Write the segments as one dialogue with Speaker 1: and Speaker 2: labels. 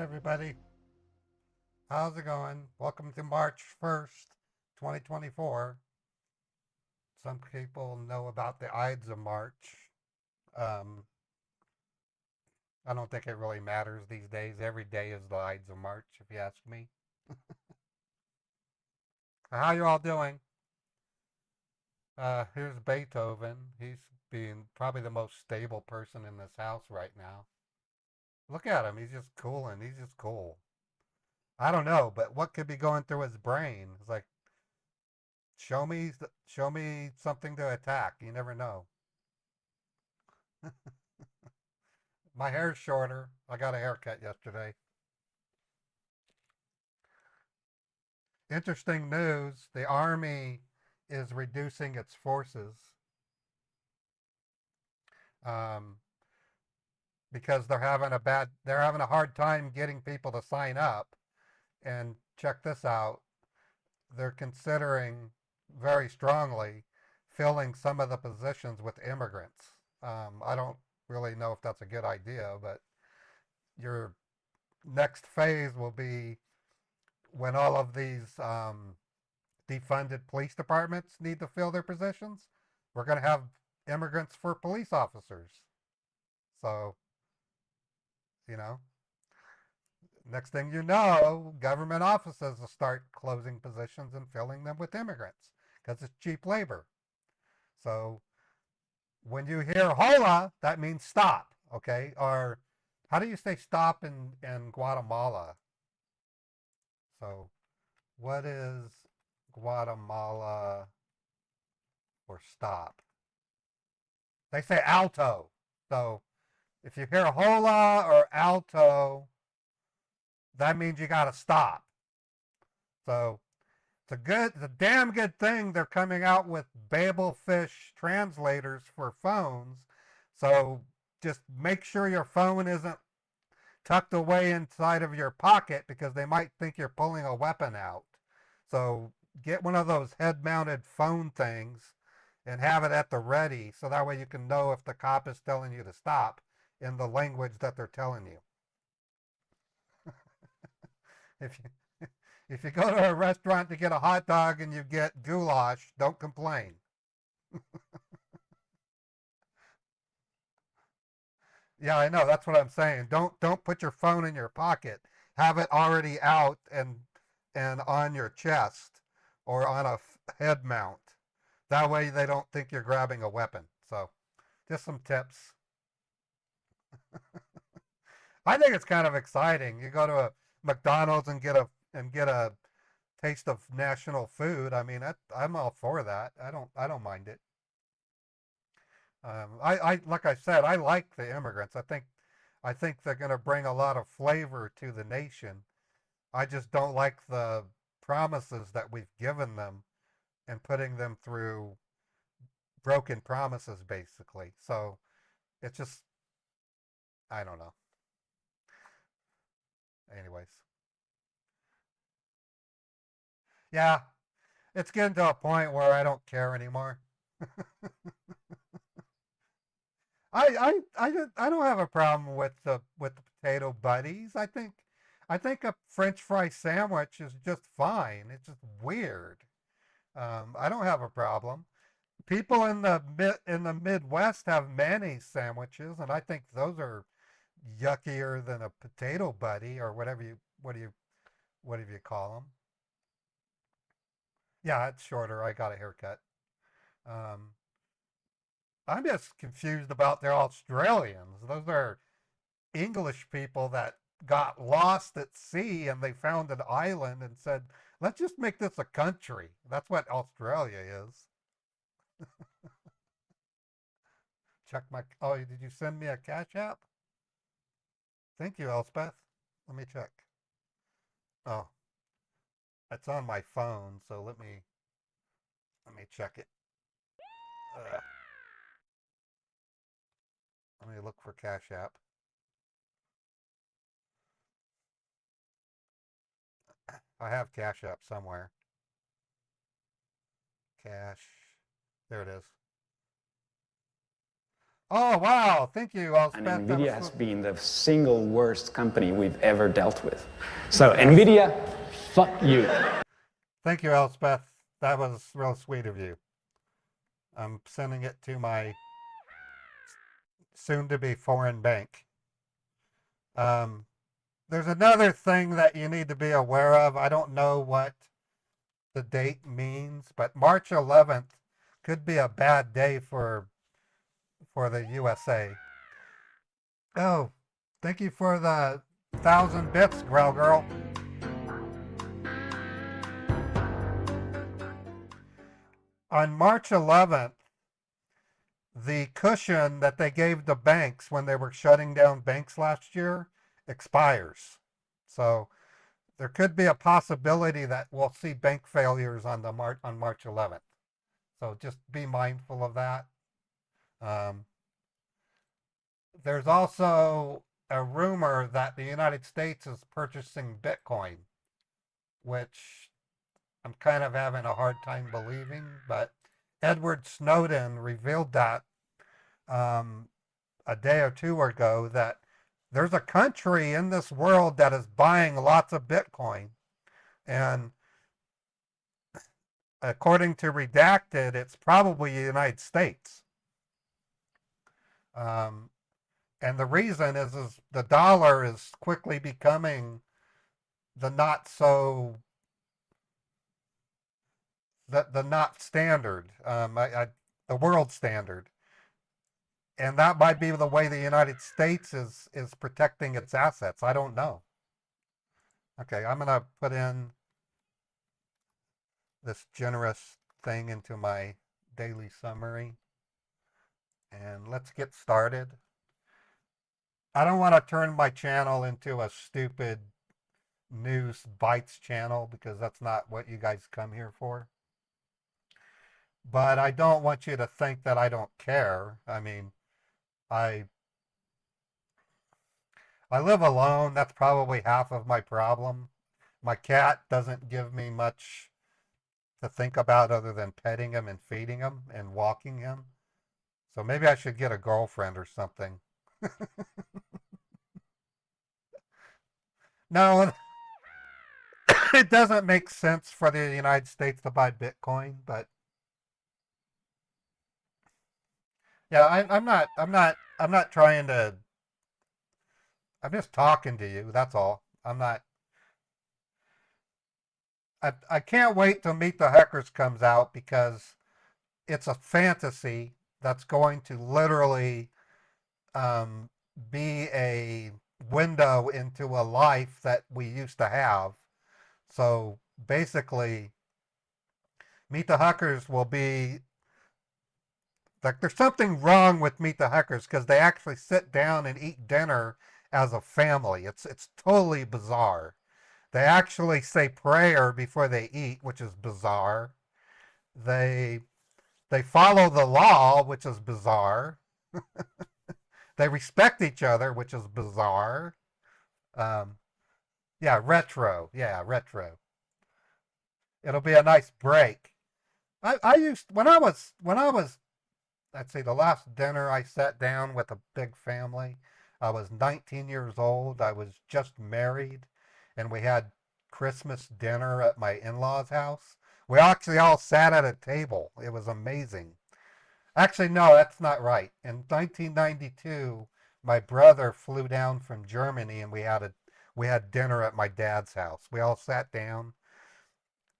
Speaker 1: Hey everybody, how's it going? Welcome to March 1st, 2024. Some people know about the Ides of March. Um, I don't think it really matters these days. Every day is the Ides of March, if you ask me. How you all doing? Here's Beethoven. He's being probably the most stable person in this house right now. Look at him. He's just cool and he's just cool. I don't know, but what could be going through his brain? It's like, show me something to attack. You never know. My hair's shorter. I got a haircut yesterday. Interesting news. The army is reducing its forces um, because they're having a hard time getting people to sign up. And check this out. They're considering very strongly filling some of the positions with immigrants. I don't really know if that's a good idea, but your next phase will be when all of these defunded police departments need to fill their positions, we're going to have immigrants for police officers. So, you know, next thing you know, government offices will start closing positions and filling them with immigrants because it's cheap labor. So, when you hear hola, that means stop, okay? Or how do you say stop in Guatemala? So, what is Guatemala for stop? They say alto. So if you hear hola or alto, that means you got to stop. So it's a damn good thing they're coming out with Babelfish translators for phones. So just make sure your phone isn't tucked away inside of your pocket because they might think you're pulling a weapon out. So get one of those head-mounted phone things and have it at the ready so that way you can know if the cop is telling you to stop in the language that they're telling you. If you if you go to a restaurant to get a hot dog and you get goulash, don't complain. Yeah, I know. That's what I'm saying. Don't put your phone in your pocket. Have it already out and on your chest or on a head mount. That way they don't think you're grabbing a weapon. So, just some tips. I think it's kind of exciting. You go to a McDonald's and get a taste of national food. I mean, I'm all for that. I don't mind it. I like I said, I like the immigrants. I think they're going to bring a lot of flavor to the nation. I just don't like the promises that we've given them and putting them through broken promises, basically. So it's just, I don't know. Anyways, yeah, it's getting to a point where I don't care anymore. I don't have a problem with the potato buddies. I think a French fry sandwich is just fine. It's just weird. I don't have a problem. People in the Midwest have mayonnaise sandwiches, and I think those are yuckier than a potato buddy or whatever you call them. Yeah, it's shorter. I got a haircut. Um, I'm just confused about their Australians. Those are English people that got lost at sea and they found an island and said, let's just make this a country. That's what Australia is. Check my. Oh, did you send me a Cash App? Thank you, Elspeth. Let me check. Oh, it's on my phone, so let me check it. Uh, let me look for Cash App. I have Cash App somewhere. Cash. There it is. Oh, wow. Thank you,
Speaker 2: And
Speaker 1: Elspeth. That was
Speaker 2: NVIDIA has
Speaker 1: so,
Speaker 2: been the single worst company we've ever dealt with. So
Speaker 1: yes.
Speaker 2: NVIDIA, fuck you.
Speaker 1: Thank you, Elspeth. That was real sweet of you. I'm sending it to my soon-to-be foreign bank. Um, there's another thing that you need to be aware of. I don't know what the date means, but March 11th could be a bad day for the USA. Oh, thank you for the 1,000 bits, Growl Girl. On March 11th, the cushion that they gave the banks when they were shutting down banks last year expires. So there could be a possibility that we'll see bank failures on March 11th. So just be mindful of that. Um, there's also a rumor that the United States is purchasing Bitcoin, which I'm kind of having a hard time believing, but Edward Snowden revealed that um, a day or two ago that there's a country in this world that is buying lots of Bitcoin. And according to Redacted, it's probably the United States. Um, and the reason is the dollar is quickly becoming the not so the not standard, the world standard, and that might be the way the United States is protecting its assets. I don't know. Okay, I'm gonna put in this generous thing into my daily summary, and let's get started. I don't want to turn my channel into a stupid news bites channel because that's not what you guys come here for. But I don't want you to think that I don't care. I mean, I I live alone. That's probably half of my problem. My cat doesn't give me much to think about other than petting him and feeding him and walking him. So maybe I should get a girlfriend or something. No, it doesn't make sense for the United States to buy Bitcoin, but yeah, I'm not trying to. I'm just talking to you. That's all. I'm not. I can't wait till Meet the Hackers comes out because it's a fantasy that's going to literally um, be a window into a life that we used to have. So basically, Meet the Hackers will be like there's something wrong with Meet the Hackers because they actually sit down and eat dinner as a family. It's totally bizarre. They actually say prayer before they eat, which is bizarre. They they follow the law, which is bizarre. They respect each other, which is bizarre. Um, yeah, retro. Yeah, retro. It'll be a nice break. I used when I was let's see the last dinner I sat down with a big family. I was 19 years old. I was just married, and we had Christmas dinner at my in-laws' house. We actually all sat at a table. It was amazing. Actually, no, that's not right. In 1992, my brother flew down from Germany, and we had dinner at my dad's house. We all sat down.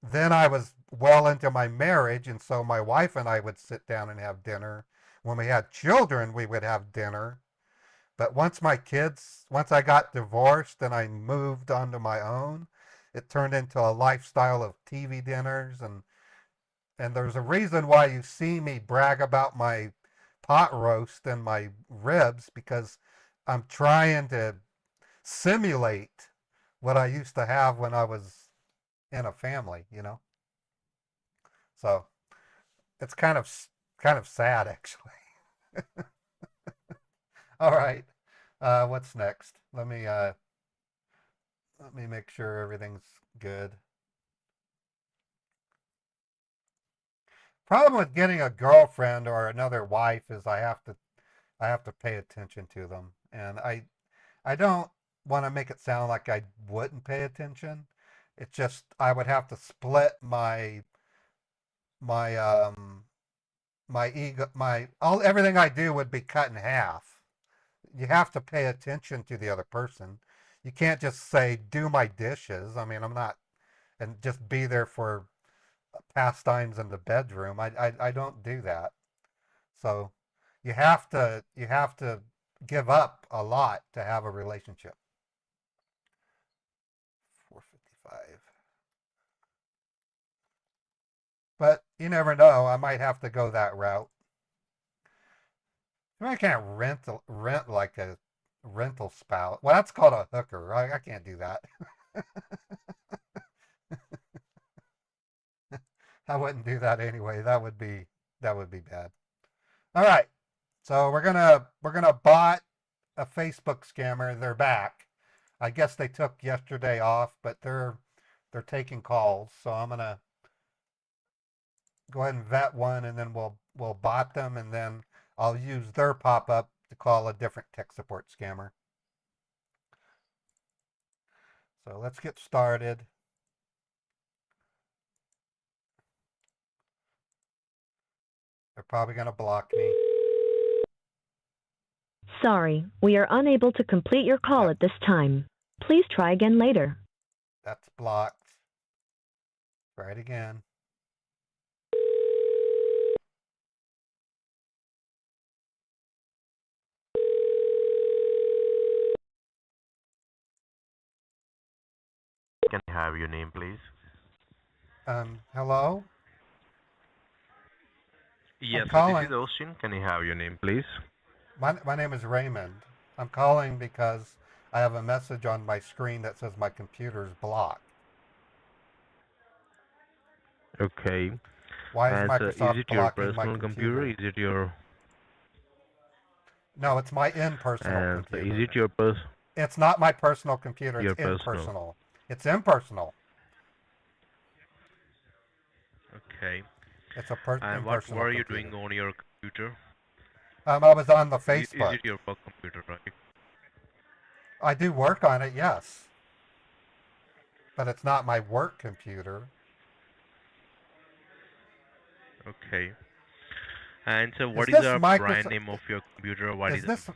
Speaker 1: Then I was well into my marriage, and so my wife and I would sit down and have dinner. When we had children, we would have dinner. But once I got divorced and I moved onto my own, it turned into a lifestyle of TV dinners and there's a reason why you see me brag about my pot roast and my ribs because I'm trying to simulate what I used to have when I was in a family, you know. So it's kind of sad actually. All right, what's next? Let me make sure everything's good. Problem with getting a girlfriend or another wife is I have to pay attention to them, and I don't want to make it sound like I wouldn't pay attention. It's just I would have to split my my ego my all everything I do would be cut in half. You have to pay attention to the other person. You can't just say do my dishes. I mean, I'm not and just be there for pastimes in the bedroom. I don't do that. So you have to give up a lot to have a relationship. 455. But you never know. I might have to go that route. I can't rent like a rental spout. Well, that's called a hooker. I can't do that. I wouldn't do that anyway. That would be bad. All right. So we're gonna bot a Facebook scammer. They're back. I guess they took yesterday off, but they're taking calls. So I'm gonna go ahead and vet one, and then we'll bot them, and then I'll use their pop up to call a different tech support scammer. So let's get started. They're probably gonna block me.
Speaker 3: Sorry, we are unable to complete your call
Speaker 1: Yep,
Speaker 3: at this time. Please try again later.
Speaker 1: that's blocked. Try it again.
Speaker 4: Can I have your name, please?
Speaker 1: Hello? I'm
Speaker 4: Yes, sir. This is
Speaker 1: calling.
Speaker 4: Austin. Can I have your name, please?
Speaker 1: My name is Raymond. I'm calling because I have a message on my screen that says my computer's blocked.
Speaker 4: Okay.
Speaker 1: Why is
Speaker 4: And sir, is
Speaker 1: Microsoft
Speaker 4: it your
Speaker 1: blocking my
Speaker 4: personal computer?
Speaker 1: computer?
Speaker 4: Is it your
Speaker 1: No, it's my impersonal
Speaker 4: and sir, is
Speaker 1: computer.
Speaker 4: it your pers
Speaker 1: It's not my personal computer, it's
Speaker 4: your personal?
Speaker 1: impersonal. It's impersonal.
Speaker 4: Okay.
Speaker 1: It's a
Speaker 4: And what
Speaker 1: impersonal
Speaker 4: were you doing
Speaker 1: computer.
Speaker 4: on your computer?
Speaker 1: I was on the
Speaker 4: Is
Speaker 1: Facebook.
Speaker 4: it your work computer, right?
Speaker 1: I do work on it, yes, but it's not my work computer.
Speaker 4: Okay. And so,
Speaker 1: Is
Speaker 4: what is
Speaker 1: this
Speaker 4: the brand
Speaker 1: Microsoft?
Speaker 4: name of your computer? What
Speaker 1: Is
Speaker 4: is?
Speaker 1: this?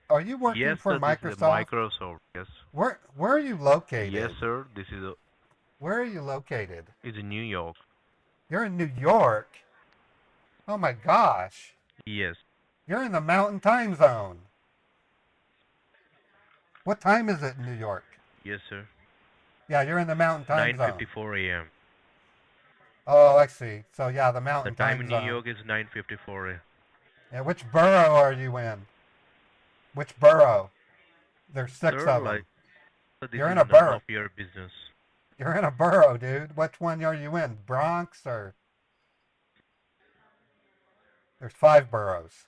Speaker 1: Are you working
Speaker 4: Yes,
Speaker 1: for
Speaker 4: sir. This is a
Speaker 1: Microsoft?
Speaker 4: Microsoft. Yes.
Speaker 1: Where are you
Speaker 4: Yes,
Speaker 1: located?
Speaker 4: sir. This is a
Speaker 1: Where are you located?
Speaker 4: is in New York.
Speaker 1: You're in New York. Oh my gosh.
Speaker 4: Yes.
Speaker 1: You're in the Mountain Time Zone. What time is it in New York?
Speaker 4: Yes, sir.
Speaker 1: Yeah, you're in the Mountain Time Zone.
Speaker 4: 9:54 a.m.
Speaker 1: Oh, I see. So yeah, the
Speaker 4: The
Speaker 1: Mountain
Speaker 4: time
Speaker 1: Time
Speaker 4: in New
Speaker 1: Zone.
Speaker 4: York is 9:54 a.m.
Speaker 1: Yeah, which borough are you in? Which borough? There's six
Speaker 4: Sir,
Speaker 1: of
Speaker 4: like,
Speaker 1: them.
Speaker 4: so this
Speaker 1: You're in
Speaker 4: is
Speaker 1: a
Speaker 4: none
Speaker 1: borough.
Speaker 4: of your business.
Speaker 1: You're in a borough, dude. Which one are you in? Bronx or there's five boroughs.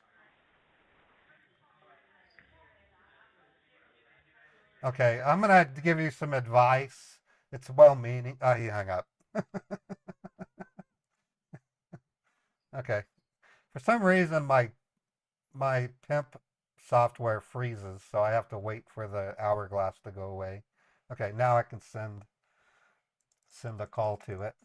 Speaker 1: Okay, I'm gonna give you some advice. It's well-meaning. Oh, he hung up. Okay. For some reason, my pimp software freezes, so I have to wait for the hourglass to go away. Okay, now I can send a call to it.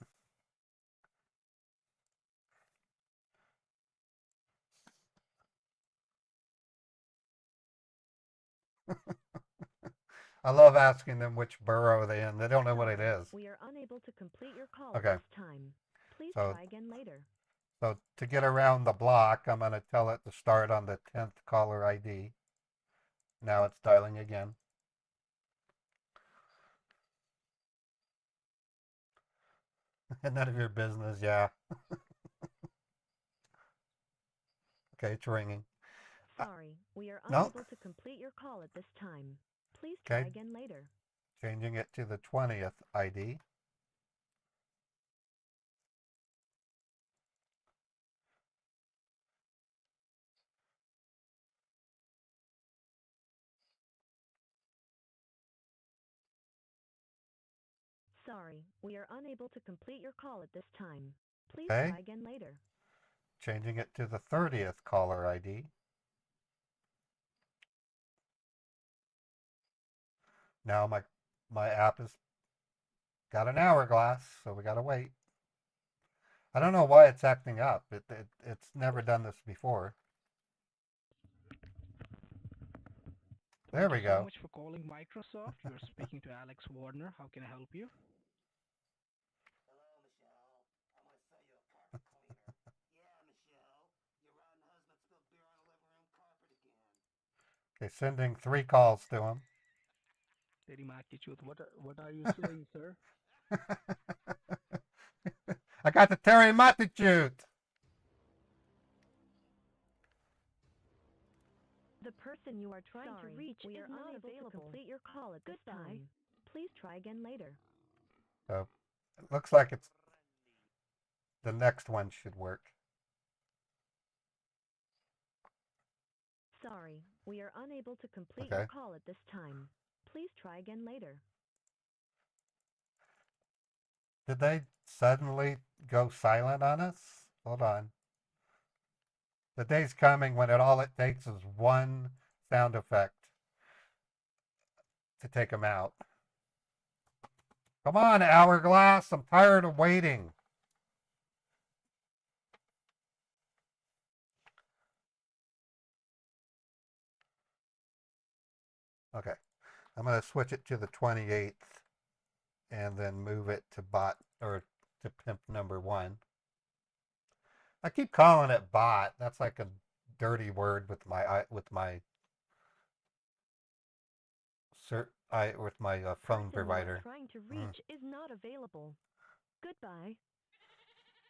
Speaker 1: I love asking them which borough they in. They don't know what it
Speaker 3: Sorry,
Speaker 1: is.
Speaker 3: we are unable to complete your call at
Speaker 1: Okay,
Speaker 3: this time. Please
Speaker 1: so
Speaker 3: try again later.
Speaker 1: so to get around the block, I'm gonna tell it to start on the 10th caller ID. Now it's dialing again. None of your business, yeah. Okay, it's ringing.
Speaker 3: Sorry, we are
Speaker 1: No,
Speaker 3: unable to complete your call at this time. Please try
Speaker 1: okay,
Speaker 3: again later.
Speaker 1: changing it to the 20th ID.
Speaker 3: Sorry, we are unable to complete your call at this time. Please
Speaker 1: Okay,
Speaker 3: try again later.
Speaker 1: changing it to the 30th caller ID. Now my app has got an hourglass, so we gotta wait. I don't know why it's acting up. It's never done this before. There
Speaker 5: Thank
Speaker 1: we
Speaker 5: you so
Speaker 1: go.
Speaker 5: much for calling Microsoft. You're speaking to Alex Warner. How can I help you?
Speaker 1: Okay, sending 3 calls to him.
Speaker 5: Teri maat ki chut. What are you saying, sir?
Speaker 1: I got the Terry Matitude.
Speaker 3: The person you are trying to reach is not available to complete your call at this time. Please try again later.
Speaker 1: So it looks like it's the next one should work.
Speaker 3: Sorry, we are unable to complete your call at this time. Please try again later.
Speaker 1: Did they suddenly go silent on us? Hold on. The day's coming when all it takes is one sound effect to take them out. Come on, Hourglass. I'm tired of waiting. Okay. I'm going to switch it to the 28th and then move it to bot or to pimp number 1. I keep calling it bot. That's like a dirty word with my phone provider.
Speaker 3: Trying to reach is not available. Goodbye.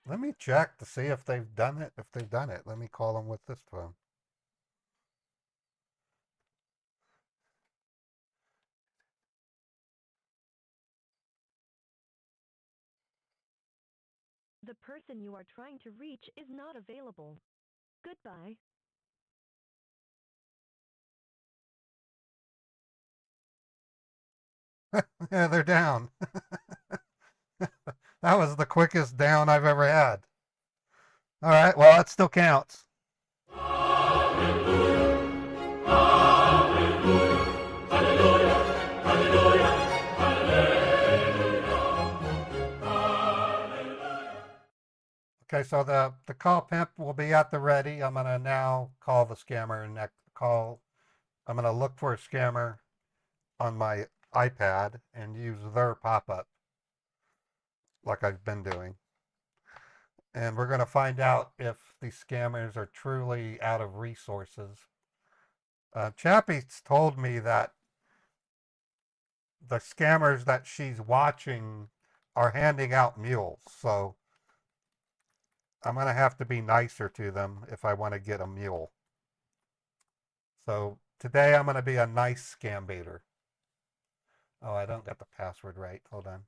Speaker 1: Let me check to see if they've done it. If they've done it, let me call them with this phone.
Speaker 3: The person you are trying to reach is not available. Goodbye.
Speaker 1: Yeah, they're down. That was the quickest down I've ever had. All right, well, that still counts. Okay, so the call pimp will be at the ready. I'm gonna now call the scammer and I'm gonna look for a scammer on my iPad and use their pop-up like I've been doing. And we're gonna find out if these scammers are truly out of resources. Chappie's told me that the scammers that she's watching are handing out mules, so I'm going to have to be nicer to them if I want to get a mule. So today I'm going to be a nice scam baiter. Oh, I don't get the password right. Hold on.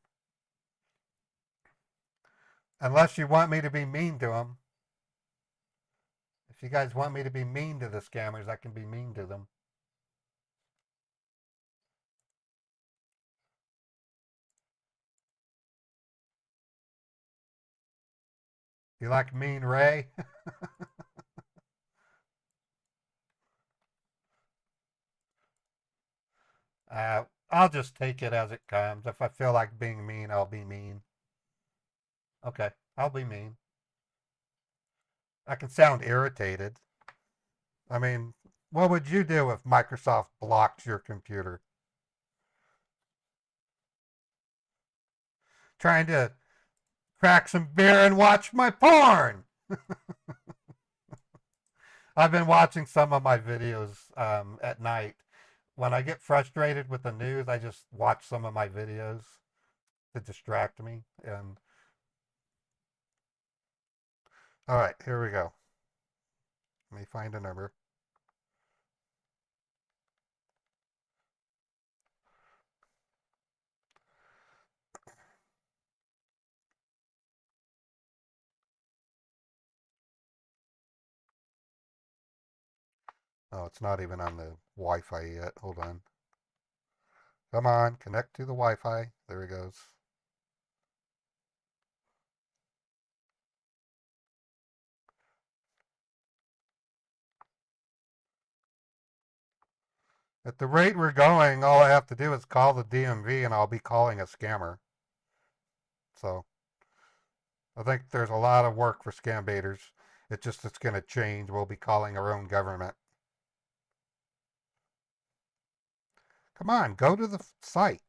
Speaker 1: Unless you want me to be mean to them. If you guys want me to be mean to the scammers, I can be mean to them. You like Mean Ray? I'll just take it as it comes. If I feel like being mean, I'll be mean. Okay, I'll be mean. I can sound irritated. I mean, what would you do if Microsoft blocked your computer? Trying to crack some beer and watch my porn. I've been watching some of my videos at night. When I get frustrated with the news, I just watch some of my videos to distract me. And all right, here we go. Let me find a number. Oh, it's not even on the Wi-Fi yet. Hold on. Come on, connect to the Wi-Fi. There it goes. At the rate we're going, all I have to do is call the DMV and I'll be calling a scammer. So I think there's a lot of work for scam baiters. It's going to change. We'll be calling our own government. Come on, go to the site.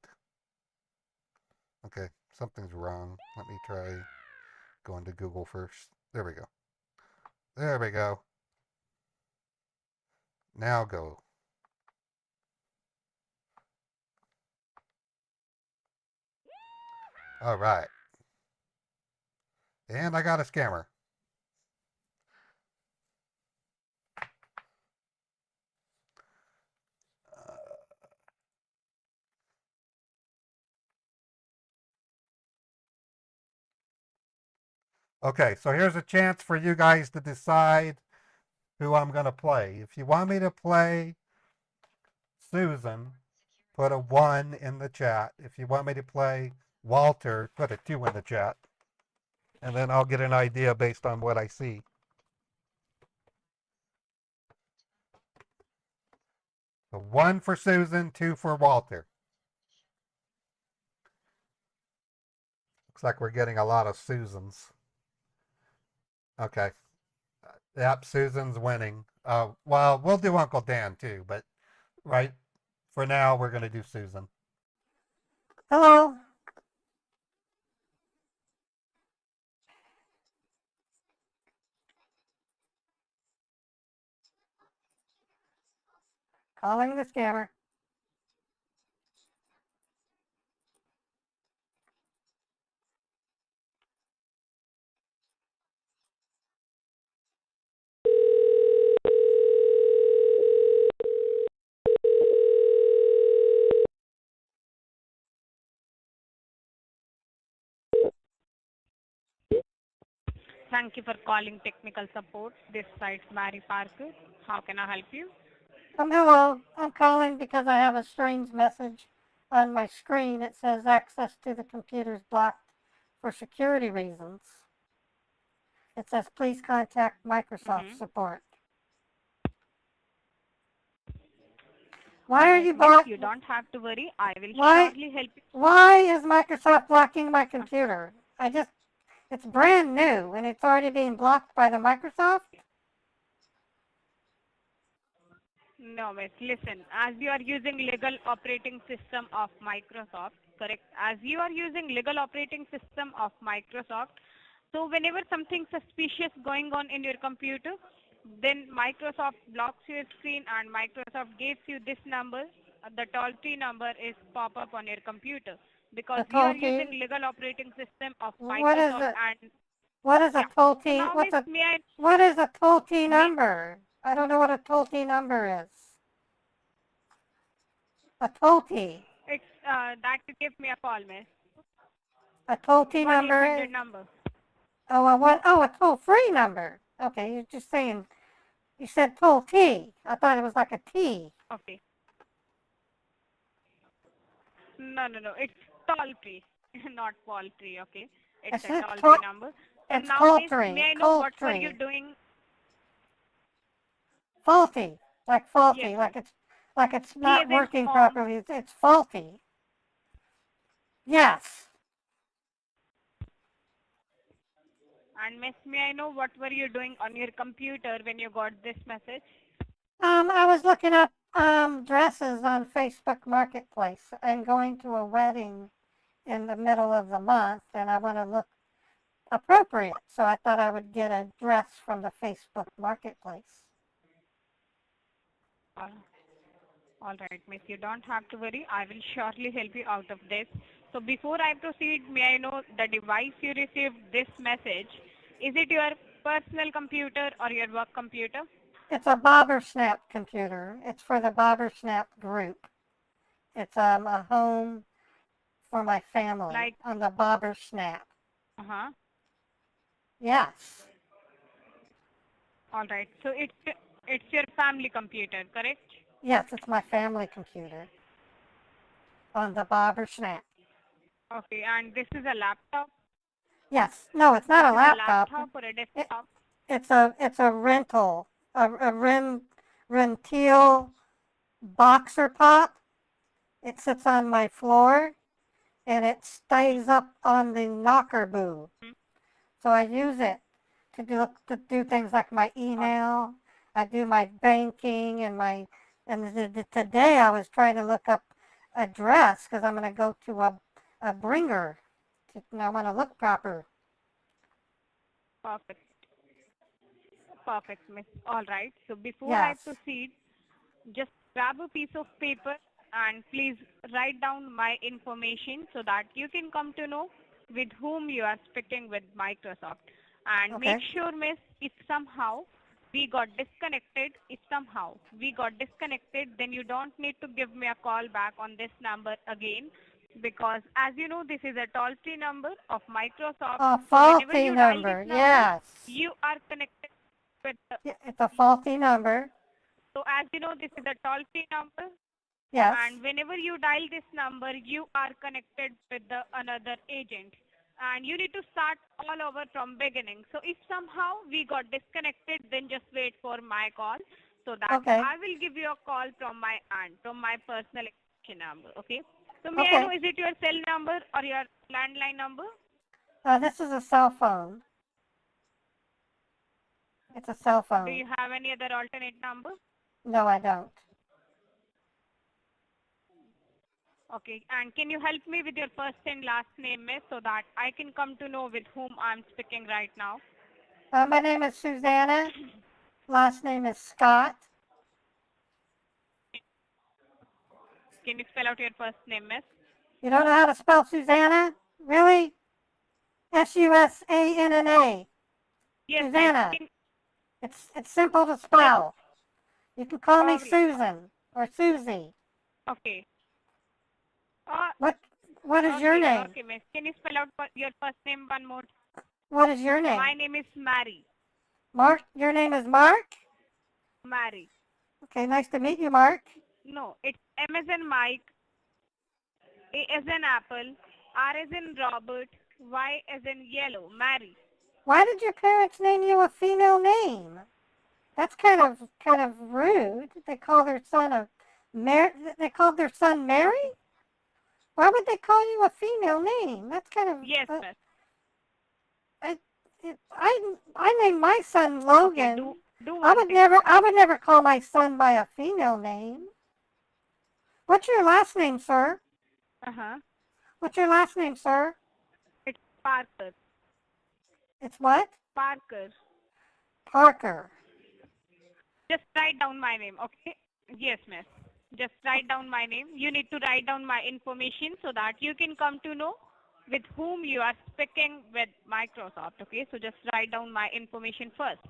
Speaker 1: Okay, something's wrong. Let me try going to Google first. There we go. There we go. Now go. All right. And I got a scammer. Okay, so here's a chance for you guys to decide who I'm going to play. If you want me to play Susan, put a 1 in the chat. If you want me to play Walter, put a 2 in the chat. And then I'll get an idea based on what I see. So 1 for Susan, 2 for Walter. Looks like we're getting a lot of Susans. Okay. Yep, Susan's winning. Well, we'll do Uncle Dan too, but right for now, we're going to do Susan. Hello. Calling the scammer.
Speaker 6: Thank you for calling technical support. This site's Mary Parker. How can I help you?
Speaker 7: Hello. I'm calling because I have a strange message on my screen. It says access to the computer is blocked for security reasons. It says please contact Microsoft support. Why are you blocking?
Speaker 6: You don't have to worry. I will
Speaker 7: Why?
Speaker 6: shortly help you.
Speaker 7: Why is Microsoft blocking my computer? It's brand new and it's already being blocked by the Microsoft?
Speaker 6: No, miss. Listen, as you are using legal operating system of Microsoft, correct? As you are using legal operating system of Microsoft, so whenever something suspicious going on in your computer, then Microsoft blocks your screen and Microsoft gives you this number. The toll-free number is pop up on your computer because you are using legal operating system of Microsoft.
Speaker 7: What is a toll-free?
Speaker 6: Now,
Speaker 7: What
Speaker 6: miss,
Speaker 7: is a toll-free number? I don't know what a toll-free number is. A toll-free.
Speaker 6: It's that you give me a call, miss.
Speaker 7: A toll-free number.
Speaker 6: 1-800 number.
Speaker 7: Oh, a toll-free number. Okay, you're just saying. You said toll-free. I thought it was like a T.
Speaker 6: Okay. No. It's toll-free, not poultry. Okay. It's a toll-free number. So
Speaker 7: It's
Speaker 6: now,
Speaker 7: poultry.
Speaker 6: may I know what were you doing?
Speaker 7: Faulty, like faulty,
Speaker 6: Yes.
Speaker 7: like it's not working properly. It's faulty. Yes.
Speaker 6: And miss, may I know what were you doing on your computer when you got this message?
Speaker 7: I was looking up dresses on Facebook Marketplace and going to a wedding in the middle of the month, and I want to look appropriate, so I thought I would get a dress from the Facebook Marketplace.
Speaker 6: All right, miss, you don't have to worry. I will surely help you out of this. So before I proceed, may I know the device you received this message? Is it your personal computer or your work computer?
Speaker 7: It's a BobberSnap computer. It's for the BobberSnap group. It's a home for my family on the BobberSnap.
Speaker 6: Uh-huh.
Speaker 7: Yes.
Speaker 6: All right. So it's your family computer, correct?
Speaker 7: Yes, it's my family computer on the BobberSnap.
Speaker 6: Okay, and this is a laptop?
Speaker 7: Yes. No, it's not a laptop.
Speaker 6: A laptop or a desktop?
Speaker 7: It's a rental, a rental boxer pop. It sits on my floor and it stays up on the knocker boo. So I use it to do things like my email. I do my banking and today I was trying to look up a dress because I'm going to go to a bringer and I want to look proper.
Speaker 6: Perfect. Perfect, miss. All right. So before I
Speaker 7: Yes.
Speaker 6: proceed, just grab a piece of paper and please write down my information so that you can come to know with whom you are speaking with Microsoft. And
Speaker 7: Okay.
Speaker 6: make sure, miss, if somehow we got disconnected, then you don't need to give me a call back on this number again because as you know, this is a toll-free number of Microsoft.
Speaker 7: A
Speaker 6: So whenever
Speaker 7: faulty
Speaker 6: you dial
Speaker 7: number.
Speaker 6: this number,
Speaker 7: Yes.
Speaker 6: you are connected with the,
Speaker 7: Yeah, it's a faulty number.
Speaker 6: so as you know, this is a toll-free number.
Speaker 7: Yes.
Speaker 6: And whenever you dial this number, you are connected with the another agent. And you need to start all over from beginning. So if somehow we got disconnected, then just wait for my call so that
Speaker 7: Okay.
Speaker 6: I will give you a call from my aunt, from my personal extension number. Okay. So may I
Speaker 7: Okay.
Speaker 6: know, is it your cell number or your landline number?
Speaker 7: This is a cell phone. It's a cell phone.
Speaker 6: Do you have any other alternate number?
Speaker 7: No, I don't.
Speaker 6: Okay. And can you help me with your first and last name, miss, so that I can come to know with whom I'm speaking right now?
Speaker 7: My name is Susanna. Last name is Scott.
Speaker 6: Can you spell out your first name, miss?
Speaker 7: You don't know how to spell Susanna? Really? Susanna.
Speaker 6: Yes,
Speaker 7: Susanna.
Speaker 6: miss.
Speaker 7: It's simple to spell. You can call me
Speaker 6: Probably.
Speaker 7: Susan or Susie.
Speaker 6: Okay.
Speaker 7: What is your name?
Speaker 6: Okay, miss. Can you spell out your first name one more?
Speaker 7: What is your name?
Speaker 6: My name is Mary.
Speaker 7: Mark? Your name is Mark?
Speaker 6: Mary.
Speaker 7: Okay, nice to meet you, Mark.
Speaker 6: No, it's M as in Mike, A as in Apple, R as in Robert, Y as in yellow. Mary.
Speaker 7: Why did your parents name you a female name? That's kind of rude. They call their son They called their son Mary? Why would they call you a female name? That's kind of
Speaker 6: Yes, miss.
Speaker 7: I named my son Logan.
Speaker 6: Okay, do
Speaker 7: I
Speaker 6: one
Speaker 7: would
Speaker 6: thing.
Speaker 7: never call my son by a female name. What's your last name, sir? What's your last name, sir?
Speaker 6: It's Parker.
Speaker 7: It's what?
Speaker 6: Parker.
Speaker 7: Parker.
Speaker 6: Just write down my name, okay? Yes, miss. Just write down my name. You need to write down my information so that you can come to know with whom you are speaking with Microsoft, okay? So just write down my information first.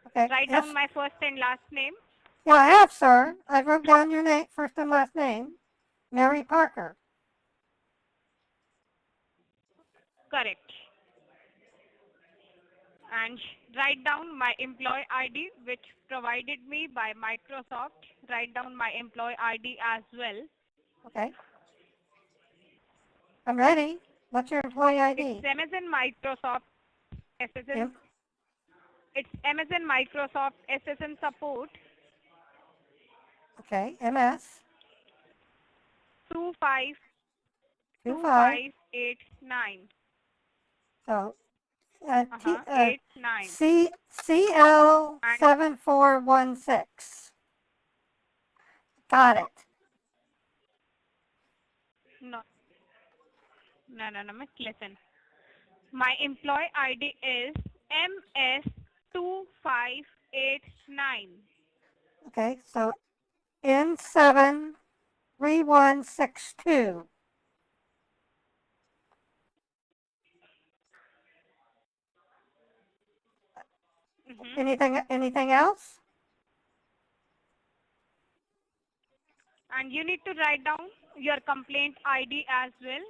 Speaker 7: Okay.
Speaker 6: Write down my first and last name.
Speaker 7: Yeah, I have, sir. I wrote down your name, first and last name. Mary Parker.
Speaker 6: Correct. And write down my employee ID, which provided me by Microsoft. Write down my employee ID as well.
Speaker 7: Okay. I'm ready. What's your employee ID?
Speaker 6: It's M as in Microsoft. S as in, it's M as in Microsoft. S as in support.
Speaker 7: Okay. MS.
Speaker 6: 252589.
Speaker 7: So,
Speaker 6: 89.
Speaker 7: CL7416. Got it.
Speaker 6: No, miss. Listen. My employee ID is MS2589.
Speaker 7: Okay, so N73162. Anything else?
Speaker 6: And you need to write down your complaint ID as well.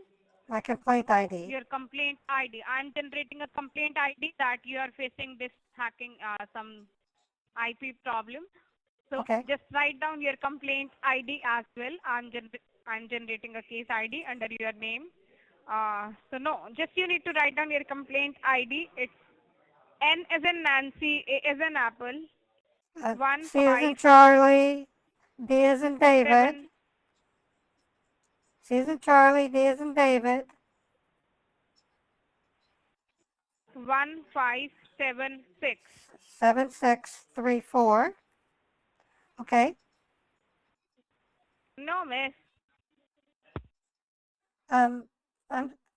Speaker 7: My complaint ID.
Speaker 6: Your complaint ID. I'm generating a complaint ID that you are facing this hacking, some IP problem. So just write down your complaint ID as well. I'm generating a case ID under your name. So no, just you need to write down your complaint ID. It's N as in Nancy, A as in Apple,
Speaker 7: C as in Charlie, D as in David.
Speaker 6: 7
Speaker 7: C as in Charlie, D as in David.
Speaker 6: 1576.
Speaker 7: 7634. Okay.
Speaker 6: No, miss.
Speaker 7: Um,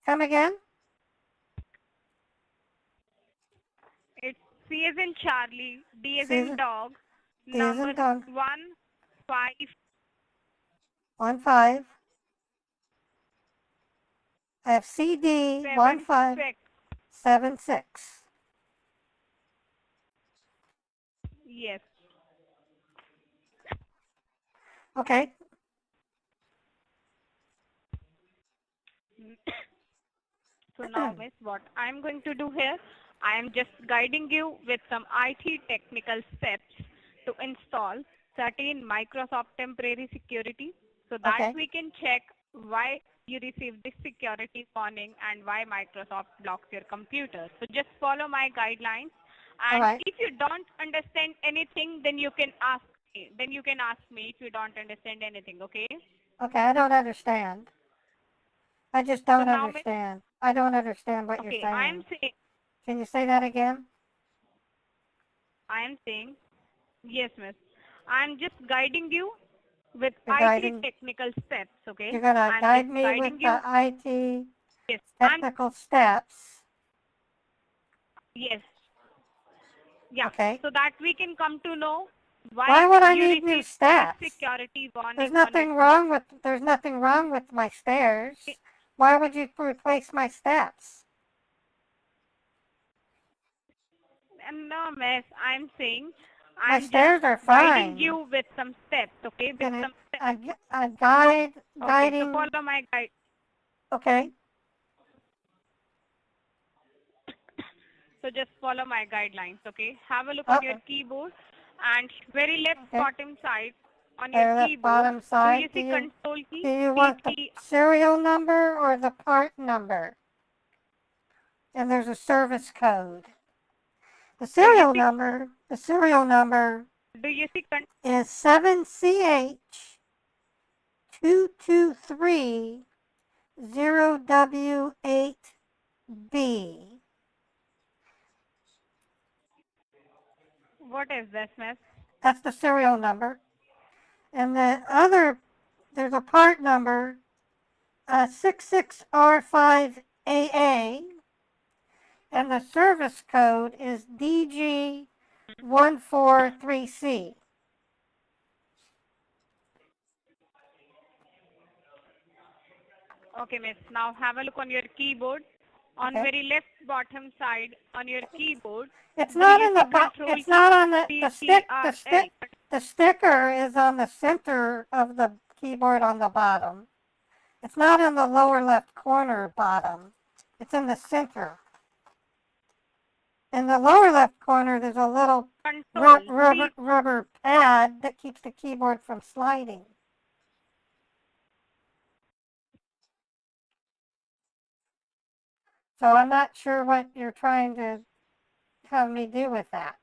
Speaker 7: come again?
Speaker 6: It's C as in Charlie, D as
Speaker 7: C as
Speaker 6: in
Speaker 7: in-
Speaker 6: dog,
Speaker 7: D as in
Speaker 6: number
Speaker 7: dog.
Speaker 6: 15.
Speaker 7: 15. I have CD 1576.
Speaker 6: Yes.
Speaker 7: Okay.
Speaker 6: So now, miss, what I'm going to do here, I am just guiding you with some IT technical steps to install certain Microsoft temporary security so that
Speaker 7: Okay.
Speaker 6: we can check why you received this security warning and why Microsoft blocks your computer. So just follow my guidelines.
Speaker 7: All
Speaker 6: And
Speaker 7: right.
Speaker 6: if you don't understand anything, then you can ask me. If you don't understand anything, okay?
Speaker 7: Okay, I don't understand. I just don't
Speaker 6: now,
Speaker 7: understand. I don't understand what
Speaker 6: Okay,
Speaker 7: you're
Speaker 6: I am
Speaker 7: saying.
Speaker 6: saying,
Speaker 7: Can you say that again?
Speaker 6: yes, miss. I am just guiding you with
Speaker 7: You're
Speaker 6: IT
Speaker 7: guiding-
Speaker 6: technical steps, okay?
Speaker 7: You're going to
Speaker 6: I'm
Speaker 7: guide
Speaker 6: just
Speaker 7: me
Speaker 6: guiding
Speaker 7: with
Speaker 6: you.
Speaker 7: the IT
Speaker 6: Yes,
Speaker 7: technical steps.
Speaker 6: yes, yeah.
Speaker 7: Okay.
Speaker 6: So that we can come to know
Speaker 7: Why would I
Speaker 6: you
Speaker 7: need new
Speaker 6: received
Speaker 7: steps?
Speaker 6: this security warning.
Speaker 7: There's nothing wrong with my stairs. Why would you replace my steps?
Speaker 6: No, miss. I'm saying
Speaker 7: My
Speaker 6: I'm
Speaker 7: stairs
Speaker 6: just
Speaker 7: are
Speaker 6: guiding
Speaker 7: fine.
Speaker 6: you with some steps, okay? With
Speaker 7: Can
Speaker 6: some steps.
Speaker 7: a guide
Speaker 6: Okay, so
Speaker 7: guiding?
Speaker 6: follow my guide.
Speaker 7: Okay.
Speaker 6: So just follow my guidelines, okay? Have a look on your
Speaker 7: Okay.
Speaker 6: keyboard and very left
Speaker 7: Okay.
Speaker 6: bottom side on
Speaker 7: Very
Speaker 6: your
Speaker 7: left
Speaker 6: keyboard.
Speaker 7: bottom side.
Speaker 6: Do you see control key?
Speaker 7: Do you want the
Speaker 6: key?
Speaker 7: serial number or the part number? And there's a service code. The serial number
Speaker 6: Do you see
Speaker 7: is 7CH 223 0W8B.
Speaker 6: what is this, miss?
Speaker 7: That's the serial number. And there's a part number, 66R5AA, and the service code is DG143C.
Speaker 6: Okay, miss. Now have a look on your keyboard. On
Speaker 7: Okay.
Speaker 6: very left bottom side on your keyboard.
Speaker 7: It's
Speaker 6: do
Speaker 7: not
Speaker 6: you
Speaker 7: in
Speaker 6: see
Speaker 7: the
Speaker 6: control
Speaker 7: it's not on the stick.
Speaker 6: PTRL?
Speaker 7: The sticker is on the center of the keyboard on the bottom. It's not in the lower left corner bottom. It's in the center. In the lower left corner, there's a little
Speaker 6: Control
Speaker 7: rubber pad that keeps the keyboard from sliding. So I'm not sure what you're trying to have me do with that.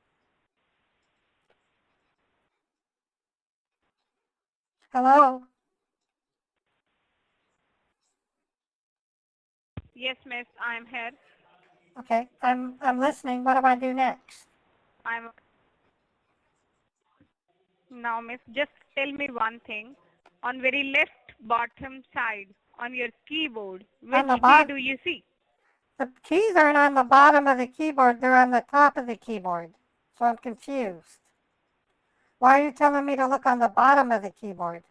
Speaker 7: Hello?
Speaker 6: Yes, miss. I'm here.
Speaker 7: Okay, I'm listening. What do I do next?
Speaker 6: Now, miss, just tell me one thing. On very left bottom side on your keyboard, which key do you see?
Speaker 7: The keys aren't on the bottom of the keyboard. They're on the top of the keyboard. So I'm confused. Why are you telling me to look on the bottom of the keyboard?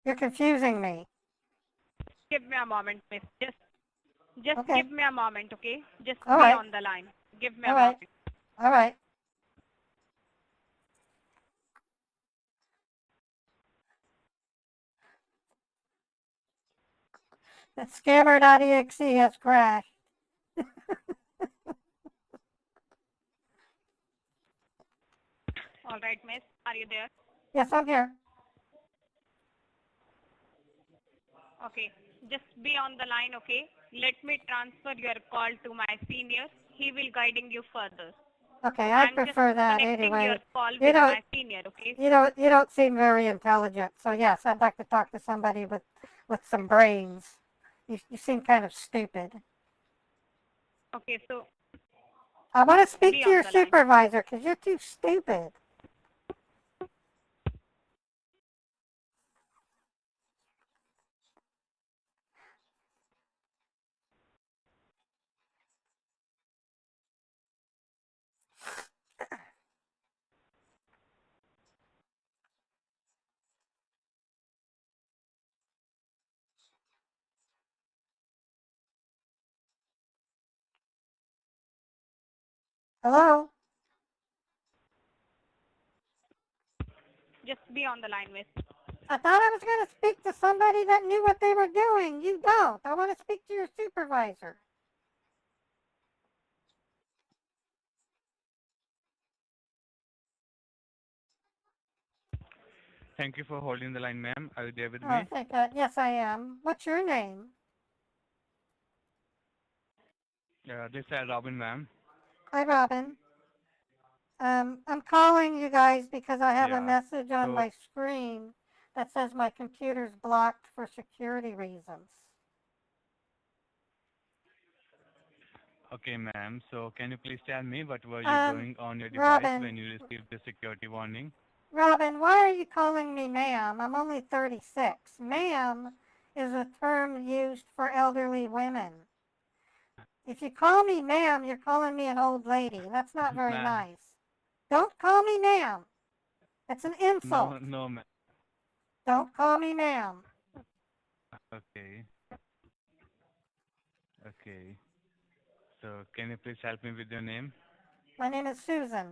Speaker 7: You're confusing me.
Speaker 6: Give me a moment, miss. Just
Speaker 7: Okay.
Speaker 6: give me a moment, okay? Just
Speaker 7: All
Speaker 6: be
Speaker 7: right.
Speaker 6: on the line. Give me
Speaker 7: All
Speaker 6: a
Speaker 7: right.
Speaker 6: moment.
Speaker 7: All right. The scammer.exe has crashed.
Speaker 6: All right, miss. Are you there?
Speaker 7: Yes, I'm here.
Speaker 6: Okay. Just be on the line, okay? Let me transfer your call to my senior. He will guiding you further.
Speaker 7: Okay, I
Speaker 6: I'm just
Speaker 7: prefer that
Speaker 6: connecting your
Speaker 7: anyway.
Speaker 6: call
Speaker 7: You
Speaker 6: with
Speaker 7: don't,
Speaker 6: my senior, okay?
Speaker 7: you don't seem very intelligent. So yes, I'd like to talk to somebody with some brains. You seem kind of stupid.
Speaker 6: Okay, so
Speaker 7: I want to speak
Speaker 6: be
Speaker 7: to
Speaker 6: on
Speaker 7: your
Speaker 6: the line.
Speaker 7: supervisor because you're too stupid. Hello?
Speaker 6: Just be on the line, miss.
Speaker 7: I thought I was going to speak to somebody that knew what they were doing. You don't. I want to speak to your supervisor.
Speaker 8: Thank you for holding the line, ma'am. Are you there with
Speaker 7: Oh,
Speaker 8: me?
Speaker 7: thank God. Yes, I am. What's your name?
Speaker 8: This is Robin, ma'am.
Speaker 7: Hi, Robin. I'm calling you guys because I have a
Speaker 8: Yeah.
Speaker 7: message on
Speaker 8: So,
Speaker 7: my screen that says my computer's blocked for security reasons.
Speaker 8: okay, ma'am. So, can you please tell me what were you
Speaker 7: Um,
Speaker 8: doing on your device
Speaker 7: Robin,
Speaker 8: when you received the security warning?
Speaker 7: Robin, why are you calling me ma'am? I'm only 36. Ma'am is a term used for elderly women. If you call me ma'am, you're calling me an old lady. That's not very
Speaker 8: Ma'am,
Speaker 7: nice. Don't call me ma'am. It's an insult.
Speaker 8: no, ma'am.
Speaker 7: Don't call me ma'am.
Speaker 8: Okay, okay. So, can you please help me with your name?
Speaker 7: My name is Susan.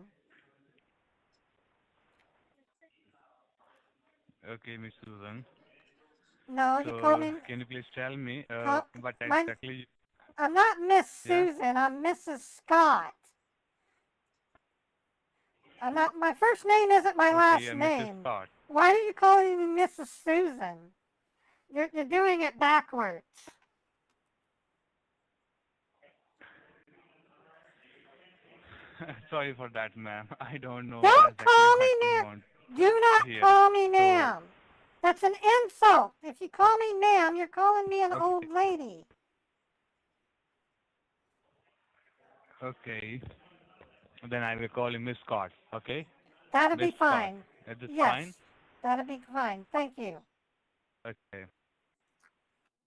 Speaker 8: Okay, Miss Susan.
Speaker 7: No, you call
Speaker 8: So,
Speaker 7: me.
Speaker 8: can you please tell me
Speaker 7: Call,
Speaker 8: what
Speaker 7: my,
Speaker 8: exactly?
Speaker 7: I'm not Miss
Speaker 8: Yeah.
Speaker 7: Susan. I'm Mrs. Scott. I'm not. My first name isn't my
Speaker 8: Okay,
Speaker 7: last
Speaker 8: yeah, Mrs.
Speaker 7: name.
Speaker 8: Scott.
Speaker 7: Why are you calling me Mrs. Susan? You're doing it backwards.
Speaker 8: Sorry for that, ma'am. I don't know
Speaker 7: Don't
Speaker 8: exactly
Speaker 7: call
Speaker 8: what
Speaker 7: me
Speaker 8: you
Speaker 7: ma'am.
Speaker 8: want
Speaker 7: Do not
Speaker 8: here.
Speaker 7: call me
Speaker 8: So,
Speaker 7: ma'am. That's an insult. If you call me ma'am, you're calling me an
Speaker 8: okay,
Speaker 7: old lady.
Speaker 8: okay. Then I will call you Miss Scott. Okay,
Speaker 7: That'll
Speaker 8: Miss
Speaker 7: be
Speaker 8: Scott.
Speaker 7: fine.
Speaker 8: Is this fine?
Speaker 7: Yes, that'll be fine. Thank you.
Speaker 8: Okay.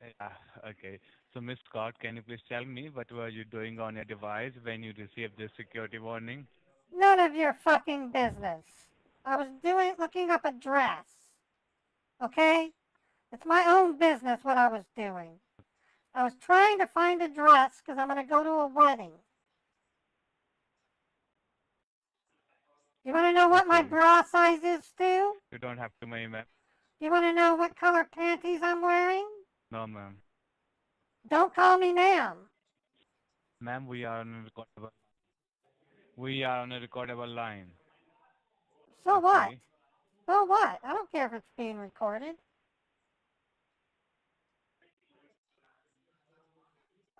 Speaker 8: Yeah, okay. So, Miss Scott, can you please tell me what were you doing on your device when you received this security warning?
Speaker 7: None of your fucking business. I was looking up a dress. Okay? It's my own business what I was doing. I was trying to find a dress because I'm going to go to a wedding. You want to know what my
Speaker 8: Okay.
Speaker 7: bra size is too?
Speaker 8: You don't have to, ma'am.
Speaker 7: You want to know what color panties I'm wearing?
Speaker 8: No, ma'am.
Speaker 7: Don't call me ma'am.
Speaker 8: Ma'am, we are on a recordable line.
Speaker 7: So what?
Speaker 8: Okay.
Speaker 7: So what? I don't care if it's being recorded.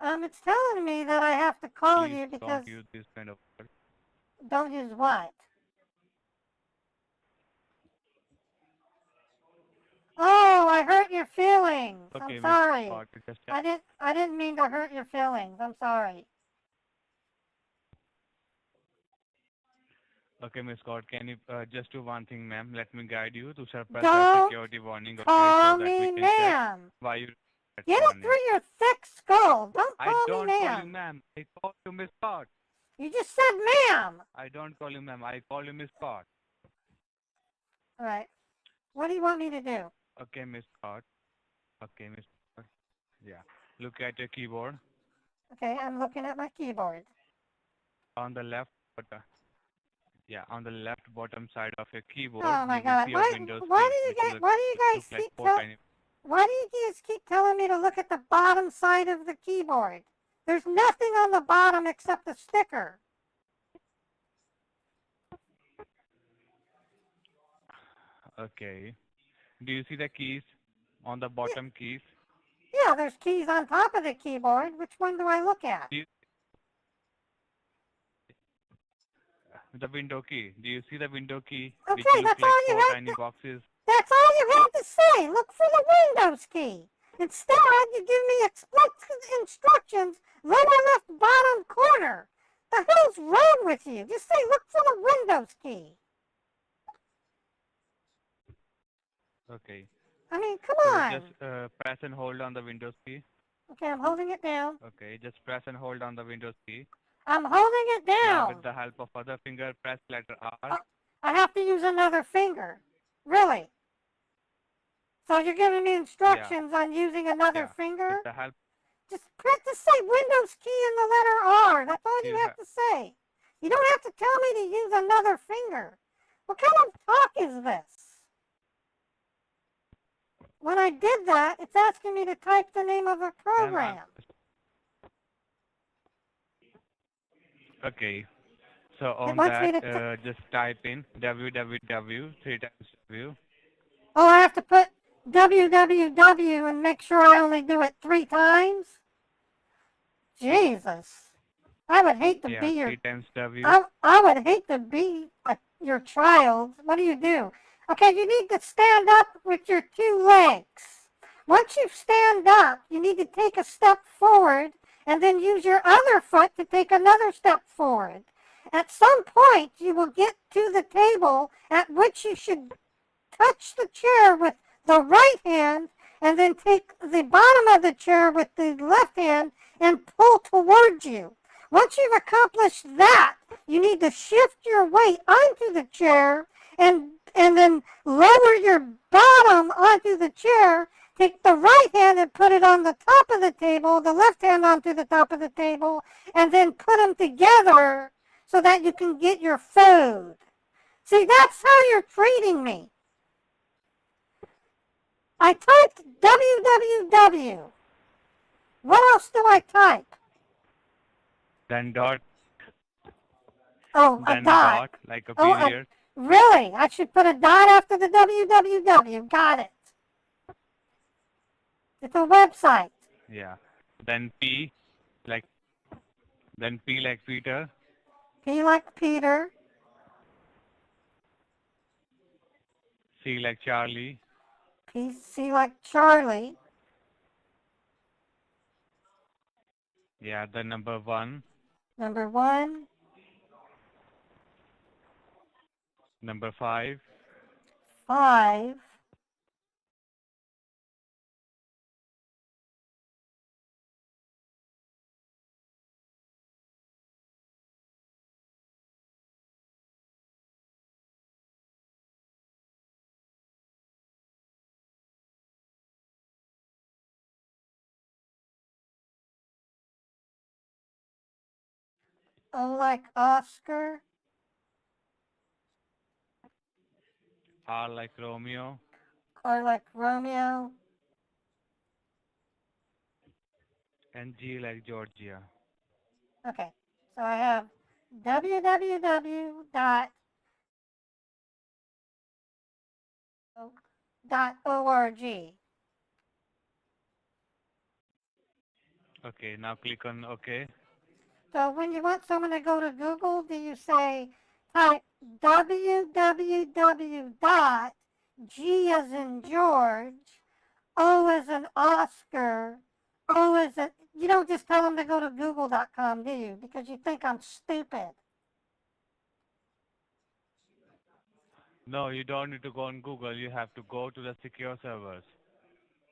Speaker 7: It's telling me that I have to call
Speaker 8: Please
Speaker 7: you
Speaker 8: don't
Speaker 7: because
Speaker 8: use this kind of word.
Speaker 7: don't use what? Oh, I hurt your feelings. I'm
Speaker 8: Okay, Miss
Speaker 7: sorry.
Speaker 8: Scott, just
Speaker 7: I didn't mean to hurt your feelings. I'm sorry.
Speaker 8: okay, Miss Scott, can you just do one thing, ma'am? Let me guide you to suppress that
Speaker 7: Don't
Speaker 8: security warning, okay, so
Speaker 7: call
Speaker 8: that we
Speaker 7: me
Speaker 8: can check
Speaker 7: ma'am.
Speaker 8: why you that
Speaker 7: Get it
Speaker 8: warning.
Speaker 7: through your thick skull. Don't
Speaker 8: I
Speaker 7: call me
Speaker 8: don't call you
Speaker 7: ma'am.
Speaker 8: ma'am. I call you Miss Scott.
Speaker 7: You just said ma'am.
Speaker 8: I don't call you ma'am. I call you Miss Scott.
Speaker 7: All right. What do you want me to do?
Speaker 8: Okay, Miss Scott. Okay, Miss Scott. Yeah. Look at your keyboard.
Speaker 7: Okay, I'm looking at my keyboard.
Speaker 8: On the left, yeah, on the left bottom side of your keyboard,
Speaker 7: Oh my
Speaker 8: you will
Speaker 7: God.
Speaker 8: see a Windows screen, which
Speaker 7: Why do you
Speaker 8: look
Speaker 7: guys
Speaker 8: like
Speaker 7: keep
Speaker 8: four tiny.
Speaker 7: why do you guys keep telling me to look at the bottom side of the keyboard? There's nothing on the bottom except the sticker.
Speaker 8: Okay. Do you see the keys on the
Speaker 7: Yeah,
Speaker 8: bottom keys?
Speaker 7: yeah, there's keys on top of the keyboard. Which one do I look at?
Speaker 8: Do you, The window key. Do you see the window key, which
Speaker 7: Okay,
Speaker 8: look
Speaker 7: that's
Speaker 8: like
Speaker 7: all you
Speaker 8: four
Speaker 7: have
Speaker 8: tiny
Speaker 7: to.
Speaker 8: boxes?
Speaker 7: That's all you have to say. Look for the Windows key. Instead, you give me explicit instructions, lower left bottom corner. The hell's wrong with you? Just say look for the Windows key.
Speaker 8: Okay.
Speaker 7: I mean, come
Speaker 8: So
Speaker 7: on.
Speaker 8: just press and hold on the Windows key.
Speaker 7: Okay, I'm holding it down.
Speaker 8: Okay, just press and hold on the Windows key.
Speaker 7: I'm holding it
Speaker 8: Now
Speaker 7: down.
Speaker 8: with the help of other finger, press letter R.
Speaker 7: I have to use another finger. Really? So you're giving me instructions on using another
Speaker 8: Yeah.
Speaker 7: finger?
Speaker 8: With the help,
Speaker 7: Just say Windows key and the letter R. That's all you have to say. You don't have to tell me to use another finger. What kind of talk is this? When I did that, it's asking me to type the name of a program.
Speaker 8: Okay. So
Speaker 7: It
Speaker 8: on
Speaker 7: wants me
Speaker 8: that,
Speaker 7: to
Speaker 8: just type in www 3 times W.
Speaker 7: Oh, I have to put www and make sure I only do it 3 times? Jesus. I would hate to be
Speaker 8: Yeah,
Speaker 7: your
Speaker 8: 3 times W.
Speaker 7: I would hate to be your child. What do? Okay, you need to stand up with your 2 legs. Once you stand up, you need to take a step forward and then use your other foot to take another step forward. At some point, you will get to the table at which you should touch the chair with the right hand and then take the bottom of the chair with the left hand and pull towards you. Once you've accomplished that, you need to shift your weight onto the chair and then lower your bottom onto the chair. Take the right hand and put it on the top of the table, the left hand onto the top of the table, and then put them together so that you can get your food. See, that's how you're treating me. I typed www. What else do I type?
Speaker 8: Then dot.
Speaker 7: Oh, a
Speaker 8: Then
Speaker 7: dot.
Speaker 8: like a
Speaker 7: Oh,
Speaker 8: period.
Speaker 7: really? I should put a dot after the www. Got it. It's a website.
Speaker 8: Yeah. Then P, like Peter.
Speaker 7: P like Peter.
Speaker 8: C like Charlie.
Speaker 7: C like Charlie.
Speaker 8: Yeah, the number 1.
Speaker 7: Number 1.
Speaker 8: Number 5.
Speaker 7: 5. O like Oscar.
Speaker 8: R like Romeo.
Speaker 7: R like Romeo.
Speaker 8: And G like Georgia.
Speaker 7: Okay, so I have www.org.
Speaker 8: Okay, now click on OK.
Speaker 7: So when you want someone to go to Google, do you say type www dot G as in George, O as in Oscar, O as in, you don't just tell them to go to google.com, do you? Because you think I'm stupid.
Speaker 8: No, you don't need to go on Google. You have to go to the secure servers.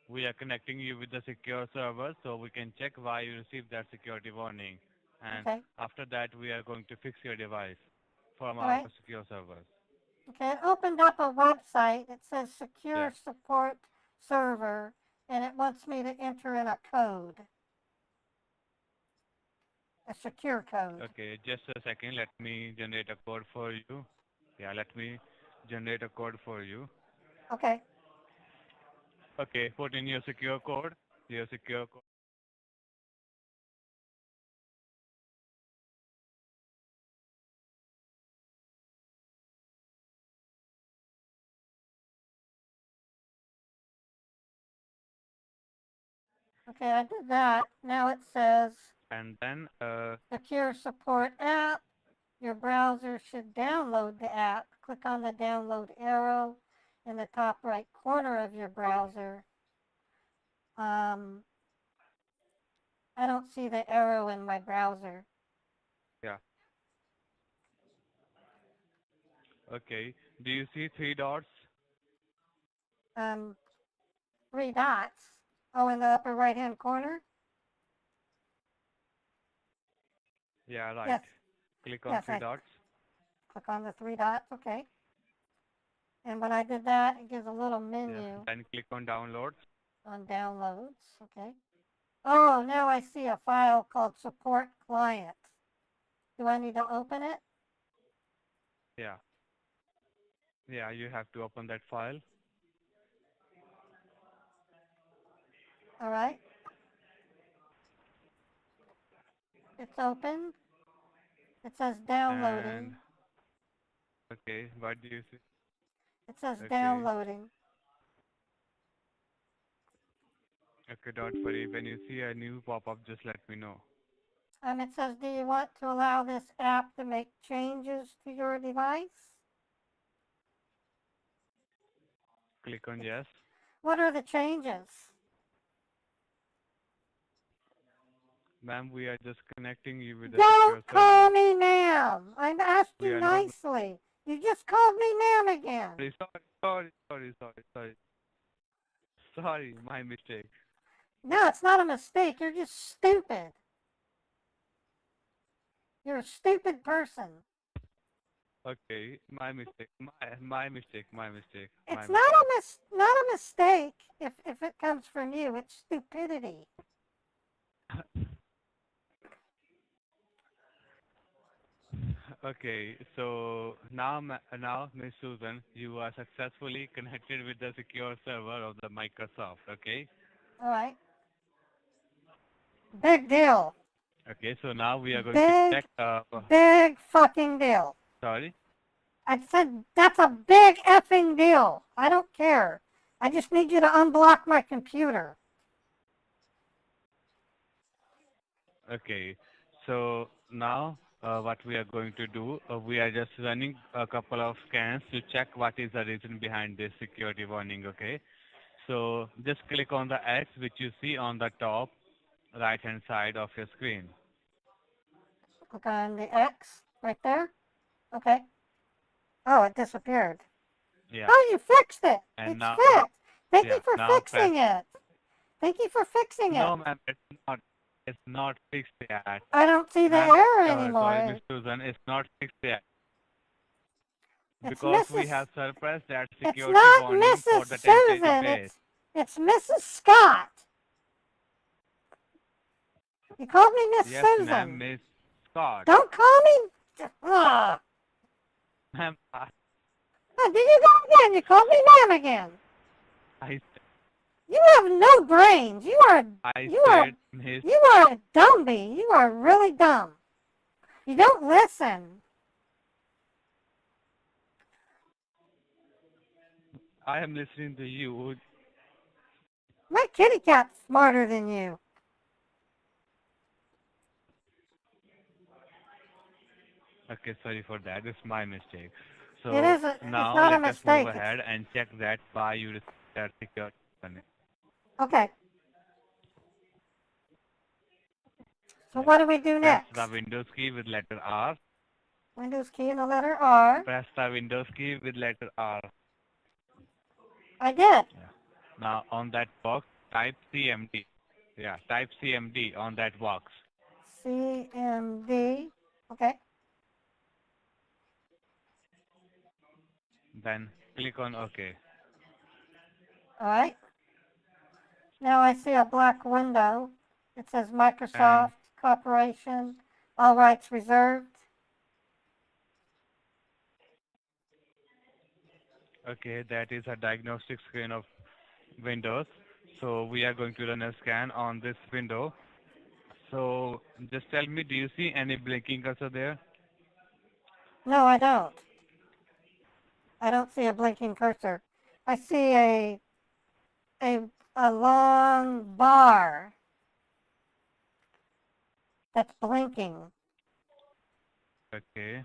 Speaker 8: We are connecting you with the secure servers so we can check why you received that security warning. And
Speaker 7: Okay.
Speaker 8: after that, we are going to fix your device from
Speaker 7: All
Speaker 8: our
Speaker 7: right.
Speaker 8: secure servers.
Speaker 7: Okay, it opened up a website. It says
Speaker 8: Yeah.
Speaker 7: secure support server, and it wants me to enter in a code. A secure code.
Speaker 8: Okay, just a second. Let me generate a code for you. Yeah, let me generate a code for you.
Speaker 7: Okay.
Speaker 8: Okay, put in your secure code. Your secure code.
Speaker 7: Okay, I did that. Now it says
Speaker 8: And then
Speaker 7: secure support app. your browser should download the app. Click on the download arrow in the top right corner of your browser. I don't see the arrow in my browser.
Speaker 8: Yeah. Okay. Do you see 3 dots?
Speaker 7: 3 dots. Oh, in the upper right-hand corner?
Speaker 8: Yeah, right.
Speaker 7: Yes.
Speaker 8: Click on
Speaker 7: Yes,
Speaker 8: 3 dots.
Speaker 7: click on the 3 dots, okay. And when I did that, it gives a little menu.
Speaker 8: Yeah. Then click on downloads.
Speaker 7: On downloads, okay. Oh, now I see a file called support client. Do I need to open it?
Speaker 8: Yeah. Yeah, you have to open that file.
Speaker 7: All right. It's open. It says downloading.
Speaker 8: And okay, what do you see?
Speaker 7: It says
Speaker 8: Okay.
Speaker 7: downloading.
Speaker 8: Okay, don't worry. When you see a new pop-up, just let me know.
Speaker 7: It says, do you want to allow this app to make changes to your device?
Speaker 8: Click on yes.
Speaker 7: What are the changes?
Speaker 8: Ma'am, we are just connecting you with the
Speaker 7: Don't
Speaker 8: secure
Speaker 7: call
Speaker 8: server.
Speaker 7: me ma'am. I asked
Speaker 8: We
Speaker 7: you
Speaker 8: are not.
Speaker 7: nicely. You just called me ma'am again.
Speaker 8: Sorry, my mistake.
Speaker 7: No, it's not a mistake. You're just stupid. You're a stupid person.
Speaker 8: Okay, my mistake. My mistake.
Speaker 7: It's not a mistake if it comes from you. It's stupidity.
Speaker 8: Okay, so now, Miss Susan, you are successfully connected with the secure server of the Microsoft. Okay.
Speaker 7: All right. Big deal.
Speaker 8: Okay, so now we are going to check.
Speaker 7: Big fucking deal.
Speaker 8: Sorry.
Speaker 7: I said that's a big effing deal. I don't care. I just need you to unblock my computer.
Speaker 8: Okay, so now what we are going to do, we are just running a couple of scans to check what is the reason behind this security warning. Okay, so just click on the X which you see on the top right hand side of your screen.
Speaker 7: Click on the X right there. Okay. Oh, it disappeared.
Speaker 8: Yeah.
Speaker 7: Oh, you fixed it.
Speaker 8: And
Speaker 7: It's
Speaker 8: now,
Speaker 7: fixed. Thank
Speaker 8: yeah,
Speaker 7: you for
Speaker 8: now
Speaker 7: fixing it. Thank you for fixing it.
Speaker 8: No, ma'am, it's not fixed yet.
Speaker 7: I don't see the
Speaker 8: Ma'am,
Speaker 7: error
Speaker 8: sorry,
Speaker 7: anymore.
Speaker 8: Miss Susan, it's not fixed yet.
Speaker 7: It's
Speaker 8: Because we
Speaker 7: Mrs.
Speaker 8: have suppressed that
Speaker 7: It's
Speaker 8: security
Speaker 7: not
Speaker 8: warning for
Speaker 7: Mrs.
Speaker 8: the tentative
Speaker 7: Susan.
Speaker 8: base.
Speaker 7: It's Mrs. Scott. You called me Miss
Speaker 8: Yes,
Speaker 7: Susan.
Speaker 8: ma'am, Miss Scott.
Speaker 7: Don't call me. Ugh.
Speaker 8: Ma'am,
Speaker 7: Oh, did you go again? You called me ma'am again.
Speaker 8: I
Speaker 7: You have no brains. You are
Speaker 8: Miss.
Speaker 7: you are a dummy. You are really dumb. You don't listen.
Speaker 8: I am listening to you.
Speaker 7: My kitty cat's smarter than you.
Speaker 8: Okay, sorry for that. It's my mistake. So
Speaker 7: It's
Speaker 8: now
Speaker 7: not a
Speaker 8: let us move
Speaker 7: mistake.
Speaker 8: ahead and check that why you received that security warning.
Speaker 7: Okay. So what do we do
Speaker 8: Press
Speaker 7: next?
Speaker 8: the Windows key with letter R.
Speaker 7: Windows key and the letter R.
Speaker 8: Press the Windows key with letter R.
Speaker 7: I did.
Speaker 8: Yeah. Now on that box, type CMD. Yeah, type CMD on that box.
Speaker 7: CMD. Okay.
Speaker 8: Then click on OK.
Speaker 7: All right. Now I see a black window. It says Microsoft Corporation, all rights reserved.
Speaker 8: Okay, that is a diagnostic screen of Windows. So we are going to run a scan on this window. So just tell me, do you see any blinking cursor there?
Speaker 7: No, I don't. I don't see a blinking cursor. I see a long bar that's blinking.
Speaker 8: Okay.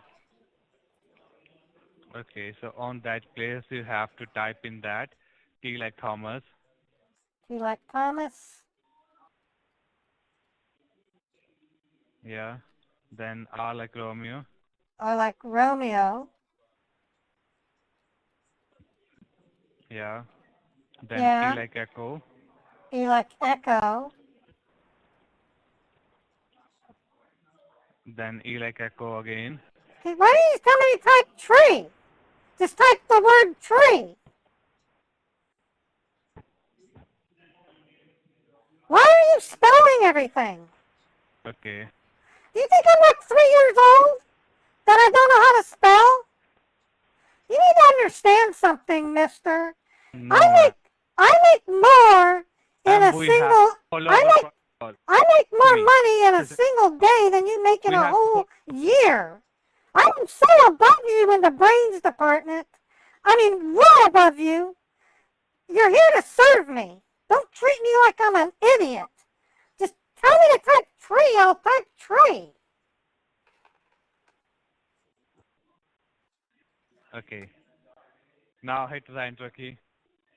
Speaker 8: Okay, so on that place you have to type in that T like Thomas,
Speaker 7: T like Thomas,
Speaker 8: yeah. Then R like Romeo,
Speaker 7: or like Romeo,
Speaker 8: yeah. Then E
Speaker 7: yeah,
Speaker 8: like Echo,
Speaker 7: E like Echo,
Speaker 8: then E like Echo again.
Speaker 7: okay, why do you tell me to type tree? Just type the word tree. Why are you spelling everything?
Speaker 8: Okay.
Speaker 7: Do you think I'm like 3 years old? That I don't know how to spell? You need to understand something, mister.
Speaker 8: No, ma'am.
Speaker 7: I make more in
Speaker 8: Ma'am,
Speaker 7: a
Speaker 8: we have
Speaker 7: single
Speaker 8: follow
Speaker 7: I
Speaker 8: the
Speaker 7: make
Speaker 8: protocol.
Speaker 7: I make more
Speaker 8: Me.
Speaker 7: money in a single day than you make in
Speaker 8: We
Speaker 7: a
Speaker 8: have to
Speaker 7: whole year. I'm so above you in the brains department. I mean, well above you. You're here to serve me. Don't treat me like I'm an idiot. Just tell me to type tree, I'll type tree.
Speaker 8: Okay. Now hit the enter key.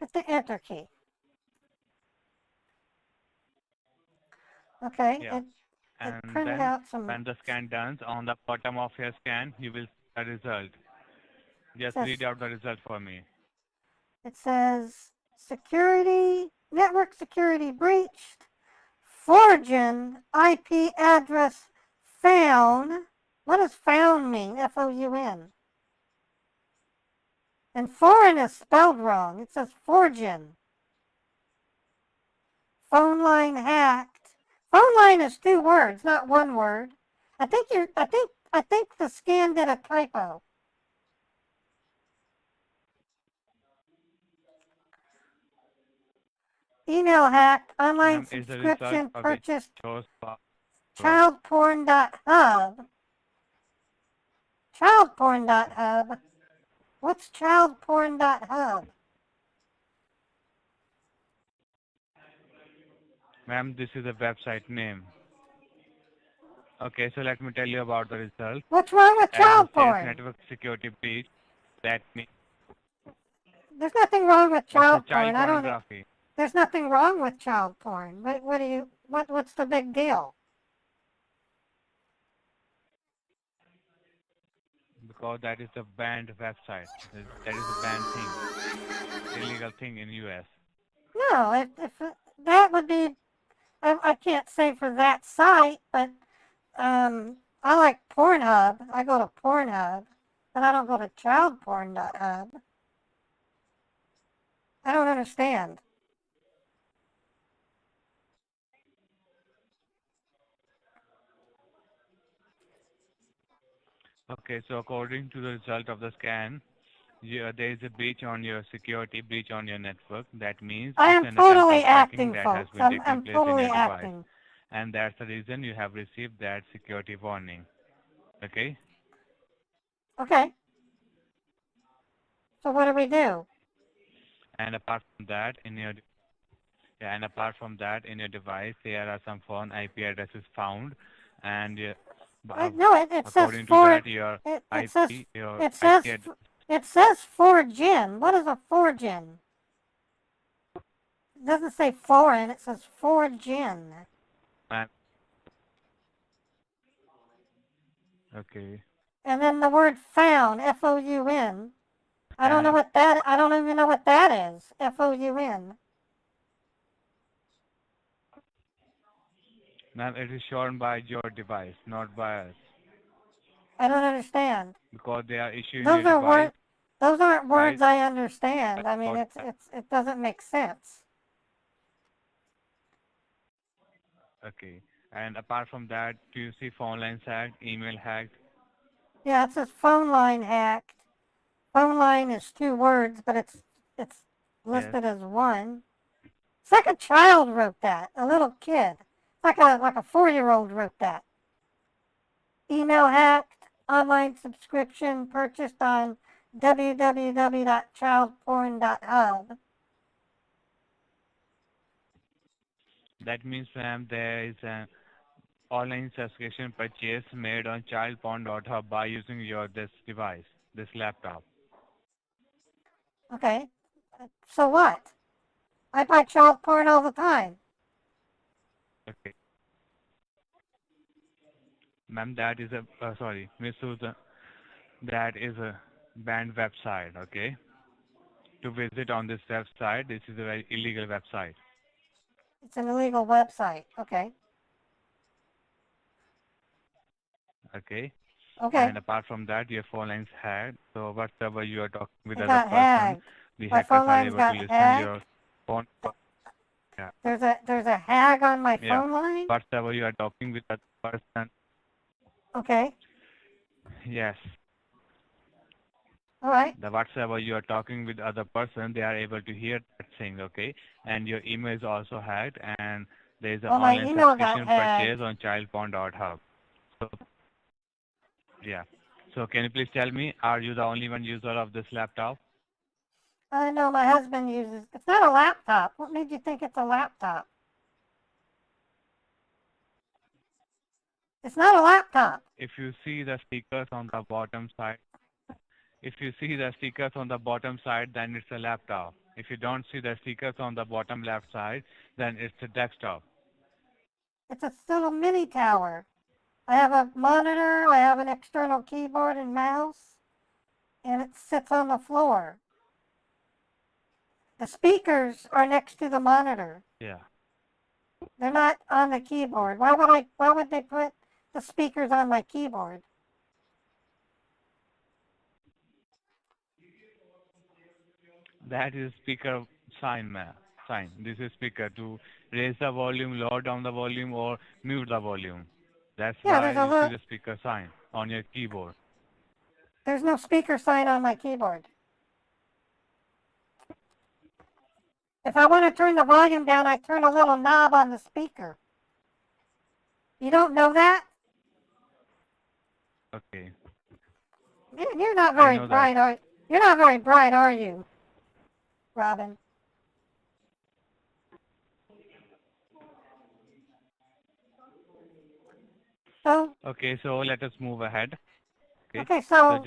Speaker 7: Hit the enter key. Okay,
Speaker 8: Yeah.
Speaker 7: it
Speaker 8: And
Speaker 7: printed
Speaker 8: then
Speaker 7: out some.
Speaker 8: when the scan done, on the bottom of your scan, you will see the result. Just
Speaker 7: Says,
Speaker 8: read out the result for me.
Speaker 7: it says network security breached, Forgin IP address found. What does found mean? Foun. And foreign is spelled wrong. It says Forgin. Phone line hacked. Phone line is 2 words, not 1 word. I think the scan did a typo. Email hacked, online
Speaker 8: Ma'am, is the result
Speaker 7: subscription
Speaker 8: of it
Speaker 7: purchased,
Speaker 8: shows
Speaker 7: childporn.hub. Childporn.hub. What's childporn.hub?
Speaker 8: Ma'am, this is a website name. Okay, so let me tell you about the result.
Speaker 7: What's wrong with
Speaker 8: As it
Speaker 7: child
Speaker 8: says
Speaker 7: porn?
Speaker 8: network security breach, that means
Speaker 7: There's nothing wrong with
Speaker 8: it's a
Speaker 7: child
Speaker 8: child
Speaker 7: porn.
Speaker 8: pornography
Speaker 7: There's nothing wrong with child porn. What's the big deal?
Speaker 8: because that is a banned website. That is a banned thing, illegal thing in US.
Speaker 7: No, if that would be, I can't say for that site, but I like Pornhub. I go to Pornhub, but I don't go to childporn.hub. I don't understand.
Speaker 8: Okay, so according to the result of the scan, there is a breach on your security, breach on your network. That means
Speaker 7: I
Speaker 8: it's
Speaker 7: am
Speaker 8: an attempt
Speaker 7: totally
Speaker 8: of hacking
Speaker 7: acting,
Speaker 8: that has
Speaker 7: folks.
Speaker 8: been taking
Speaker 7: I'm
Speaker 8: place in
Speaker 7: totally
Speaker 8: your device.
Speaker 7: acting.
Speaker 8: And that's the reason you have received that security warning. Okay?
Speaker 7: Okay. So what do we do?
Speaker 8: And apart from that, in your device, there are some phone IP addresses found, and
Speaker 7: No, it says
Speaker 8: according to
Speaker 7: for
Speaker 8: that, your
Speaker 7: it says
Speaker 8: IP, your
Speaker 7: it
Speaker 8: IP
Speaker 7: says
Speaker 8: address,
Speaker 7: it says Forgin. What is a Forgin? It doesn't say foreign. It says Forgin.
Speaker 8: okay.
Speaker 7: And then the word found, Foun. I don't know
Speaker 8: And
Speaker 7: what that. I don't even know what that is. Foun.
Speaker 8: ma'am, it is shown by your device, not by us,
Speaker 7: I don't understand.
Speaker 8: because they are issuing your
Speaker 7: Those are
Speaker 8: device.
Speaker 7: word. Those aren't words
Speaker 8: Right?
Speaker 7: I understand. I mean, it doesn't make sense.
Speaker 8: Okay. And apart from that, do you see phone lines hacked, email hacked?
Speaker 7: Yeah, it says phone line hacked. Phone line is 2 words, but it's
Speaker 8: Yes.
Speaker 7: listed as 1. It's like a child wrote that, a little kid. Like a 4-year-old wrote that. Email hacked, online subscription purchased on www.childporn.hub.
Speaker 8: That means, ma'am, there is an online subscription purchase made on childporn.hub by using this device, this laptop.
Speaker 7: Okay. So what? I buy child porn all the time.
Speaker 8: Okay. Ma'am, that is a, sorry, Miss Susan, that is a banned website, okay? To visit on this website, this is a very illegal website,
Speaker 7: It's an illegal website. Okay.
Speaker 8: okay?
Speaker 7: Okay.
Speaker 8: And apart from that, your phone line's hacked, so whatever you are talking with
Speaker 7: It
Speaker 8: other
Speaker 7: got
Speaker 8: person,
Speaker 7: hacked.
Speaker 8: the
Speaker 7: My
Speaker 8: hackers
Speaker 7: phone
Speaker 8: are
Speaker 7: lines
Speaker 8: able to
Speaker 7: got
Speaker 8: listen your
Speaker 7: hacked.
Speaker 8: phone. Yeah,
Speaker 7: There's a hag on my
Speaker 8: yeah.
Speaker 7: phone line.
Speaker 8: Whatever you are talking with other person,
Speaker 7: Okay.
Speaker 8: yes.
Speaker 7: All right.
Speaker 8: The whatsoever you are talking with other person, they are able to hear that thing, okay? And your email is also hacked, and there is an
Speaker 7: Well, my
Speaker 8: online
Speaker 7: email got
Speaker 8: subscription
Speaker 7: hacked.
Speaker 8: purchase on childporn.hub. So, yeah. So can you please tell me, are you the only one user of this laptop?
Speaker 7: I know my husband uses. It's not a laptop. What made you think it's a laptop? It's not a laptop.
Speaker 8: If you see the stickers on the bottom side, if you see the stickers on the bottom side, then it's a laptop. If you don't see the stickers on the bottom left side, then it's a desktop.
Speaker 7: Still a mini tower. I have a monitor. I have an external keyboard and mouse, and it sits on the floor. The speakers are next to the monitor.
Speaker 8: Yeah.
Speaker 7: They're not on the keyboard. Why would they put the speakers on my keyboard?
Speaker 8: That is speaker sign, sign. This is speaker to raise the volume, lower down the volume, or mute the volume. That's
Speaker 7: Yeah,
Speaker 8: why you see the speaker sign on your keyboard.
Speaker 7: There's no speaker sign on my keyboard. If I want to turn the volume down, I turn a little knob on the speaker. You don't know that?
Speaker 8: Okay.
Speaker 7: You're not very bright, are you? You're not very bright, are you, Robin? So.
Speaker 8: Okay, so let us move ahead.
Speaker 7: Okay, so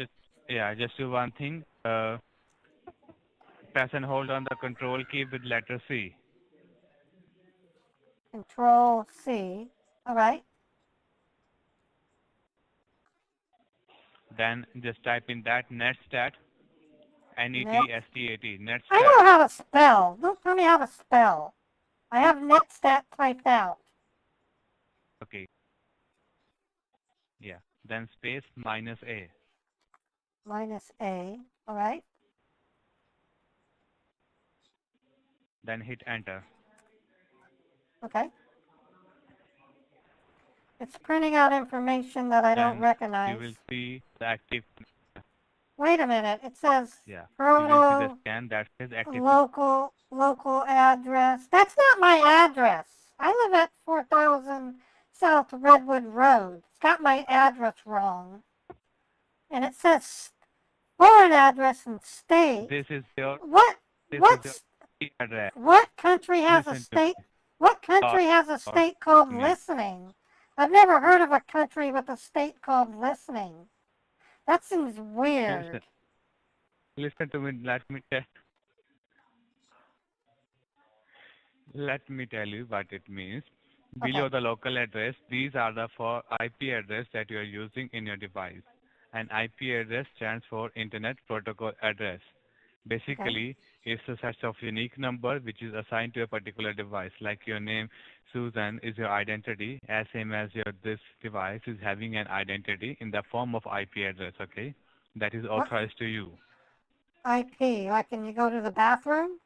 Speaker 8: just do one thing. Press and hold on the control key with letter C.
Speaker 7: Control C. All right.
Speaker 8: Then just type in that netstat, N-E-T-S-T-A-T, netstat.
Speaker 7: I know how to spell. Don't tell me how to spell. I have netstat typed out.
Speaker 8: Okay. Yeah. Then space minus A.
Speaker 7: Minus A. All right.
Speaker 8: Then hit enter.
Speaker 7: Okay. It's printing out information that I don't recognize.
Speaker 8: You will see the active.
Speaker 7: Wait a minute. It says
Speaker 8: Yeah.
Speaker 7: proto,
Speaker 8: You will see the scan that says active.
Speaker 7: local address. That's not my address. I live at 4000 South Redwood Road. It's got my address wrong. And it says foreign address and state.
Speaker 8: This is your.
Speaker 7: Address. What country has a state? What country has a state called listening? I've never heard of a country with a state called listening. That seems weird.
Speaker 8: Listen to me. Let me tell you what it means. Below the local address, these are the four IP address that you are using in your device. An IP address stands for Internet Protocol Address. Basically, it's a set of unique number which is assigned to a particular device. Like your name, Susan, is your identity, as same as this device is having an identity in the form of IP address, okay? That is authorized to you.
Speaker 7: IP, like can you go to the bathroom?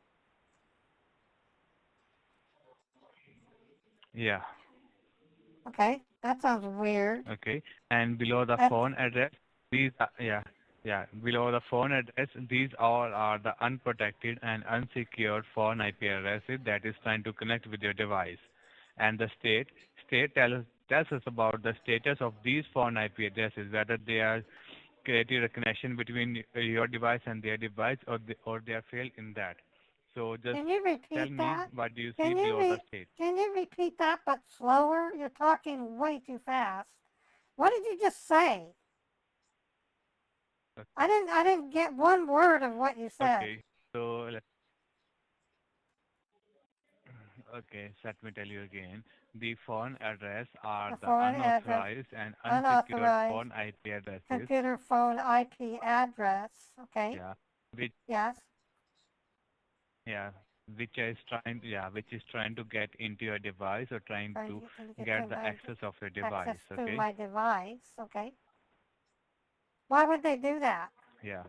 Speaker 8: Yeah.
Speaker 7: Okay, that sounds weird.
Speaker 8: Okay, and below the phone address, these are, below the phone address, these all are the unprotected and unsecured phone IP addresses that is trying to connect with your device. And the state tells us about the status of these phone IP addresses, whether they are created a connection between your device and their device, or they are failed in that. So just
Speaker 7: Can you
Speaker 8: tell
Speaker 7: repeat
Speaker 8: me
Speaker 7: that?
Speaker 8: what do you see
Speaker 7: Can you
Speaker 8: below the state.
Speaker 7: can you repeat that but slower? You're talking way too fast. What did you just say?
Speaker 8: Okay.
Speaker 7: I didn't get one word of what you said.
Speaker 8: Okay. So okay, so let me tell you again. The foreign address are
Speaker 7: The
Speaker 8: the
Speaker 7: foreign address,
Speaker 8: unauthorized and unsecured
Speaker 7: unauthorized
Speaker 8: foreign IP addresses.
Speaker 7: computer phone IP address. Okay.
Speaker 8: Yeah. Which
Speaker 7: Yes.
Speaker 8: yeah, which is trying to get into your device or trying
Speaker 7: Trying
Speaker 8: to
Speaker 7: to get
Speaker 8: get
Speaker 7: to
Speaker 8: the
Speaker 7: my
Speaker 8: access of your
Speaker 7: access
Speaker 8: device.
Speaker 7: to
Speaker 8: Okay.
Speaker 7: my device. Okay. Why would they do that?
Speaker 8: Yeah.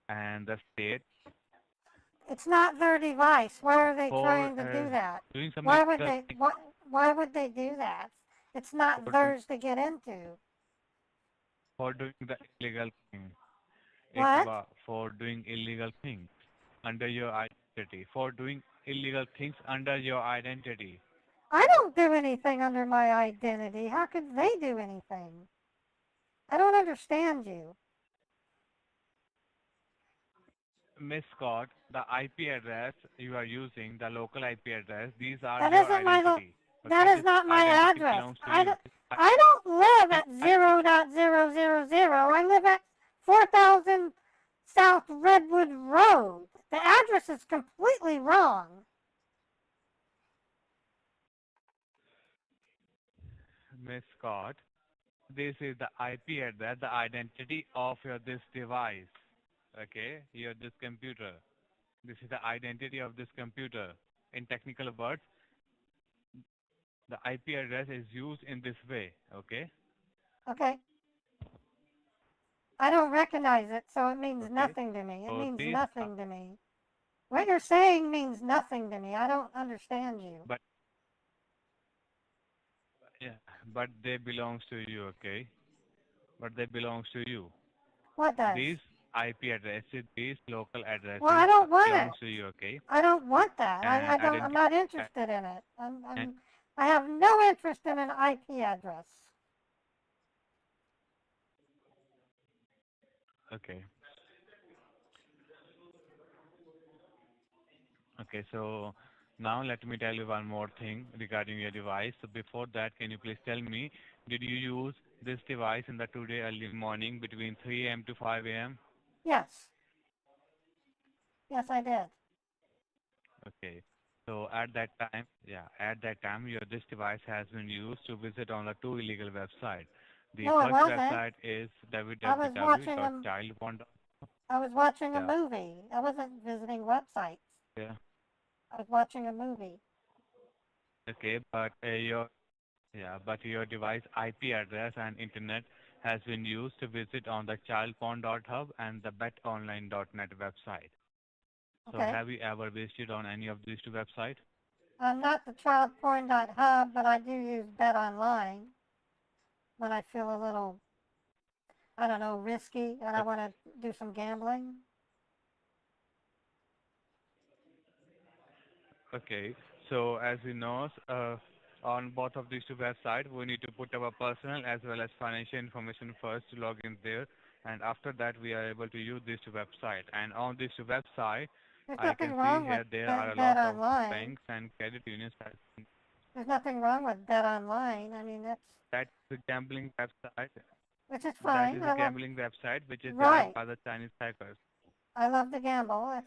Speaker 8: And the state
Speaker 7: It's not their device. Why are they
Speaker 8: for
Speaker 7: trying to do that?
Speaker 8: doing some
Speaker 7: Why would
Speaker 8: illegal
Speaker 7: they?
Speaker 8: thing,
Speaker 7: Why would they do that? It's not
Speaker 8: for
Speaker 7: theirs to get into.
Speaker 8: doing the illegal thing.
Speaker 7: What?
Speaker 8: For doing illegal things under your identity. For doing illegal things under your identity.
Speaker 7: I don't do anything under my identity. How could they do anything? I don't understand you.
Speaker 8: Miss Scott, the IP address you are using, the local IP address, these are
Speaker 7: That
Speaker 8: your
Speaker 7: isn't my.
Speaker 8: identity.
Speaker 7: That
Speaker 8: Okay,
Speaker 7: is
Speaker 8: this
Speaker 7: not my
Speaker 8: identity
Speaker 7: address.
Speaker 8: belongs to you.
Speaker 7: I don't live at
Speaker 8: I,
Speaker 7: 0.000. I live at 4000 South Redwood Road. The address is completely wrong.
Speaker 8: Miss Scott, this is the IP address, the identity of your this device. Okay, your this computer. This is the identity of this computer. In technical words, the IP address is used in this way. Okay.
Speaker 7: Okay. I don't recognize it, so it means
Speaker 8: Okay.
Speaker 7: nothing to me. It
Speaker 8: So
Speaker 7: means
Speaker 8: these,
Speaker 7: nothing to me. What you're saying means nothing to me. I don't understand you.
Speaker 8: but yeah, but they belongs to you. Okay. But they belongs to you.
Speaker 7: What does?
Speaker 8: These IP addresses, these local
Speaker 7: Well, I
Speaker 8: addresses
Speaker 7: don't want it.
Speaker 8: belongs to you. Okay.
Speaker 7: I don't want that.
Speaker 8: And
Speaker 7: I'm not interested in it. I have no interest in an IP address.
Speaker 8: okay. Okay. So now let me tell you one more thing regarding your device. So before that, can you please tell me, did you use this device in the today early morning between 3 a.m. to 5 a.m.?
Speaker 7: Yes. Yes, I did.
Speaker 8: Okay. So at that time, your this device has been used to visit on the two illegal websites. The
Speaker 7: No, it
Speaker 8: first
Speaker 7: wasn't.
Speaker 8: website is
Speaker 7: I was watching a
Speaker 8: www.childporn.
Speaker 7: I was watching a
Speaker 8: Yeah,
Speaker 7: movie. I wasn't visiting websites.
Speaker 8: yeah.
Speaker 7: I was watching a movie.
Speaker 8: Okay, but your device IP address and internet has been used to visit on the childporn.hub and the betonline.net website. So
Speaker 7: Okay.
Speaker 8: have you ever visited on any of these two websites?
Speaker 7: Not the childporn.hub, but I do use Bet Online when I feel a little, I don't know, risky and I want to do some gambling.
Speaker 8: Okay. So as we know, on both of these two websites, we need to put our personal as well as financial information first to log in there. And after that, we are able to use these two websites. And on these two websites,
Speaker 7: There's
Speaker 8: I
Speaker 7: nothing
Speaker 8: can see
Speaker 7: wrong with
Speaker 8: here there are a
Speaker 7: Bet
Speaker 8: lot of
Speaker 7: Online.
Speaker 8: banks and credit unions.
Speaker 7: There's nothing wrong with Bet Online. I mean,
Speaker 8: That's the gambling website.
Speaker 7: which is
Speaker 8: That
Speaker 7: fine.
Speaker 8: is a gambling website which is developed
Speaker 7: Right.
Speaker 8: by the Chinese hackers.
Speaker 7: I love to gamble.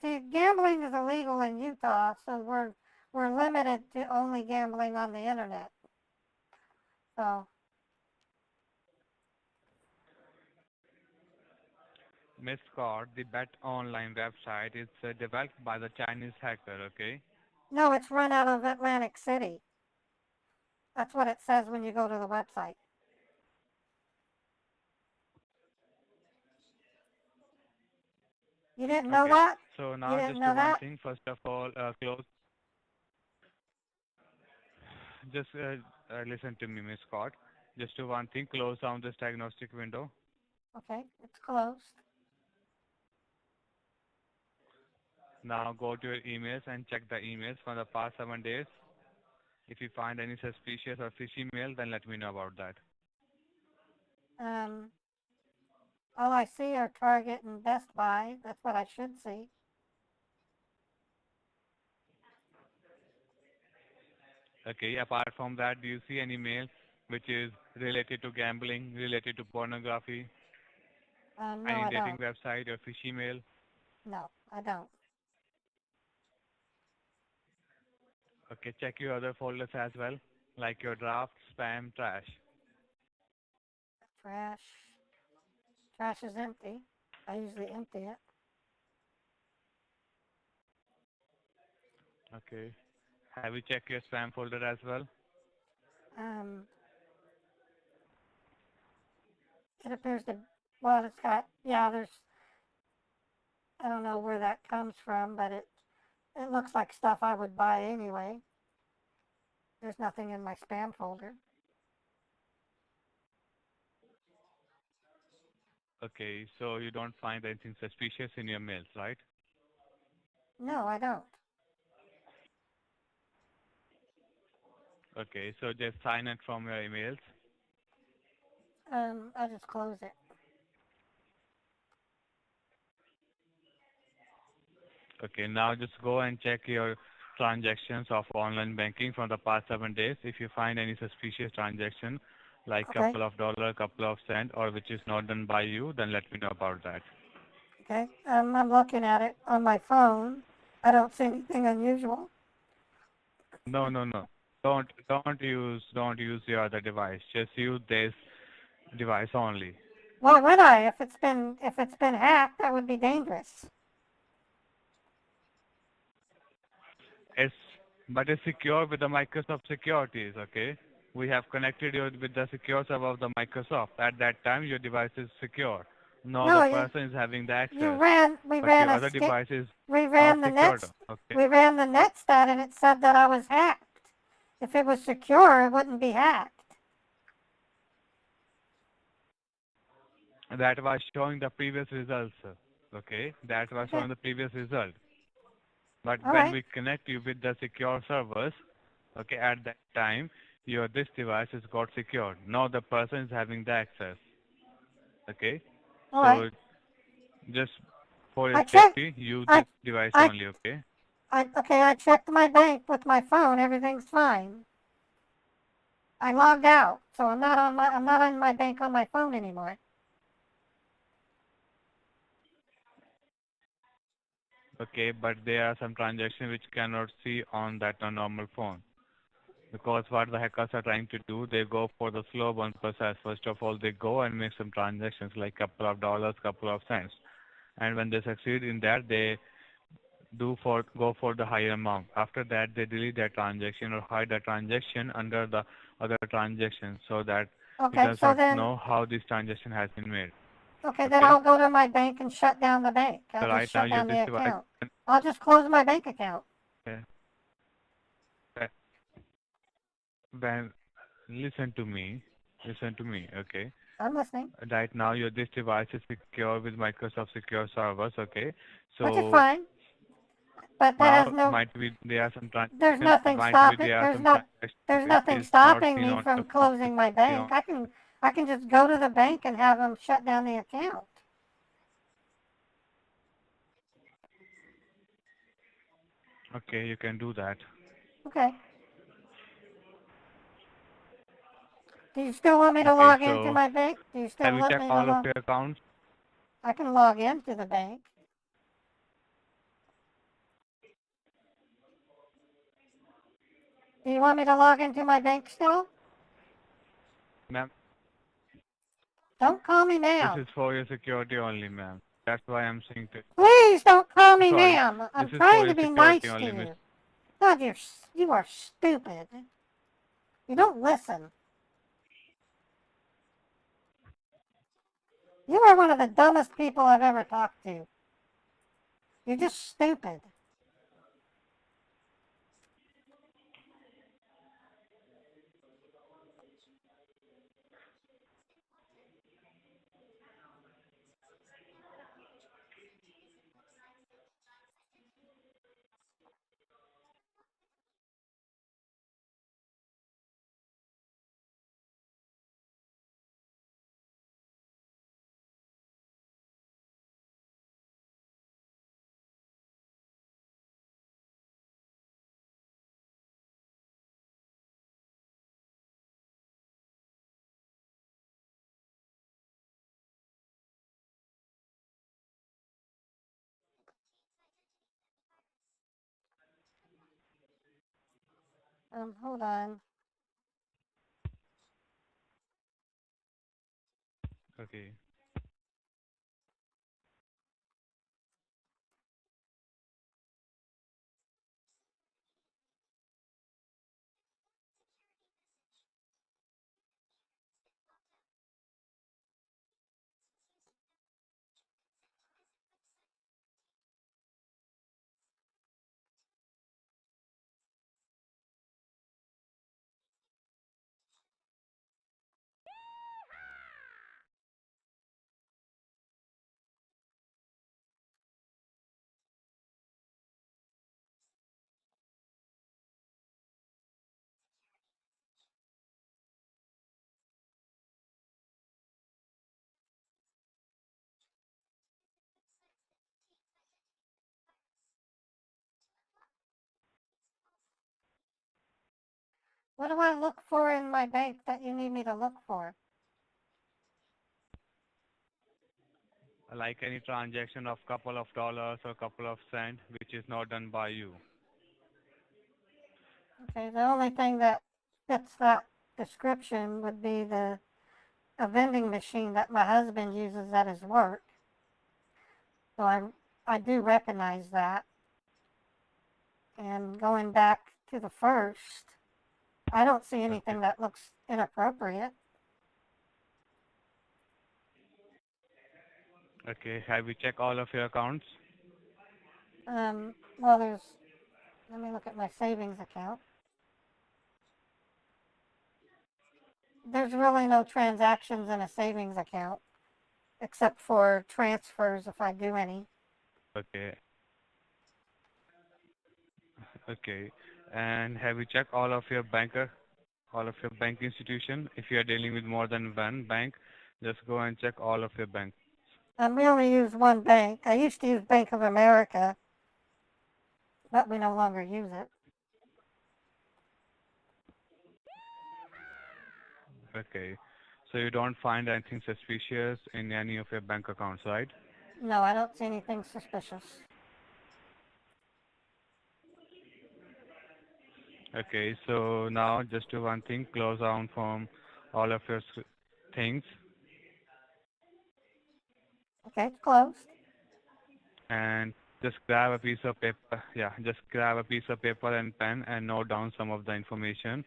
Speaker 7: See, gambling is illegal in Utah, so we're limited to only gambling on the internet. So
Speaker 8: Miss Scott, the Bet Online website is developed by the Chinese hacker. Okay.
Speaker 7: no, it's run out of Atlantic City. That's what it says when you go to the website. You didn't know
Speaker 8: Okay.
Speaker 7: that?
Speaker 8: So
Speaker 7: You
Speaker 8: now
Speaker 7: didn't
Speaker 8: just do
Speaker 7: know
Speaker 8: one
Speaker 7: that?
Speaker 8: thing. First of all, just listen to me, Miss Scott. Just do one thing. Close down this diagnostic window.
Speaker 7: Okay, it's closed.
Speaker 8: Now go to your emails and check the emails for the past 7 days. If you find any suspicious or fishy mail, then let me know about that.
Speaker 7: Um, all I see are Target and Best Buy. That's what I should see.
Speaker 8: Okay. Apart from that, do you see any mail which is related to gambling, related to pornography,
Speaker 7: No,
Speaker 8: any
Speaker 7: I
Speaker 8: dating
Speaker 7: don't.
Speaker 8: website or fishy mail?
Speaker 7: No, I don't.
Speaker 8: Okay. Check your other folders as well, like your draft, spam, trash.
Speaker 7: Trash. Trash is empty. I usually empty it.
Speaker 8: Okay. Have you checked your spam folder as well?
Speaker 7: Um, it appears to, well, it's got, yeah, there's, I don't know where that comes from, but it looks like stuff I would buy anyway. There's nothing in my spam folder.
Speaker 8: Okay. So you don't find anything suspicious in your mails, right?
Speaker 7: No, I don't.
Speaker 8: Okay. So just sign it from your emails.
Speaker 7: I just close it.
Speaker 8: Okay, now just go and check your transactions of online banking from the past 7 days. If you find any suspicious transaction, like
Speaker 7: Okay,
Speaker 8: couple of dollar, couple of cent, or which is not done by you, then let me know about that.
Speaker 7: okay. I'm looking at it on my phone. I don't see anything unusual.
Speaker 8: No, no, no. Don't use your other device. Just use this device only.
Speaker 7: Why would I? If it's been hacked, that would be dangerous.
Speaker 8: It's but it's secure with the Microsoft securities, okay? We have connected you with the secure server of the Microsoft. At that time, your device is secure. No
Speaker 7: No,
Speaker 8: other person is having the access.
Speaker 7: we
Speaker 8: But
Speaker 7: ran
Speaker 8: your
Speaker 7: a
Speaker 8: other device is
Speaker 7: we
Speaker 8: not
Speaker 7: ran the
Speaker 8: secured,
Speaker 7: nets,
Speaker 8: okay?
Speaker 7: we ran the netstat and it said that I was hacked. If it was secure, it wouldn't be hacked.
Speaker 8: That was showing the previous results, sir. Okay? That was
Speaker 7: Okay,
Speaker 8: showing the previous result. But
Speaker 7: all
Speaker 8: when
Speaker 7: right,
Speaker 8: we connect you with the secure servers, okay, at that time, your this device is got secured. Now the person is having the access. Okay?
Speaker 7: all right.
Speaker 8: So just for your
Speaker 7: I checked.
Speaker 8: safety, use
Speaker 7: I
Speaker 8: this device
Speaker 7: I
Speaker 8: only, okay?
Speaker 7: okay. I checked my bank with my phone. Everything's fine. I logged out, so I'm not on my bank on my phone anymore.
Speaker 8: Okay, but there are some transactions which cannot see on that normal phone. Because what the hackers are trying to do, they go for the slow burn process. First of all, they go and make some transactions like couple of dollars, couple of cents. And when they succeed in that, they go for the higher amount. After that, they delete that transaction or hide the transaction under the other transaction so that you
Speaker 7: Okay,
Speaker 8: does
Speaker 7: so
Speaker 8: not
Speaker 7: then
Speaker 8: know how this transaction has been made.
Speaker 7: okay, then
Speaker 8: Okay.
Speaker 7: I'll go to my bank and shut down the bank.
Speaker 8: So
Speaker 7: I'll just
Speaker 8: right now
Speaker 7: shut
Speaker 8: your
Speaker 7: down
Speaker 8: this
Speaker 7: the
Speaker 8: device.
Speaker 7: account. I'll just close my bank account.
Speaker 8: uh, When listen to me, okay.
Speaker 7: I'm listening,
Speaker 8: Right now, your this device is secure with Microsoft Secure Servers. Okay,
Speaker 7: which is
Speaker 8: so
Speaker 7: fine. But that has
Speaker 8: now
Speaker 7: no.
Speaker 8: might be there are some
Speaker 7: There's
Speaker 8: transactions.
Speaker 7: nothing
Speaker 8: Might be
Speaker 7: stopping.
Speaker 8: there are some transactions
Speaker 7: There's
Speaker 8: which
Speaker 7: nothing
Speaker 8: is not
Speaker 7: stopping
Speaker 8: seen
Speaker 7: me
Speaker 8: on
Speaker 7: from
Speaker 8: your phone.
Speaker 7: closing my bank. I can just go to the bank and have them shut down the account.
Speaker 8: Okay, you can do that.
Speaker 7: Okay. Do you still want me to
Speaker 8: Okay,
Speaker 7: log into
Speaker 8: so
Speaker 7: my bank? Do you
Speaker 8: have
Speaker 7: still
Speaker 8: you
Speaker 7: want
Speaker 8: checked
Speaker 7: me to
Speaker 8: all of
Speaker 7: log?
Speaker 8: your accounts?
Speaker 7: I can log into the bank. Do you want me to log into my bank still?
Speaker 8: Ma'am,
Speaker 7: Don't call me
Speaker 8: this
Speaker 7: ma'am.
Speaker 8: is for your security only, ma'am. That's why I'm saying to you.
Speaker 7: Please don't call me
Speaker 8: Sorry,
Speaker 7: ma'am.
Speaker 8: this
Speaker 7: I'm
Speaker 8: is for
Speaker 7: trying to
Speaker 8: your
Speaker 7: be
Speaker 8: security
Speaker 7: nice to
Speaker 8: only, miss.
Speaker 7: you. God, you are stupid. You don't listen. You are one of the dumbest people I've ever talked to. You're just stupid. Hold on.
Speaker 8: Okay.
Speaker 7: What do I look for in my bank that you need me to look for?
Speaker 8: Like any transaction of couple of dollars or couple of cents, which is not done by you.
Speaker 7: Okay, the only thing that fits that description would be a vending machine that my husband uses at his work. So I do recognize that. And going back to the first, I don't see anything that looks inappropriate.
Speaker 8: Okay. Have you checked all of your accounts?
Speaker 7: Well, let me look at my savings account. There's really no transactions in a savings account, except for transfers if I do any.
Speaker 8: Okay. Okay. And have you checked all of your all of your bank institution? If you are dealing with more than one bank, just go and check all of your bank.
Speaker 7: We only use one bank. I used to use Bank of America, but we no longer use it.
Speaker 8: Okay. So you don't find anything suspicious in any of your bank accounts, right?
Speaker 7: No, I don't see anything suspicious.
Speaker 8: Okay. So now just do one thing, close down from all of your things
Speaker 7: Okay, it's closed.
Speaker 8: and just grab a piece of paper. Yeah, just grab a piece of paper and pen and note down some of the information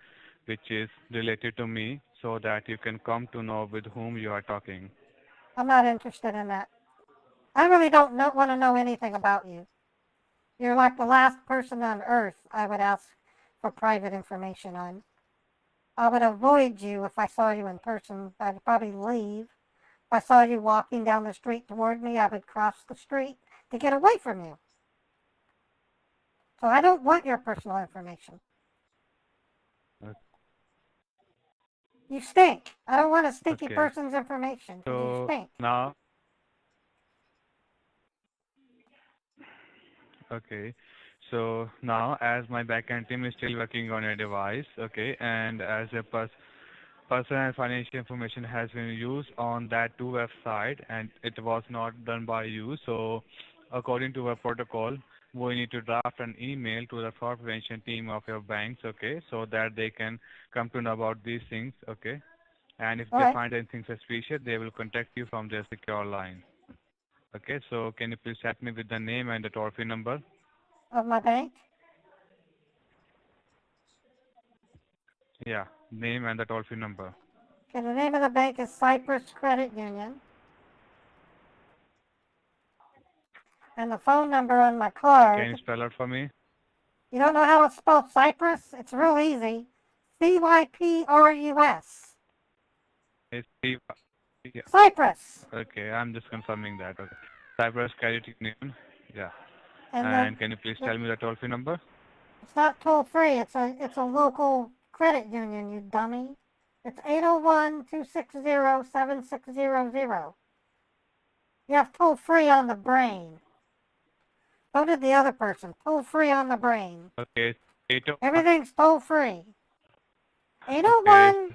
Speaker 8: which is related to me so that you can come to know with whom you are talking.
Speaker 7: I'm not interested in that. I really don't want to know anything about you. You're like the last person on earth I would ask for private information on. I would avoid you if I saw you in person. I'd probably leave. If I saw you walking down the street toward me, I would cross the street to get away from you. So I don't want your personal information. You stink. I don't want a stinky
Speaker 8: Okay.
Speaker 7: person's information because you
Speaker 8: So
Speaker 7: stink.
Speaker 8: now, okay. So now, as my backend team is still working on a device, okay, and as a personal and financial information has been used on that two website and it was not done by you. So according to our protocol, we need to draft an email to the fraud prevention team of your banks, okay, so that they can come to know about these things, okay. And if
Speaker 7: All
Speaker 8: they
Speaker 7: right.
Speaker 8: find anything suspicious, they will contact you from their secure line. Okay, so can you please help me with the name and the toll-free number?
Speaker 7: Of my bank.
Speaker 8: Yeah, name and the toll-free number.
Speaker 7: Okay, the name of the bank is Cyprus Credit Union. And the phone number on my
Speaker 8: Can
Speaker 7: card.
Speaker 8: you spell it for me?
Speaker 7: You don't know how to spell Cyprus? It's real easy. Cyprus.
Speaker 8: It's yeah.
Speaker 7: Cyprus.
Speaker 8: Okay, I'm just confirming that. Okay. Cyprus Credit Union. Yeah.
Speaker 7: And
Speaker 8: And can you please
Speaker 7: the
Speaker 8: tell me the toll-free number?
Speaker 7: it's not toll free. It's a local credit union. You dummy. It's 801-260-7600. You have toll free on the brain. So did the other person. Toll free on the brain.
Speaker 8: Okay, 801.
Speaker 7: Everything's toll free.
Speaker 8: Okay,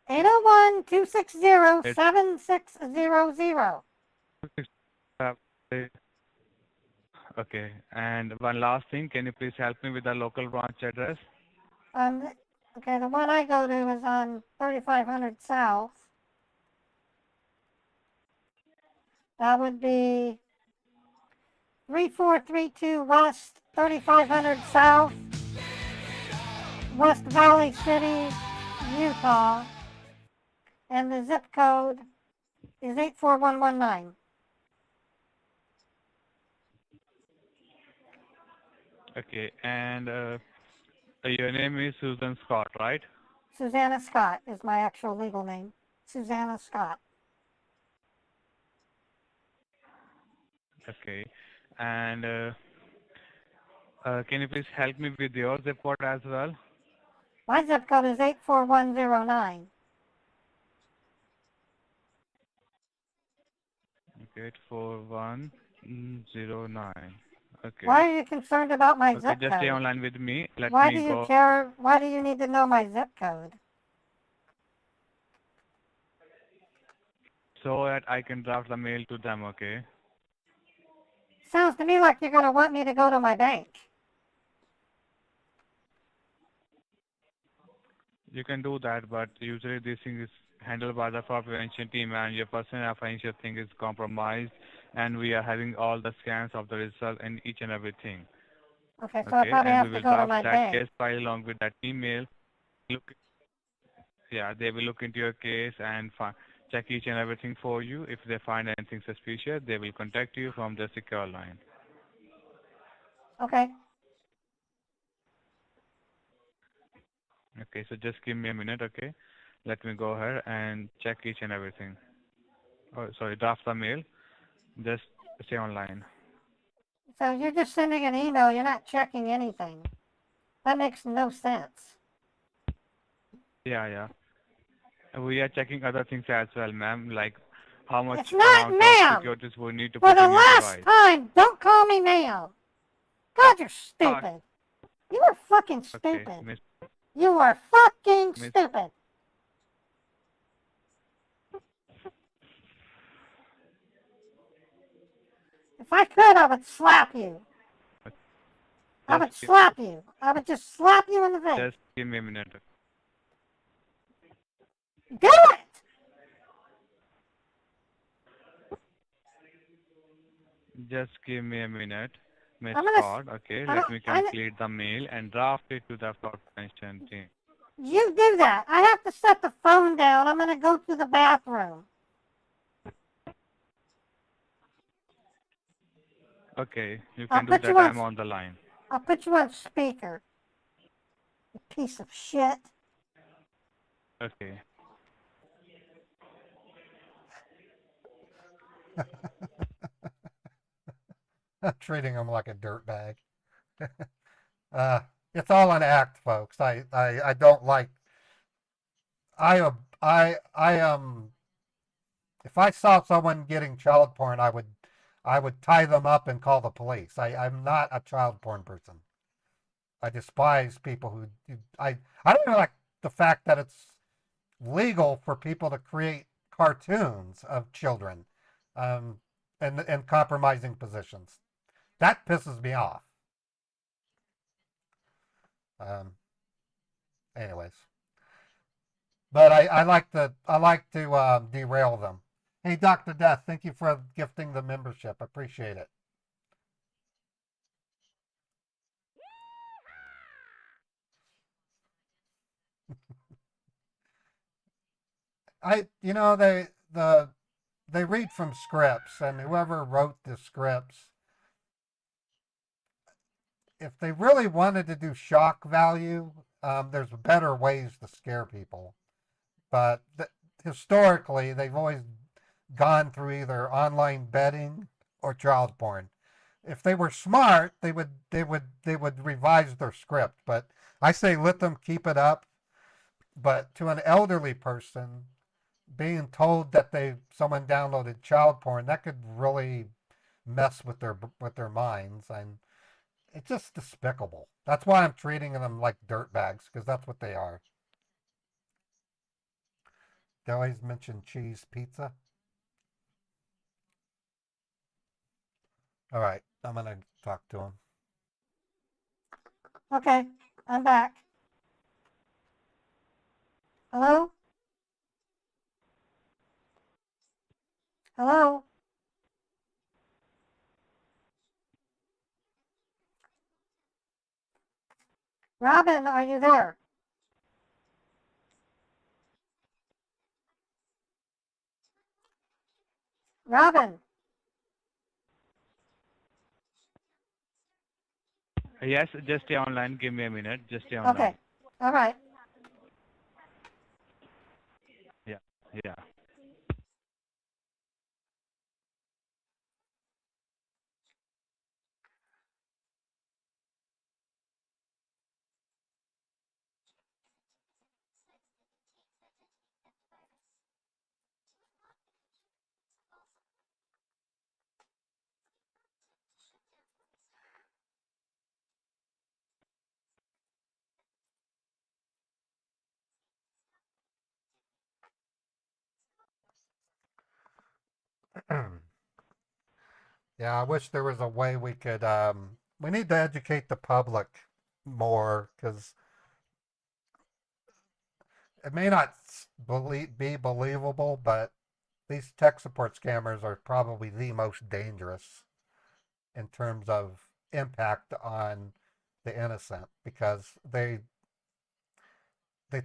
Speaker 7: 801-260-7600.
Speaker 8: it's 6. Okay, and one last thing, can you please help me with the local branch address?
Speaker 7: Okay, the one I go to is on 3500 South. That would be 3432 West, 3500 South, West Valley City, Utah. And the zip code is 84119.
Speaker 8: Okay, and your name is Susan Scott, right?
Speaker 7: Susanna Scott is my actual legal name. Susanna Scott.
Speaker 8: Okay, and can you please help me with your zip code as well?
Speaker 7: My zip code is 84109.
Speaker 8: Okay, 84109. Okay.
Speaker 7: Why are you concerned about my
Speaker 8: Okay,
Speaker 7: zip
Speaker 8: just stay
Speaker 7: code?
Speaker 8: online with me. Let
Speaker 7: Why
Speaker 8: me
Speaker 7: do you
Speaker 8: go
Speaker 7: care? Why do you need to know my zip code?
Speaker 8: so that I can draft the mail to them, okay?
Speaker 7: Sounds to me like you're going to want me to go to my bank.
Speaker 8: You can do that, but usually this thing is handled by the fraud prevention team and your personal financial thing is compromised and we are having all the scans of the result and each and everything.
Speaker 7: Okay, so I
Speaker 8: Okay,
Speaker 7: probably
Speaker 8: and we
Speaker 7: have to
Speaker 8: will
Speaker 7: go to
Speaker 8: draft
Speaker 7: my
Speaker 8: that
Speaker 7: bank.
Speaker 8: case file along with that email. Look, yeah, they will look into your case and check each and everything for you. If they find anything suspicious, they will contact you from the secure line.
Speaker 7: Okay.
Speaker 8: Okay, so just give me a minute, okay? Let me go ahead and check each and everything. Oh, sorry, draft the mail. Just stay online.
Speaker 7: So you're just sending an email. You're not checking anything. That makes no sense.
Speaker 8: Yeah, yeah. We are checking other things as well, ma'am, like how much
Speaker 7: It's not
Speaker 8: amount of
Speaker 7: ma'am.
Speaker 8: securities we need to
Speaker 7: For
Speaker 8: put
Speaker 7: the
Speaker 8: in your
Speaker 7: last
Speaker 8: device.
Speaker 7: time, don't call me ma'am. God, you're
Speaker 8: Ah,
Speaker 7: stupid. You are fucking
Speaker 8: okay,
Speaker 7: stupid.
Speaker 8: Miss,
Speaker 7: You are fucking
Speaker 8: Miss,
Speaker 7: stupid. If I could, I would slap you. I
Speaker 8: just
Speaker 7: would slap you. I would just slap you in the face.
Speaker 8: just give me a minute.
Speaker 7: Do it!
Speaker 8: Just give me a minute, Miss
Speaker 7: I'm gonna.
Speaker 8: Scott. Okay,
Speaker 7: I
Speaker 8: let
Speaker 7: don't.
Speaker 8: me complete the mail and draft it to the fraud prevention team.
Speaker 7: You do that. I have to set the phone down. I'm gonna go to the bathroom.
Speaker 8: Okay, you
Speaker 7: I'll
Speaker 8: can do
Speaker 7: put
Speaker 8: that.
Speaker 7: you on.
Speaker 8: I'm on the line.
Speaker 7: I'll put you on speaker. You piece of shit.
Speaker 8: Okay.
Speaker 1: Treating him like a dirtbag. It's all an act, folks. I don't like. I if I saw someone getting child porn, I would tie them up and call the police. I'm not a child porn person. I despise people I don't even like the fact that it's legal for people to create cartoons of children, um, and compromising positions. That pisses me off. Um, anyways, but I like to derail them. Hey, Doctor Death, thank you for gifting the membership. Appreciate it. They read from scripts, and whoever wrote the scripts, if they really wanted to do shock value, there's better ways to scare people. But historically, they've always gone through either online betting or child porn. If they were smart, they would revise their script. But I say let them keep it up. But to an elderly person, being told that someone downloaded child porn, that could really mess with their minds, and it's just despicable. That's why I'm treating them like dirtbags, because that's what they are. They always mention cheese pizza. All right, I'm gonna talk to him.
Speaker 7: Okay, I'm back. Hello? Hello? Robin, are you there? Robin?
Speaker 8: Yes, just stay online. Give me a minute. Just stay online.
Speaker 7: Okay. All right.
Speaker 8: Yeah. Yeah.
Speaker 1: Yeah, I wish there was a way we could. We need to educate the public more because it may not be believable, but these tech support scammers are probably the most dangerous in terms of impact on the innocent because they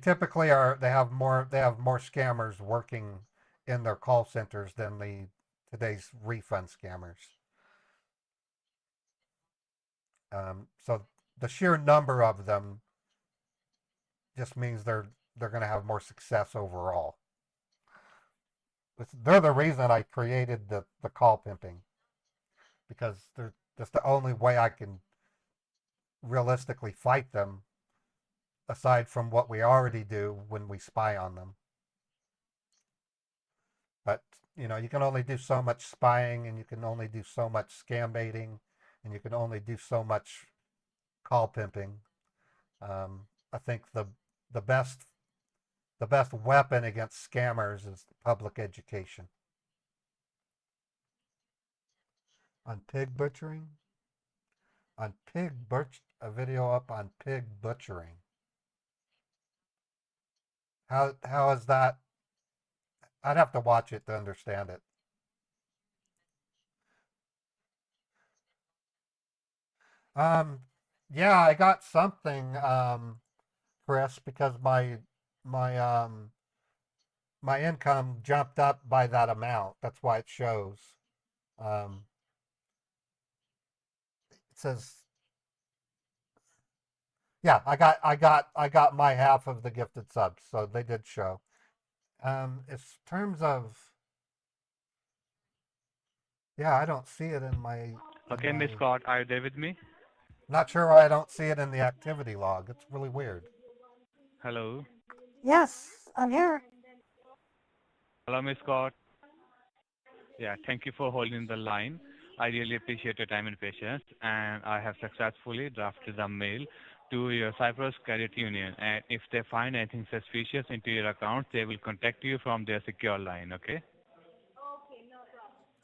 Speaker 1: typically are they have more scammers working in their call centers than the today's refund scammers. So the sheer number of them just means they're going to have more success overall. They're the reason I created the call pimping because they're just the only way I can realistically fight them aside from what we already do when we spy on them. But you can only do so much spying, and you can only do so much scam baiting, and you can only do so much call pimping. I think the best the best weapon against scammers is public education. On pig butchering, a video up on pig butchering. How is that? I'd have to watch it to understand it. Um, yeah, I got something, Chris, because my my income jumped up by that amount. That's why it shows. Um, it says, yeah, I got my half of the gifted subs, so they did show. In terms of, yeah, I don't see it in my
Speaker 8: Okay, Miss Scott, are you there with me?
Speaker 1: not sure why I don't see it in the activity log. It's really weird.
Speaker 8: Hello.
Speaker 7: Yes, I'm here.
Speaker 8: Hello, Miss Scott. Yeah, thank you for holding the line. I really appreciate your time and patience, and I have successfully drafted a mail to your Cyprus Credit Union. And if they find anything suspicious into your account, they will contact you from their secure line. Okay?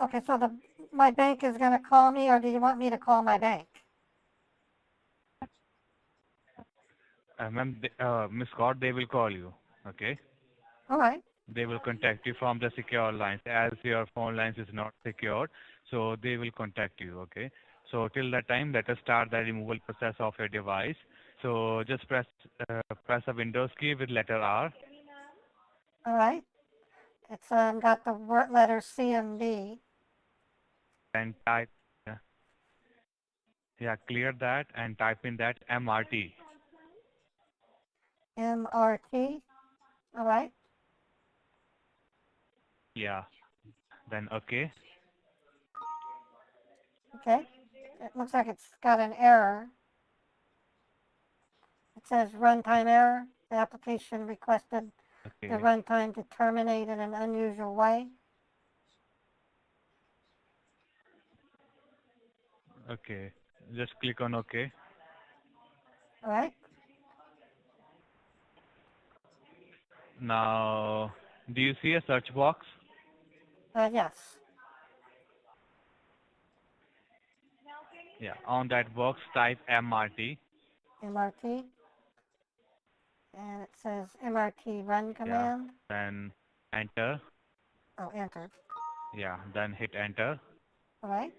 Speaker 7: Okay, so my bank is going to call me, or do you want me to call my bank?
Speaker 8: Ma'am, Miss Scott, they will call you. Okay?
Speaker 7: All right.
Speaker 8: They will contact you from the secure lines as your phone lines is not secured, so they will contact you. Okay? So till that time, let us start the removal process of your device. So just press a Windows key with letter R.
Speaker 7: All right. It's got the word letter C and D.
Speaker 8: And type, yeah, clear that and type in that MRT.
Speaker 7: MRT. All right.
Speaker 8: Yeah, then okay.
Speaker 7: Okay. It looks like it's got an error. It says runtime error. The application requested the
Speaker 8: Okay,
Speaker 7: runtime to terminate in an unusual way.
Speaker 8: okay. Just click on OK.
Speaker 7: All right.
Speaker 8: Now, do you see a search box?
Speaker 7: Yes.
Speaker 8: Yeah, on that box type MRT.
Speaker 7: MRT. And it says MRT run command.
Speaker 8: Then enter.
Speaker 7: Oh, enter.
Speaker 8: Yeah, then hit enter.
Speaker 7: All right.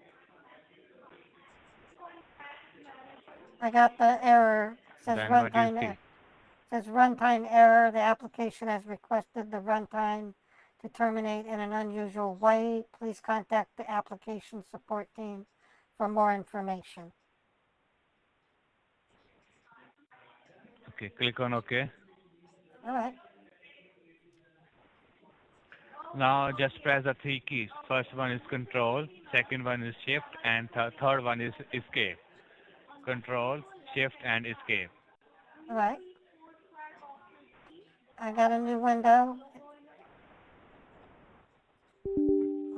Speaker 7: I got the error. It says
Speaker 8: Then what do you
Speaker 7: runtime
Speaker 8: see?
Speaker 7: error. Says runtime error. The application has requested the runtime to terminate in an unusual way. Please contact the application support team for more information.
Speaker 8: Okay, click on OK.
Speaker 7: All right.
Speaker 8: Now just press the three keys. First one is control, second one is shift, and third one is escape. Control, shift, and escape.
Speaker 7: All right. I got a new window.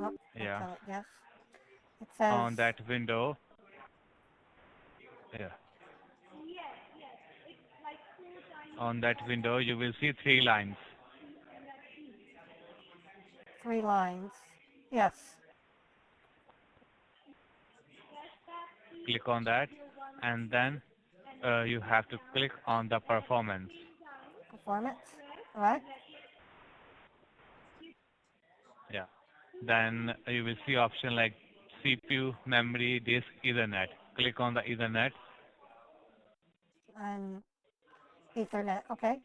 Speaker 7: Oh,
Speaker 8: Yeah.
Speaker 7: tell it yes. It says
Speaker 8: On that window, yeah. On that window, you will see 3 lines.
Speaker 7: 3 lines. Yes.
Speaker 8: Click on that, and then you have to click on the performance.
Speaker 7: Performance. All right.
Speaker 8: Yeah. Then you will see option like CPU, memory, disk, Ethernet. Click on the Ethernet.
Speaker 7: And Ethernet. Okay.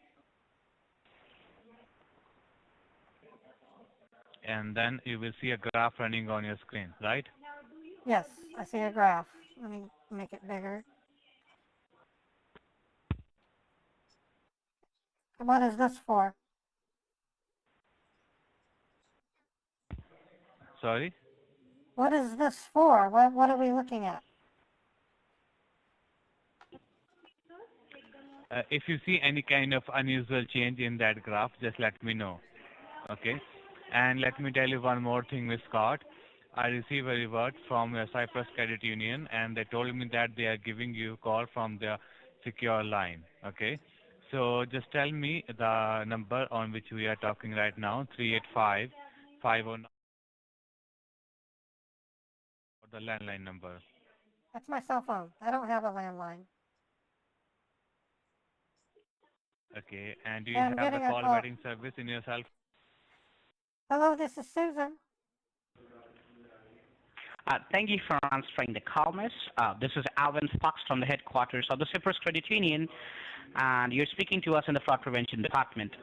Speaker 8: And then you will see a graph running on your screen, right?
Speaker 7: Yes, I see a graph. Let me make it bigger. What is this for?
Speaker 8: Sorry?
Speaker 7: What is this for? What are we looking at?
Speaker 8: If you see any kind of unusual change in that graph, just let me know. Okay? And let me tell you one more thing, Miss Scott. I received a reward from Cyprus Credit Union, and they told me that they are giving you a call from their secure line. Okay? So just tell me the number on which we are talking right now, 385 509, or the landline number.
Speaker 7: That's my cell phone. I don't have a landline.
Speaker 8: Okay, and do you
Speaker 7: Yeah, I'm
Speaker 8: have the
Speaker 7: getting a
Speaker 8: call
Speaker 7: call.
Speaker 8: waiting service in your cell phone?
Speaker 7: Hello, this is Susan.
Speaker 9: Thank you for answering the call, miss. This is Alvin Fox from the headquarters of the Cyprus Credit Union, and you're speaking to us in the fraud prevention department.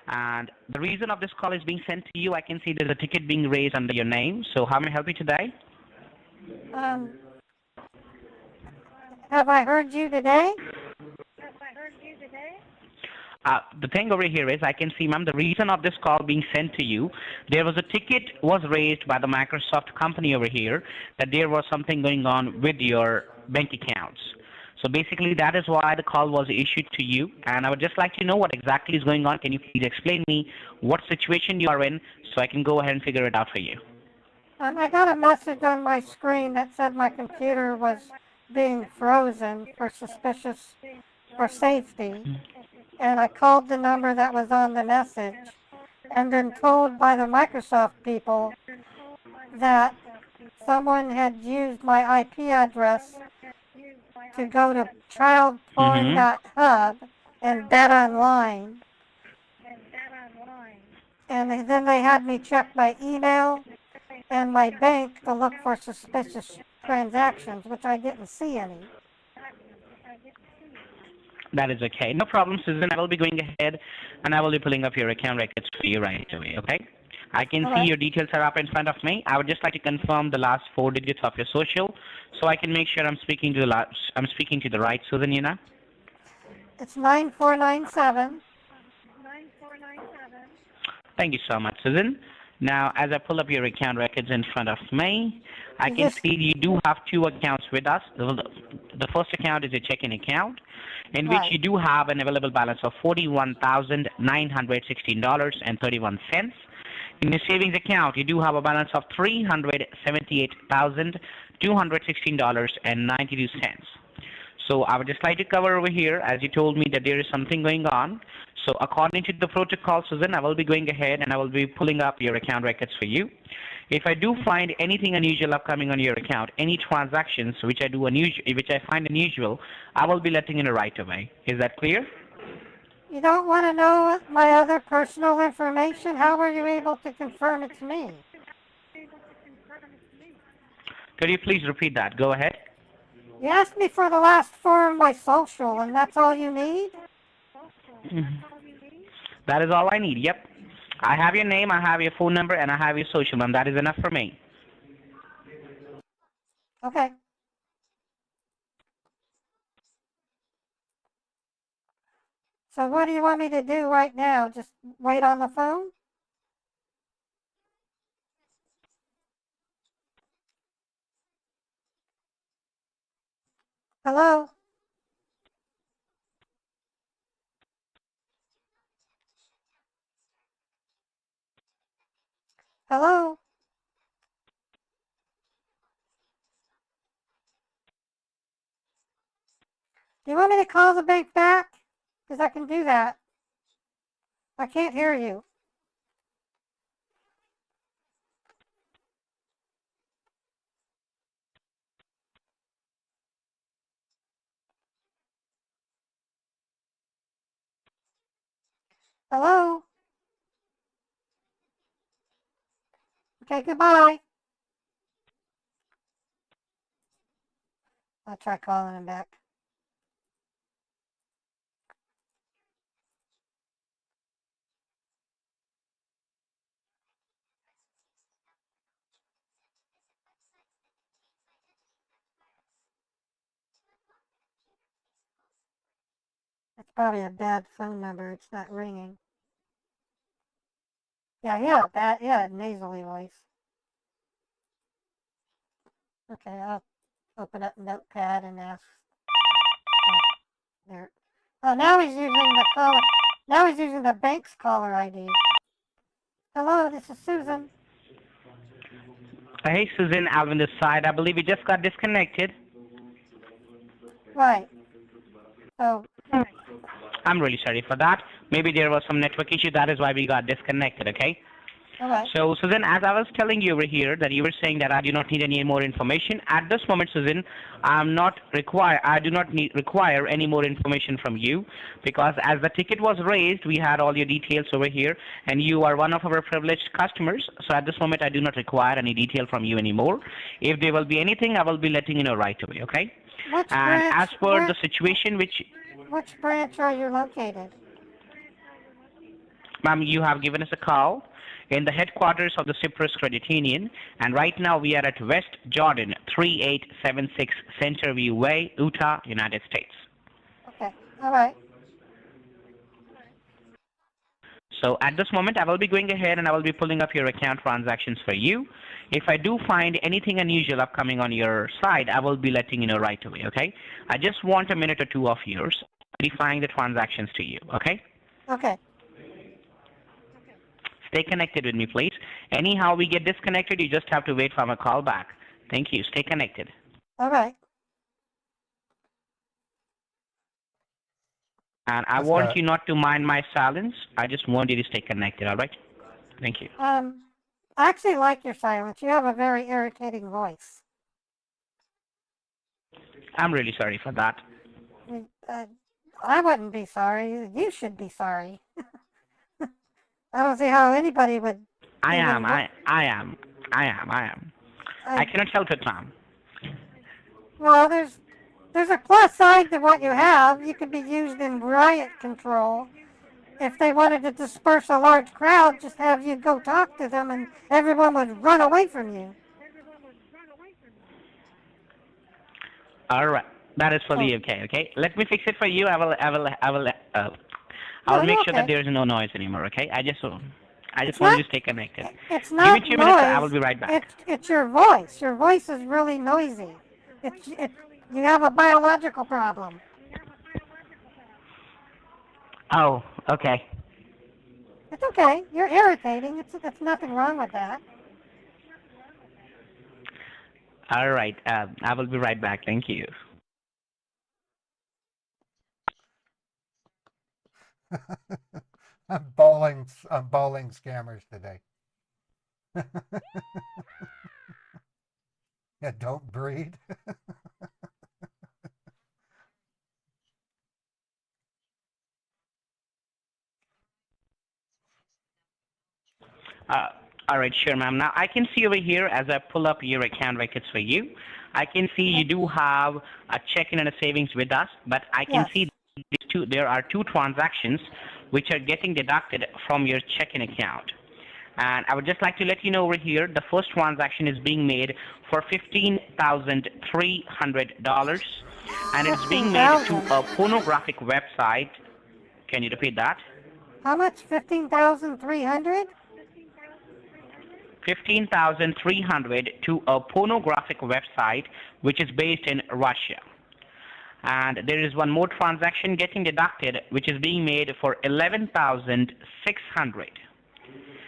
Speaker 9: And the reason of this call is being sent to you, I can see there's a ticket being raised under your name. So how may I help you today?
Speaker 7: Have I heard you today?
Speaker 9: The thing over here is I can see, ma'am, the reason of this call being sent to you, there was a ticket was raised by the Microsoft company over here that there was something going on with your bank accounts. So basically that is why the call was issued to you, and I would just like to know what exactly is going on. Can you please explain me what situation you are in so I can go ahead and figure it out for you?
Speaker 7: I got a message on my screen that said my computer was being frozen for safety. And I called the number that was on the message and been told by the Microsoft people that someone had used my IP address to go to childporn.hub and bet online. And then they had me check my email and my bank to look for suspicious transactions, which I didn't see any.
Speaker 9: That is okay. No problem, Susan. I will be going ahead and I will be pulling up your account records for you right away, okay? I can see your details are up in front of me. I would just like to confirm the last 4 digits of your social so I can make sure I'm speaking to the right Susan, you know?
Speaker 7: It's 9497.
Speaker 9: Thank you so much, Susan. Now, as I pull up your account records in front of me, I can see you do have 2 accounts with us. The first account is a checking account in which you do have an available balance of $41,916.31. In the savings account, you do have a balance of $378,216.92. So I would just like to cover over here, as you told me that there is something going on. So according to the protocol, Susan, I will be going ahead and I will be pulling up your account records for you. If I do find anything unusual upcoming on your account, any transactions which I find unusual, I will be letting you know right away. Is that clear?
Speaker 7: You don't want to know my other personal information? How were you able to confirm it's me?
Speaker 9: Could you please repeat that? Go ahead.
Speaker 7: You asked me for the last four of my social, and that's all you need?
Speaker 9: That is all I need. Yep. I have your name, I have your phone number, and I have your social, ma'am. That is enough for me.
Speaker 7: Okay. So what do you want me to do right now? Just wait on the phone? Hello? Hello? Do you want me to call the bank back? Because I can do that. I can't hear you. Hello? Okay, goodbye. I'll try calling him back. It's probably a bad phone number. It's not ringing. Yeah, he had a nasally voice. Okay, I'll open up Notepad and ask. Oh, there. Oh, now he's using the caller. Now he's using the bank's caller ID. Hello, this is Susan.
Speaker 9: Hey, Susan, Alvin this side. I believe you just got disconnected.
Speaker 7: Right. So,
Speaker 9: I'm really sorry for that. Maybe there was some network issue. That is why we got disconnected, okay?
Speaker 7: all right.
Speaker 9: So, Susan, as I was telling you over here that you were saying that I do not need any more information. At this moment, Susan, I do not require any more information from you because as the ticket was raised, we had all your details over here and you are one of our privileged customers. So at this moment, I do not require any detail from you anymore. If there will be anything, I will be letting you know right away, okay?
Speaker 7: Which
Speaker 9: And
Speaker 7: branch?
Speaker 9: as per the situation
Speaker 7: Which branch are you located?
Speaker 9: ma'am, you have given us a call in the headquarters of the Cyprus Credit Union, and right now we are at West Jordan, 3876 Centerview Way, Utah, United States.
Speaker 7: Okay. All right.
Speaker 9: So at this moment, I will be going ahead and I will be pulling up your account transactions for you. If I do find anything unusual upcoming on your side, I will be letting you know right away, okay? I just want a minute or two of yours verifying the transactions to you, okay?
Speaker 7: Okay.
Speaker 9: Stay connected with me, please. Anyhow we get disconnected, you just have to wait for my call back. Thank you. Stay connected.
Speaker 7: All right.
Speaker 9: And I
Speaker 1: That's
Speaker 9: want
Speaker 1: right.
Speaker 9: you not to mind my silence. I just want you to stay connected, all right? Thank you.
Speaker 7: I actually like your silence. You have a very irritating voice.
Speaker 9: I'm really sorry for that.
Speaker 7: I wouldn't be sorry. You should be sorry. I don't see how anybody would.
Speaker 9: I
Speaker 7: even
Speaker 9: am.
Speaker 7: wo-
Speaker 9: I cannot help it, ma'am.
Speaker 7: Well, there's a plus side to what you have. You could be used in riot control. If they wanted to disperse a large crowd, just have you go talk to them and everyone would run away from you.
Speaker 9: All right. That is fully
Speaker 7: Oh.
Speaker 9: okay. Let me fix it for you. I will
Speaker 7: No,
Speaker 9: make
Speaker 7: you're
Speaker 9: sure that
Speaker 7: okay.
Speaker 9: there is no noise anymore, okay? I just
Speaker 7: It's
Speaker 9: want
Speaker 7: not.
Speaker 9: you to stay connected.
Speaker 7: It's
Speaker 9: Give me
Speaker 7: not
Speaker 9: 2 minutes. I will
Speaker 7: noise.
Speaker 9: be right back.
Speaker 7: It's your voice. Your voice is really noisy. You have a biological problem.
Speaker 9: Oh, okay.
Speaker 7: It's okay. You're irritating. It's nothing wrong with that.
Speaker 9: All right. I will be right back. Thank you.
Speaker 1: I'm bowling scammers today. Yeah, don't breed.
Speaker 9: Uh, all right, sure, ma'am. Now I can see over here as I pull up your account records for you. I can see you do have a checking and a savings with us, but I can
Speaker 7: Yes.
Speaker 9: see there are two transactions which are getting deducted from your checking account. And I would just like to let you know over here, the first transaction is being made for $15,300, and it's being made to
Speaker 7: 15,000.
Speaker 9: a pornographic website. Can you repeat that?
Speaker 7: How much? 15,300?
Speaker 9: 15,300 to a pornographic website which is based in Russia. And there is one more transaction getting deducted which is being made for 11,600.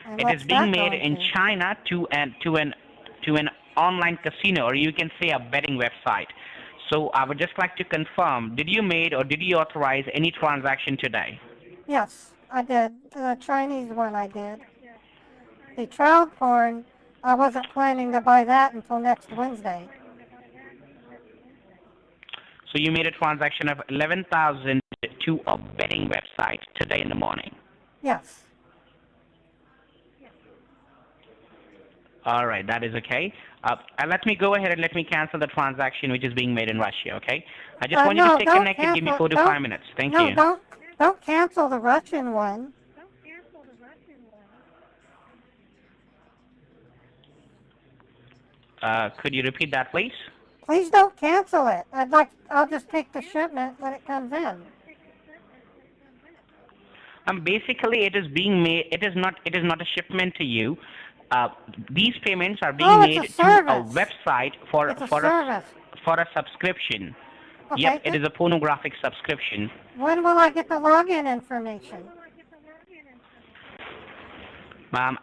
Speaker 7: And
Speaker 9: It
Speaker 7: what's
Speaker 9: is being
Speaker 7: that
Speaker 9: made
Speaker 7: going
Speaker 9: in
Speaker 7: to?
Speaker 9: China to an online casino, or you can say a betting website. So I would just like to confirm, did you made or did you authorize any transaction today?
Speaker 7: Yes, I did. The Chinese one I did. The child porn, I wasn't planning to buy that until next Wednesday.
Speaker 9: So you made a transaction of 11,000 to a betting website today in the morning.
Speaker 7: Yes.
Speaker 9: All right, that is okay. Let me go ahead and let me cancel the transaction which is being made in Russia, okay? I just want you to
Speaker 7: No,
Speaker 9: stay
Speaker 7: don't
Speaker 9: connected. Give me
Speaker 7: cancel.
Speaker 9: 4 to 5 minutes. Thank
Speaker 7: No,
Speaker 9: you.
Speaker 7: don't cancel the Russian one.
Speaker 9: Could you repeat that, please?
Speaker 7: Please don't cancel it. I'll just take the shipment when it comes in.
Speaker 9: Basically, it is being made. It is not. It is not a shipment to you. These payments are being
Speaker 7: Oh, it's
Speaker 9: made
Speaker 7: a
Speaker 9: to a
Speaker 7: service.
Speaker 9: website for
Speaker 7: It's a
Speaker 9: for
Speaker 7: service.
Speaker 9: for a subscription. Yep,
Speaker 7: Okay.
Speaker 9: it is a pornographic subscription.
Speaker 7: When will I get the login information?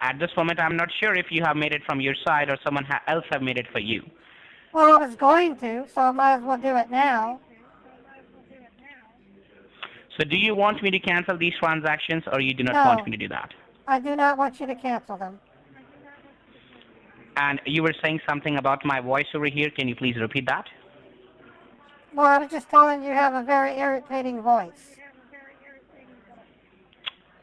Speaker 9: At this moment, I'm not sure if you have made it from your side or someone else have made it for you.
Speaker 7: Well, I was going to, so I might as well do it now.
Speaker 9: So, do you want me to cancel these transactions, or you do not want
Speaker 7: No,
Speaker 9: me to do that?
Speaker 7: I do not want you to cancel them.
Speaker 9: And you were saying something about my voice over here. Can you please repeat that?
Speaker 7: Well, I was just telling you have a very irritating voice.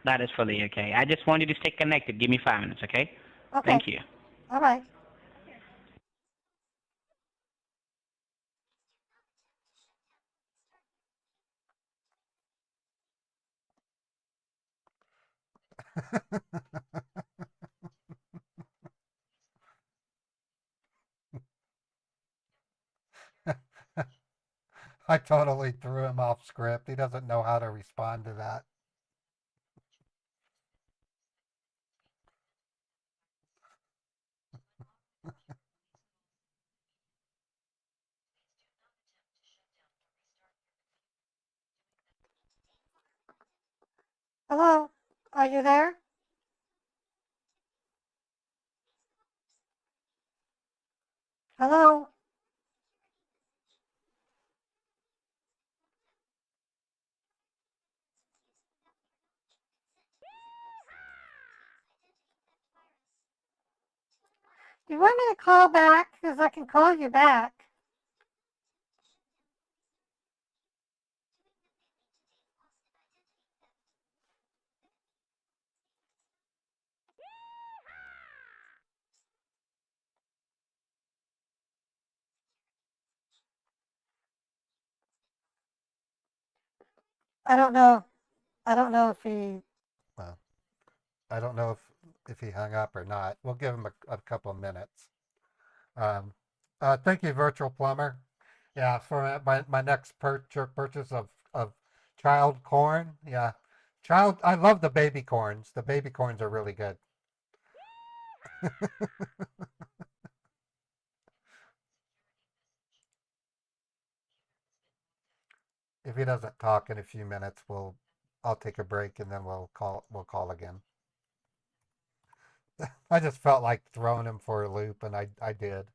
Speaker 9: That is fully okay. I just want you to stay connected. Give me 5 minutes, okay?
Speaker 7: Okay.
Speaker 9: Thank you.
Speaker 7: All right.
Speaker 1: I totally threw him off script. He doesn't know how to respond to that.
Speaker 7: Hello? Are you there? Hello? Do you want me to call back? Because I can call you back. I don't know. I don't know if he...
Speaker 1: Well, I don't know if he hung up or not. We'll give him a couple of minutes. Um, thank you, Virtual Plumber. Yeah, for my next purchase of child corn. Yeah, I love the baby corns. The baby corns are really good. If he doesn't talk in a few minutes, I'll take a break and then we'll call again. I just felt like throwing him for a loop, and I did.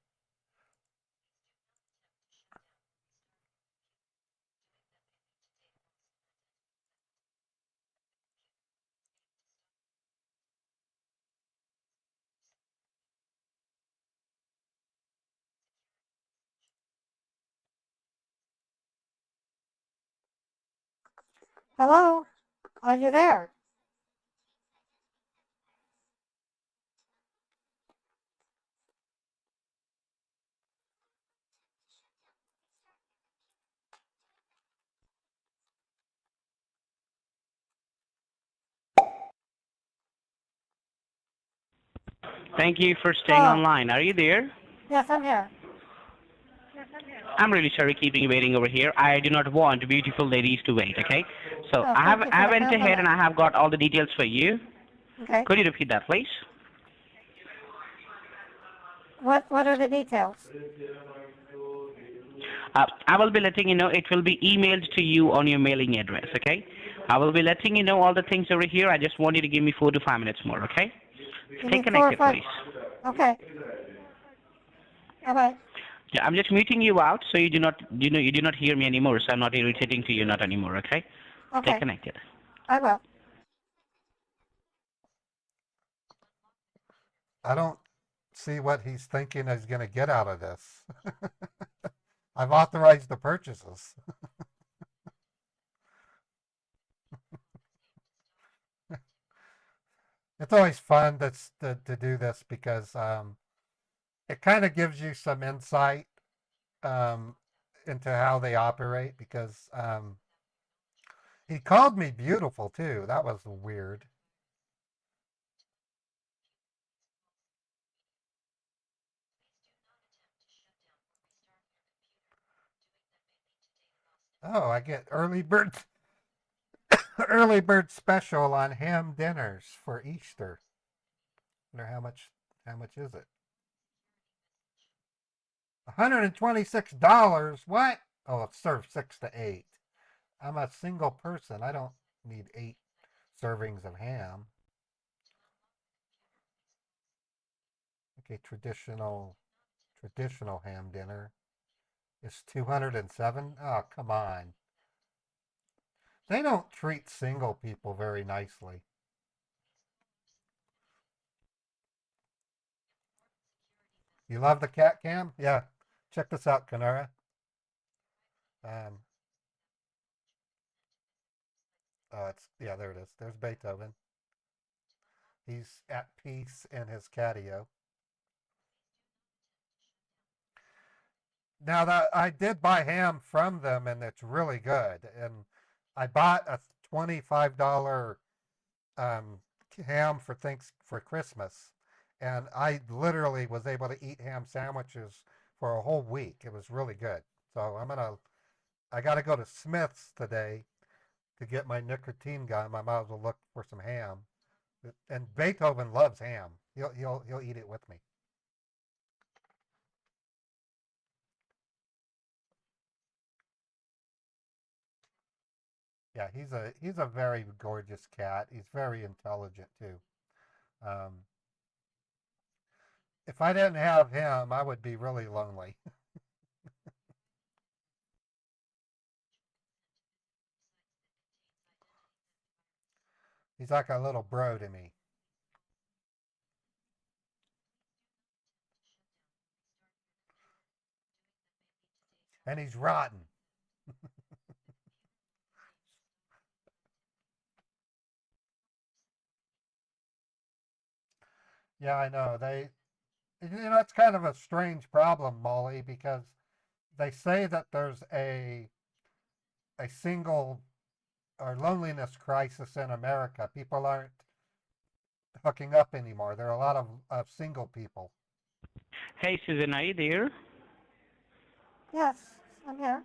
Speaker 7: Hello? Are you there?
Speaker 9: Thank you for staying
Speaker 7: Oh.
Speaker 9: online. Are you there?
Speaker 7: Yes, I'm here.
Speaker 9: I'm really sorry keeping you waiting over here. I do not want beautiful ladies to wait, okay? So
Speaker 7: Oh, thank you for
Speaker 9: I
Speaker 7: the
Speaker 9: went ahead
Speaker 7: compliment.
Speaker 9: and I have got all the details for you.
Speaker 7: Okay.
Speaker 9: Could you repeat that, please?
Speaker 7: What are the details?
Speaker 9: I will be letting you know. It will be emailed to you on your mailing address, okay? I will be letting you know all the things over here. I just want you to give me 4 to 5 minutes more, okay?
Speaker 7: Give
Speaker 9: Stay
Speaker 7: me 4 or
Speaker 9: connected,
Speaker 7: 5.
Speaker 9: please.
Speaker 7: Okay. Bye-bye.
Speaker 9: Yeah, I'm just muting you out so you do not hear me anymore. So I'm not irritating to you not anymore, okay? Stay
Speaker 7: Okay.
Speaker 9: connected.
Speaker 7: I will.
Speaker 1: I don't see what he's thinking he's going to get out of this. I've authorized the purchases. It's always fun to do this because it kind of gives you some insight into how they operate because he called me beautiful too. That was weird. Oh, I get early bird special on ham dinners for Easter. Wonder how much is it? $126. What? Oh, it serves 6 to 8. I'm a single person. I don't need 8 servings of ham. Okay, traditional ham dinner is 207. Oh, come on. They don't treat single people very nicely. You love the cat cam? Yeah. Check this out, Kanara. Yeah, there it is. There's Beethoven. He's at peace in his catio. Now that I did buy ham from them, and it's really good. And I bought a $25 ham for Christmas, and I literally was able to eat ham sandwiches for a whole week. It was really good. So I got to go to Smith's today to get my nicotine gum. I might as well look for some ham. And Beethoven loves ham. He'll eat it with me. Yeah, he's a very gorgeous cat. He's very intelligent too. Um, if I didn't have him, I would be really lonely. He's like a little bro to me. And he's rotten. Yeah, I know. It's kind of a strange problem, Molly, because they say that there's a single or loneliness crisis in America. People aren't hooking up anymore. There are a lot of single people.
Speaker 9: Hey, Susan, are you there?
Speaker 7: Yes, I'm here.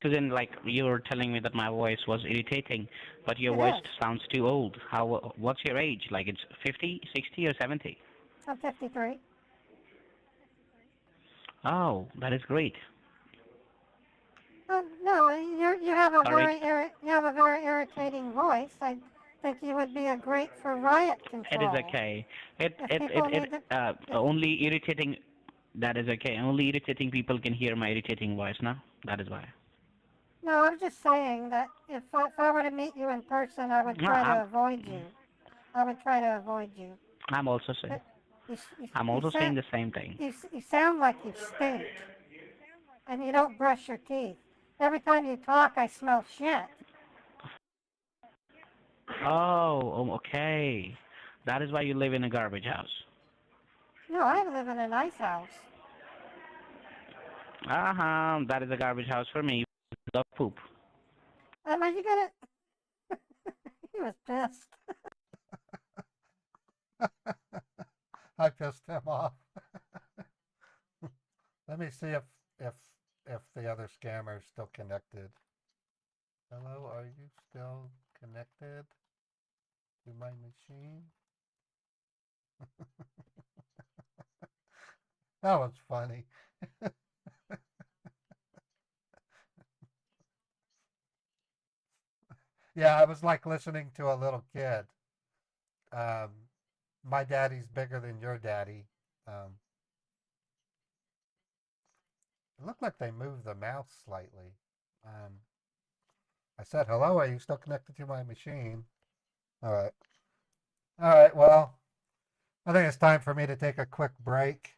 Speaker 9: Susan, like you were telling me that my voice was irritating, but your
Speaker 7: It
Speaker 9: voice
Speaker 7: is.
Speaker 9: sounds too old. What's your age? Like it's 50, 60, or 70?
Speaker 7: I'm 53.
Speaker 9: Oh, that is great.
Speaker 7: No, you have a
Speaker 9: All right.
Speaker 7: you have a very irritating voice. I think you would be a great for riot
Speaker 9: It is
Speaker 7: control.
Speaker 9: okay.
Speaker 7: If people need to,
Speaker 9: Only irritating. That is okay. Only irritating people can hear my irritating voice now. That is why.
Speaker 7: no, I'm just saying that if I were to meet you in person, I would
Speaker 9: No,
Speaker 7: try to avoid you. I would try to avoid you.
Speaker 9: I'm also saying.
Speaker 7: But
Speaker 9: I'm
Speaker 7: you
Speaker 9: also saying
Speaker 7: sound
Speaker 9: the same thing.
Speaker 7: you sound like you stink, and you don't brush your teeth. Every time you talk, I smell shit.
Speaker 9: Okay. That is why you live in a garbage house.
Speaker 7: No, I live in a nice house.
Speaker 9: That is a garbage house for me. Love poop.
Speaker 7: Are you gonna? He was pissed.
Speaker 1: I pissed him off. Let me see if if the other scammer is still connected. Hello, are you still connected to my machine? That was funny. Yeah, I was like listening to a little kid. Um, my daddy's bigger than your daddy. Um, it looked like they moved the mouse slightly. Um, I said, hello, are you still connected to my machine? All right. All right, well, I think it's time for me to take a quick break.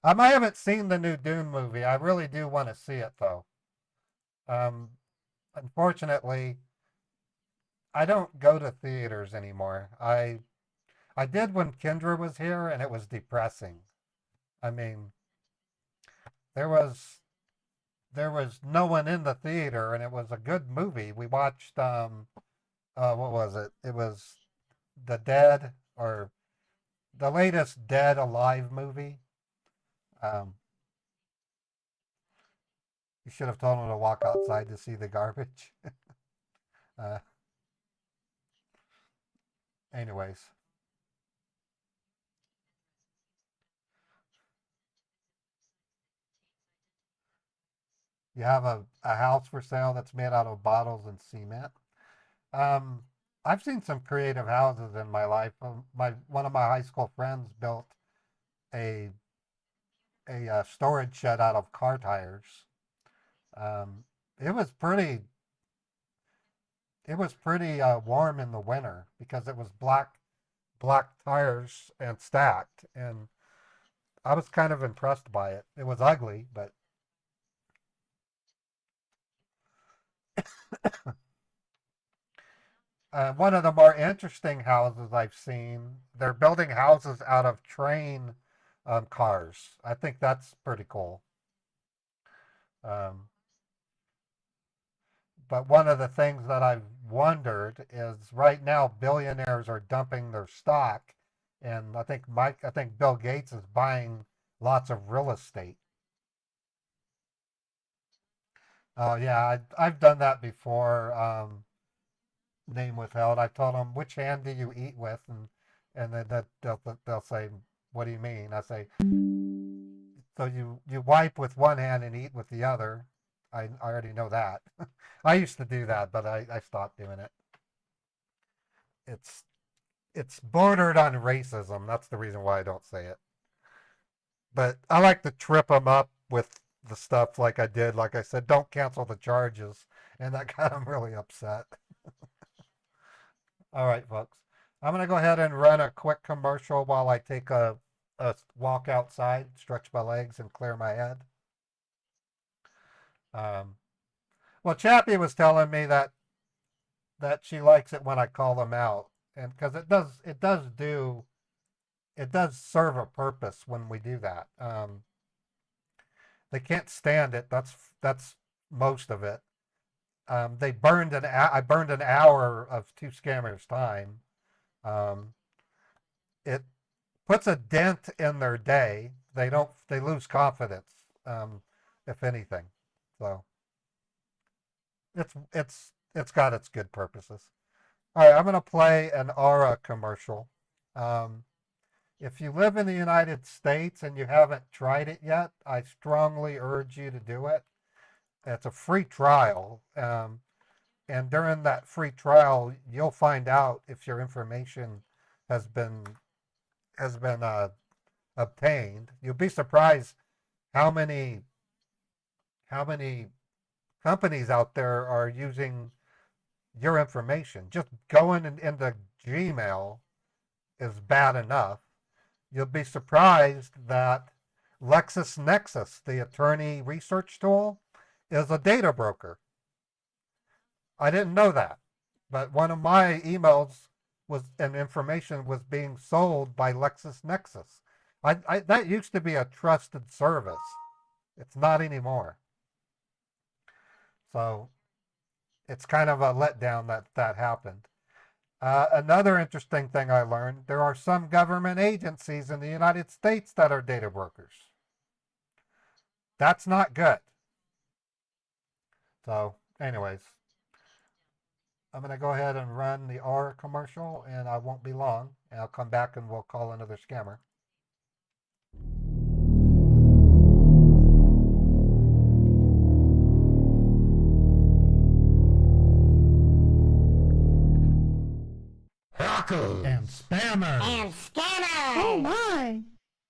Speaker 1: I haven't seen the new Dune movie. I really do want to see it, though. Um, unfortunately, I don't go to theaters anymore. I did when Kendra was here, and it was depressing. I mean, there was there was no one in the theater, and it was a good movie. We watched what was it? It was the Dead or the latest Dead Alive movie. Um, you should have told him to walk outside to see the garbage. uh, anyways, you have a house for sale that's made out of bottles and cement. Um, I've seen some creative houses in my life. My one of my high school friends built a storage shed out of car tires. Um, it was pretty warm in the winter because it was black tires and stacked, and I was kind of impressed by it. It was ugly, but one of the more interesting houses I've seen, they're building houses out of train cars. I think that's pretty cool. Um, but one of the things that I've wondered is right now billionaires are dumping their stock, and I think Bill Gates is buying lots of real estate. Oh yeah, I've done that before. Name withheld. I told them which hand do you eat with, and then they'll say, what do you mean? I say, so you wipe with one hand and eat with the other. I already know that. I used to do that, but I stopped doing it. It's it's bordered on racism. That's the reason why I don't say it. But I like to trip them up with the stuff like I did. Like I said, don't cancel the charges, and that got them really upset. All right, folks. I'm going to go ahead and run a quick commercial while I take a walk outside, stretch my legs, and clear my head. Um, well, Chappie was telling me that she likes it when I call them out, and because it does serve a purpose when we do that. They can't stand it. That's most of it. I burned an hour of two scammers' time. Um, it puts a dent in their day. They lose confidence, if anything. So it's got its good purposes. All right, I'm gonna play an Aura commercial. Um, if you live in the United States and you haven't tried it yet, I strongly urge you to do it. It's a free trial. And during that free trial, you'll find out if your information has been obtained. You'll be surprised how many companies out there are using your information. Just going into Gmail is bad enough. You'll be surprised that LexisNexis, the attorney research tool, is a data broker. I didn't know that, but one of my emails was and information was being sold by LexisNexis. That used to be a trusted service. It's not anymore. So it's kind of a letdown that happened. Another interesting thing I learned, there are some government agencies in the United States that are data brokers. That's not good. So anyways, I'm going to go ahead and run the Aura commercial, and I won't be long. And I'll come back and we'll call another scammer. Hackers and spammers
Speaker 7: And scammers! Oh my!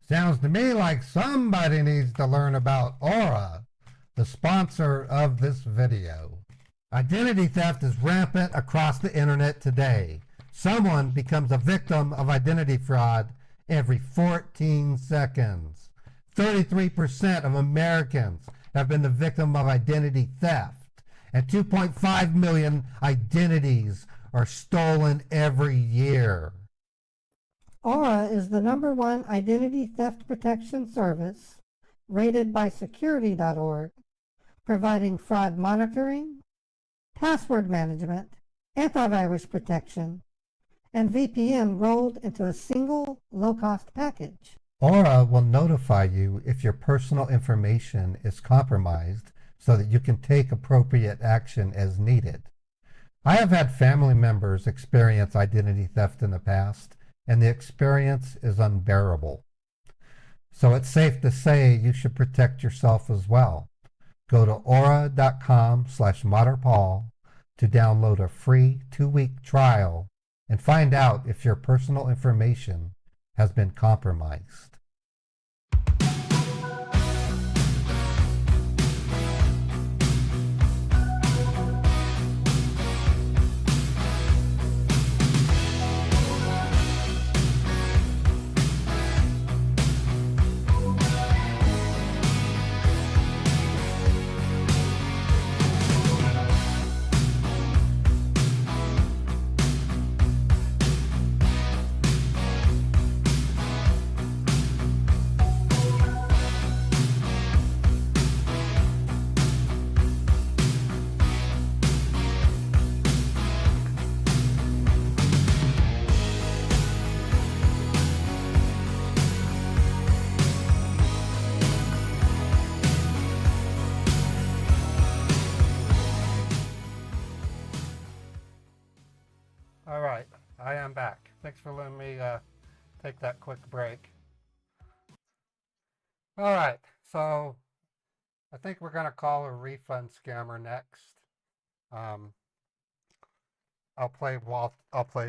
Speaker 1: Sounds to me like somebody needs to learn about Aura, the sponsor of this video. Identity theft is rampant across the internet today. Someone becomes a victim of identity fraud every 14 seconds. 33% of Americans have been the victim of identity theft, and 2.5 million identities are stolen every year.
Speaker 7: Aura is the #1 identity theft protection service rated by security.org, providing fraud monitoring, password management, antivirus protection, and VPN rolled into a single low-cost package.
Speaker 1: Aura will notify you if your personal information is compromised so that you can take appropriate action as needed. I have had family members experience identity theft in the past, and the experience is unbearable. So it's safe to say you should protect yourself as well. Go to aura.com/modderpaul to download a free 2-week trial and find out if your personal information has been compromised. All right, I am back. Thanks for letting me take that quick break. All right, so I think we're going to call a refund scammer next. I'll play Walter. Let's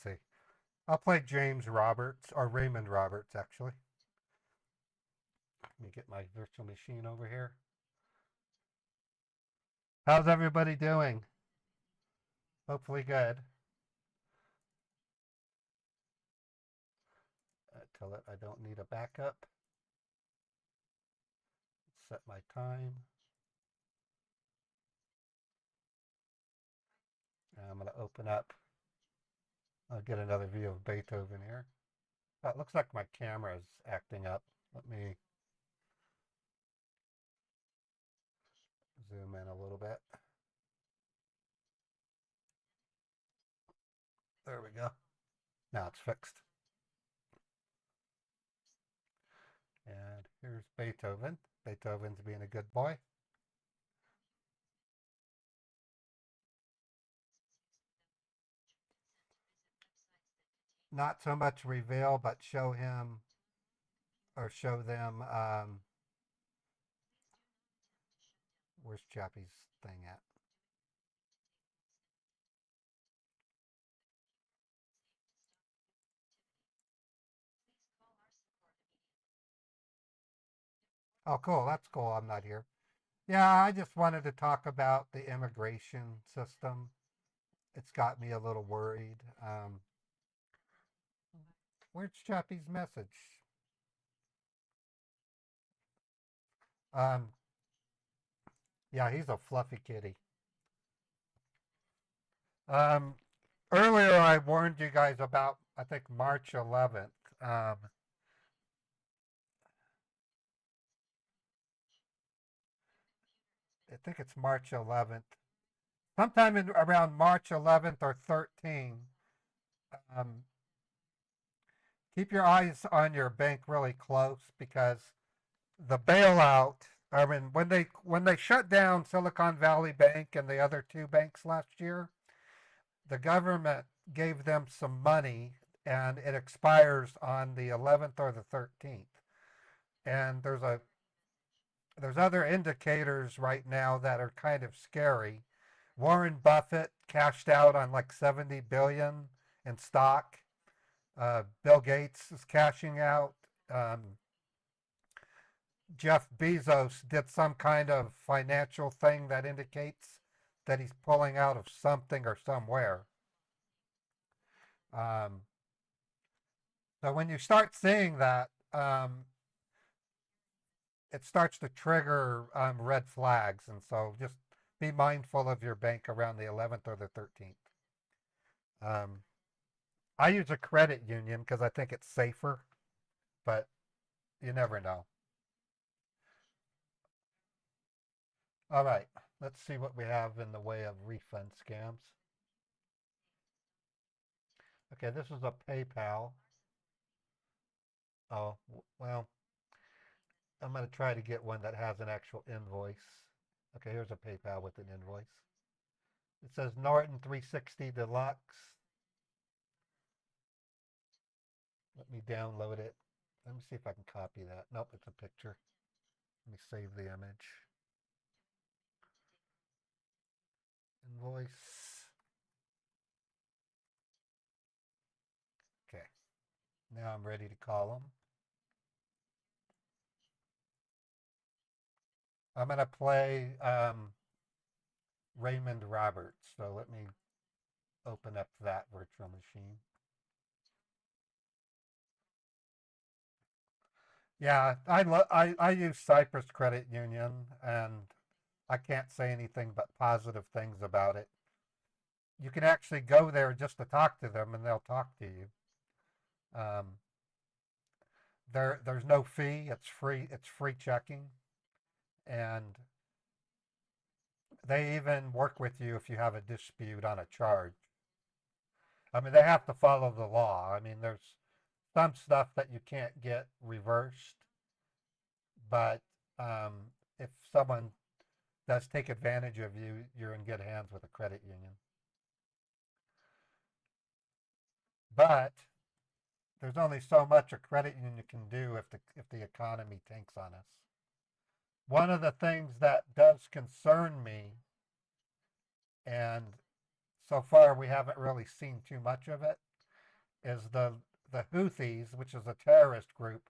Speaker 1: see. I'll play James Roberts, or Raymond Roberts, actually. Let me get my virtual machine over here. How's everybody doing? Hopefully good. Tell it I don't need a backup. Set my time. And I'm going to open up. I'll get another view of Beethoven here. Oh, it looks like my camera is acting up. Let me zoom in a little bit. There we go. Now it's fixed. And here's Beethoven. Beethoven's being a good boy. Not so much reveal, but show him or show them. Where's Chappie's thing at? Oh, cool. That's cool. I'm not here. Yeah, I just wanted to talk about the immigration system. It's got me a little worried. Where's Chappie's message? Yeah, he's a fluffy kitty. Earlier I warned you guys about, I think, March 11th. I think it's March 11th. sometime around March 11th or 13th, keep your eyes on your bank really close, because the bailout, I mean, when they shut down Silicon Valley Bank and the other two banks last year, the government gave them some money, and it expires on the 11th or the 13th. And there's other indicators right now that are kind of scary. Warren Buffett cashed out on like 70 billion in stock. Bill Gates is cashing out. Jeff Bezos did some kind of financial thing that indicates that he's pulling out of something or somewhere. So when you start seeing that, it starts to trigger red flags. And so just be mindful of your bank around the 11th or the 13th. I use a credit union because I think it's safer, but you never know. All right, let's see what we have in the way of refund scams. Okay, this is a PayPal. Oh, well, I'm going to try to get one that has an actual invoice. Okay, here's a PayPal with an invoice. It says Norton 360 Deluxe. Let me download it. Let me see if I can copy that. Nope, it's a picture. Let me save the image. Invoice. Okay, now I'm ready to call them. I'm going to play Raymond Roberts. So let me open up that virtual machine. Yeah, I use Cyprus Credit Union, and I can't say anything but positive things about it. You can actually go there just to talk to them, and they'll talk to you. There's no fee. It's free. It's free checking, and they even work with you if you have a dispute on a charge. I mean, they have to follow the law. I mean, there's some stuff that you can't get reversed, but if someone does take advantage of you, you're in good hands with a credit union. But there's only so much a credit union can do if the economy tanks on us. One of the things that does concern me, and so far we haven't really seen too much of it, is the Houthis, which is a terrorist group,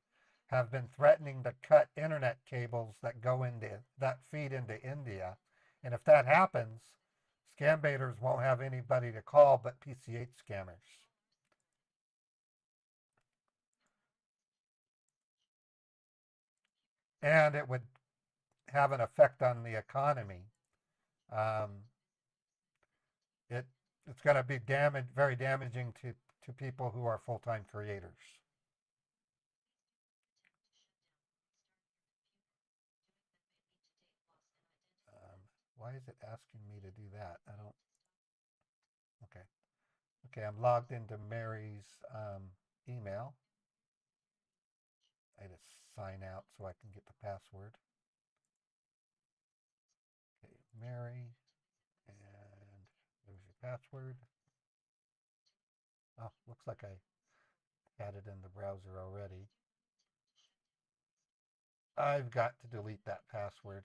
Speaker 1: have been threatening to cut internet cables that feed into India. And if that happens, scambaiters won't have anybody to call but PCH scammers. And it would have an effect on the economy. It's going to be very damaging to people who are full-time creators. Why is it asking me to do that? I don't. Okay. Okay, I'm logged into Mary's email. I just sign out so I can get the password. Okay, Mary, and there's your password. Oh, looks like I had it in the browser already. I've got to delete that password.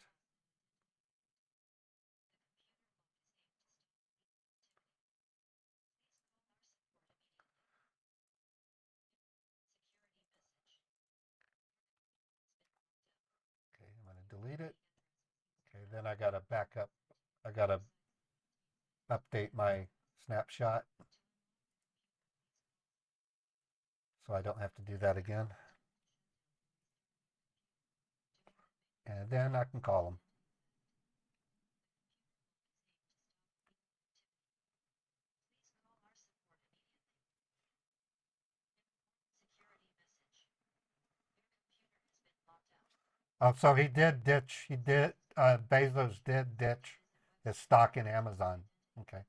Speaker 1: Okay, I'm going to delete it. Okay, then I got to back up. I got to update my snapshot so I don't have to do that again. And then I can call them. So he did ditch. Bezos did ditch his stock in Amazon. Okay.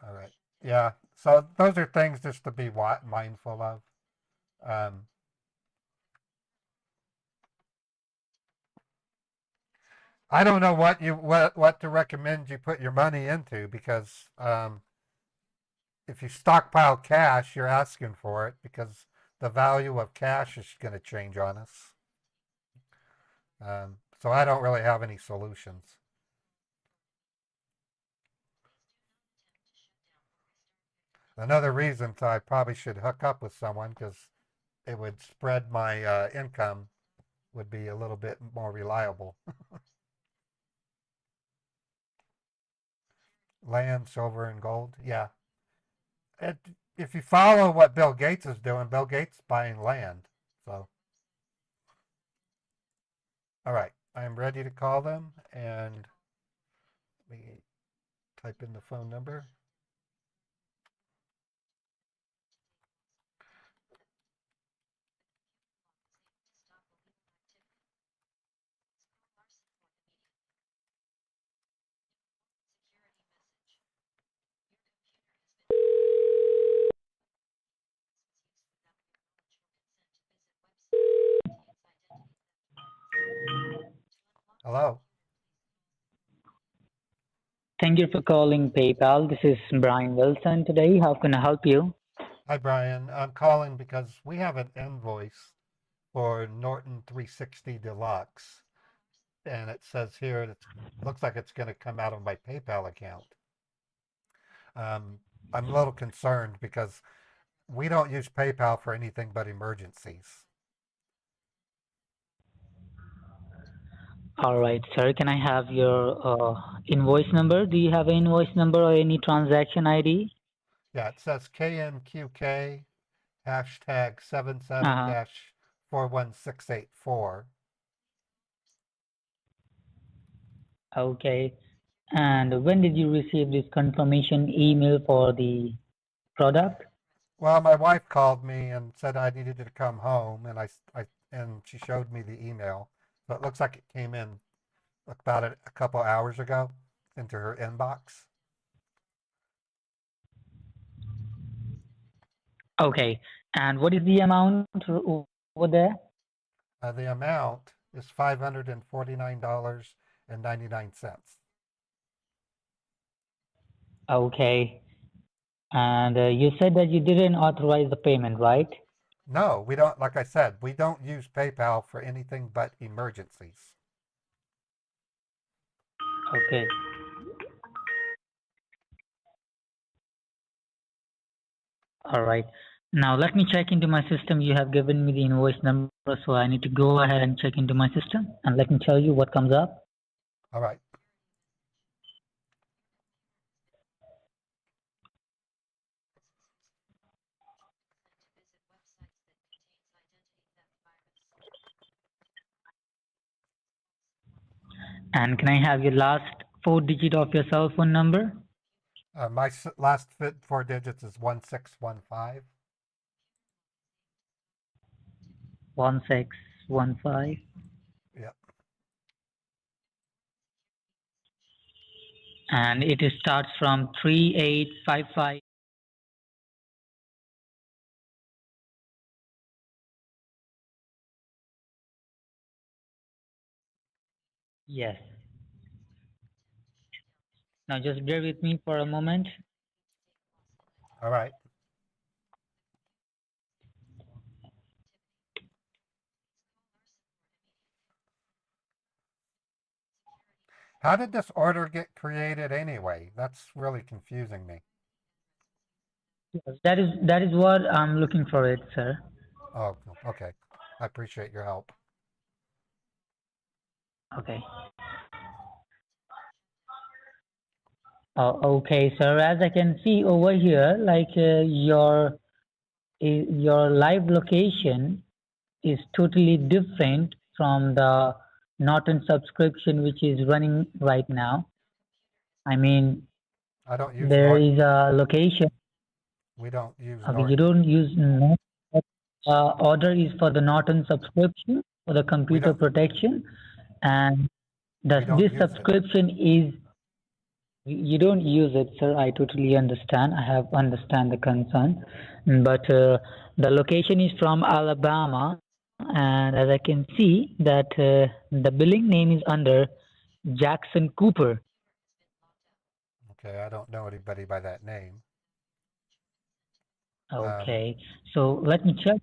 Speaker 1: All right. Yeah. So those are things just to be mindful of. Um, I don't know what to recommend you put your money into because if you stockpile cash, you're asking for it because the value of cash is going to change on us. So I don't really have any solutions. Another reason I probably should hook up with someone because it would spread my income would be a little bit more reliable. Land, silver, and gold. Yeah. It, if you follow what Bill Gates is doing, Bill Gates is buying land. So, all right. I'm ready to call them and let me type in the phone number. Hello.
Speaker 10: Thank you for calling PayPal. This is Brian Wilson today. How can I help you?
Speaker 1: Hi, Brian. I'm calling because we have an invoice for Norton 360 Deluxe, and it says here it looks like it's going to come out of my PayPal account. I'm a little concerned because we don't use PayPal for anything but emergencies.
Speaker 10: All right, sir. Can I have your invoice number? Do you have an invoice number or any transaction ID?
Speaker 1: Yeah, it says KMQK hashtag 77
Speaker 10: Uh-huh.
Speaker 1: 41684.
Speaker 10: Okay. And when did you receive this confirmation email for the product?
Speaker 1: Well, my wife called me and said I needed to come home, and and she showed me the email. So it looks like it came in about a couple hours ago into her inbox.
Speaker 10: Okay. And what is the amount over there?
Speaker 1: The amount is $549.99.
Speaker 10: Okay. And you said that you didn't authorize the payment, right?
Speaker 1: No, we don't, like I said, we don't use PayPal for anything but emergencies.
Speaker 10: Okay. All right. Now let me check into my system. You have given me the invoice number, so I need to go ahead and check into my system and let me tell you what comes up.
Speaker 1: All right.
Speaker 10: And can I have your last 4 digit of your cell phone number?
Speaker 1: My last 4 digits is 1615.
Speaker 10: 1615.
Speaker 1: Yep.
Speaker 10: And it starts from 3855. Yes. Now just bear with me for a moment.
Speaker 1: All right. How did this order get created anyway? That's really confusing me.
Speaker 10: Yes, that is what I'm looking for it, sir.
Speaker 1: Oh, okay. I appreciate your help.
Speaker 10: Okay. Okay, sir. As I can see over here, like your live location is totally different from the Norton subscription which is running right now. I mean,
Speaker 1: I don't use
Speaker 10: there
Speaker 1: Norton.
Speaker 10: is a location.
Speaker 1: We don't use
Speaker 10: Okay, you
Speaker 1: Norton.
Speaker 10: don't use Norton. Order is for the Norton subscription. for the computer
Speaker 1: don't-
Speaker 10: protection, and
Speaker 1: We don't
Speaker 10: this
Speaker 1: use it.
Speaker 10: subscription is you don't use it, sir. I totally understand. I have understand the concern, but the location is from Alabama, and as I can see that the billing name is under Jackson Cooper.
Speaker 1: Okay, I don't know anybody by that name.
Speaker 10: Okay, so let me check.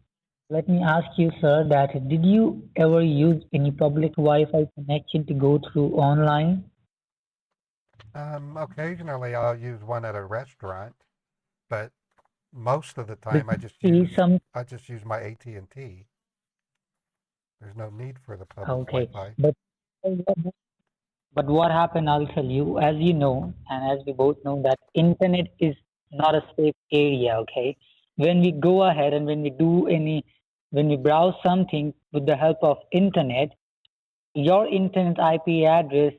Speaker 10: Let me ask you, sir, that did you ever use any public Wi-Fi connection to go through online?
Speaker 1: Occasionally I'll use one at a restaurant, but most of the time I
Speaker 10: Because
Speaker 1: just use my AT&T. There's no need for the public
Speaker 10: okay,
Speaker 1: Wi-Fi.
Speaker 10: but what happened? I'll tell you. As you know, and as we both know, that internet is not a safe area. Okay, when we go ahead and when we browse something with the help of internet, your internet IP address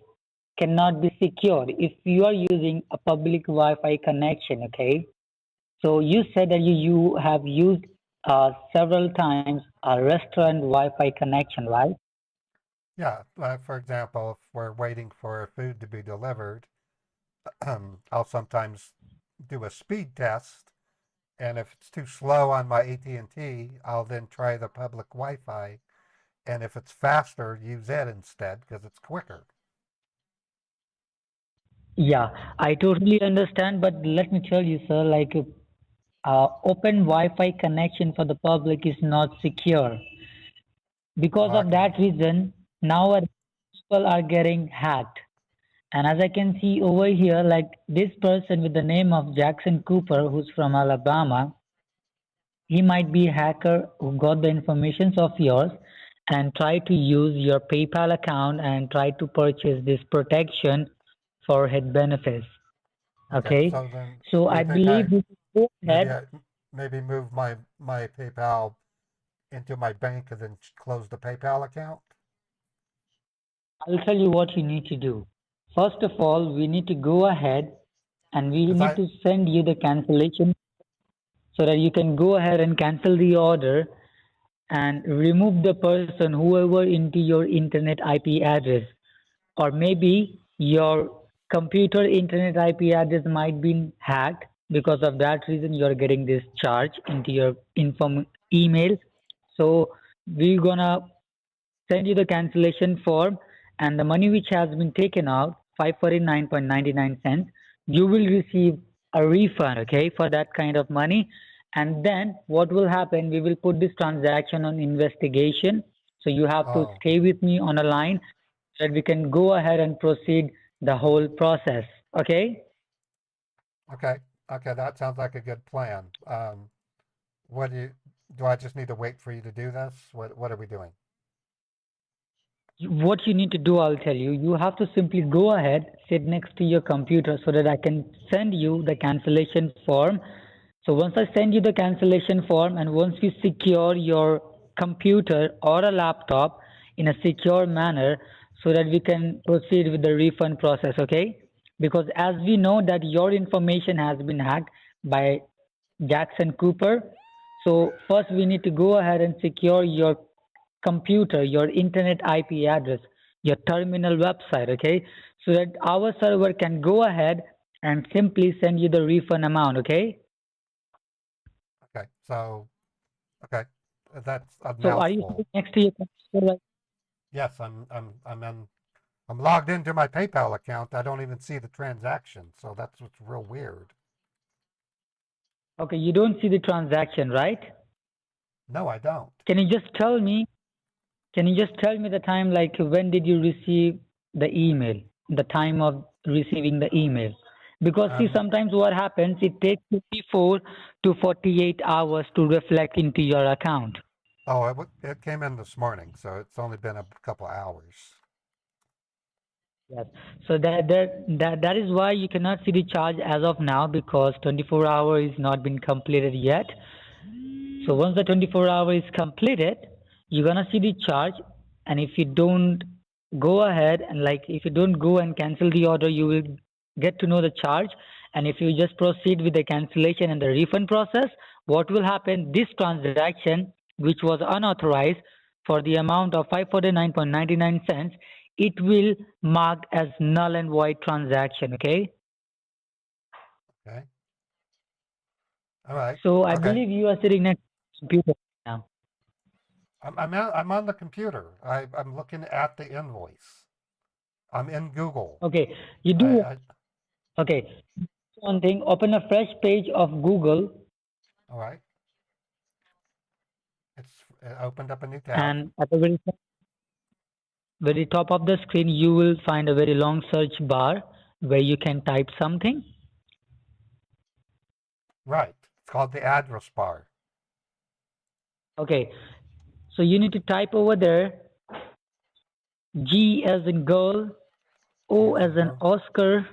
Speaker 10: cannot be secured if you are using a public Wi-Fi connection. Okay, so you said that you have used several times a restaurant Wi-Fi connection, right?
Speaker 1: Yeah, for example, if we're waiting for food to be delivered, I'll sometimes do a speed test, and if it's too slow on my AT&T, I'll then try the public Wi-Fi, and if it's faster, use it instead because it's quicker.
Speaker 10: Yeah, I totally understand, but let me tell you, sir, like open Wi-Fi connection for the public is not secure. Because of that reason, now people are getting hacked. And as I can see over here, like this person with the name of Jackson Cooper, who's from Alabama, he might be a hacker who got the informations of yours and try to use your PayPal account and try to purchase this protection for his benefits. Okay,
Speaker 1: so then
Speaker 10: so
Speaker 1: you
Speaker 10: I
Speaker 1: think
Speaker 10: believe we should go ahead.
Speaker 1: maybe move my PayPal into my bank and then close the PayPal account?
Speaker 10: I'll tell you what you need to do. First of all, we need to go ahead and we need to send you the cancellation so that you can go ahead and cancel the order and remove the person, whoever, into your internet IP address. Or maybe your computer internet IP address might be hacked. Because of that reason, you're getting this charge into your email. So we're gonna send you the cancellation form, and the money which has been taken out, 549.99 cents, you will receive a refund, okay, for that kind of money. And then what will happen, we will put this transaction on investigation. So you have to stay with me on a line so that we can go ahead and proceed the whole process, okay?
Speaker 1: Okay, that sounds like a good plan. What do I just need to wait for you to do this? What are we doing?
Speaker 10: What you need to do, I'll tell you. You have to simply go ahead, sit next to your computer so that I can send you the cancellation form. So once I send you the cancellation form and once we secure your computer or a laptop in a secure manner so that we can proceed with the refund process, okay? Because as we know that your information has been hacked by Jackson Cooper, so first we need to go ahead and secure your computer, your internet IP address, your terminal website, okay? So that our server can go ahead and simply send you the refund amount, okay?
Speaker 1: Okay, so, okay, that's a
Speaker 10: So are you
Speaker 1: mouthful.
Speaker 10: sitting next to your computer?
Speaker 1: Yes, I'm logged into my PayPal account. I don't even see the transaction, so that's what's real weird.
Speaker 10: Okay, you don't see the transaction, right?
Speaker 1: No, I don't.
Speaker 10: Can you just tell me the time, like when did you receive the email, the time of receiving the email? Because see, sometimes what happens, it takes 54 to 48 hours to reflect into your account.
Speaker 1: Oh, it came in this morning, so it's only been a couple hours.
Speaker 10: Yes. So that is why you cannot see the charge as of now, because 24 hours is not been completed yet. So once the 24 hours is completed, you're gonna see the charge, and if you don't go ahead and if you don't go and cancel the order, you will get to know the charge. And if you just proceed with the cancellation and the refund process, what will happen, this transaction which was unauthorized for the amount of 549.99 cents, it will mark as null and void transaction. Okay.
Speaker 1: Okay. All right.
Speaker 10: So I
Speaker 1: Okay.
Speaker 10: believe you are sitting next to the computer now.
Speaker 1: I'm on the computer. I'm looking at the invoice. I'm in Google.
Speaker 10: Okay. You do.
Speaker 1: I
Speaker 10: Okay. One thing. Open a fresh page of Google,
Speaker 1: all right. It opened up a new tab.
Speaker 10: and at the very top of the screen, you will find a very long search bar where you can type something.
Speaker 1: Right. It's called the address bar.
Speaker 10: Okay. So you need to type over there G as in girl, O
Speaker 1: G
Speaker 10: as in
Speaker 1: girl,
Speaker 10: Oscar,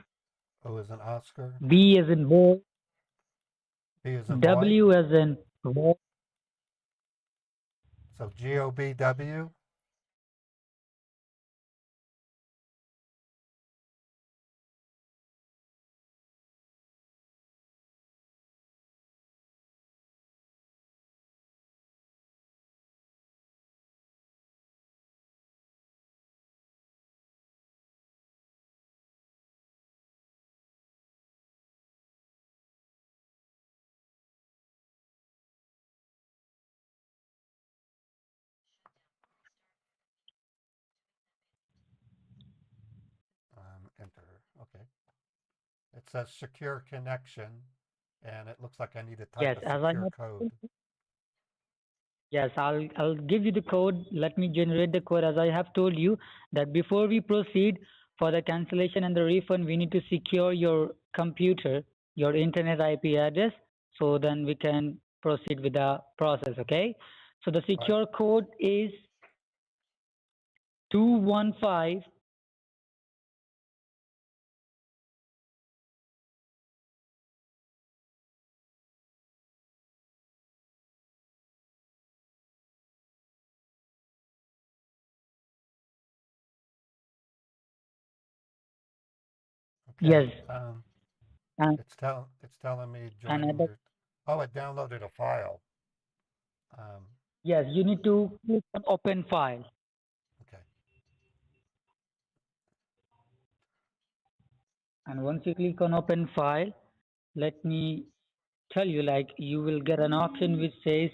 Speaker 1: O as in Oscar,
Speaker 10: B as in boy,
Speaker 1: B as in boy.
Speaker 10: W as in boy,
Speaker 1: So GOBW. Enter. Okay. It says secure connection, and it looks like I need to type
Speaker 10: yes,
Speaker 1: a
Speaker 10: as I
Speaker 1: secure
Speaker 10: have.
Speaker 1: code.
Speaker 10: Yes, I'll give you the code. Let me generate the code. As I have told you that before we proceed for the cancellation and the refund, we need to secure your computer, your internet IP address, so then we can proceed with the process. Okay. So the secure code is 215.
Speaker 1: Okay.
Speaker 10: Yes. And
Speaker 1: It's telling me
Speaker 10: and
Speaker 1: joining your. Oh, it downloaded a file.
Speaker 10: yes, you need to click on open file.
Speaker 1: Okay.
Speaker 10: And once you click on open file, let me tell you, like, you will get an option which says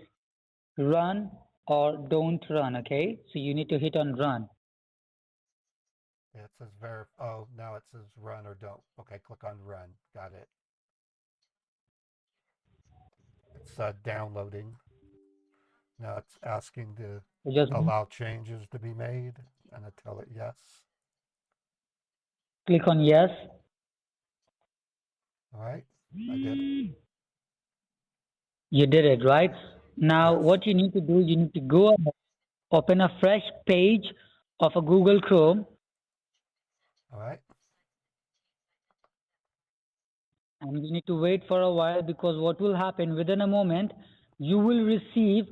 Speaker 10: run or don't run. Okay, so you need to hit on run.
Speaker 1: Yeah, it says Oh, now it says run or don't. Okay, click on run. Got it. It's downloading. Now it's asking to
Speaker 10: So just
Speaker 1: allow changes to be made, and I tell it yes.
Speaker 10: click on yes.
Speaker 1: All right, I did.
Speaker 10: You did it, right? Now
Speaker 1: Yes.
Speaker 10: what you need to do, you need to go ahead, open a fresh page of a Google Chrome,
Speaker 1: All right.
Speaker 10: and you need to wait for a while, because what will happen within a moment, you will receive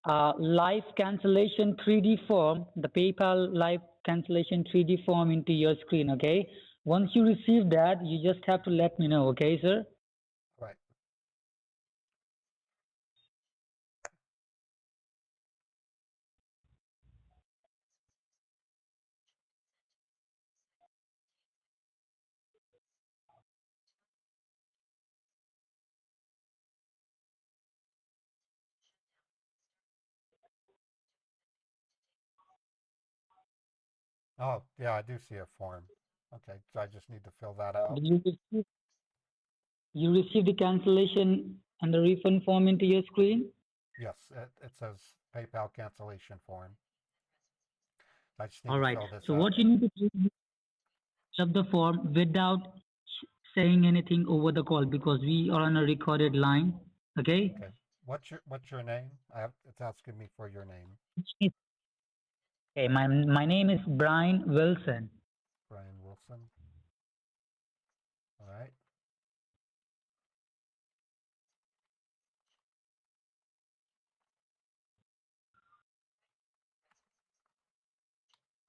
Speaker 10: a live cancellation 3D form, the PayPal live cancellation 3D form into your screen. Okay, once you receive that, you just have to let me know. Okay, sir?
Speaker 1: Right. Oh, yeah, I do see a form. Okay, so I just need to fill that out.
Speaker 10: Did you receive the cancellation and the refund form into your screen?
Speaker 1: Yes, it says PayPal cancellation form. I just need
Speaker 10: All
Speaker 1: to
Speaker 10: right.
Speaker 1: fill this
Speaker 10: So
Speaker 1: out.
Speaker 10: what you need to do is fill up the form without saying anything over the call, because we are on a recorded line. Okay.
Speaker 1: Okay. What's your name? It's asking me for your name.
Speaker 10: Okay. My name is Brian Wilson.
Speaker 1: Brian Wilson. All right.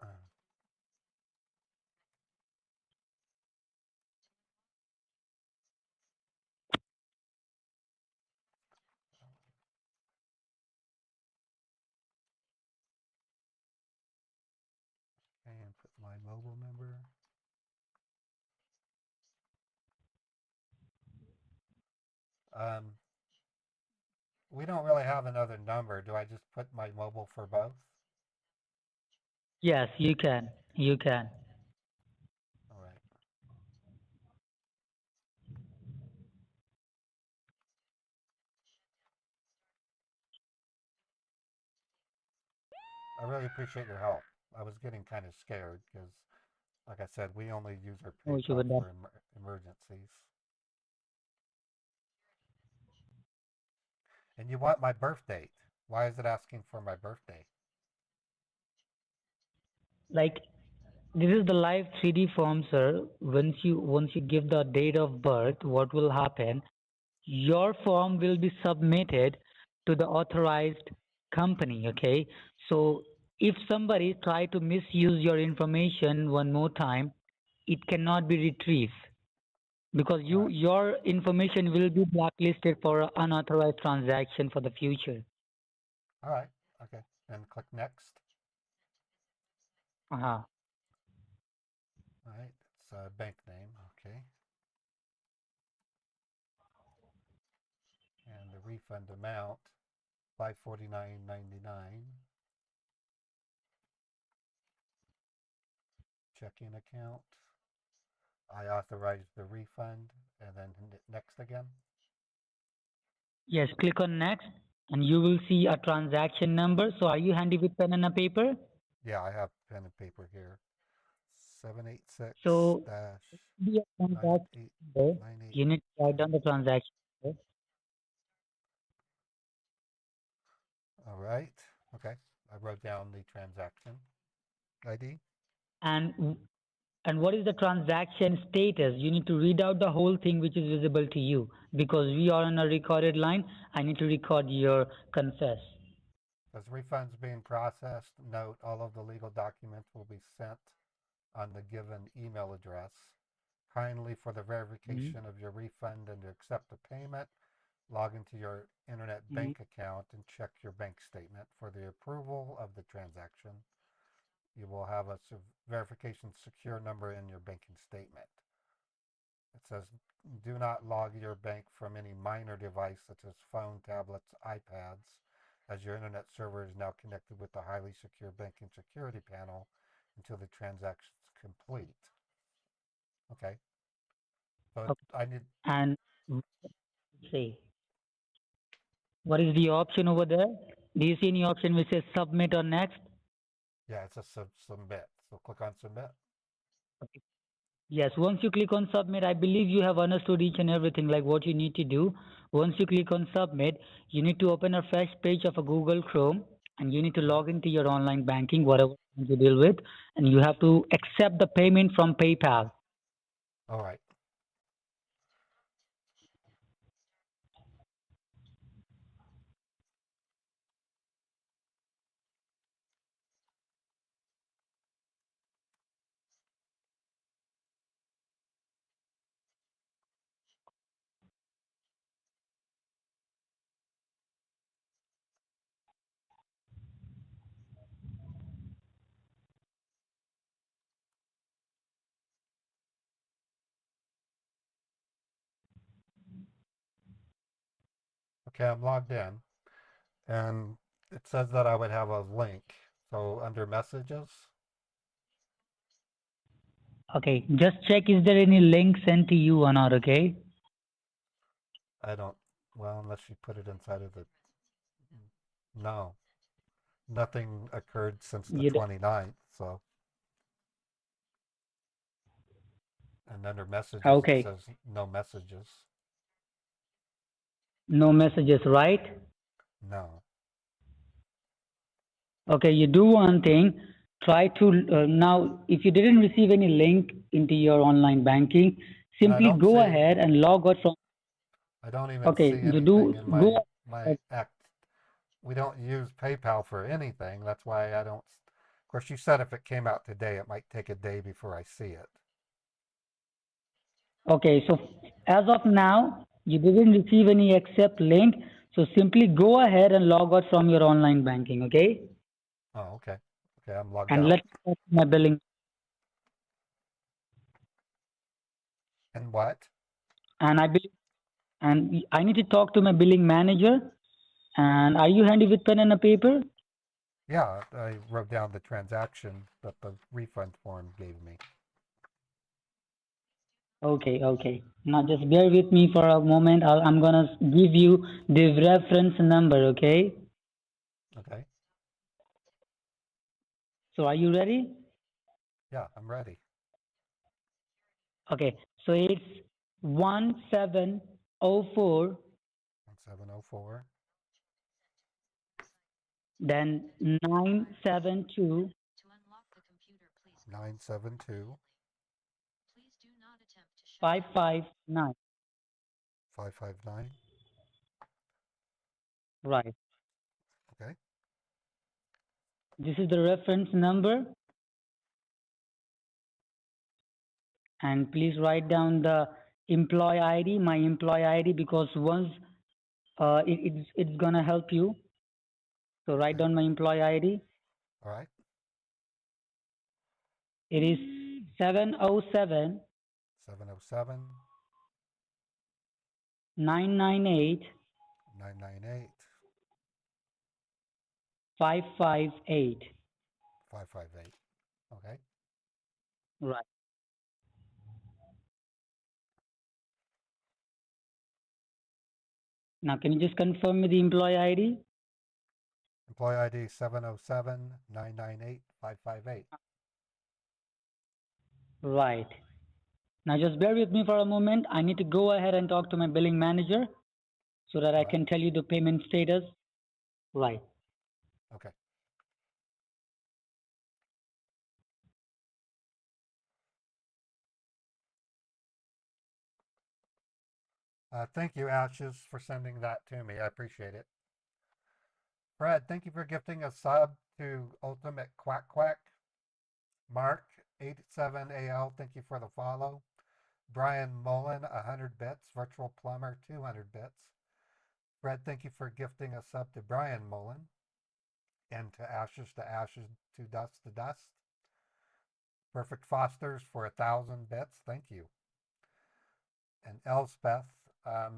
Speaker 1: Uh, my mobile number. We don't really have another number. Do I just put my mobile for both?
Speaker 10: Yes, you can. You can.
Speaker 1: All right. I really appreciate your help. I was getting kind of scared because, like I said, we only use our
Speaker 10: No issue
Speaker 1: PayPal
Speaker 10: with that.
Speaker 1: for emergencies. And you want my birth date. Why is it asking for my birthday?
Speaker 10: Like, this is the live 3D form, sir. Once you give the date of birth, what will happen? Your form will be submitted to the authorized company. Okay. So if somebody try to misuse your information one more time, it cannot be retrieved because
Speaker 1: All right.
Speaker 10: your information will be blacklisted for unauthorized transaction for the future.
Speaker 1: All right. Okay. And click next.
Speaker 10: Uh-huh.
Speaker 1: All right. It's a bank name. Okay. And the refund amount, $549.99. Checking account. I authorize the refund, and then next again.
Speaker 10: Yes, click on next and you will see a transaction number. So are you handy with pen and a paper?
Speaker 1: Yeah, I have pen and paper here. 786
Speaker 10: So
Speaker 1: dash
Speaker 10: be a transaction
Speaker 1: 9898.
Speaker 10: number. You need to write down the transaction number.
Speaker 1: All right. Okay. I wrote down the transaction ID.
Speaker 10: And what is the transaction status? You need to read out the whole thing which is visible to you because we are on a recorded line. I need to record your confess.
Speaker 1: As refunds being processed, note all of the legal documents will be sent on the given email address. Kindly, for the verification of your refund and to accept the payment, log into your internet bank account and check your bank statement. For the approval of the transaction, you will have a verification secure number in your banking statement. It says, do not log your bank from any minor device such as phone, tablets, iPads, as your internet server is now connected with the highly secure banking security panel until the transaction is complete. Okay. So
Speaker 10: Okay.
Speaker 1: I need.
Speaker 10: And see, what is the option over there? Do you see any option which says submit or next?
Speaker 1: Yeah, it's a submit. So click on submit.
Speaker 10: Okay. Yes, once you click on submit, I believe you have understood each and everything like what you need to do. Once you click on submit, you need to open a fresh page of a Google Chrome and you need to log into your online banking, whatever you deal with, and you have to accept the payment from PayPal.
Speaker 1: All right. Okay, I'm logged in. And it says that I would have a link. So under messages,
Speaker 10: Okay, just check is there any link sent to you or not, okay?
Speaker 1: I don't, well, unless you put it inside of the, no, nothing occurred since the
Speaker 10: You don't-
Speaker 1: 29th. So, and under messages, it
Speaker 10: Okay,
Speaker 1: says no messages.
Speaker 10: no messages, right?
Speaker 1: No.
Speaker 10: Okay, you do one thing. Try to now, if you didn't receive any link into your online banking,
Speaker 1: And I
Speaker 10: simply
Speaker 1: don't
Speaker 10: go
Speaker 1: see,
Speaker 10: ahead and log out from.
Speaker 1: I don't even
Speaker 10: Okay,
Speaker 1: see
Speaker 10: you do
Speaker 1: anything in
Speaker 10: go.
Speaker 1: my act. We don't use PayPal for anything. That's why I don't, of course, you said if it came out today, it might take a day before I see it.
Speaker 10: Okay, so as of now, you didn't receive any accept link. So simply go ahead and log out from your online banking. Okay,
Speaker 1: Oh, okay. Okay, I'm logged
Speaker 10: and
Speaker 1: out.
Speaker 10: let's start my billing.
Speaker 1: And what?
Speaker 10: And I need to talk to my billing manager. And are you handy with pen and a paper?
Speaker 1: Yeah, I wrote down the transaction that the refund form gave me.
Speaker 10: Okay. Now just bear with me for a moment. I'm gonna give you the reference number, okay?
Speaker 1: Okay.
Speaker 10: So are you ready?
Speaker 1: Yeah, I'm ready.
Speaker 10: Okay, so it's 1704,
Speaker 1: 1704,
Speaker 10: then 972,
Speaker 1: 972,
Speaker 10: 559.
Speaker 1: 559.
Speaker 10: Right.
Speaker 1: Okay.
Speaker 10: This is the reference number. And please write down the employee ID, my employee ID, because once it's gonna help you. So write
Speaker 1: Okay.
Speaker 10: down my employee ID.
Speaker 1: All right.
Speaker 10: It is 707
Speaker 1: 707,
Speaker 10: 998
Speaker 1: 998,
Speaker 10: 558.
Speaker 1: 558. Okay.
Speaker 10: Right. Now, can you just confirm me the employee ID?
Speaker 1: Employee ID 707 998 558.
Speaker 10: Right. Now, just bear with me for a moment. I need to go ahead and talk to my billing manager so that I
Speaker 1: Right.
Speaker 10: can tell you the payment status. Right.
Speaker 1: Okay. Thank you, Ashes, for sending that to me. I appreciate it. Fred, thank you for gifting a sub to Ultimate Quack Quack. Mark, 87AL, thank you for the follow. Brian Mullen, 100 bits. Virtual Plumber, 200 bits. Fred, thank you for gifting a sub to Brian Mullen. And to Ashes, to Dust to Dust. Perfect Fosters for 1,000 bits. Thank you. And Elspeth,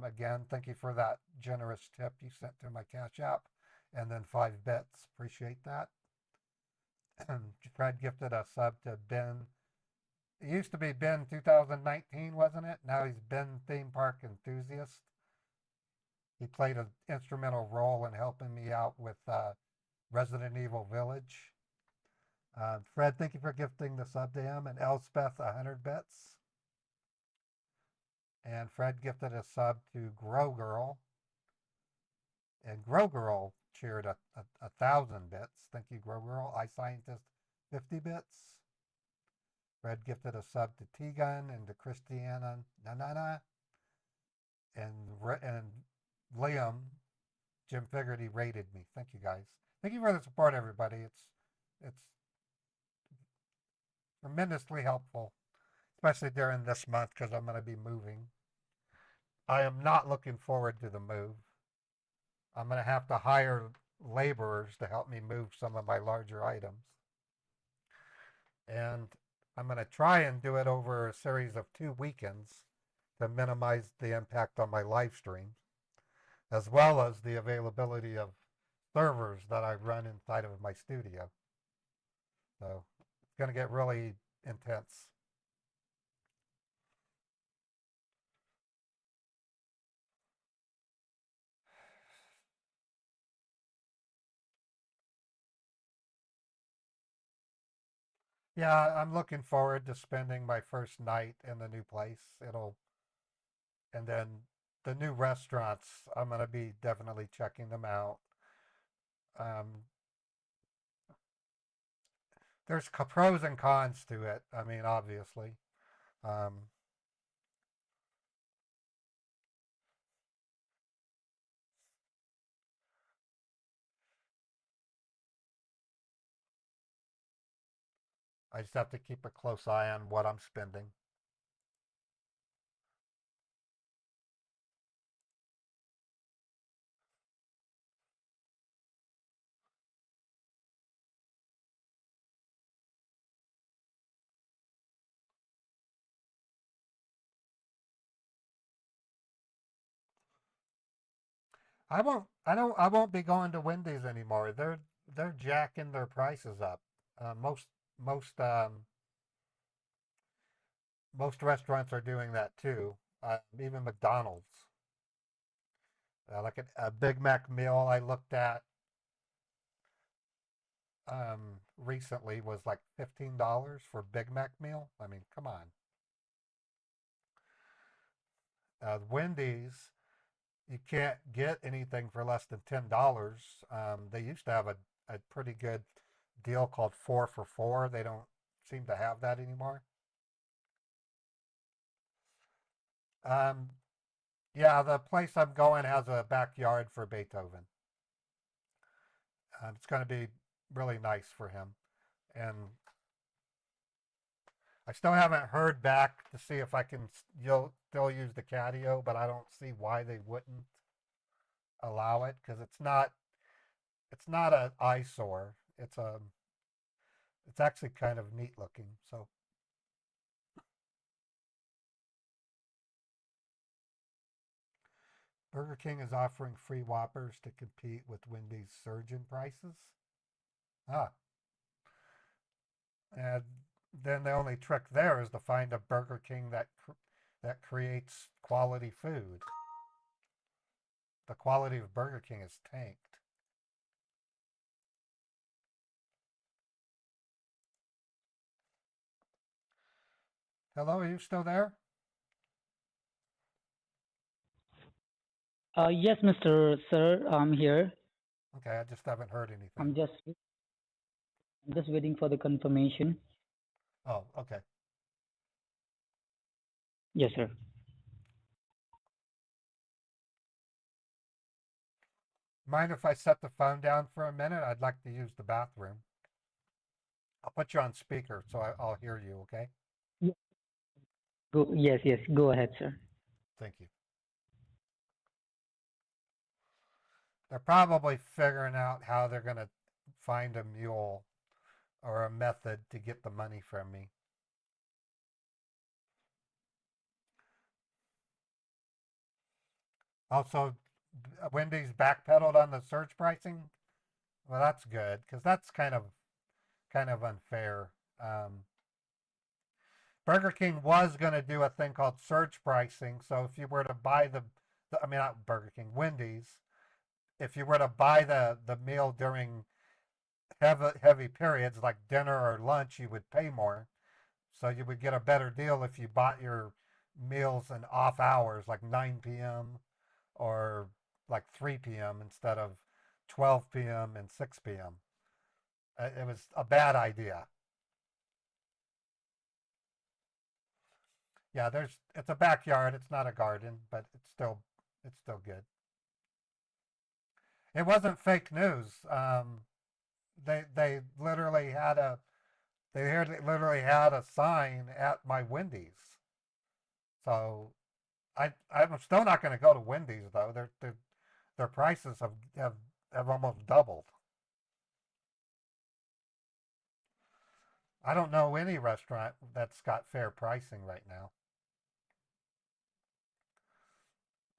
Speaker 1: again, thank you for that generous tip you sent to my Cash App. And then 5 bits. Appreciate that. Fred gifted a sub to Ben. It used to be Ben 2019, wasn't it? Now he's Ben Theme Park Enthusiast. He played an instrumental role in helping me out with Resident Evil Village. Fred, thank you for gifting the sub to him. And Elspeth, 100 bits. And Fred gifted a sub to Grow Girl. And Grow Girl cheered a 1,000 bits. Thank you, Grow Girl. iScientist, 50 bits. Fred gifted a sub to T-Gun and to Christiana Nanana. And Liam, Jim Figarty rated me. Thank you, guys. Thank you for the support, everybody. It's tremendously helpful, especially during this month because I'm going to be moving. I am not looking forward to the move. I'm going to have to hire laborers to help me move some of my larger items. And I'm going to try and do it over a series of 2 weekends to minimize the impact on my live streams, as well as the availability of servers that I run inside of my studio. So it's going to get really intense. Yeah, I'm looking forward to spending my first night in the new place. And then the new restaurants, I'm going to be definitely checking them out. Um, there's pros and cons to it. I mean, obviously. Um, I just have to keep a close eye on what I'm spending. I won't be going to Wendy's anymore. They're jacking their prices up. Most most restaurants are doing that too. Even McDonald's. Like a Big Mac meal I looked at recently was like $15 for Big Mac meal. I mean, come on. Wendy's, you can't get anything for less than $10. They used to have a pretty good deal called 4 for $4. They don't seem to have that anymore. Um, yeah, the place I'm going has a backyard for Beethoven. It's going to be really nice for him. And I still haven't heard back to see if I can still use the catio, but I don't see why they wouldn't allow it because it's not an eyesore. It's actually kind of neat looking. So Burger King is offering free Whoppers to compete with Wendy's surge in prices. Ah, and then the only trick there is to find a Burger King that creates quality food. The quality of Burger King is tanked. Hello, are you still there?
Speaker 10: Yes, Mr. Sir, I'm here.
Speaker 1: Okay, I just haven't heard anything.
Speaker 10: I'm just waiting for the confirmation.
Speaker 1: Oh, okay.
Speaker 10: Yes, sir.
Speaker 1: Mind if I set the phone down for a minute? I'd like to use the bathroom. I'll put you on speaker so I'll hear you, okay?
Speaker 10: Yes, go ahead, sir.
Speaker 1: Thank you. They're probably figuring out how they're going to find a mule or a method to get the money from me. Also, Wendy's backpedaled on the surge pricing. Well, that's good because that's kind of unfair. Burger King was going to do a thing called surge pricing. So if you were to buy I mean, not Burger King, Wendy's, if you were to buy the meal during heavy periods like dinner or lunch, you would pay more. So you would get a better deal if you bought your meals in off hours like 9 p.m. or like 3 p.m. instead of 12 p.m. and 6 p.m. It was a bad idea. Yeah, it's a backyard. It's not a garden, but it's still good. It wasn't fake news. They literally had a sign at my Wendy's. So I'm still not going to go to Wendy's though. Their prices have almost doubled. I don't know any restaurant that's got fair pricing right now.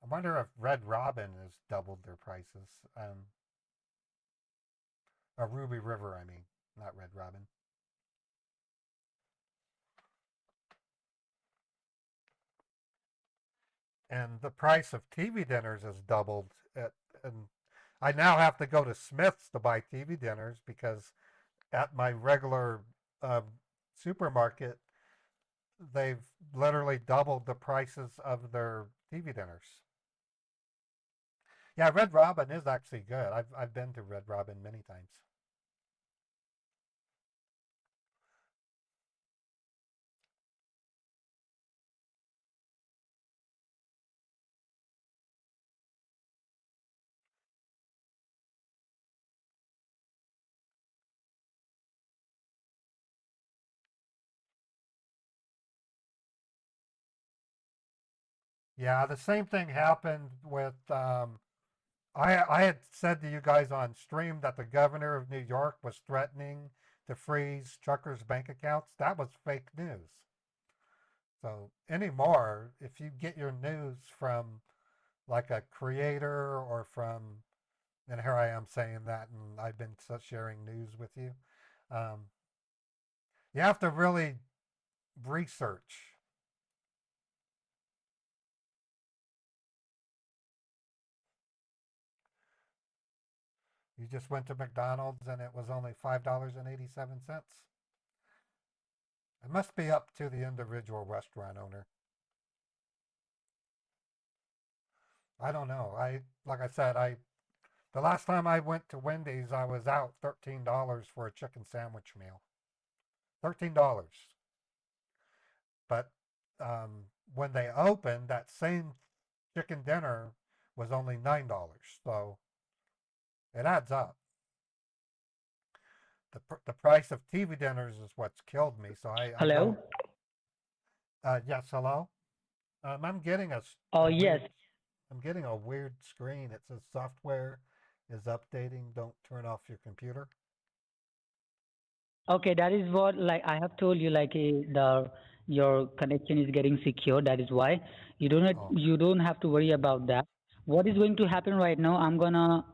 Speaker 1: I wonder if Red Robin has doubled their prices. Or Ruby River, I mean, not Red Robin. And the price of TV dinners has doubled. And I now have to go to Smith's to buy TV dinners because at my regular supermarket, they've literally doubled the prices of their TV dinners. Yeah, Red Robin is actually good. I've been to Red Robin many times. Yeah, the same thing happened with I had said to you guys on stream that the governor of New York was threatening to freeze truckers' bank accounts. That was fake news. So anymore, if you get your news from like a creator or from, and here I am saying that, and I've been sharing news with you. Um, you have to really research. You just went to McDonald's and it was only $5.87. It must be up to the individual restaurant owner. I don't know. Like I said, the last time I went to Wendy's, I was out $13 for a chicken sandwich meal. $13. But when they opened, that same chicken dinner was only $9. So it adds up. The price of TV dinners is what's killed me. So I
Speaker 10: Hello?
Speaker 1: don't. Yes, hello. I'm getting
Speaker 10: Oh,
Speaker 1: a
Speaker 10: yes.
Speaker 1: weird. I'm getting a weird screen. It says software is updating. Don't turn off your computer.
Speaker 10: Okay, that is what like I have told you like your connection is getting secure. That is why
Speaker 1: Oh,
Speaker 10: you don't have to worry about that. What is going to happen right now? I'm gonna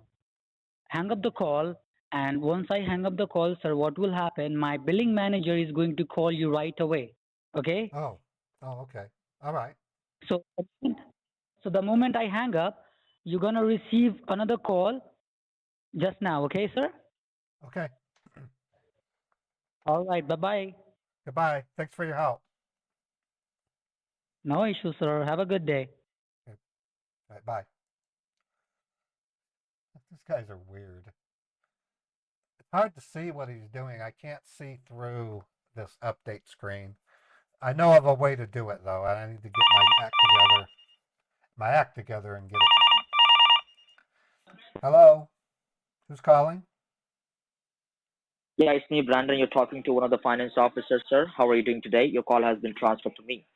Speaker 10: hang up the call, and once I hang up the call, sir, what will happen? My billing manager is going to call you right away. Okay?
Speaker 1: oh, oh. Okay. All right.
Speaker 10: So so the moment I hang up, you're gonna receive another call just now. Okay, sir?
Speaker 1: Okay.
Speaker 10: All right. Bye bye.
Speaker 1: Goodbye. Thanks for your help.
Speaker 10: No issue, sir. Have a good day.
Speaker 1: Okay. All right, bye. These guys are weird. It's hard to see what he's doing. I can't see through this update screen. I know of a way to do it though, and I need to get my act together and get it. Hello? Who's calling?
Speaker 11: Yeah, it's me, Brandon. You're talking to one of the finance officers, sir. How are you doing today? Your call has been transferred to me.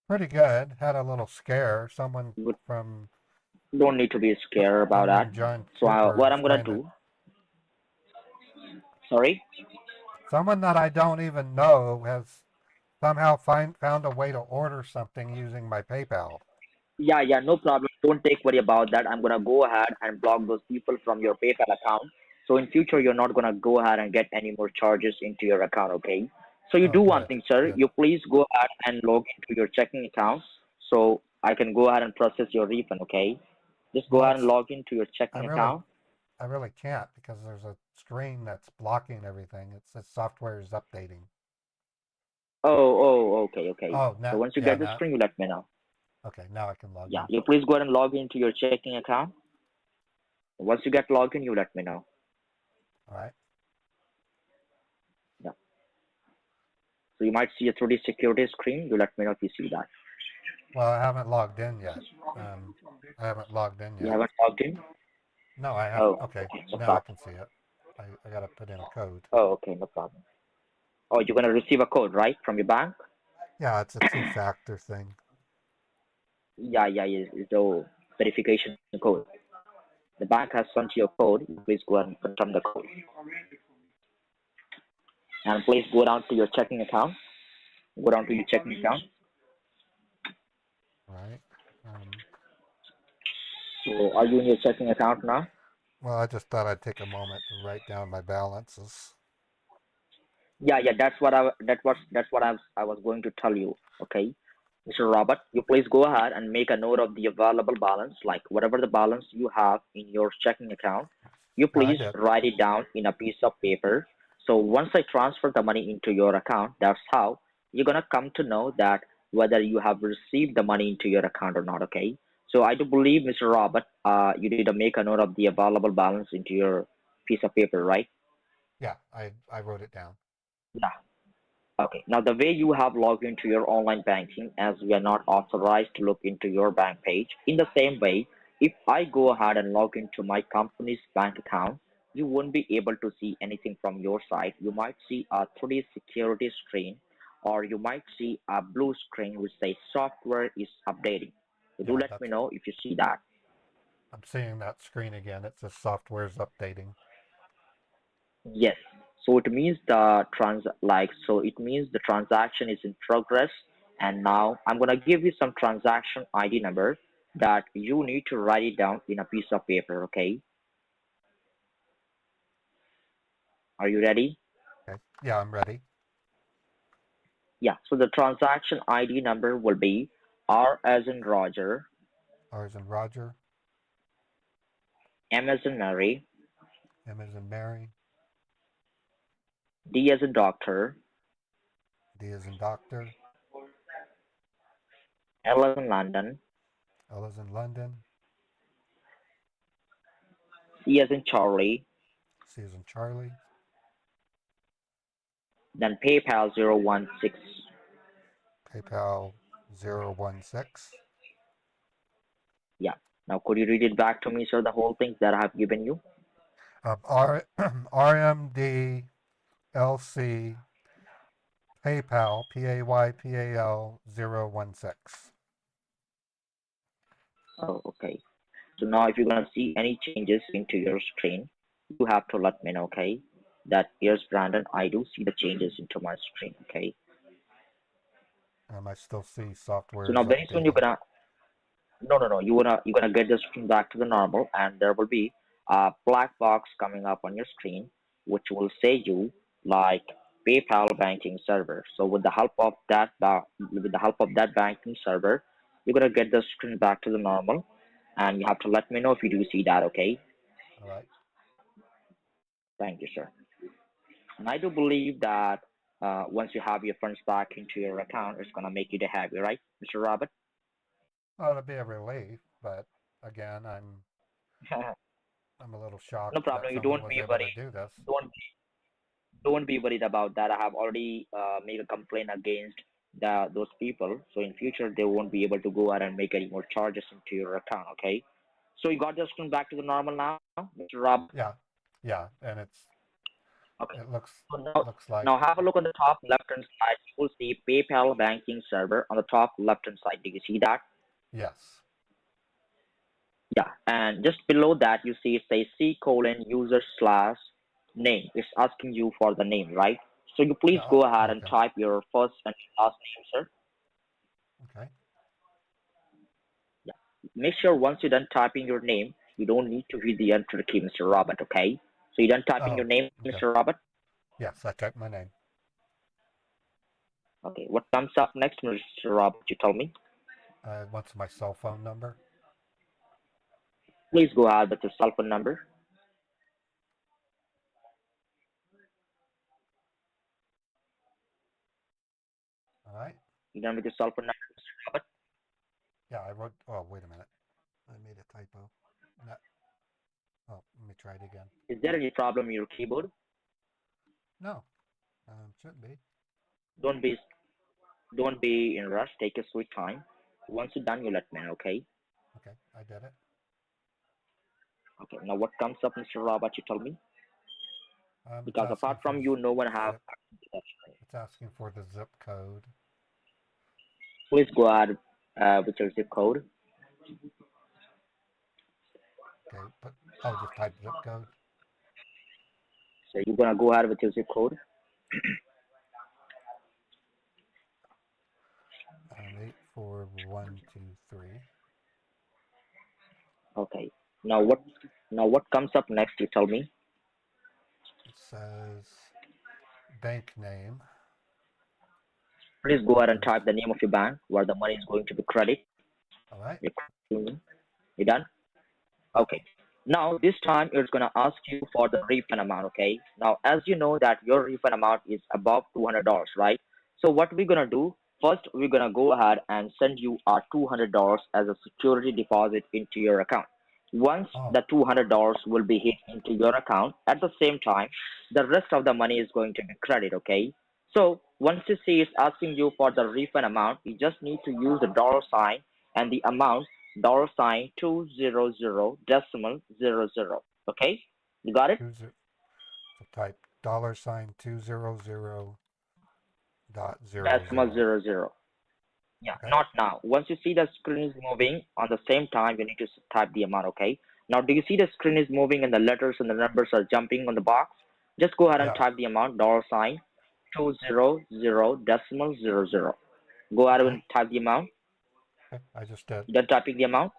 Speaker 1: Pretty good. Had a little scare. Someone
Speaker 11: You
Speaker 1: from
Speaker 11: don't need to be scared about that.
Speaker 1: Union John
Speaker 11: So
Speaker 1: Cooper
Speaker 11: what
Speaker 1: is
Speaker 11: I'm gonna
Speaker 1: trying to.
Speaker 11: do? Sorry.
Speaker 1: Someone that I don't even know has somehow found a way to order something using my PayPal.
Speaker 11: Yeah, no problem. Don't take worry about that. I'm gonna go ahead and block those people from your PayPal account. So in future, you're not gonna go ahead and get any more charges into your account. Okay. So you
Speaker 1: Oh,
Speaker 11: do one
Speaker 1: good.
Speaker 11: thing, sir.
Speaker 1: Good.
Speaker 11: You please go ahead and log into your checking account, so I can go ahead and process your refund. Okay. Just go
Speaker 1: Well,
Speaker 11: ahead and log into your
Speaker 1: I
Speaker 11: checking
Speaker 1: really,
Speaker 11: account.
Speaker 1: I really can't because there's a screen that's blocking everything. It says software is updating.
Speaker 11: Okay.
Speaker 1: Oh,
Speaker 11: So
Speaker 1: now,
Speaker 11: once you
Speaker 1: yeah,
Speaker 11: get the
Speaker 1: now,
Speaker 11: screen, you let me know.
Speaker 1: okay, now I can log
Speaker 11: Yeah,
Speaker 1: in.
Speaker 11: you please go ahead and log into your checking account. Once you get logged in, you let me know.
Speaker 1: All right.
Speaker 11: Yeah. So you might see a 3D security screen. You let me know if you see that.
Speaker 1: Well, I haven't logged in yet. I haven't logged in
Speaker 11: You
Speaker 1: yet.
Speaker 11: haven't logged in?
Speaker 1: No, I have.
Speaker 11: Oh,
Speaker 1: Okay,
Speaker 11: okay, no
Speaker 1: now I
Speaker 11: problem.
Speaker 1: can see it. I got to put in a code.
Speaker 11: Oh, okay, no problem. Oh, you're gonna receive a code, right, from your bank?
Speaker 1: Yeah, it's a two-factor thing.
Speaker 11: Yeah, it's the verification code. The bank has sent you a code. Please go and confirm the code. And please go down to your checking account. Go down to your checking account.
Speaker 1: All right.
Speaker 11: So are you in your checking account now?
Speaker 1: Well, I just thought I'd take a moment to write down my balances.
Speaker 11: Yeah, that's what I was going to tell you. Okay, Mr. Robert, you please go ahead and make a note of the available balance, like whatever the balance you have in your checking account. You
Speaker 1: Yeah, I
Speaker 11: please
Speaker 1: did.
Speaker 11: write it down in a piece of paper. So once I transfer the money into your account, that's how you're gonna come to know that whether you have received the money into your account or not. Okay. So I do believe, Mr. Robert, you did make a note of the available balance into your piece of paper, right?
Speaker 1: Yeah, I wrote it down.
Speaker 11: Yeah. Okay. Now, the way you have logged into your online banking, as we are not authorized to look into your bank page, in the same way, if I go ahead and log into my company's bank account, you won't be able to see anything from your side. You might see a 3D security screen, or you might see a blue screen which says software is updating. So do
Speaker 1: Yeah,
Speaker 11: let me know if you see that.
Speaker 1: I'm seeing that screen again. It says software's updating.
Speaker 11: Yes. So it means it means the transaction is in progress, and now I'm gonna give you some transaction ID number. that you need to write it down in a piece of paper, okay? Are you ready?
Speaker 1: Okay. Yeah, I'm ready.
Speaker 11: Yeah, so the transaction ID number will be R as in Roger,
Speaker 1: R as in Roger,
Speaker 11: M as in Mary,
Speaker 1: M as in Mary,
Speaker 11: D as in Doctor,
Speaker 1: D as in Doctor,
Speaker 11: L as in London,
Speaker 1: L as in London,
Speaker 11: C as in Charlie,
Speaker 1: C as in Charlie,
Speaker 11: then PayPal 016.
Speaker 1: PayPal 016.
Speaker 11: Yeah. Now, could you read it back to me, sir, the whole thing that I have given you?
Speaker 1: RMD LC PayPal PAYPAL 016.
Speaker 11: Oh, okay. So now if you're going to see any changes into your screen, you have to let me know, okay? That here's Brandon, I do see the changes into my screen, okay?
Speaker 1: I still see software
Speaker 11: So
Speaker 1: is
Speaker 11: now very soon you're
Speaker 1: updating.
Speaker 11: gonna no, you're gonna get the screen back to the normal, and there will be a black box coming up on your screen which will say you like PayPal banking server. So with the help of that banking server, you're gonna get the screen back to the normal, and you have to let me know if you do see that, okay?
Speaker 1: All right.
Speaker 11: Thank you, sir. And I do believe that once you have your funds back into your account, it's gonna make you the happy, right, Mr. Robert?
Speaker 1: Well, it'll be a relief, but again, I'm a little shocked
Speaker 11: No
Speaker 1: that
Speaker 11: problem. You
Speaker 1: someone
Speaker 11: don't
Speaker 1: was
Speaker 11: be
Speaker 1: able to
Speaker 11: worried.
Speaker 1: do this.
Speaker 11: Don't be worried about that. I have already made a complaint against those people. So in future they won't be able to go out and make any more charges into your account. Okay. So you got the screen back to the normal now, Mr. Rob.
Speaker 1: Yeah, and
Speaker 11: Okay.
Speaker 1: it looks
Speaker 11: So
Speaker 1: like
Speaker 11: now have a look on the top left hand side. You will see PayPal banking server on the top left hand side. Do you see that?
Speaker 1: yes.
Speaker 11: Yeah, and just below that you see it says C:\user/name. It's asking you for the name, right? So you please
Speaker 1: Yeah.
Speaker 11: go ahead and
Speaker 1: Okay.
Speaker 11: type your first and last name, sir.
Speaker 1: Okay.
Speaker 11: Yeah. Make sure once you're done typing your name, you don't need to hit the enter key, Mr. Robert, okay? So you done typing your name,
Speaker 1: Okay.
Speaker 11: Mr. Robert?
Speaker 1: Yes, I typed my name.
Speaker 11: Okay, what comes up next, Mr. Robert, you tell me?
Speaker 1: What's my cell phone number?
Speaker 11: Please go ahead with your cell phone number.
Speaker 1: All right.
Speaker 11: You done with your cell phone number, Mr. Robert?
Speaker 1: Yeah, I wrote. Oh, wait a minute. I made a typo. No. Oh, let me try it again.
Speaker 11: Is there any problem with your keyboard?
Speaker 1: No. Shouldn't be.
Speaker 11: Don't be in rush. Take your sweet time. Once you're done, you let me know, okay?
Speaker 1: Okay, I did it.
Speaker 11: Okay, now what comes up, Mr. Robert, you tell me? Because apart from you, no one have.
Speaker 1: It's asking for the zip code.
Speaker 11: Please go ahead with your zip code.
Speaker 1: Okay, but just type zip code.
Speaker 11: So you're gonna go ahead with your zip code.
Speaker 1: 84123.
Speaker 11: Okay. Now what comes up next? You tell me.
Speaker 1: It says bank name.
Speaker 11: Please go ahead and type the name of your bank where the money is going to be credited.
Speaker 1: All right.
Speaker 11: You done? Okay. Now this time it's gonna ask you for the refund amount. Okay. Now as you know that your refund amount is above $200, right? So what we're gonna do? First, we're gonna go ahead and send you our $200 as a security deposit into your account. Once the $200 will be hit into your account, at the same time, the rest of the money is going to be credit. Okay. So once you see it's asking you for the refund amount, you just need to use the dollar sign and the amount $200.00. Okay, you got it?
Speaker 1: So type $200.00.
Speaker 11: Decimal 00. Yeah,
Speaker 1: Okay.
Speaker 11: not now. Once you see the screen is moving, on the same time you need to type the amount. Okay. Now, do you see the screen is moving and the letters and the numbers are jumping on the box? Just go ahead and type the amount $200.00. Go ahead and type the amount.
Speaker 1: Okay, I just did.
Speaker 11: You're typing the amount.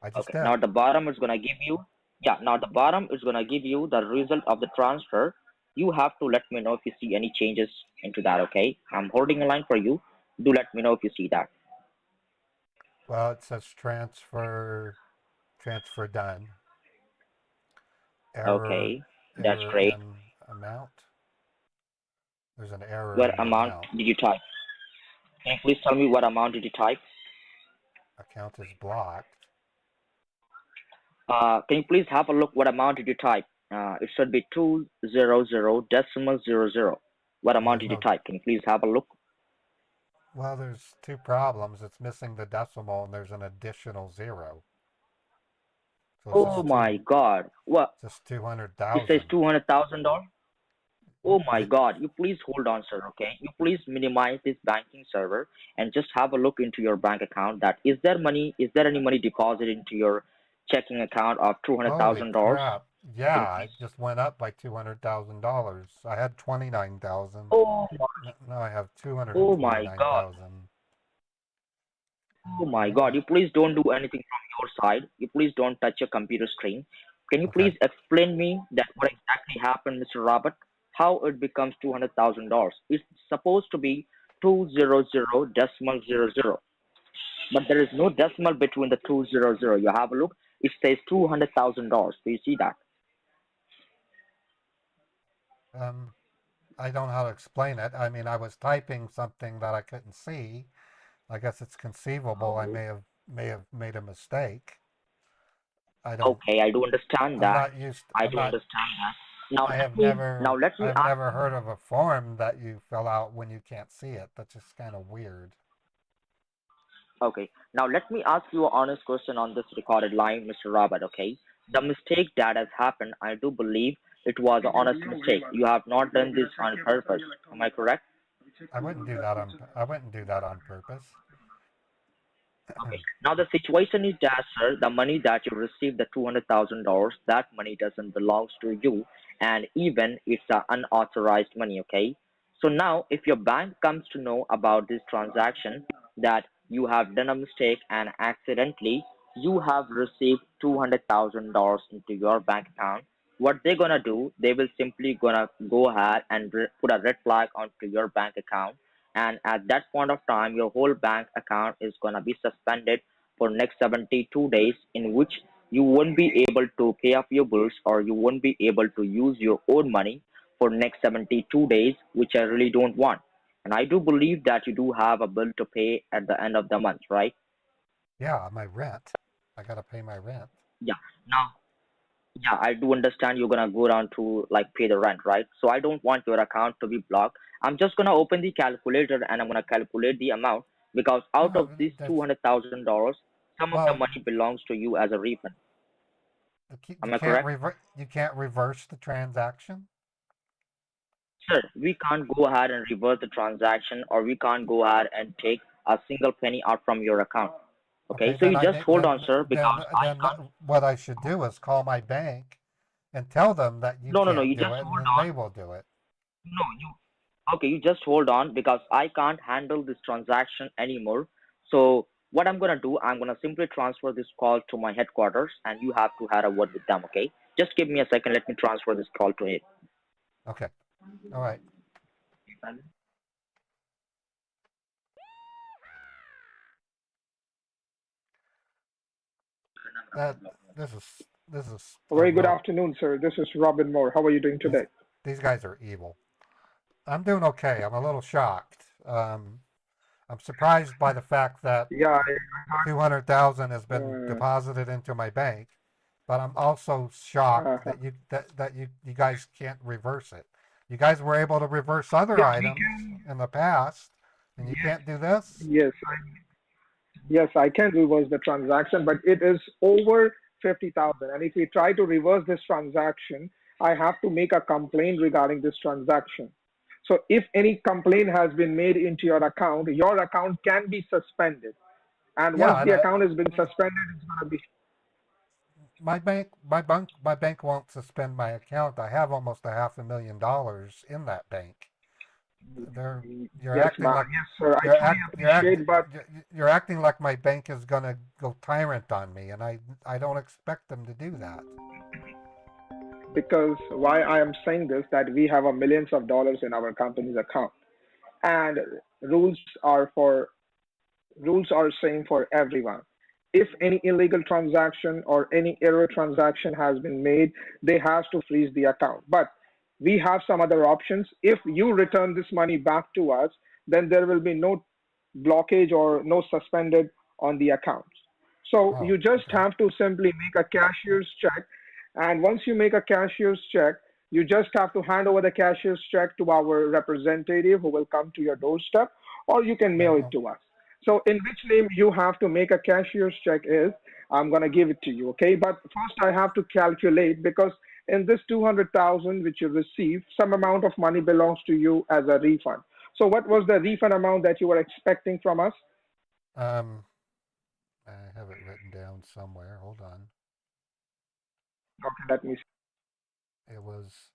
Speaker 1: I just
Speaker 11: Okay.
Speaker 1: did.
Speaker 11: Now the bottom is gonna give you. Yeah. Now the bottom is gonna give you the result of the transfer. You have to let me know if you see any changes into that. Okay. I'm holding a line for you. Do let me know if you see that.
Speaker 1: Well, it says transfer done. Error
Speaker 11: Okay. That's great.
Speaker 1: in amount. There's an error
Speaker 11: What
Speaker 1: in the
Speaker 11: amount
Speaker 1: amount.
Speaker 11: did you type? Can you please tell me what amount did you type?
Speaker 1: Account is blocked.
Speaker 11: Can you please have a look what amount did you type? It should be 200.00. What
Speaker 1: Well,
Speaker 11: amount
Speaker 1: there's
Speaker 11: did you
Speaker 1: no.
Speaker 11: type? Can you please have a look?
Speaker 1: Well, there's two problems. It's missing the decimal, and there's an additional zero. So it's
Speaker 11: Oh my God! What?
Speaker 1: just two hundred
Speaker 11: It says
Speaker 1: thousand.
Speaker 11: $200,000. Oh my God! You please hold on, sir. Okay? You please minimize this banking server and just have a look into your bank account. That is there money? Is there any money deposited into your checking account of two hundred
Speaker 1: Holy
Speaker 11: thousand dollars?
Speaker 1: crap! Yeah, it just went up by $200,000. I had 29,000.
Speaker 11: Oh
Speaker 1: Now I have
Speaker 11: oh my God!
Speaker 1: 229,000.
Speaker 11: Oh my God, you please don't do anything from your side. You please don't touch your computer screen. Can you
Speaker 1: Okay.
Speaker 11: please explain me that what exactly happened, Mr. Robert? How it becomes $200,000? It's supposed to be 200.00, but there is no decimal between the 200. You have a look. It says $200,000. Do you see that?
Speaker 1: I don't know how to explain it. I mean, I was typing something that I couldn't see. I guess it's conceivable I may have made a mistake. I don't.
Speaker 11: Okay, I do understand
Speaker 1: I'm
Speaker 11: that.
Speaker 1: not used.
Speaker 11: I
Speaker 1: I'm
Speaker 11: do
Speaker 1: not.
Speaker 11: understand that. Now
Speaker 1: I
Speaker 11: let
Speaker 1: have
Speaker 11: me now
Speaker 1: never.
Speaker 11: let me
Speaker 1: I've
Speaker 11: ask
Speaker 1: never
Speaker 11: you.
Speaker 1: heard of a form that you fill out when you can't see it. That's just kind of weird.
Speaker 11: Okay. Now let me ask you an honest question on this recorded line, Mr. Robert, okay? The mistake that has happened, I do believe it was an honest mistake. You have not done this on purpose. Am I correct?
Speaker 1: I wouldn't do that on. I wouldn't do that on purpose.
Speaker 11: Okay. Now the situation is that, sir, the money that you received, the $200,000, that money doesn't belong to you, and even it's unauthorized money. Okay. So now, if your bank comes to know about this transaction, that you have done a mistake and accidentally you have received $200,000 into your bank account, what they're gonna do? They will simply gonna go ahead and put a red flag onto your bank account, and at that point of time your whole bank account is going to be suspended for next 72 days, in which you won't be able to pay off your bills or you won't be able to use your own money for next 72 days, which I really don't want. And I do believe that you do have a bill to pay at the end of the month, right?
Speaker 1: Yeah, my rent. I gotta pay my rent.
Speaker 11: Yeah. Now, yeah, I do understand you're gonna go down to like pay the rent, right? So I don't want your account to be blocked. I'm just gonna open the calculator and I'm gonna calculate the amount, because out
Speaker 1: No,
Speaker 11: of this
Speaker 1: that's
Speaker 11: $200,000, some of the
Speaker 1: well.
Speaker 11: money belongs to you as a refund.
Speaker 1: You
Speaker 11: Am I
Speaker 1: can't
Speaker 11: correct?
Speaker 1: reverse. You can't reverse the transaction.
Speaker 11: Sir, we can't go ahead and reverse the transaction, or we can't go ahead and take a single penny out from your account.
Speaker 1: Okay,
Speaker 11: Okay, so you just hold on, sir, because I can't.
Speaker 1: what I should do is call my bank and tell them that you
Speaker 11: No,
Speaker 1: can't
Speaker 11: you
Speaker 1: do
Speaker 11: just
Speaker 1: it, and
Speaker 11: hold
Speaker 1: then
Speaker 11: on.
Speaker 1: they will do it.
Speaker 11: No, you Okay, you just hold on, because I can't handle this transaction anymore. So what I'm gonna do, I'm gonna simply transfer this call to my headquarters, and you have to have a word with them. Okay? Just give me a second. Let me transfer this call to it.
Speaker 1: Okay. All right. That this is
Speaker 12: A
Speaker 1: a
Speaker 12: very good
Speaker 1: real.
Speaker 12: afternoon, sir. This is Robin Moore. How are you doing
Speaker 1: These
Speaker 12: today?
Speaker 1: these guys are evil. I'm doing okay. I'm a little shocked. I'm surprised by the fact that
Speaker 12: Yeah,
Speaker 1: 200,000 has been
Speaker 12: uh,
Speaker 1: deposited into my bank, but I'm also shocked
Speaker 12: uh,
Speaker 1: that you guys can't reverse it. You guys were able to reverse other
Speaker 12: yes, we
Speaker 1: items
Speaker 12: can.
Speaker 1: in the past, and you
Speaker 12: Yes,
Speaker 1: can't do this?
Speaker 12: yes, yes, I can reverse the transaction, but it is over 50,000. And if we try to reverse this transaction, I have to make a complaint regarding this transaction. So if any complaint has been made into your account can be suspended. And once
Speaker 1: Yeah, and
Speaker 12: the account has been suspended, it's going to be.
Speaker 1: my bank won't suspend my account. I have almost $500,000 in that bank. They're you're
Speaker 12: Yes,
Speaker 1: acting
Speaker 12: ma'am.
Speaker 1: like
Speaker 12: Yes, sir. I
Speaker 1: you're
Speaker 12: truly appreciate, but
Speaker 1: you're acting like my bank is gonna go tyrant on me, and I don't expect them to do that.
Speaker 12: because why I am saying this, that we have a millions of dollars in our company's account, and rules are for rules are same for everyone. If any illegal transaction or any error transaction has been made, they have to freeze the account. But we have some other options. If you return this money back to us, then there will be no blockage or no suspended on the accounts. So
Speaker 1: Oh,
Speaker 12: you just
Speaker 1: okay.
Speaker 12: have to simply make a cashier's check. And once you make a cashier's check, you just have to hand over the cashier's check to our representative who will come to your doorstep, or you can mail it
Speaker 1: Oh,
Speaker 12: to us. So in which name you have to make a cashier's check is, I'm going to give it to you, okay? But first I have to calculate, because in this 200,000 which you received, some amount of money belongs to you as a refund. So what was the refund amount that you were expecting from us?
Speaker 1: um, I have it written down somewhere. Hold on.
Speaker 12: Okay, let me
Speaker 1: It was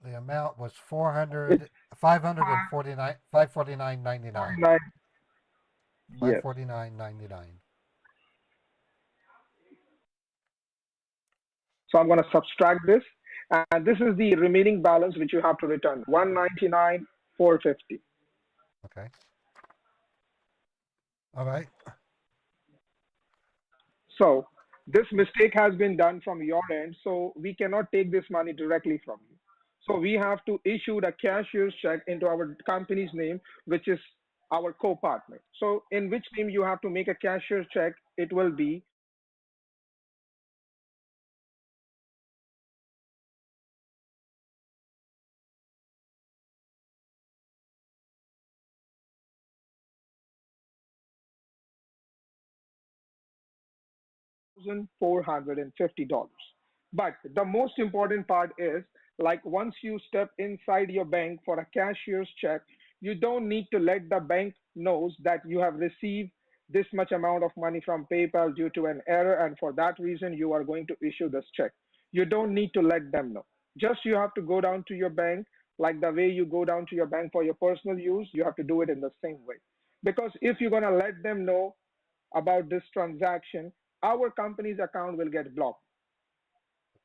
Speaker 1: the amount was four
Speaker 12: see. It's
Speaker 1: hundred 549 549.99
Speaker 12: 49. Yes.
Speaker 1: 549.99.
Speaker 12: So I'm going to subtract this, and this is the remaining balance which you have to return, 199,450.
Speaker 1: Okay. All right.
Speaker 12: So this mistake has been done from your end, so we cannot take this money directly from you. So we have to issue the cashier's check into our company's name, which is our co-partner. So in which name you have to make a cashier's check, it will be $1,450. But the most important part is, like, once you step inside your bank for a cashier's check, you don't need to let the bank knows that you have received this much amount of money from PayPal due to an error, and for that reason you are going to issue this check. You don't need to let them know. Just you have to go down to your bank, like the way you go down to your bank for your personal use, you have to do it in the same way. Because if you're going to let them know about this transaction, our company's account will get blocked.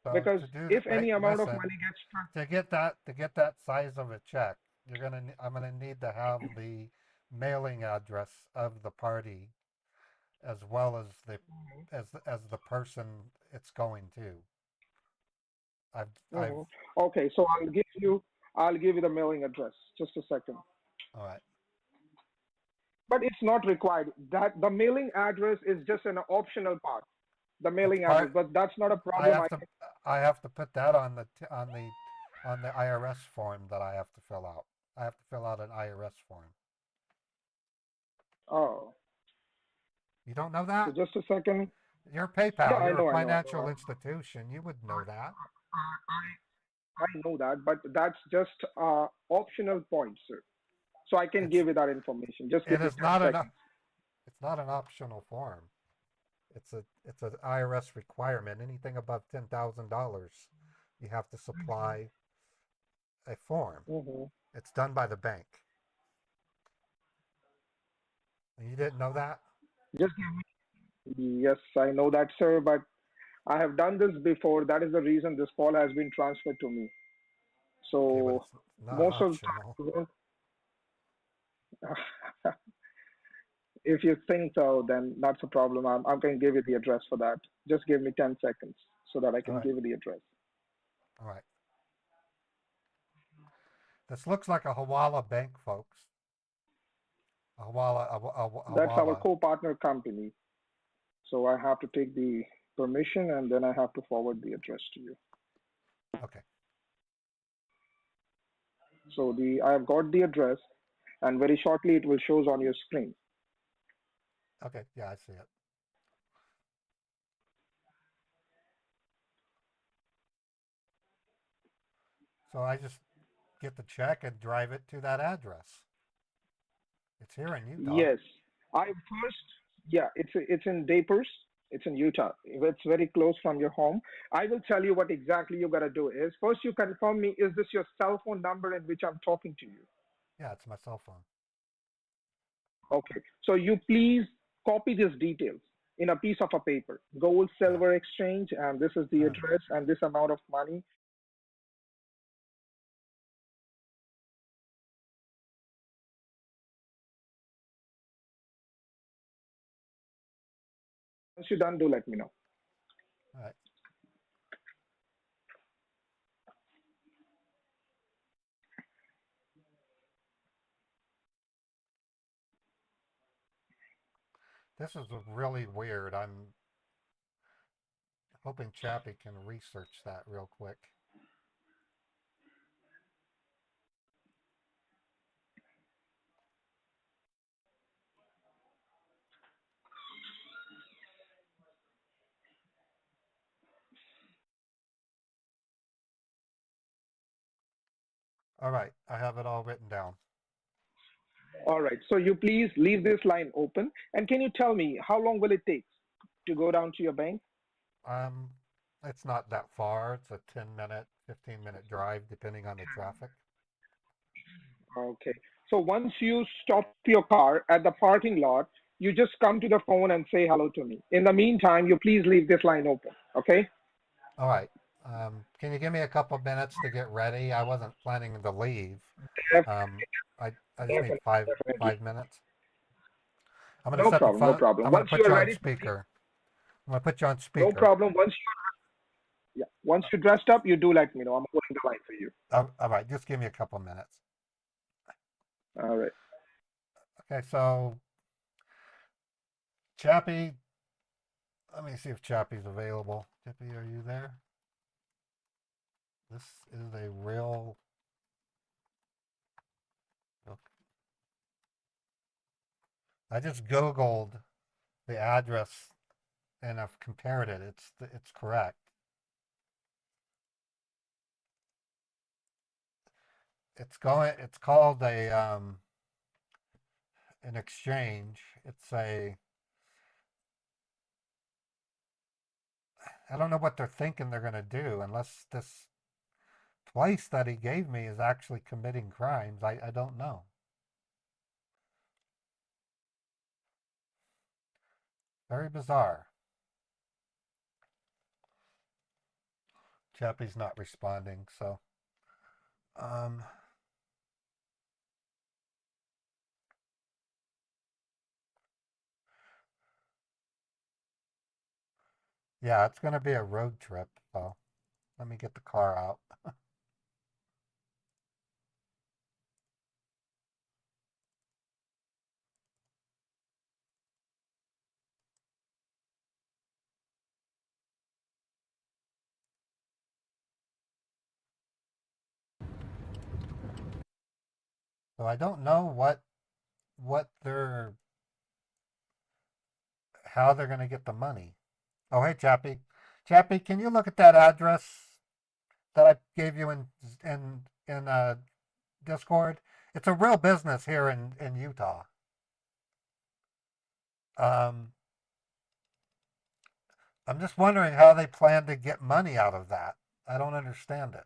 Speaker 1: So
Speaker 12: Because
Speaker 1: to do that,
Speaker 12: if
Speaker 1: wait,
Speaker 12: any amount of
Speaker 1: listen.
Speaker 12: money gets
Speaker 1: To get that size of a check, I'm gonna need to have the mailing address of the party as well as the person it's going to. I've
Speaker 12: Mhm. Okay, so I'll give you the mailing address. Just a second.
Speaker 1: all right.
Speaker 12: But it's not required. That the mailing address is just an optional part. The
Speaker 1: It's
Speaker 12: mailing address,
Speaker 1: part.
Speaker 12: but that's not a
Speaker 1: I
Speaker 12: problem.
Speaker 1: have to I have to put that on the IRS form that I have to fill out. I have to fill out an IRS form.
Speaker 12: Oh,
Speaker 1: You don't know
Speaker 12: so
Speaker 1: that?
Speaker 12: just a second.
Speaker 1: You're
Speaker 12: Yeah,
Speaker 1: PayPal.
Speaker 12: I
Speaker 1: You're a
Speaker 12: know, I know, I know.
Speaker 1: financial institution. You would know that.
Speaker 12: I know that, but that's just optional point, sir. So I can
Speaker 1: It's
Speaker 12: give you that information. Just
Speaker 1: it
Speaker 12: give me
Speaker 1: is
Speaker 12: 10
Speaker 1: not an
Speaker 12: seconds.
Speaker 1: it's not an optional form. It's an IRS requirement. Anything above $10,000, you have to supply a form.
Speaker 12: Hmm.
Speaker 1: It's done by the bank. And you didn't know that?
Speaker 12: Just give me. Yes, I know that, sir, but I have done this before. That is the reason this call has been transferred to me.
Speaker 1: Okay, but
Speaker 12: So
Speaker 1: it's not
Speaker 12: most of
Speaker 1: optional.
Speaker 12: the time, if you think so, then that's a problem. I'm going to give you the address for that. Just give me 10 seconds so that I
Speaker 1: All
Speaker 12: can
Speaker 1: right.
Speaker 12: give you the address.
Speaker 1: All right. This looks like a Hawala bank, folks. A Hawala, a
Speaker 12: That's our
Speaker 1: Hawala.
Speaker 12: co-partner company. So I have to take the permission, and then I have to forward the address to you.
Speaker 1: Okay.
Speaker 12: So I have got the address, and very shortly it will shows on your screen.
Speaker 1: Okay. Yeah, I see it. So I just get the check and drive it to that address. It's here in Utah.
Speaker 12: Yes, I first, yeah, it's in Dapers. It's in Utah. It's very close from your home. I will tell you what exactly you gotta do is first you confirm me, is this your cell phone number in which I'm talking to you?
Speaker 1: Yeah, it's my cell phone.
Speaker 12: Okay. So you please copy these details in a piece of a paper. Gold, silver exchange, and this is the address and this amount of money. Once you're done, do let me know.
Speaker 1: All right. This is really weird. I'm hoping Chappie can research that real quick. All right, I have it all written down.
Speaker 12: All right. So you please leave this line open. And can you tell me how long will it take to go down to your bank?
Speaker 1: It's not that far. It's a 10-minute, 15-minute drive, depending on the traffic.
Speaker 12: Okay. So once you stop your car at the parking lot, you just come to the phone and say hello to me. In the meantime, you please leave this line open. Okay?
Speaker 1: All right. Can you give me a couple minutes to get ready? I wasn't planning to leave. I just need five minutes. I'm gonna
Speaker 12: No
Speaker 1: set the
Speaker 12: problem. No
Speaker 1: phone.
Speaker 12: problem.
Speaker 1: I'm gonna
Speaker 12: Once
Speaker 1: put
Speaker 12: you
Speaker 1: you
Speaker 12: are
Speaker 1: on
Speaker 12: ready,
Speaker 1: speaker. I'm gonna put you on speaker.
Speaker 12: no problem. Once you're dressed up, you do let me know. I'm holding the line for you.
Speaker 1: All right. Just give me a couple minutes.
Speaker 12: All right.
Speaker 1: Okay. So, Chappie, let me see if Chappie's available. Chappie, are you there? This is a real. I just Googled the address and I've compared it. It's correct. It's called an exchange. I don't know what they're thinking they're going to do unless this place that he gave me is actually committing crimes. I don't know. Very bizarre. Chappie's not responding, so yeah, it's going to be a road trip, so let me get the car out. So I don't know how they're going to get the money. Oh, hey, Chappie. Chappie, can you look at that address that I gave you in Discord? It's a real business here in Utah. I'm just wondering how they plan to get money out of that. I don't understand it.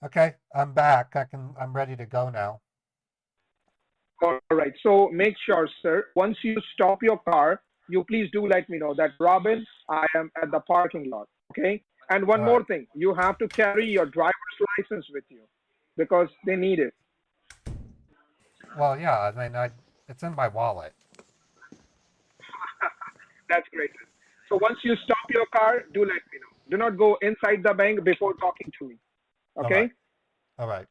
Speaker 1: Okay, I'm back. I'm ready to go now.
Speaker 12: All right. So make sure, sir, once you stop your car, you please do let me know that, Robin, I am at the parking lot. Okay. And one more thing, you have to carry your driver's license with you because they need it.
Speaker 1: Well, yeah, I mean, it's in my wallet.
Speaker 12: That's great. So once you stop your car, do let me know. Do not go inside the bank before talking to me. Okay?
Speaker 1: All right.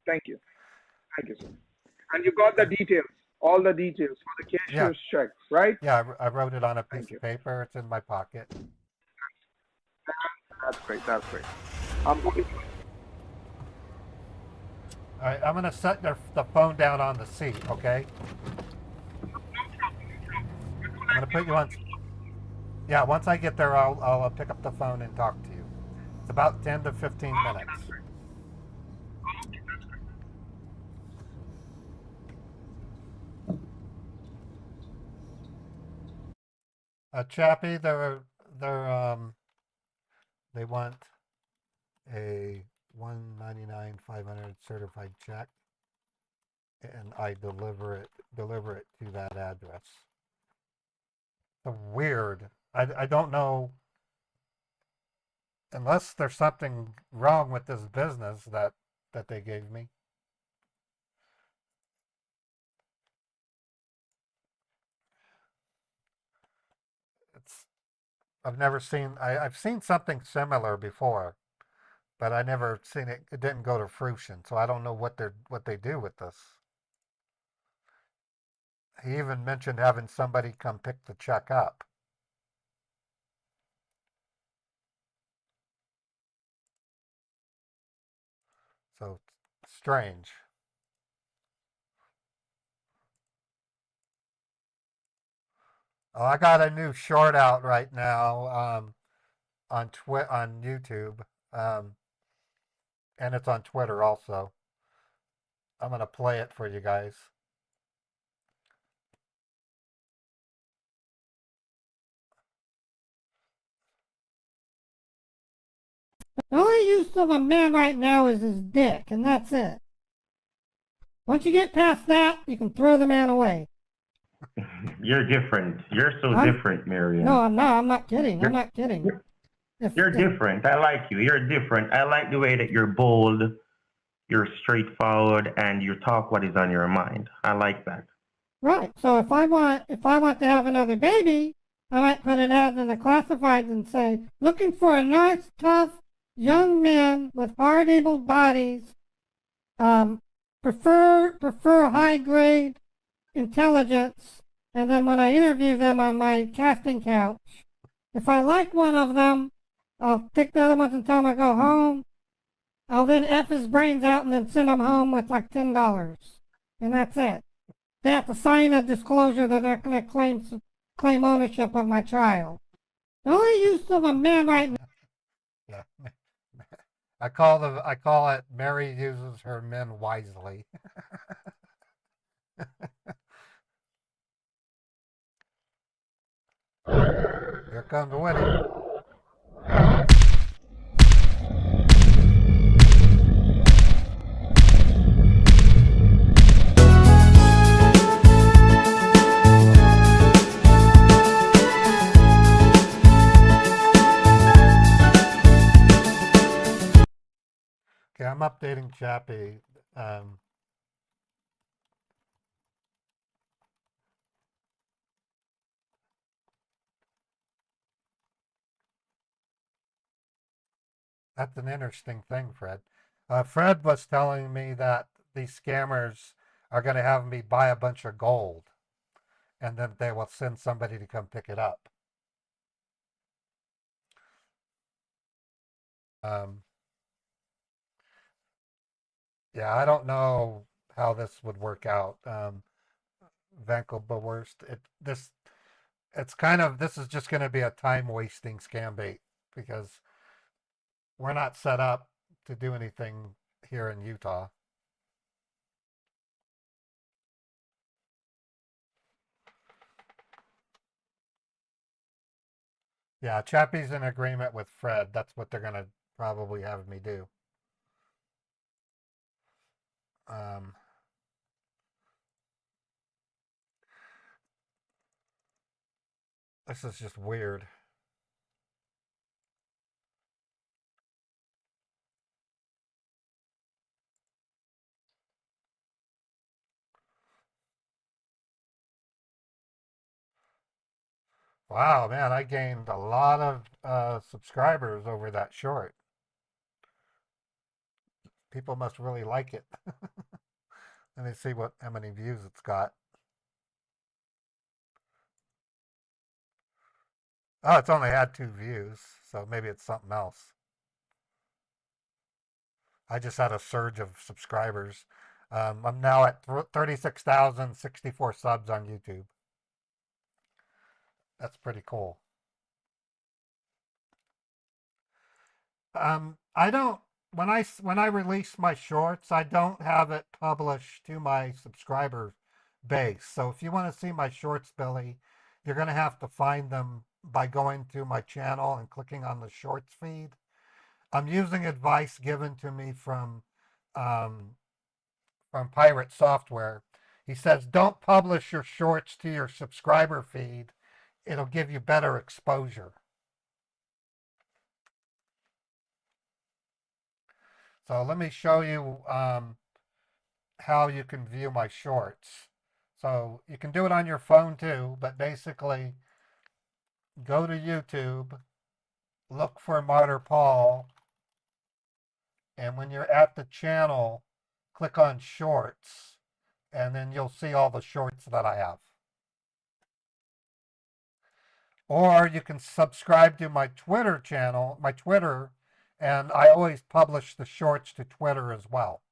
Speaker 12: Thank you. Thank you, sir. And you got the details, all the details for the cashier's check, right?
Speaker 1: Yeah, I wrote it on a piece of paper. It's in my pocket.
Speaker 12: That's great. That's great. I'm going.
Speaker 1: All right, I'm going to set the phone down on the seat, okay? I'm going to put you on. Yeah, once I get there, I'll pick up the phone and talk to you. It's about 10 to 15 minutes. Chappie, they want a $199,500 certified check, and I deliver it to that address. So weird. I don't know, unless there's something wrong with this business that they gave me. It's I've seen something similar before, but I never seen it. It didn't go to fruition, so I don't know what they do with this. He even mentioned having somebody come pick the check up. So strange. Oh, I got a new short out right now on YouTube, and it's on Twitter also. I'm gonna play it for you guys.
Speaker 7: The only use of a man right now is his dick, and that's it. Once you get past that, you can throw the man away.
Speaker 13: You're different. You're so different, Marion.
Speaker 7: No, I'm not. I'm not kidding. I'm not kidding.
Speaker 13: You're different. I like you. You're different. I like the way that you're bold, you're straightforward, and you talk what is on your mind. I like that.
Speaker 7: Right. So if I want to have another baby, I might put an ad in the classifieds and say, looking for a nice, tough, young man with hard-able bodies, prefer high grade intelligence, and then when I interview them on my casting couch, if I like one of them, I'll pick the other ones and tell them I go home. I'll then F his brains out and then send him home with like $10. And that's it. They have to sign a disclosure that they're going to claim ownership of my child. The only use of a man right now.
Speaker 1: Yeah. I call it Mary uses her men wisely. Here comes Winnie. Okay, I'm updating Chappie. That's an interesting thing, Fred. Fred was telling me that these scammers are going to have me buy a bunch of gold, and then they will send somebody to come pick it up. Yeah, I don't know how this would work out. Vankelbeworst. This is just going to be a time wasting scam bait because we're not set up to do anything here in Utah. Yeah, Chappie's in agreement with Fred. That's what they're going to probably have me do. This is just weird. Wow, man, I gained a lot of subscribers over that short. People must really like it. Let me see how many views it's got. Oh, it's only had 2 views, so maybe it's something else. I just had a surge of subscribers. I'm now at 36,064 subs on YouTube. That's pretty cool. I don't when I release my shorts, I don't have it published to my subscriber base. So if you want to see my shorts, Billy, you're going to have to find them by going to my channel and clicking on the shorts feed. I'm using advice given to me from Pirate Software. He says, don't publish your shorts to your subscriber feed. It'll give you better exposure. So let me show you how you can view my shorts. So you can do it on your phone too, but basically go to YouTube, look for Martyr Paul, and when you're at the channel, click on shorts, and then you'll see all the shorts that I have. Or you can subscribe to my Twitter channel, my Twitter, and I always publish the shorts to Twitter as well.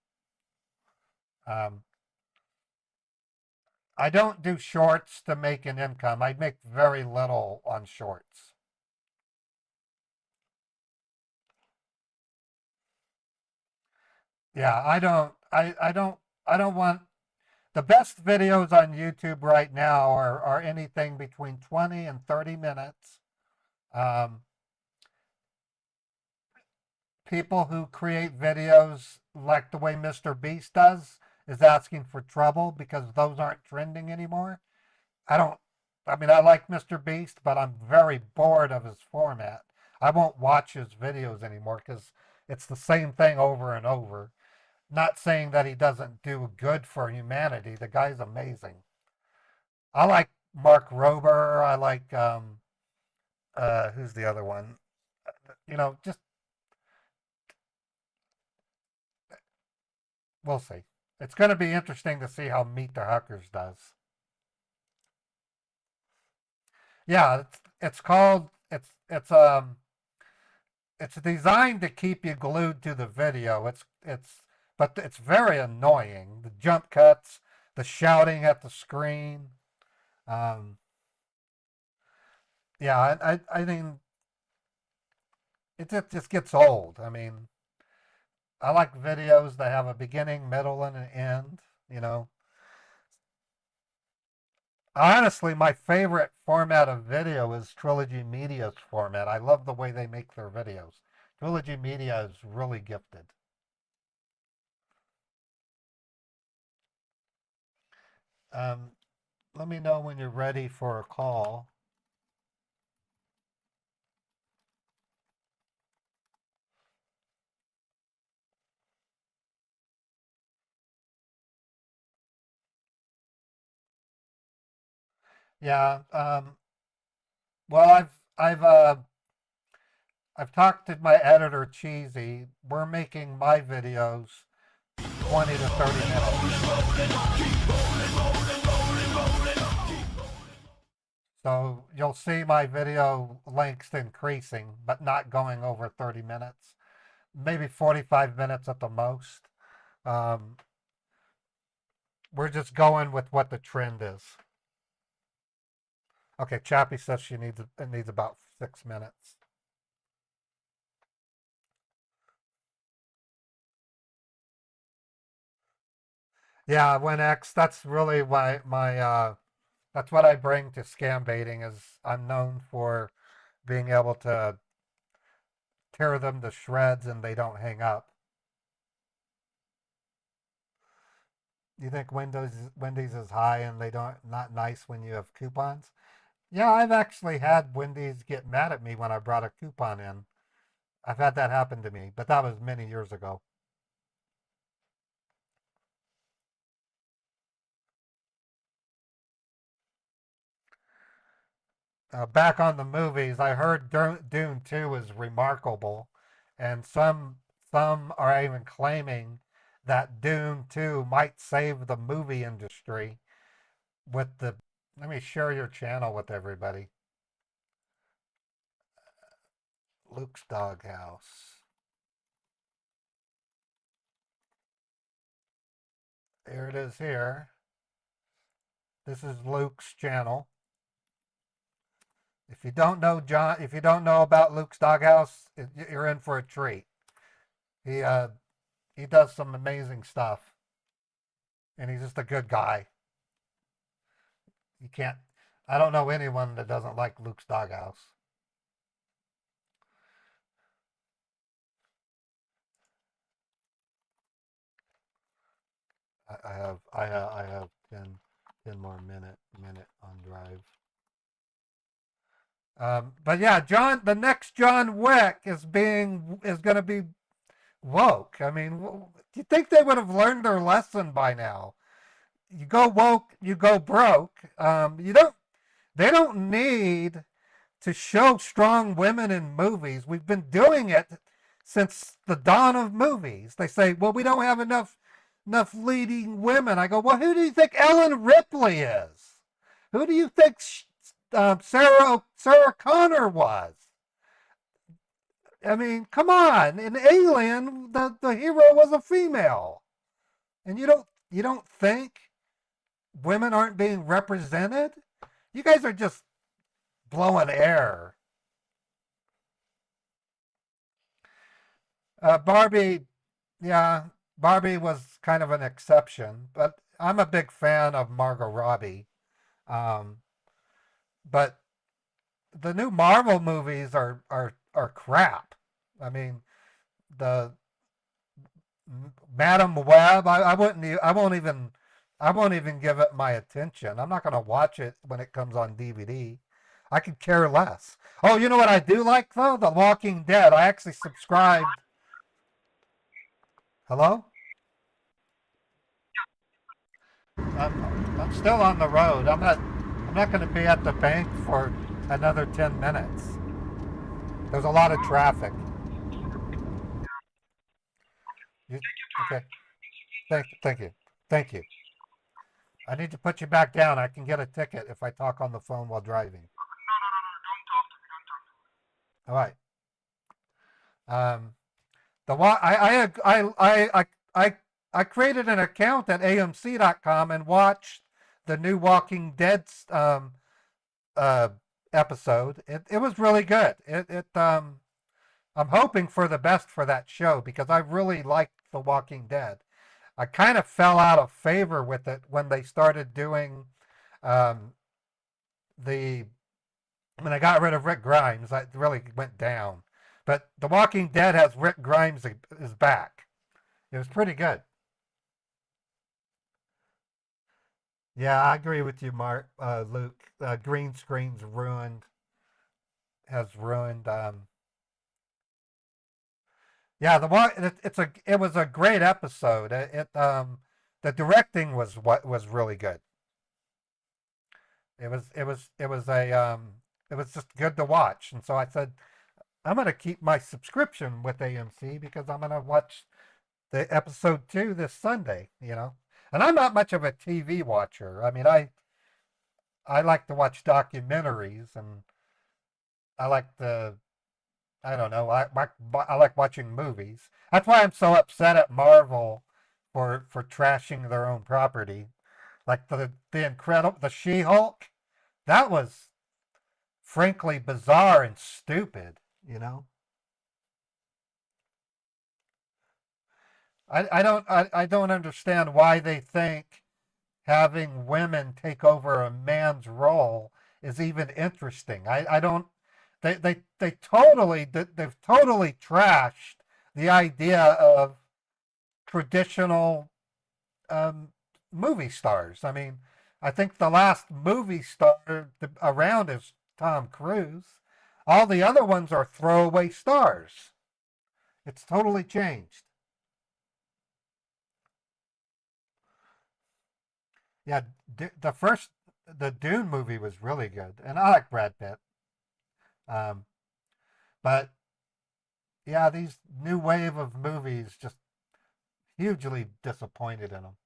Speaker 1: I don't do shorts to make an income. I make very little on shorts. Yeah, I don't want, the best videos on YouTube right now are anything between 20 and 30 minutes. People who create videos like the way Mr. Beast does is asking for trouble because those aren't trending anymore. I like Mr. Beast, but I'm very bored of his format. I won't watch his videos anymore because it's the same thing over and over. Not saying that he doesn't do good for humanity. The guy's amazing. I like Mark Rober. I like, who's the other one? Just, we'll see. It's going to be interesting to see how Meet the Huckers does. Yeah, it's designed to keep you glued to the video. But it's very annoying. The jump cuts, the shouting at the screen. Yeah, I mean, it just gets old. I mean, I like videos that have a beginning, middle, and an end, Honestly, my favorite format of video is Trilogy Media's format. I love the way they make their videos. Trilogy Media is really gifted. Let me know when you're ready for a call. Yeah. Well, I've talked to my editor, Cheesy. We're making my videos 20 to 30 minutes. So you'll see my video lengths increasing, but not going over 30 minutes. Maybe 45 minutes at the most. We're just going with what the trend is. Okay, Chappie says it needs about 6 minutes. Yeah, when X, that's really why that's what I bring to scam baiting is I'm known for being able to tear them to shreds and they don't hang up. You think Wendy's is high and they not nice when you have coupons? Yeah, I've actually had Wendy's get mad at me when I brought a coupon in. I've had that happen to me, but that was many years ago. Back on the movies, I heard Dune 2 is remarkable, and some are even claiming that Dune 2 might save the movie industry with the. Let me share your channel with everybody. Luke's Doghouse. There it is here. This is Luke's channel. If you don't know about Luke's Doghouse, you're in for a treat. He does some amazing stuff, and he's just a good guy. You can't. I don't know anyone that doesn't like Luke's Doghouse. I have 10 more minute on drive. But yeah, the next John Wick is going to be woke. I mean, do you think they would have learned their lesson by now? You go woke, you go broke. They don't need to show strong women in movies. We've been doing it since the dawn of movies. They say, well, we don't have enough leading women. I go, well, who do you think Ellen Ripley is? Who do you think Sarah Connor was? I mean, come on. In Alien, the hero was a female. And you don't think women aren't being represented? You guys are just blowing air. Barbie, yeah, Barbie was kind of an exception, but I'm a big fan of Margot Robbie. Um, but the new Marvel movies are crap. I mean, the Madam Web, I won't even give it my attention. I'm not going to watch it when it comes on DVD. I could care less. Oh, you know what I do like though? The Walking Dead. I actually subscribed. Hello? I'm still on the road. I'm not going to be at the bank for another 10 minutes. There's a lot of traffic. Okay. Thank you. I need to put you back down. I can get a ticket if I talk on the phone while driving. All right. I created an account at AMC.com and watched the new Walking Dead episode. It was really good. I'm hoping for the best for that show because I really liked The Walking Dead. I kind of fell out of favor with it when they started doing when I got rid of Rick Grimes. I really went down. But The Walking Dead has Rick Grimes is back. It was pretty good. Yeah, I agree with you, Luke. Green screen's has ruined. Yeah, it was a great episode. The directing was really good. It was just good to watch, and so I said, I'm going to keep my subscription with AMC because I'm going to watch the episode 2 this Sunday, And I'm not much of a TV watcher. I mean, I like to watch documentaries, and I like I don't know, I like watching movies. That's why I'm so upset at Marvel for trashing their own property. Like the She-Hulk, that was frankly bizarre and stupid, I don't understand why they think having women take over a man's role is even interesting. I don't. They've totally trashed the idea of traditional movie stars. I mean, I think the last movie star around is Tom Cruise. All the other ones are throwaway stars. It's totally changed. Yeah, the Dune movie was really good, and I like Brad Pitt. Um, but yeah, these new wave of movies just hugely disappointed in them.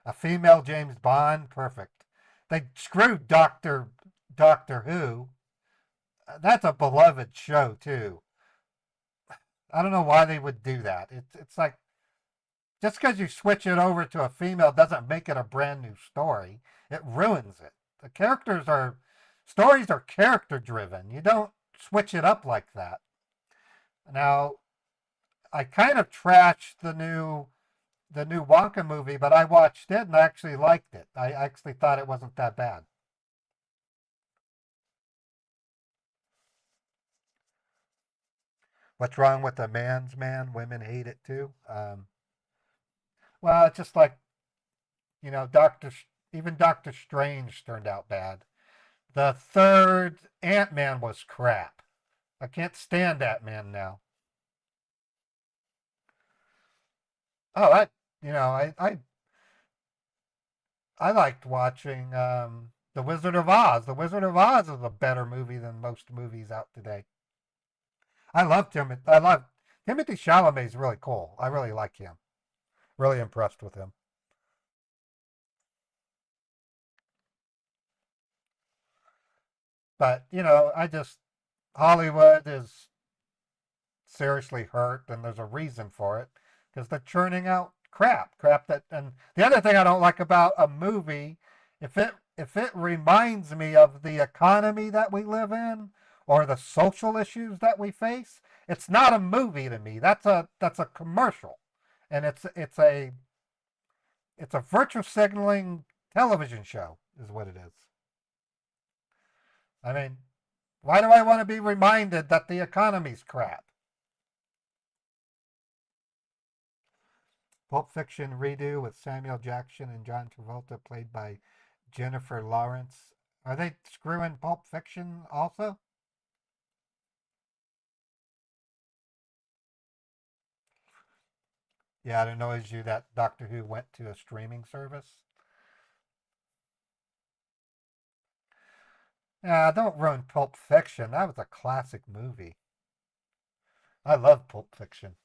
Speaker 1: A female James Bond, perfect. They screwed Doctor Who. That's a beloved show too. I don't know why they would do that. It's like just because you switch it over to a female doesn't make it a brand new story. It ruins it. Stories are character driven. You don't switch it up like that. Now, I kind of trashed the new the new Wonka movie, but I watched it and I actually liked it. I actually thought it wasn't that bad. What's wrong with a man's man? Women hate it too. Well, it's just like, you know, even Doctor Strange turned out bad. The third Ant-Man was crap. I can't stand Ant-Man now. Oh, I liked watching The Wizard of Oz. The Wizard of Oz is a better movie than most movies out today. I love Timothy Chalamet is really cool. I really like him. Really impressed with him. But, you know, Hollywood is seriously hurt, and there's a reason for it because they're churning out crap that. And the other thing I don't like about a movie, if it reminds me of the economy that we live in or the social issues that we face, it's not a movie to me. That's a commercial, and it's a virtue signaling television show is what it is. I mean, why do I want to be reminded that the economy's crap? Pulp Fiction redo with Samuel Jackson and John Travolta, played by Jennifer Lawrence. Are they screwing Pulp Fiction also? Yeah, it annoys you that Doctor Who went to a streaming service. Yeah, don't ruin Pulp Fiction. That was a classic movie. I love Pulp Fiction.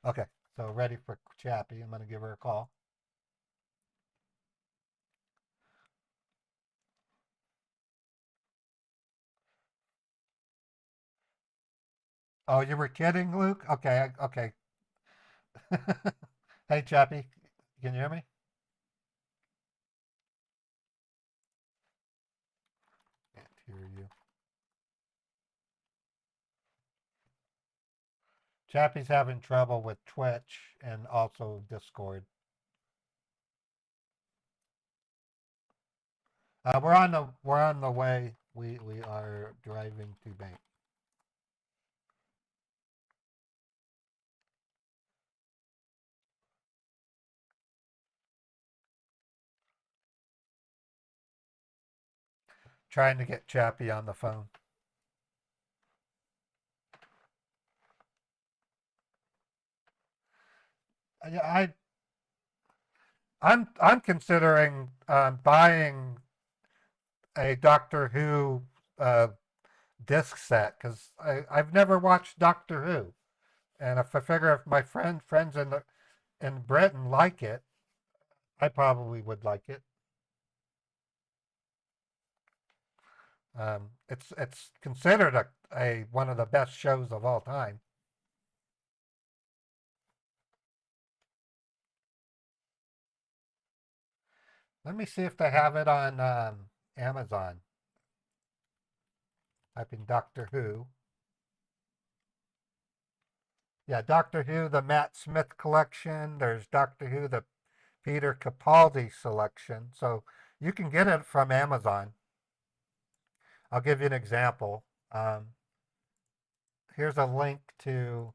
Speaker 1: Okay, so ready for Chappie. I'm going to give her a call. Oh, you were kidding, Luke? Okay, okay. Hey, Chappie, can you hear me? Can't hear you. Chappie's having trouble with Twitch and also Discord. We're on the way. We are driving to bank. Trying to get Chappie on the phone. Yeah, I'm considering buying a Doctor Who disc set because I've never watched Doctor Who, and if I figure if my friends in Britain like it, I probably would like it. It's considered a one of the best shows of all time. Let me see if they have it on Amazon. Type in Doctor Who. Yeah, Doctor Who, the Matt Smith collection. There's Doctor Who, the Peter Capaldi selection. So you can get it from Amazon. I'll give you an example. Here's a link to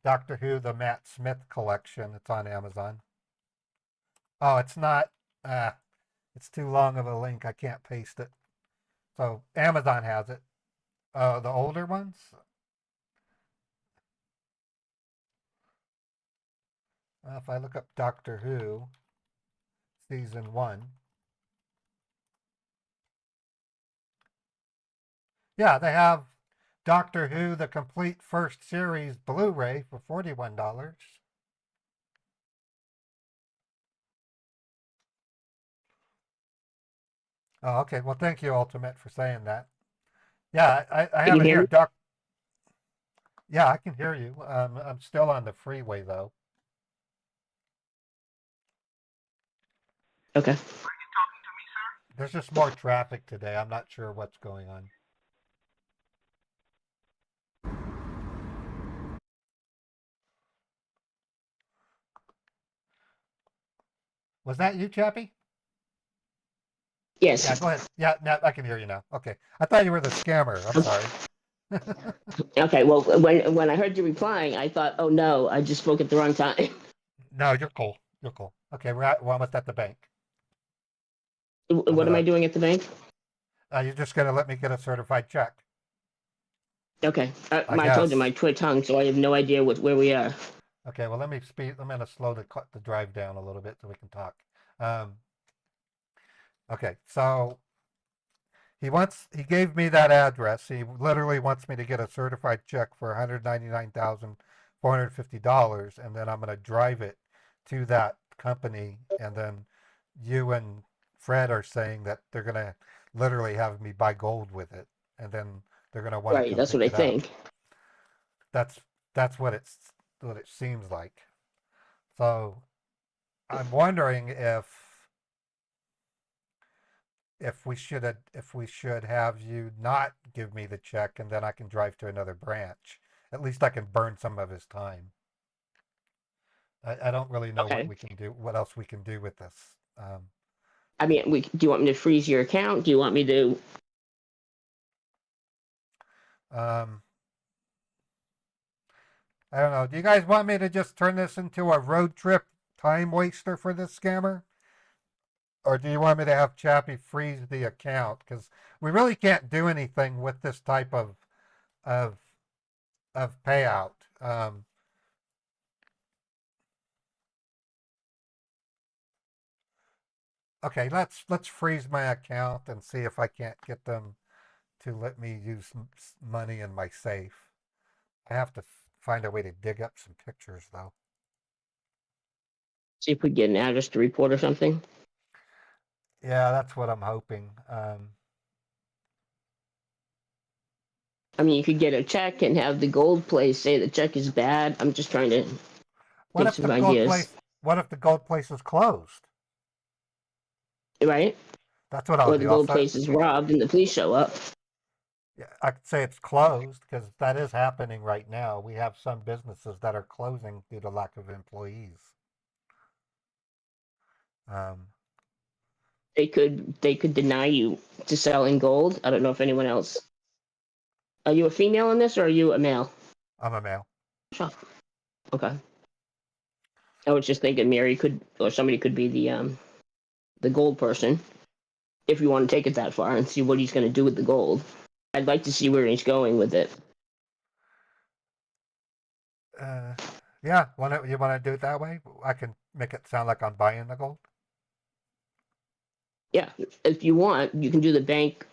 Speaker 1: Doctor Who, the Matt Smith collection. It's on Amazon. Oh, it's not. It's too long of a link. I can't paste it. So Amazon has it. The older ones? If I look up Doctor Who, season 1. Yeah, they have Doctor Who, the complete first series Blu-ray for $41. Oh, okay. Well, thank you, Ultimate, for saying that. Yeah, I have it here. Yeah, I can hear you. I'm still on the freeway, though.
Speaker 14: Okay.
Speaker 1: There's just more traffic today. I'm not sure what's going on. Was that you, Chappie?
Speaker 14: Yes.
Speaker 1: Yeah, go ahead. Yeah, now I can hear you now. Okay. I thought you were the scammer. I'm sorry.
Speaker 14: Okay. Well, when I heard you replying, I thought, oh no, I just spoke at the wrong time.
Speaker 1: No, you're cool. You're cool. Okay, we're almost at the bank.
Speaker 14: What am I doing at the bank?
Speaker 1: You're just gonna let me get a certified check.
Speaker 14: Okay.
Speaker 1: I
Speaker 14: I told you
Speaker 1: guess.
Speaker 14: my Twitch hung, so I have no idea where we are.
Speaker 1: Okay, well, let me speed. I'm gonna slow the drive down a little bit so we can talk. Okay, so he gave me that address. He literally wants me to get a certified check for $199,450, and then I'm gonna drive it to that company, and then you and Fred are saying that they're gonna literally have me buy gold with it, and then they're gonna want to
Speaker 14: Right.
Speaker 1: come
Speaker 14: That's
Speaker 1: pick
Speaker 14: what I
Speaker 1: it up.
Speaker 14: think.
Speaker 1: That's what it seems like. So I'm wondering if we should have you not give me the check, and then I can drive to another branch. At least I can burn some of his time. I don't really know
Speaker 14: Okay.
Speaker 1: what else we can do with this.
Speaker 14: I mean, do you want me to freeze your account? Do you want me to?
Speaker 1: I don't know. Do you guys want me to just turn this into a road trip time waster for this scammer? Or do you want me to have Chappie freeze the account? Because we really can't do anything with this type of payout. Okay, let's freeze my account and see if I can't get them to let me use money in my safe. I have to find a way to dig up some pictures though.
Speaker 14: See if we get an address to report or something.
Speaker 1: Yeah, that's what I'm hoping.
Speaker 14: I mean, you could get a check and have the gold place say the check is bad. I'm just trying to
Speaker 1: What
Speaker 14: think
Speaker 1: if
Speaker 14: some
Speaker 1: the gold
Speaker 14: ideas.
Speaker 1: place? What if the gold place is closed?
Speaker 14: Right?
Speaker 1: That's what I'll
Speaker 14: Or
Speaker 1: do.
Speaker 14: the gold place is robbed and the police show up.
Speaker 1: Yeah, I could say it's closed because that is happening right now. We have some businesses that are closing due to lack of employees.
Speaker 14: They could deny you to sell in gold. I don't know if anyone else. Are you a female in this or are you a male?
Speaker 1: I'm a male.
Speaker 14: Sure. Okay. I was just thinking Mary could or somebody could be the gold person if you want to take it that far and see what he's going to do with the gold. I'd like to see where he's going with it.
Speaker 1: Yeah, you want to do it that way? I can make it sound like I'm buying the gold.
Speaker 14: Yeah, if you want, you can do the bank,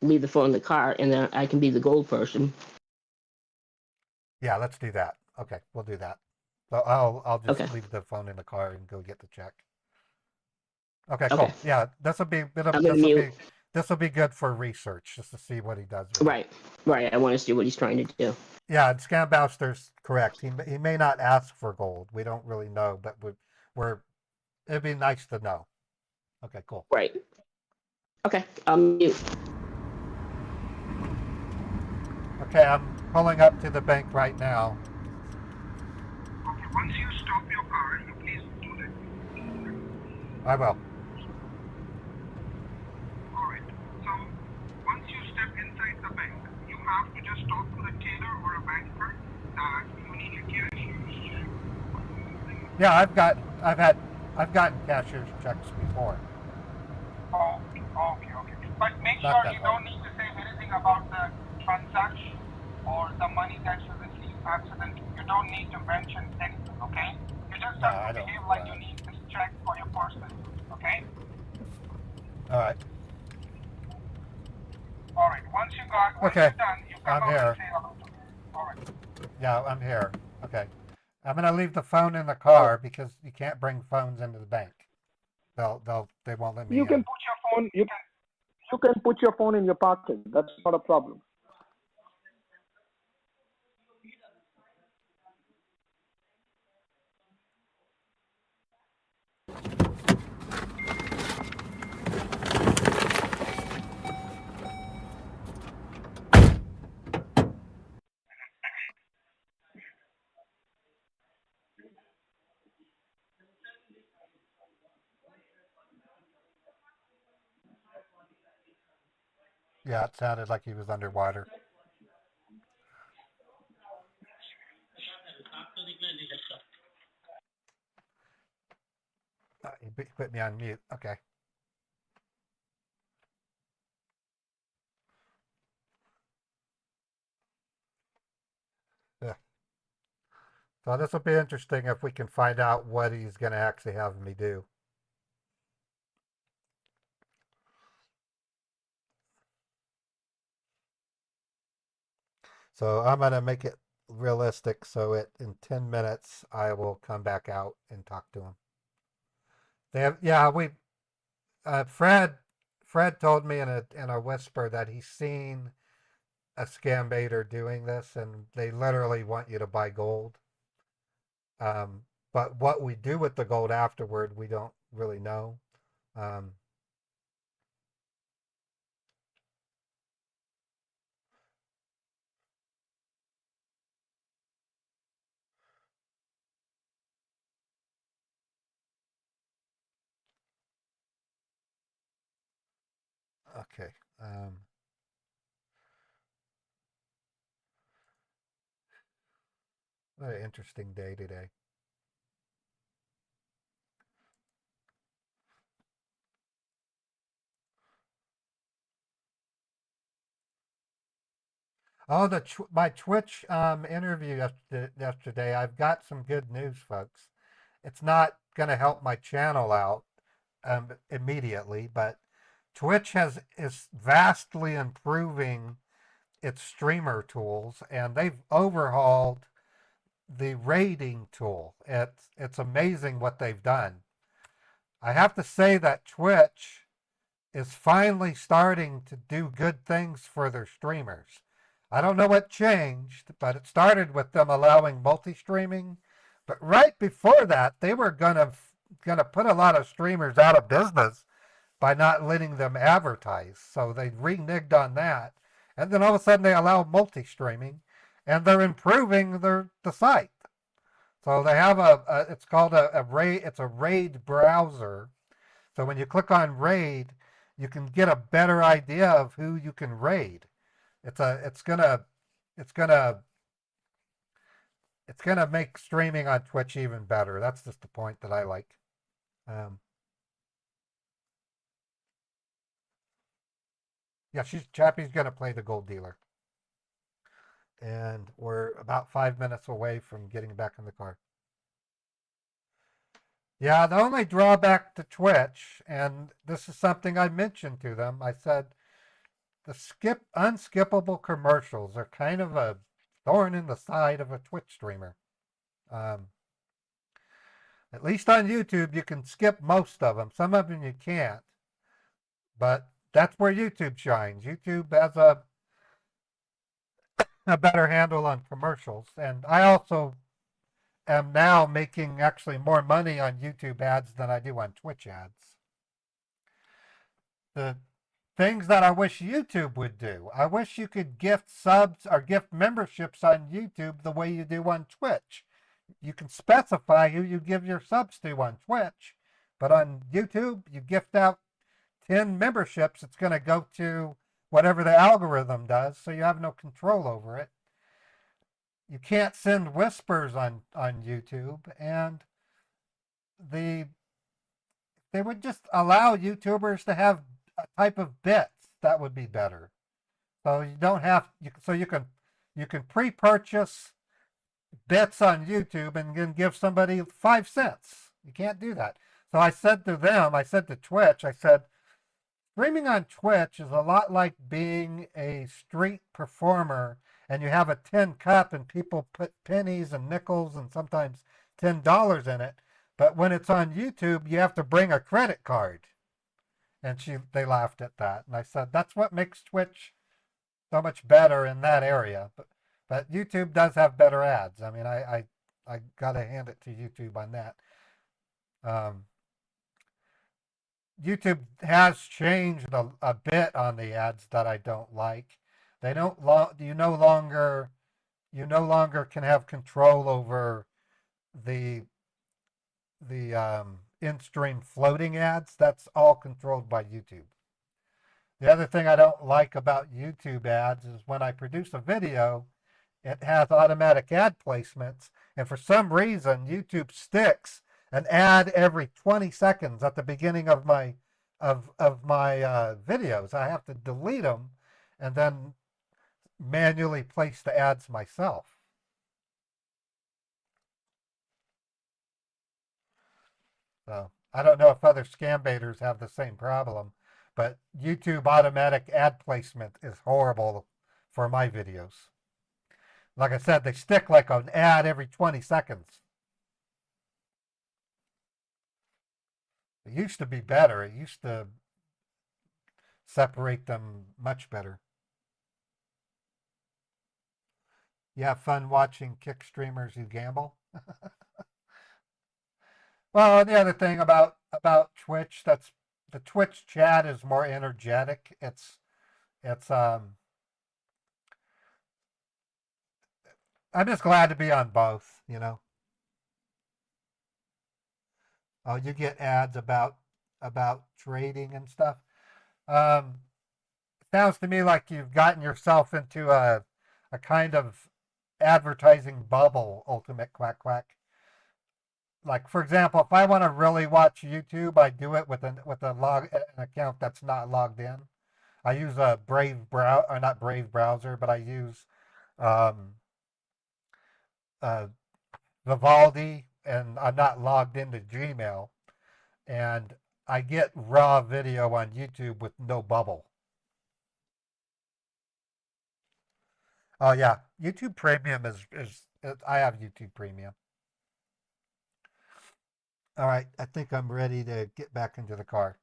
Speaker 14: leave the phone in the car, and then I can be the gold person.
Speaker 1: Yeah, let's do that. Okay, we'll do that. So I'll just leave the phone in the car and go get the check. Okay, cool.
Speaker 14: Okay.
Speaker 1: Yeah, this will be good for research, just to see what he does with it.
Speaker 14: Right. I want to see what he's trying to do.
Speaker 1: Yeah, and Scambouster's correct. He may not ask for gold. We don't really know, but it'd be nice to know. Okay, cool.
Speaker 14: Right. Okay, I'll mute.
Speaker 1: Okay, I'm pulling up to the bank right now.
Speaker 12: Okay, once you stop your car, you please do that.
Speaker 1: I will.
Speaker 12: Alright, so once you step inside the bank, you have to just talk to the teller or a banker that you need a cashier's check.
Speaker 1: Yeah, I've gotten cashier's checks before.
Speaker 12: Okay. But make
Speaker 1: Not
Speaker 12: sure
Speaker 1: that
Speaker 12: you
Speaker 1: long.
Speaker 12: don't need to say anything about the transaction or the money that you received accidentally. You don't need to mention anything, okay? You just have to behave like you need this check for your personal use, okay?
Speaker 1: All right.
Speaker 12: Alright, once you're done, you come
Speaker 1: I'm
Speaker 12: out
Speaker 1: here.
Speaker 12: and say hello to me. Alright.
Speaker 1: Yeah, I'm here. Okay. I'm gonna leave the phone in the car because you can't bring phones into the bank. They won't let me
Speaker 12: You
Speaker 1: in.
Speaker 12: can put your phone you can put your phone in your pocket. That's not a problem.
Speaker 1: Yeah, it sounded like he was underwater. He put me on mute. Okay. Yeah. So this will be interesting if we can find out what he's going to actually have me do. So I'm going to make it realistic. So in 10 minutes, I will come back out and talk to him. Fred told me in a whisper that he's seen a scambaiter doing this, and they literally want you to buy gold. But what we do with the gold afterward, we don't really know. Okay. What an interesting day today. Oh, my Twitch interview yesterday. I've got some good news, folks. It's not going to help my channel out immediately, but Twitch is vastly improving its streamer tools, and they've overhauled the rating tool. It's amazing what they've done. I have to say that Twitch is finally starting to do good things for their streamers. I don't know what changed, but it started with them allowing multi-streaming. But right before that, they were gonna put a lot of streamers out of business by not letting them advertise. So they reneged on that, and then all of a sudden they allow multi-streaming, and they're improving the site. So they have it's called a RAID. It's a RAID browser. So when you click on RAID, you can get a better idea of who you can raid. It's gonna make streaming on Twitch even better. That's just the point that I like. Yeah, Chappie's gonna play the gold dealer, and we're about 5 minutes away from getting back in the car. Yeah, the only drawback to Twitch, and this is something I mentioned to them, I said the unskippable commercials are kind of a thorn in the side of a Twitch streamer. At least on YouTube, you can skip most of them. Some of them you can't. But that's where YouTube shines. YouTube has a better handle on commercials. And I also am now making actually more money on YouTube ads than I do on Twitch ads. The things that I wish YouTube would do. I wish you could gift subs or gift memberships on YouTube the way you do on Twitch. You can specify who you give your subs to on Twitch, but on YouTube, you gift out 10 memberships. It's going to go to whatever the algorithm does, so you have no control over it. You can't send whispers on YouTube, and they would just allow YouTubers to have a type of bits that would be better. So you don't have you can pre-purchase bits on YouTube and then give somebody 5 cents. You can't do that. So I said to Twitch, I said, streaming on Twitch is a lot like being a street performer and you have a tin cup and people put pennies and nickels and sometimes $10 in it. But when it's on YouTube, you have to bring a credit card. And they laughed at that. And I said, that's what makes Twitch so much better in that area. But YouTube does have better ads. I mean, I got to hand it to YouTube on that. YouTube has changed a bit on the ads that I don't like. They don't you no longer can have control over the in-stream floating ads. That's all controlled by YouTube. The other thing I don't like about YouTube ads is when I produce a video, it has automatic ad placements, and for some reason, YouTube sticks an ad every 20 seconds at the beginning of my videos. I have to delete them and then manually place the ads myself. So I don't know if other scam baiters have the same problem, but YouTube automatic ad placement is horrible for my videos. Like I said, they stick like an ad every 20 seconds. It used to be better. It used to separate them much better. You have fun watching kick streamers who gamble? Well, and the other thing about Twitch, that's the Twitch chat is more energetic. It's I'm just glad to be on both, you know. Oh, you get ads about trading and stuff. Sounds to me like you've gotten yourself into a kind of advertising bubble, Ultimate Quack Quack. Like, for example, if I want to really watch YouTube, I do it with an account that's not logged in. I use a not Brave browser, but I use Vivaldi, and I'm not logged into Gmail, and I get raw video on YouTube with no bubble. Oh yeah, YouTube Premium is I have YouTube Premium. All right, I think I'm ready to get back into the car.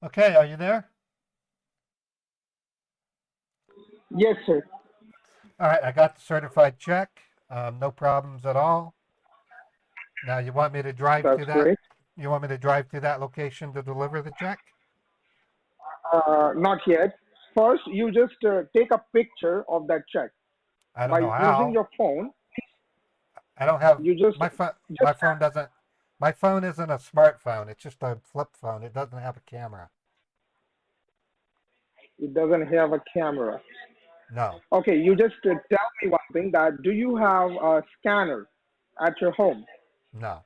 Speaker 1: Okay, are you there?
Speaker 12: Yes, sir.
Speaker 1: All right, I got the certified check. No problems at all. Now you want me to drive
Speaker 12: That's
Speaker 1: to that?
Speaker 12: great.
Speaker 1: You want me to drive to that location to deliver the check?
Speaker 12: Not yet. First, you just take a picture of that check
Speaker 1: I don't
Speaker 12: by
Speaker 1: know
Speaker 12: using
Speaker 1: how.
Speaker 12: your phone.
Speaker 1: I don't have
Speaker 12: You just
Speaker 1: my phone doesn't. My phone isn't a smartphone. It's just a flip phone. It doesn't have a camera.
Speaker 12: It doesn't have a camera.
Speaker 1: No.
Speaker 12: Okay, you just tell me one thing, that do you have a scanner at your home?
Speaker 1: No.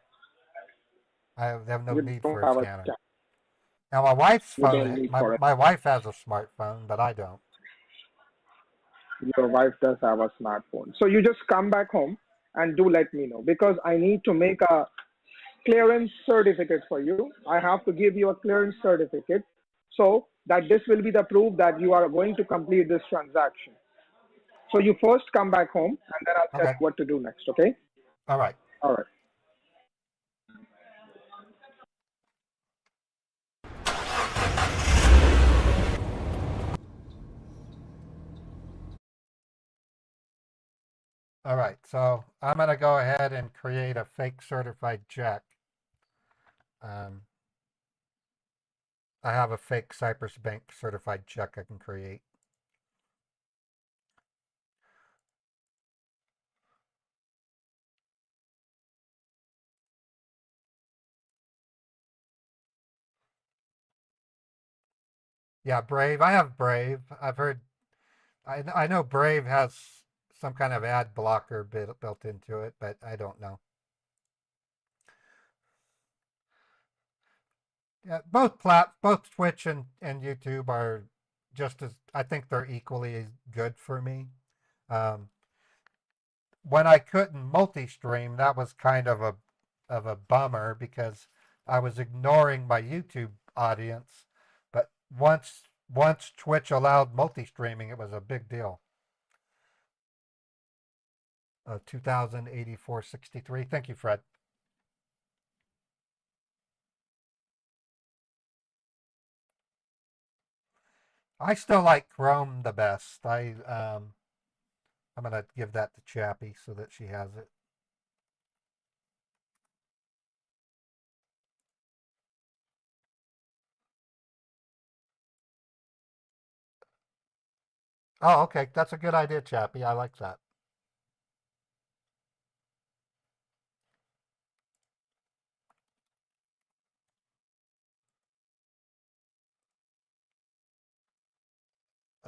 Speaker 1: I have no
Speaker 12: You
Speaker 1: need
Speaker 12: don't
Speaker 1: for a
Speaker 12: have a
Speaker 1: scanner.
Speaker 12: scanner.
Speaker 1: Now my wife's
Speaker 12: You don't
Speaker 1: phone,
Speaker 12: need for it.
Speaker 1: my wife has a smartphone, but I don't.
Speaker 12: Your wife does have a smartphone. So you just come back home and do let me know, because I need to make a clearance certificate for you. I have to give you a clearance certificate so that this will be the proof that you are going to complete this transaction. So you first come back home, and then I'll tell you what to do next, okay?
Speaker 1: All right.
Speaker 12: All right.
Speaker 1: All right, so I'm going to go ahead and create a fake certified check. I have a fake Cyprus Bank certified check I can create. Yeah, Brave. I have Brave. I've heard, I know Brave has some kind of ad blocker built into it, but I don't know. Yeah, both Twitch and YouTube are just as, I think they're equally as good for me. When I couldn't multi-stream, that was kind of a bummer because I was ignoring my YouTube audience. But once Twitch allowed multi-streaming, it was a big deal. 208463. Thank you, Fred. I still like Chrome the best. I'm gonna give that to Chappie so that she has it. Oh, okay. That's a good idea, Chappie. I like that.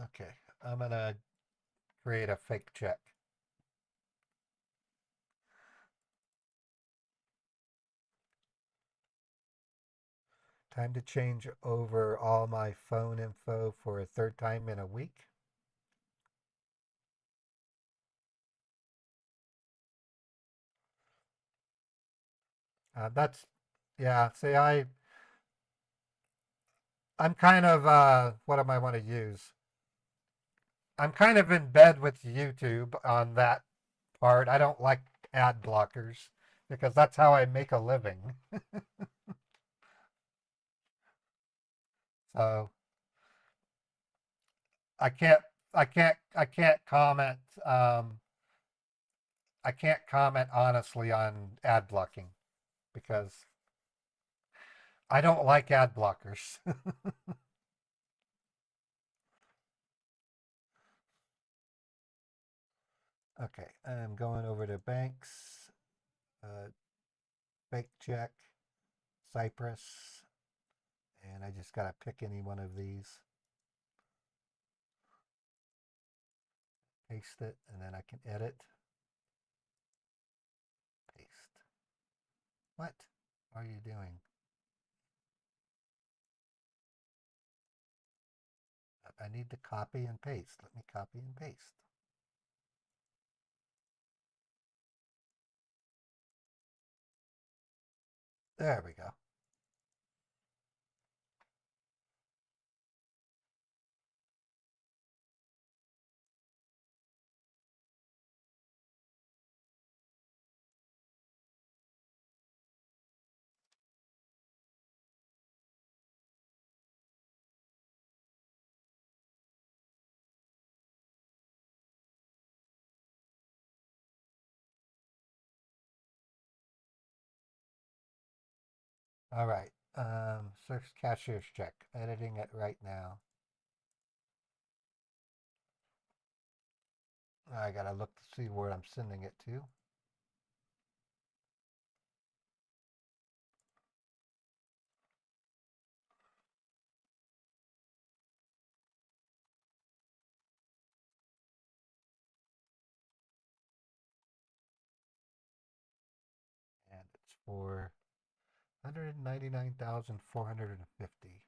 Speaker 1: Okay, I'm gonna create a fake check. Time to change over all my phone info for a third time in a week. That's, yeah, see, I'm kind of, what am I want to use? I'm kind of in bed with YouTube on that part. I don't like ad blockers because that's how I make a living. So I can't, I can't comment, I can't comment honestly on ad blocking because I don't like ad blockers. Okay, I'm going over to banks, fake check, Cypress, and I just gotta pick any one of these. Paste it, and then I can edit. Paste. What are you doing? I need to copy and paste. Let me copy and paste. There we go. All right. Search cashier's check. Editing it right now. I gotta look to see where I'm sending it to. And it's for 199,450.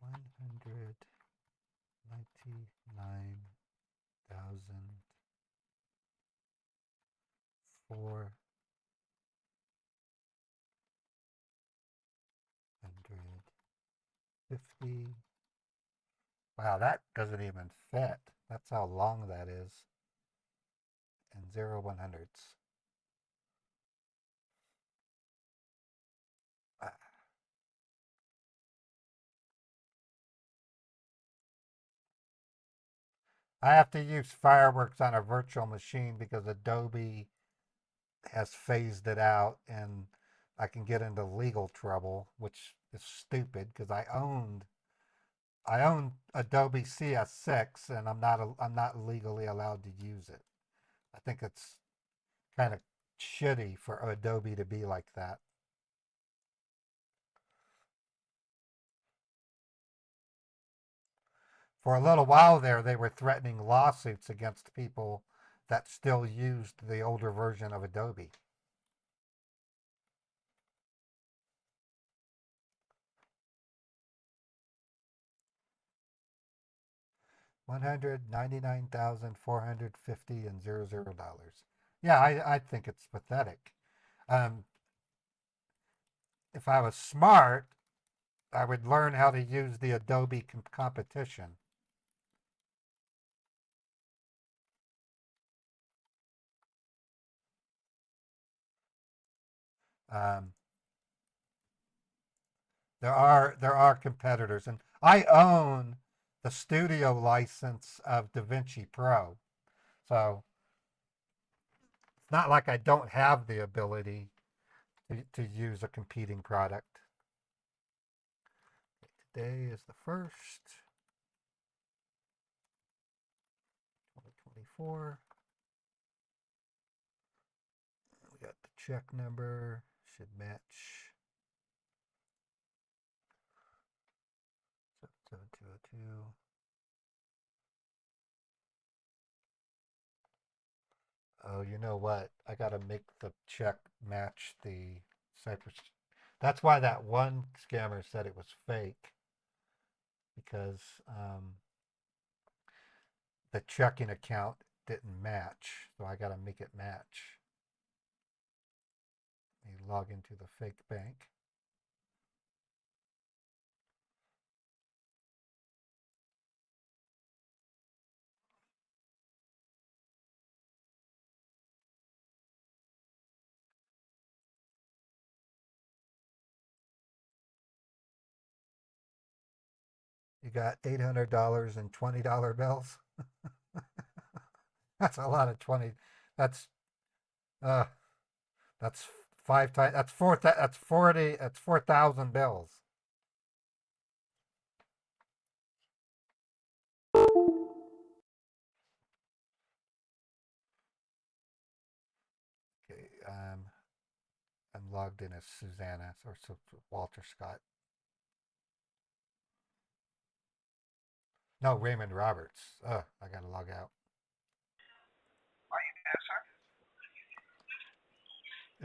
Speaker 1: 199,450. Wow, that doesn't even fit. That's how long that is. And 0 100s. I have to use fireworks on a virtual machine because Adobe has phased it out and I can get into legal trouble, which is stupid because I own Adobe CS6 and I'm not legally allowed to use it. I think it's kind of shitty for Adobe to be like that. For a little while there, they were threatening lawsuits against people that still used the older version of Adobe. $199,450 and $00. Yeah, I think it's pathetic. If I was smart, I would learn how to use the Adobe competition. Um, there are competitors, and I own the studio license of DaVinci Pro, so it's not like I don't have the ability to use a competing product. Today is the 1st, 2024. We got the check number, should match. to. Oh, you know what? I got to make the check match the Cypress. That's why that one scammer said it was fake, because the checking account didn't match. So I got to make it match. You log into the fake bank. You got $800 in $20 bills. That's a lot of 20. That's uh that's 5 times. That's 40. That's 4,000 bills. Okay, I'm logged in as Susanna or Walter Scott. No, Raymond Roberts. I gotta log out.
Speaker 12: Are you there, sir?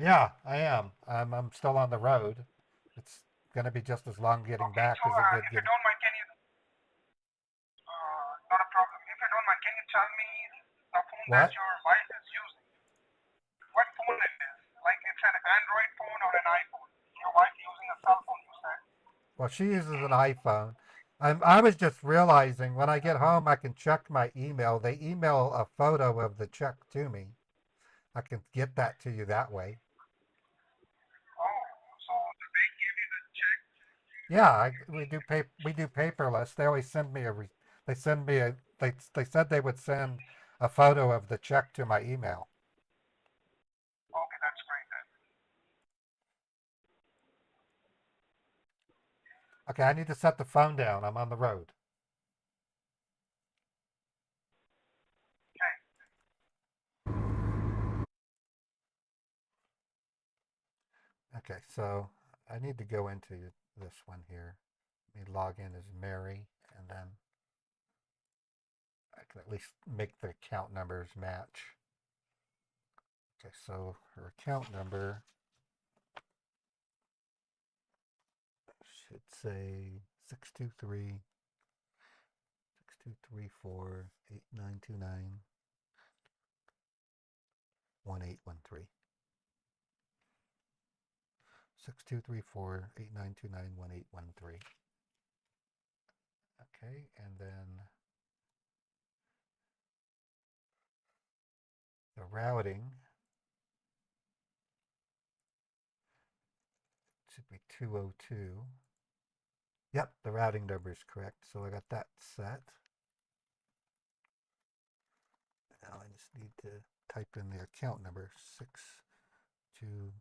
Speaker 1: Yeah, I am. I'm still on the road. It's gonna be just as long getting back
Speaker 12: So,
Speaker 1: as it did
Speaker 12: if you
Speaker 1: getting.
Speaker 12: don't mind, can you? Not a problem. If you don't mind, can you tell me the phone that
Speaker 1: What?
Speaker 12: your wife is using? What phone it is? Like it's an Android phone or an iPhone? Your wife using a cell phone, you said?
Speaker 1: Well, she uses an iPhone. I was just realizing when I get home, I can check my email. They email a photo of the check to me. I can get that to you that way.
Speaker 12: Oh, so did they give you the check?
Speaker 1: Yeah, we do paperless. They always send me they send me they said they would send a photo of the check to my email.
Speaker 12: Okay, that's great then.
Speaker 1: Okay, I need to set the phone down. I'm on the road. Okay, so I need to go into this one here. Let me log in as Mary, and then I can at least make the account numbers match. Okay, so her account number should say 623 6234 8929 1813. 6234 8929 1813. Okay, and then the routing should be 202. Yep, the routing number is correct. So I got that set. Now I just need to type in the account number 623489291813.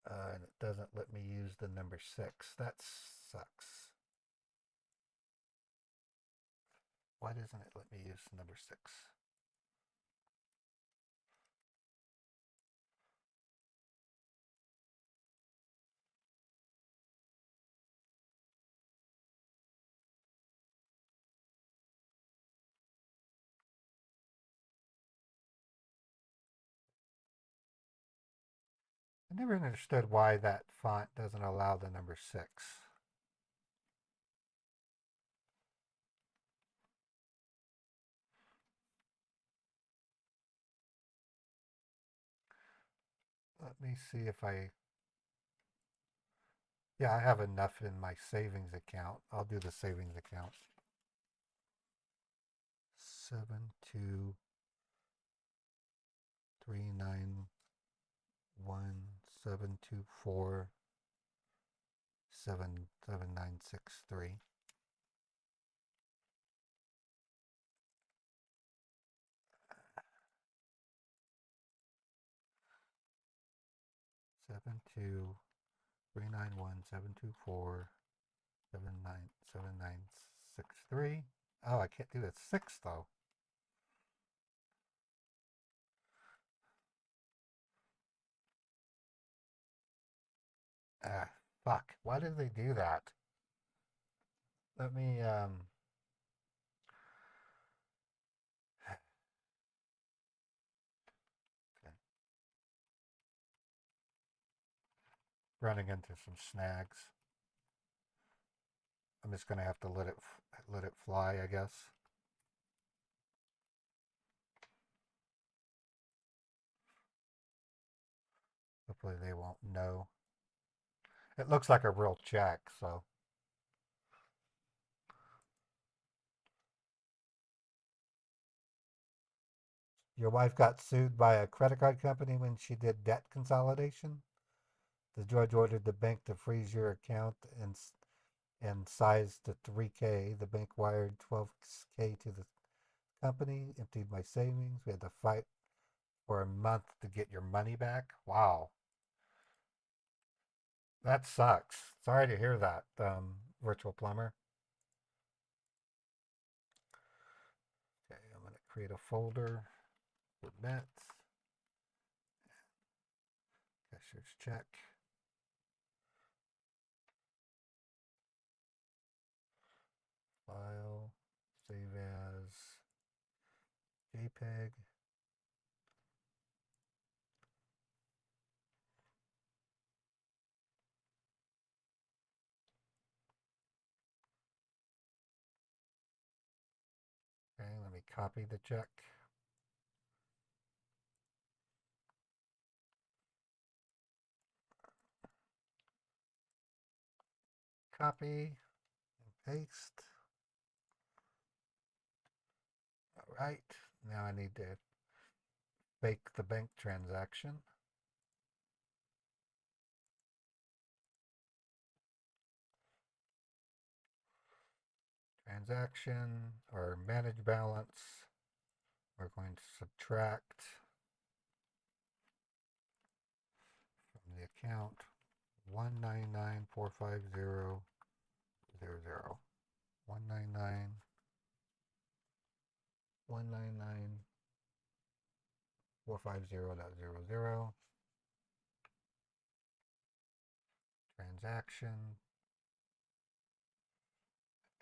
Speaker 1: And it doesn't let me use the number 6. That sucks. Why doesn't it let me use the number 6? I never understood why that font doesn't allow the number 6. Let me see if yeah, I have enough in my savings account. I'll do the savings account. 7239172477963. Seven two 391-724-7963. Oh, I can't do that. 6 though. Ah, fuck. Why did they do that? Let me, running into some snags. I'm just gonna have to let it fly, I guess. Hopefully they won't know. It looks like a real check, so. Your wife got sued by a credit card company when she did debt consolidation. The judge ordered the bank to freeze your account and size to 3K. The bank wired 12K to the company, emptied my savings. We had to fight for a month to get your money back. Wow. That sucks. Sorry to hear that, virtual plumber. Okay, I'm going to create a folder for bets. Cashier's check. File. Save as JPEG. Okay, let me copy the check. Copy and paste. All right, now I need to fake the bank transaction. Transaction or manage balance. We're going to subtract from the account 199,450,00. 199 199,450,00. Transaction.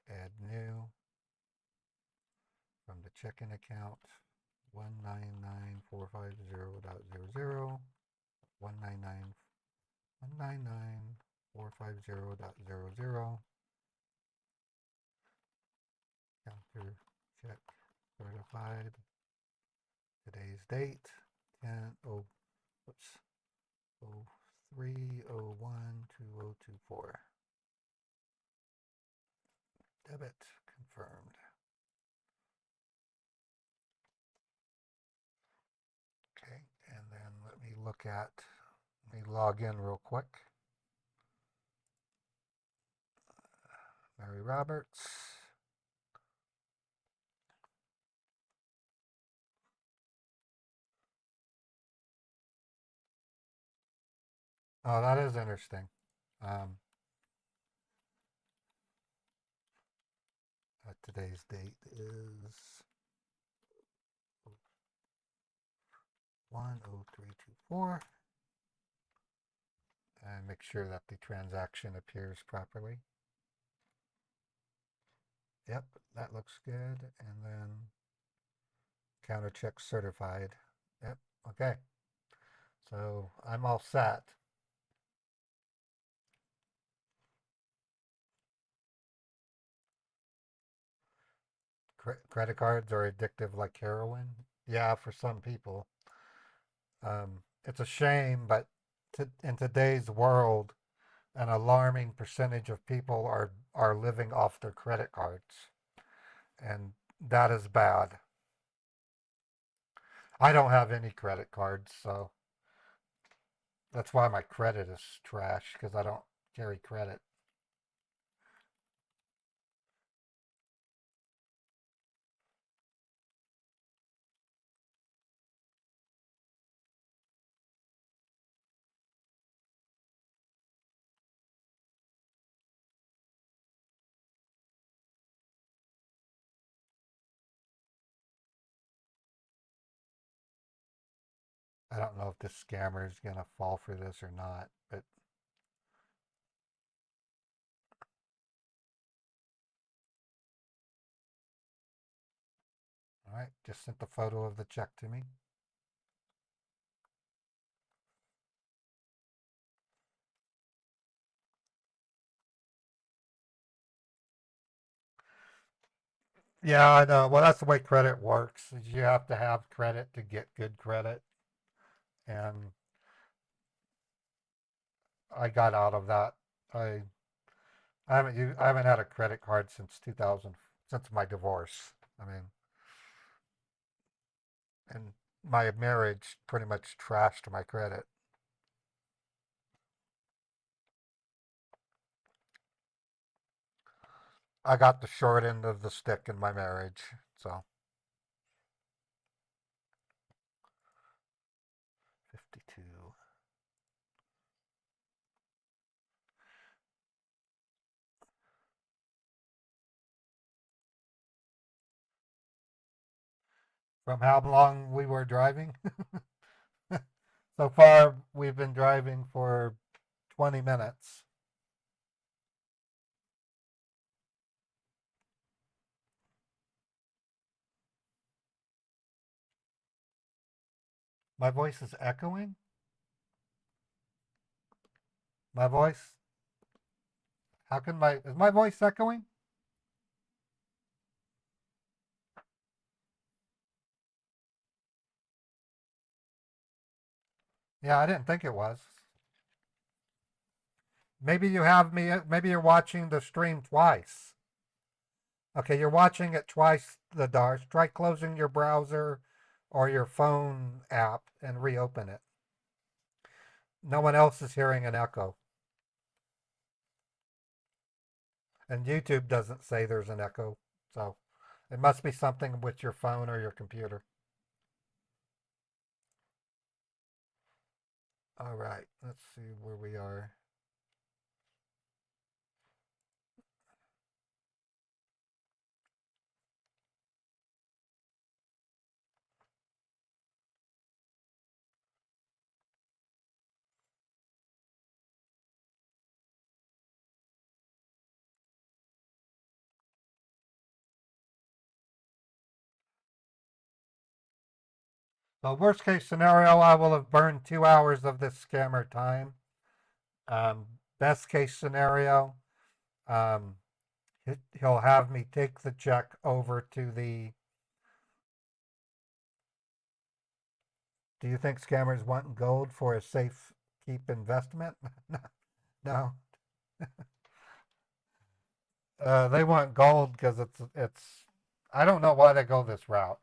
Speaker 1: Add new from the checking account 199,450,00. 199,450,00. Counter check certified. Today's date 10 oh whoops 03/01/2024. Debit confirmed. Okay, and then let me log in real quick. Mary Roberts. Oh, that is interesting. Today's date is 10324. And make sure that the transaction appears properly. Yep, that looks good. And then counter check certified. Yep, okay. So I'm all set. Credit cards are addictive like heroin. Yeah, for some people. It's a shame, but in today's world, an alarming percentage of people are living off their credit cards. And that is bad. I don't have any credit cards, so that's why my credit is trash, because I don't carry credit. I don't know if this scammer is going to fall for this or not, but All right, just sent the photo of the check to me. Yeah, I know. Well, that's the way credit works. Is you have to have credit to get good credit, and I got out of that. I I haven't had a credit card since 2000, since my divorce. I mean, and my marriage pretty much trashed my credit. I got the short end of the stick in my marriage, so 52. From how long we were driving? So far, we've been driving for 20 minutes. My voice is echoing? My voice? How can is my voice echoing? Yeah, I didn't think it was. Maybe you have me, maybe you're watching the stream twice. Okay, you're watching it twice, the DARS. Try closing your browser or your phone app and reopen it. No one else is hearing an echo. And YouTube doesn't say there's an echo, so it must be something with your phone or your computer. All right, let's see where we are. So worst case scenario, I will have burned 2 hours of this scammer time. Best case scenario, he'll have me take the check over to the. Do you think scammers want gold for a safe keep investment? No. They want gold because it's. I don't know why they go this route.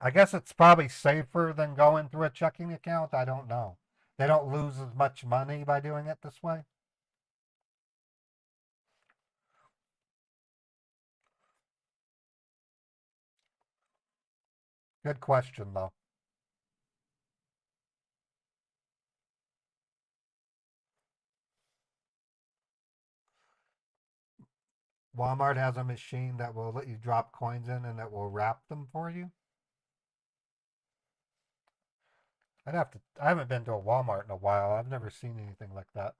Speaker 1: I guess it's probably safer than going through a checking account. I don't know. They don't lose as much money by doing it this way. Good question, though. Walmart has a machine that will let you drop coins in and it will wrap them for you. I haven't been to a Walmart in a while. I've never seen anything like that.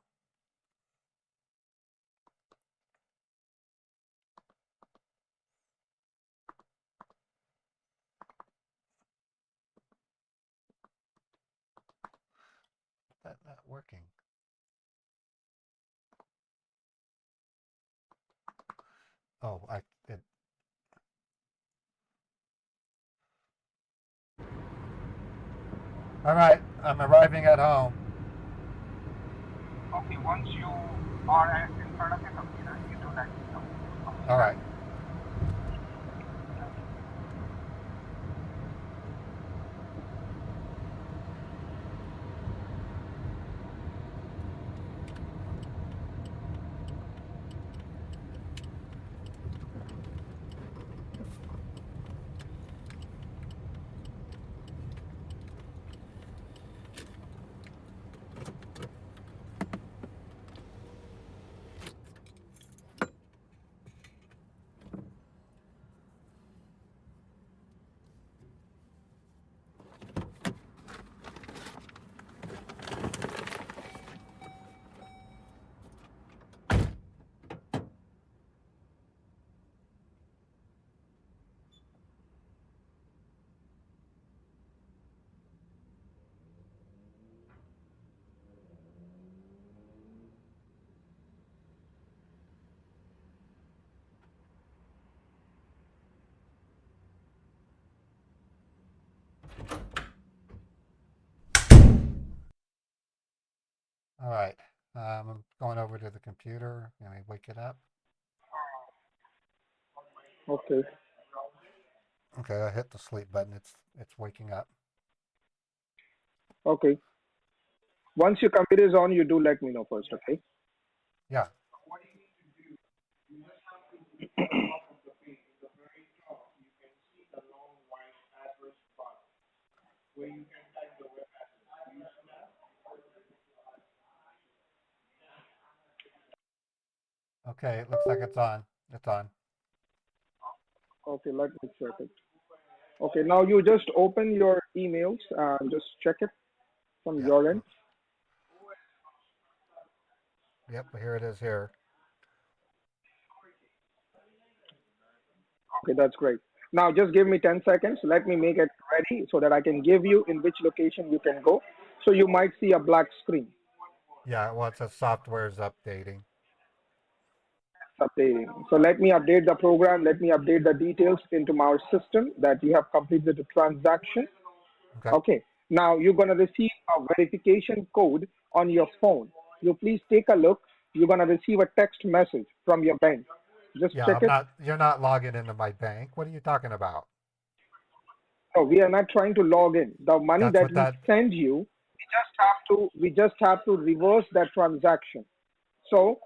Speaker 1: That's not working. Oh, All right, I'm arriving at home.
Speaker 12: Okay, once you are in front of your computer, you do that.
Speaker 1: All right. All right. I'm going over to the computer. Let me wake it up.
Speaker 12: Okay.
Speaker 1: Okay, I hit the sleep button. It's waking up.
Speaker 12: Okay. Once your computer is on, you do let me know first, okay?
Speaker 1: Yeah. Okay, it looks like it's on. It's on.
Speaker 12: Okay, let me check it. Okay, now you just open your emails and just check it from
Speaker 1: Yeah.
Speaker 12: your end.
Speaker 1: Yep, here it is here.
Speaker 12: Okay, that's great. Now just give me 10 seconds. Let me make it ready so that I can give you in which location you can go. So you might see a black screen
Speaker 1: Yeah, well, it says software is updating.
Speaker 12: updating. So let me update the program. Let me update the details into our system that you have completed the transaction.
Speaker 1: Okay.
Speaker 12: Okay. Now you're going to receive a verification code on your phone. You please take a look. You're going to receive a text message from your bank. Just
Speaker 1: Yeah,
Speaker 12: check it.
Speaker 1: you're not logging into my bank. What are you talking about?
Speaker 12: No, we are not trying to log in. The money
Speaker 1: That's
Speaker 12: that
Speaker 1: what
Speaker 12: we
Speaker 1: that,
Speaker 12: send you, we just have to reverse that transaction. So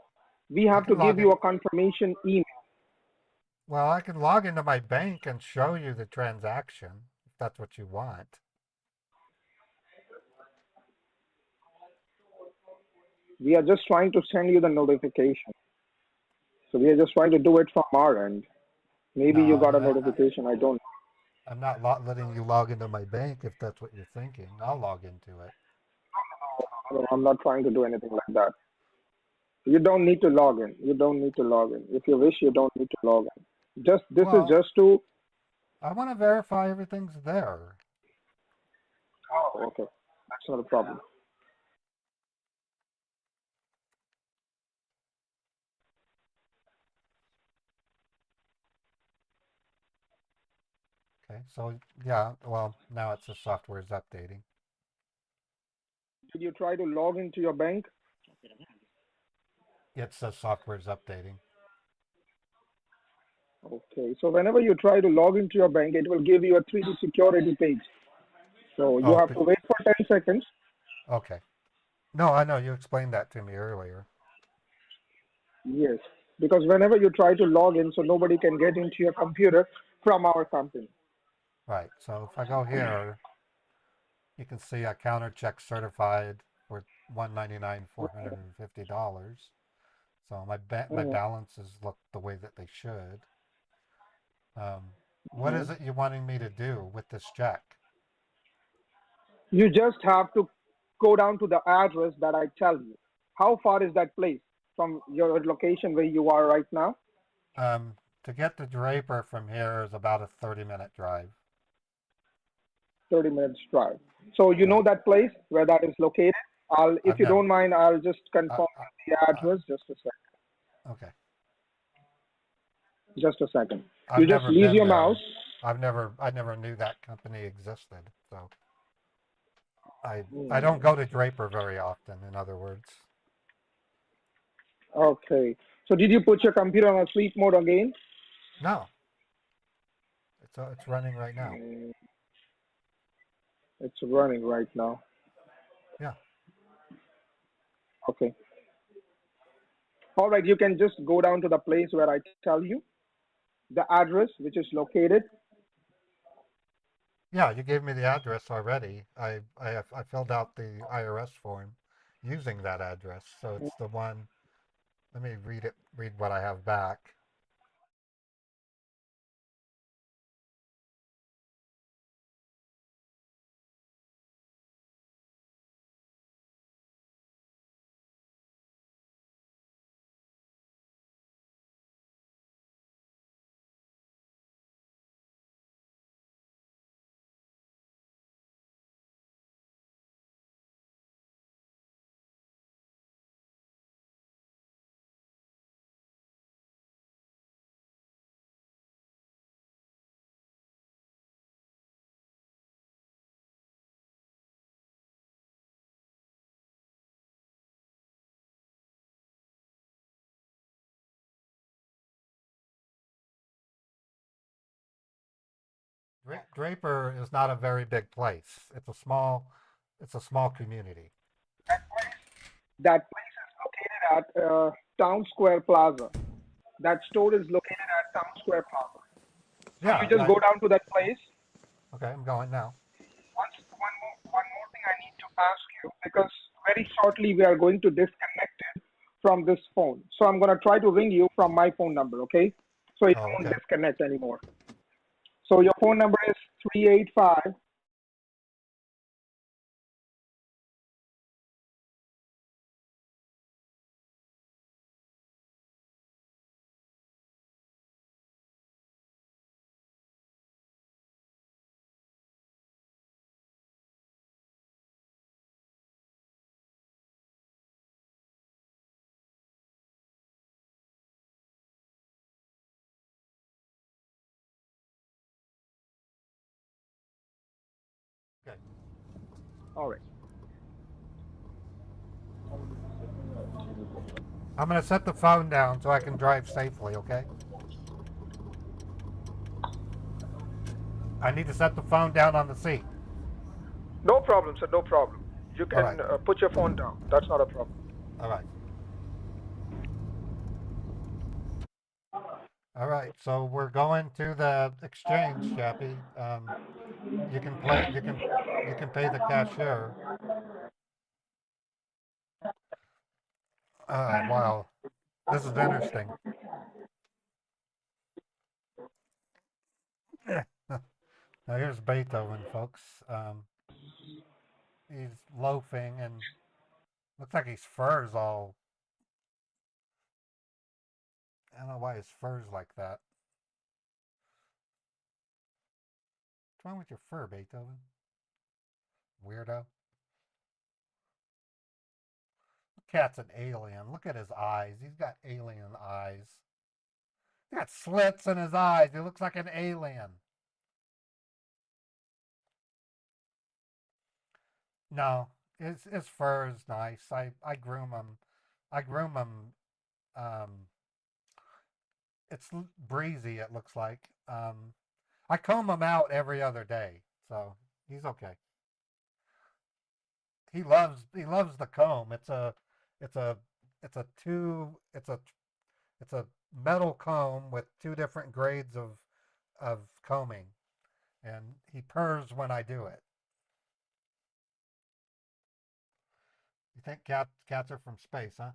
Speaker 12: we
Speaker 1: I
Speaker 12: have to
Speaker 1: can
Speaker 12: give
Speaker 1: log
Speaker 12: you
Speaker 1: in.
Speaker 12: a confirmation email.
Speaker 1: Well, I can log into my bank and show you the transaction if that's what you want.
Speaker 12: We are just trying to send you the notification. So we are just trying to do it from our end. Maybe
Speaker 1: No,
Speaker 12: you got a notification. I don't
Speaker 1: I'm not letting you log into my bank if that's what you're thinking. I'll log into it.
Speaker 12: know. I'm not trying to do anything like that. You don't need to log in. You don't need to log in. If you wish, you don't need to log in. This is
Speaker 1: Well,
Speaker 12: just to.
Speaker 1: I want to verify everything's there.
Speaker 12: Oh, okay. That's not a problem.
Speaker 1: Okay, so yeah, well, now it says software is updating.
Speaker 12: Did you try to log into your bank?
Speaker 1: It says software is updating.
Speaker 12: Okay. So whenever you try to log into your bank, it will give you a 3D security page. So you
Speaker 1: Oh,
Speaker 12: have to wait for 10 seconds.
Speaker 1: okay. No, I know you explained that to me earlier.
Speaker 12: Yes. Because whenever you try to log in, so nobody can get into your computer from our company.
Speaker 1: Right. So if I go here, you can see I counter check certified for $199, $450. So my
Speaker 12: Mhm.
Speaker 1: balances look the way that they should. What
Speaker 12: Mhm.
Speaker 1: is it you're wanting me to do with this check?
Speaker 12: You just have to go down to the address that I tell you. How far is that place from your location where you are right now?
Speaker 1: To get to Draper from here is about a 30-minute drive.
Speaker 12: 30 minutes drive. So you know
Speaker 1: Right.
Speaker 12: that place where that is located? If
Speaker 1: I've
Speaker 12: you
Speaker 1: never.
Speaker 12: don't mind, I'll just
Speaker 1: Uh,
Speaker 12: confirm
Speaker 1: uh,
Speaker 12: the address. Just a second.
Speaker 1: okay.
Speaker 12: Just a second.
Speaker 1: I've
Speaker 12: You just
Speaker 1: never
Speaker 12: leave
Speaker 1: been
Speaker 12: your mouse.
Speaker 1: there. I never knew that company existed. So I don't go to Draper very often. In other words.
Speaker 12: Okay. So did you put your computer on a sleep mode again?
Speaker 1: No. It's running right now.
Speaker 12: It's running right now.
Speaker 1: Yeah.
Speaker 12: Okay. All right. You can just go down to the place where I tell you the address, which is located.
Speaker 1: Yeah, you gave me the address already. I filled out the IRS form using that address. So it's the one. Let me read what I have back. Draper is not a very big place. It's a small community.
Speaker 12: That place is located at Town Square Plaza. That store is located at Town Square Plaza. So
Speaker 1: Yeah.
Speaker 12: you just go down to that place.
Speaker 1: Okay, I'm going now.
Speaker 12: One more thing I need to ask you, because very shortly we are going to disconnect it from this phone. So I'm going to try to ring you from my phone number, okay? So it won't disconnect anymore. So your phone number is 385.
Speaker 1: Okay.
Speaker 12: All right.
Speaker 1: I'm going to set the phone down so I can drive safely, okay? I need to set the phone down on the seat.
Speaker 12: No problem, sir. No problem. You
Speaker 1: All
Speaker 12: can
Speaker 1: right.
Speaker 12: put your phone down. That's not a problem.
Speaker 1: All right. All right. So we're going to the exchange, Chappie. You can play. You can pay the cashier. Wow. This is interesting. Now here's Beethoven, folks. He's loafing and looks like his fur's all. I don't know why his fur's like that. What's wrong with your fur, Beethoven? Weirdo. The cat's an alien. Look at his eyes. He's got alien eyes. He's got slits in his eyes. He looks like an alien. No, his fur is nice. I groom him. I groom him. It's breezy. It looks like. I comb him out every other day, so he's okay. He loves the comb. It's a it's a two it's a metal comb with two different grades of combing, and he purrs when I do it. You think cats are from space, huh?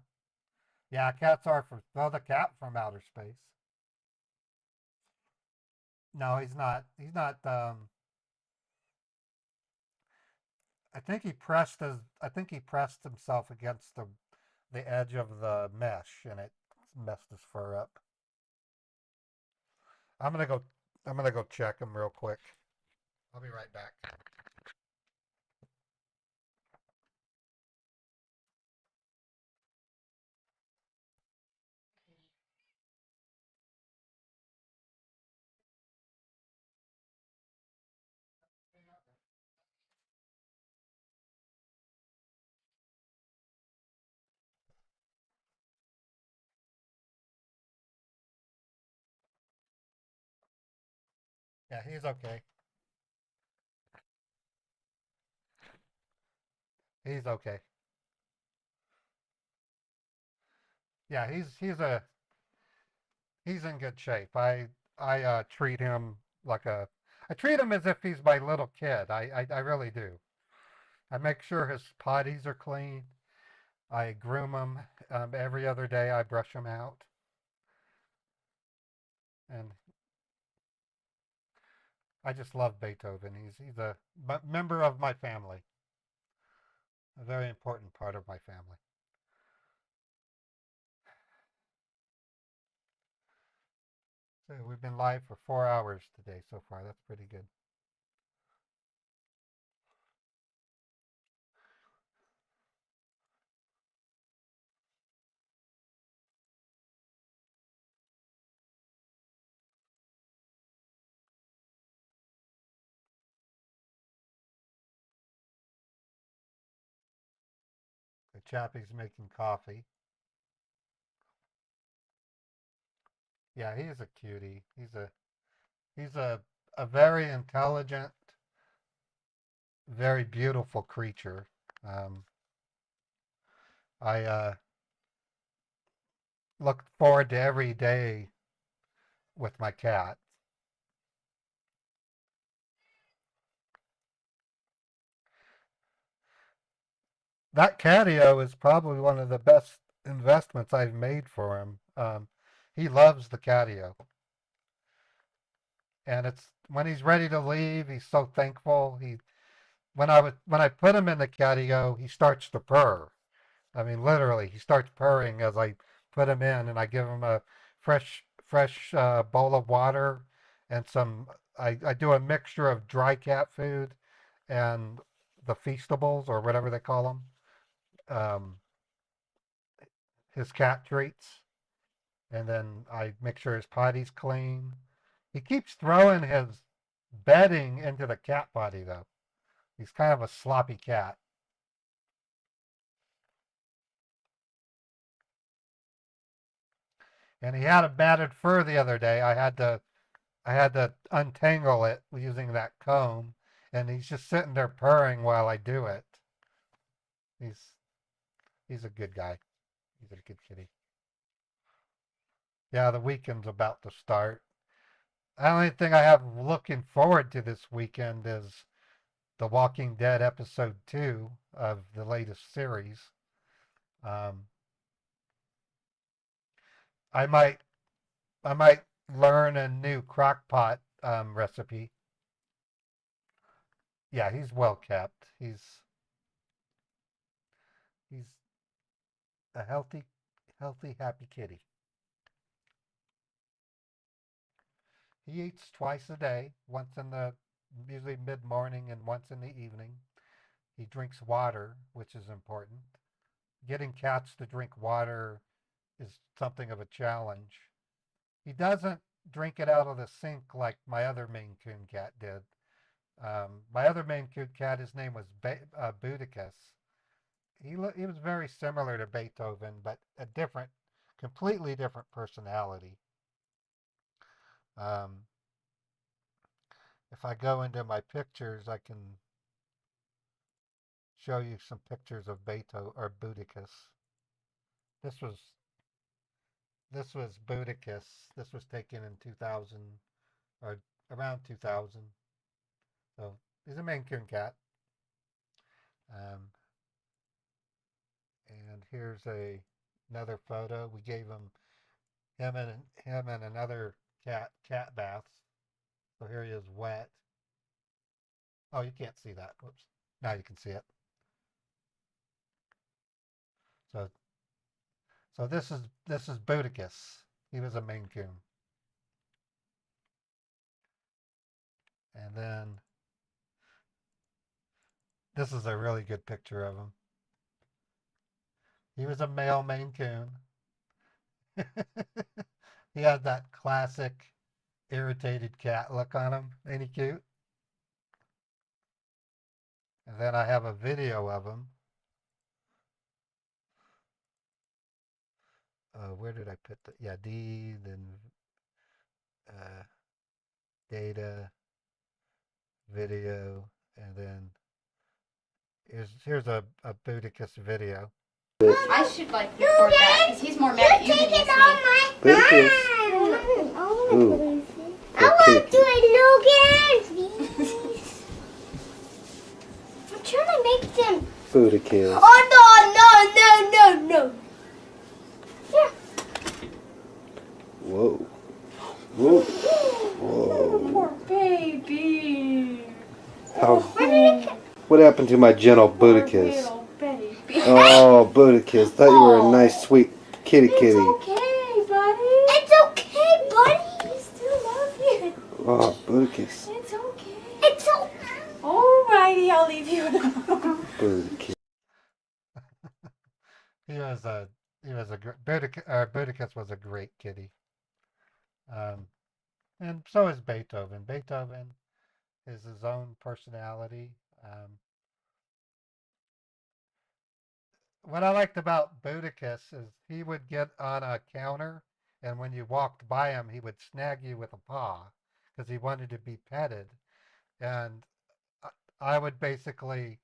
Speaker 1: Yeah, cats are from the cat from outer space. No, he's not. He's not. I think he pressed himself against the edge of the mesh, and it messed his fur up. I'm gonna go. I'm gonna go check him real quick. I'll be right back. Yeah, he's okay. He's okay. Yeah, he's in good shape. I treat him like a I treat him as if he's my little kid. I really do. I make sure his potties are clean. I groom him every other day. I brush him out, and I just love Beethoven. He's a member of my family, a very important part of my family. So we've been live for 4 hours today so far. That's pretty good. The chappie's making coffee. Yeah, he's a cutie. He's a a very intelligent, very beautiful creature. I look forward to every day with my cat. That catio is probably one of the best investments I've made for him. He loves the catio. And it's when he's ready to leave, he's so thankful. When I put him in the catio, he starts to purr. I mean, literally, he starts purring as I put him in, and I give him a fresh bowl of water and some. I do a mixture of dry cat food and the feastables or whatever they call them. His cat treats, and then I make sure his potty's clean. He keeps throwing his bedding into the cat potty though. He's kind of a sloppy cat. And he had a matted fur the other day. I had to untangle it using that comb, and he's just sitting there purring while I do it. He's a good guy. He's a good kitty. Yeah, the weekend's about to start. The only thing I have looking forward to this weekend is The Walking Dead episode 2 of the latest series. I might learn a new crock pot recipe. Yeah, he's well kept. He's a healthy, happy kitty. He eats twice a day, once in the usually mid-morning and once in the evening. He drinks water, which is important. Getting cats to drink water is something of a challenge. He doesn't drink it out of the sink like my other Maine Coon cat did. My other Maine Coon cat, his name was Boudicus. He was very similar to Beethoven, but a completely different personality. If I go into my pictures, I can show you some pictures of Beethoven or Boudicus. This was Boudicus. This was taken in 2000 or around 2000. So he's a Maine Coon cat. And here's another photo. We gave him and another cat baths. So here he is wet. Oh, you can't see that. Whoops. Now you can see it. So this is Boudicus. He was a Maine Coon. And then this is a really good picture of him. He was a male Maine Coon. He had that classic irritated cat look on him. Ain't he cute? And then I have a video of him. Where did I put the, yeah, D, then data, video, and then here's a Boudicus video.
Speaker 15: I should like record that because he's more mad at you than he is me.
Speaker 16: Ooh. I want to do it, Logan. I'm trying to make them.
Speaker 17: Boudicus.
Speaker 16: Oh no. Yeah.
Speaker 17: Whoa. Whoa. Whoa.
Speaker 15: Poor baby.
Speaker 17: What happened to my gentle Boudicus?
Speaker 15: Little baby.
Speaker 17: Oh, Boudicus. Thought you were a nice, sweet kitty.
Speaker 15: It's okay, buddy.
Speaker 16: It's okay, buddy.
Speaker 15: We still love you.
Speaker 17: Oh, Boudicus.
Speaker 15: It's okay.
Speaker 16: It's okay.
Speaker 15: Alrighty, I'll leave you alone.
Speaker 17: Boudicus.
Speaker 1: Boudicus was a great kitty. And so is Beethoven. Beethoven is his own personality. What I liked about Boudicus is he would get on a counter, and when you walked by him, he would snag you with a paw because he wanted to be petted. And I would basically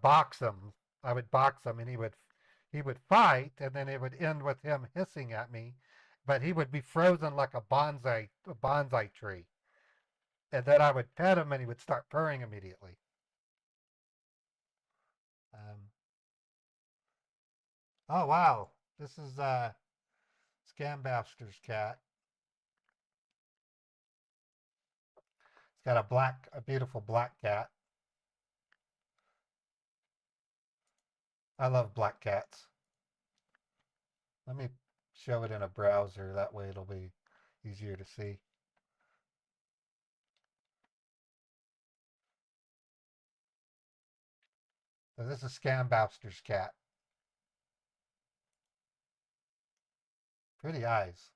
Speaker 1: box him. I would box him, and he would fight, and then it would end with him hissing at me, but he would be frozen like a bonsai tree. And then I would pet him, and he would start purring immediately. Oh wow, this is Scambaster's cat. It's got a beautiful black cat. I love black cats. Let me show it in a browser. That way it'll be easier to see. So this is Scambaster's cat. Pretty eyes.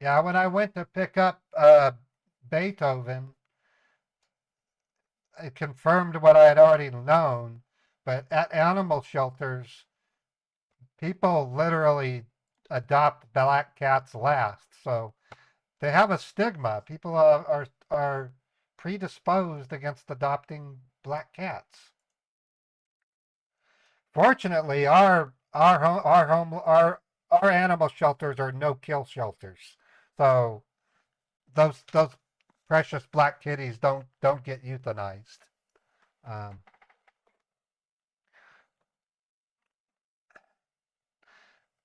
Speaker 1: Yeah, when I went to pick up Beethoven, it confirmed what I had already known. But at animal shelters, people literally adopt black cats last. So they have a stigma. People are predisposed against adopting black cats. Fortunately, our animal shelters are no-kill shelters. So those precious black kitties don't get euthanized.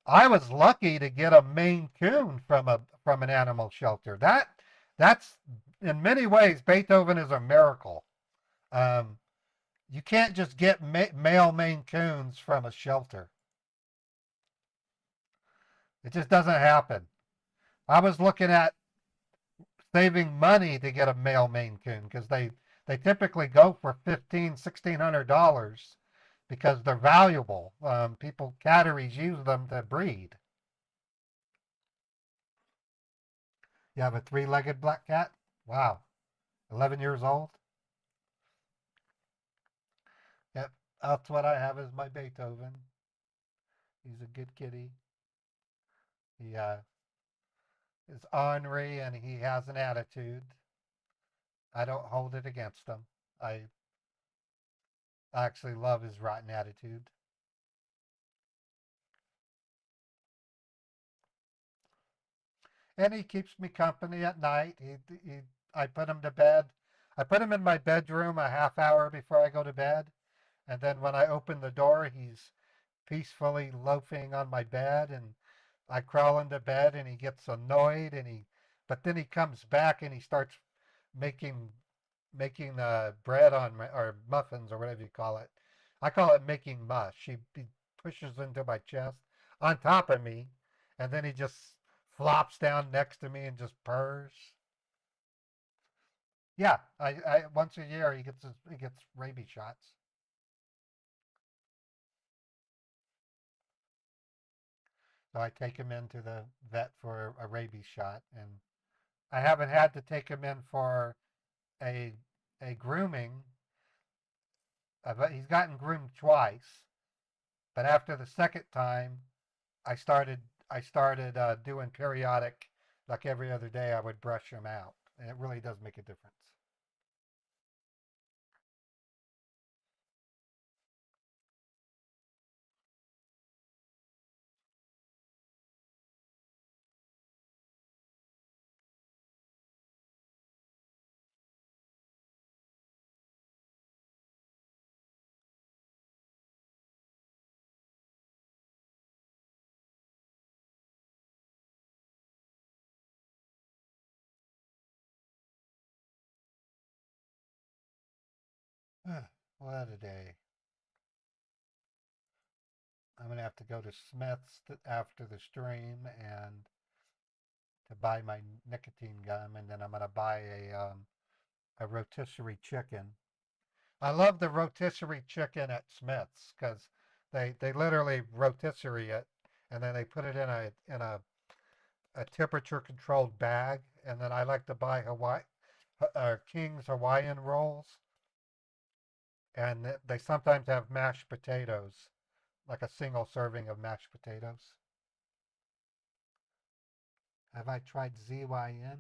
Speaker 1: I was lucky to get a Maine Coon from an animal shelter. That's in many ways Beethoven is a miracle. You can't just get male Maine Coons from a shelter. It just doesn't happen. I was looking at saving money to get a male Maine Coon because they typically go for $1,500-$1,600 because they're valuable. Catteries use them to breed. You have a three-legged black cat? Wow. 11 years old? Yep, that's what I have as my Beethoven. He's a good kitty. He is ornery and he has an attitude. I don't hold it against him. I actually love his rotten attitude. And he keeps me company at night. I put him to bed. I put him in my bedroom a half hour before I go to bed. And then when I open the door, he's peacefully loafing on my bed, and I crawl into bed and he gets annoyed, but then he comes back and he starts making bread or muffins or whatever you call it. I call it making mush. He pushes into my chest on top of me, and then he just flops down next to me and just purrs. Yeah, I once a year he gets rabies shots. So I take him into the vet for a rabies shot, and I haven't had to take him in for a grooming. He's gotten groomed twice, but after the second time, I started doing periodic, like every other day. I would brush him out, and it really does make a difference. What a day. I'm going to have to go to Smith's after the stream and to buy my nicotine gum, and then I'm going to buy a rotisserie chicken. I love the rotisserie chicken at Smith's because they literally rotisserie it, and then they put it in a temperature controlled bag, and then I like to buy King's Hawaiian rolls, and they sometimes have mashed potatoes, like a single serving of mashed potatoes. Have I tried ZYN?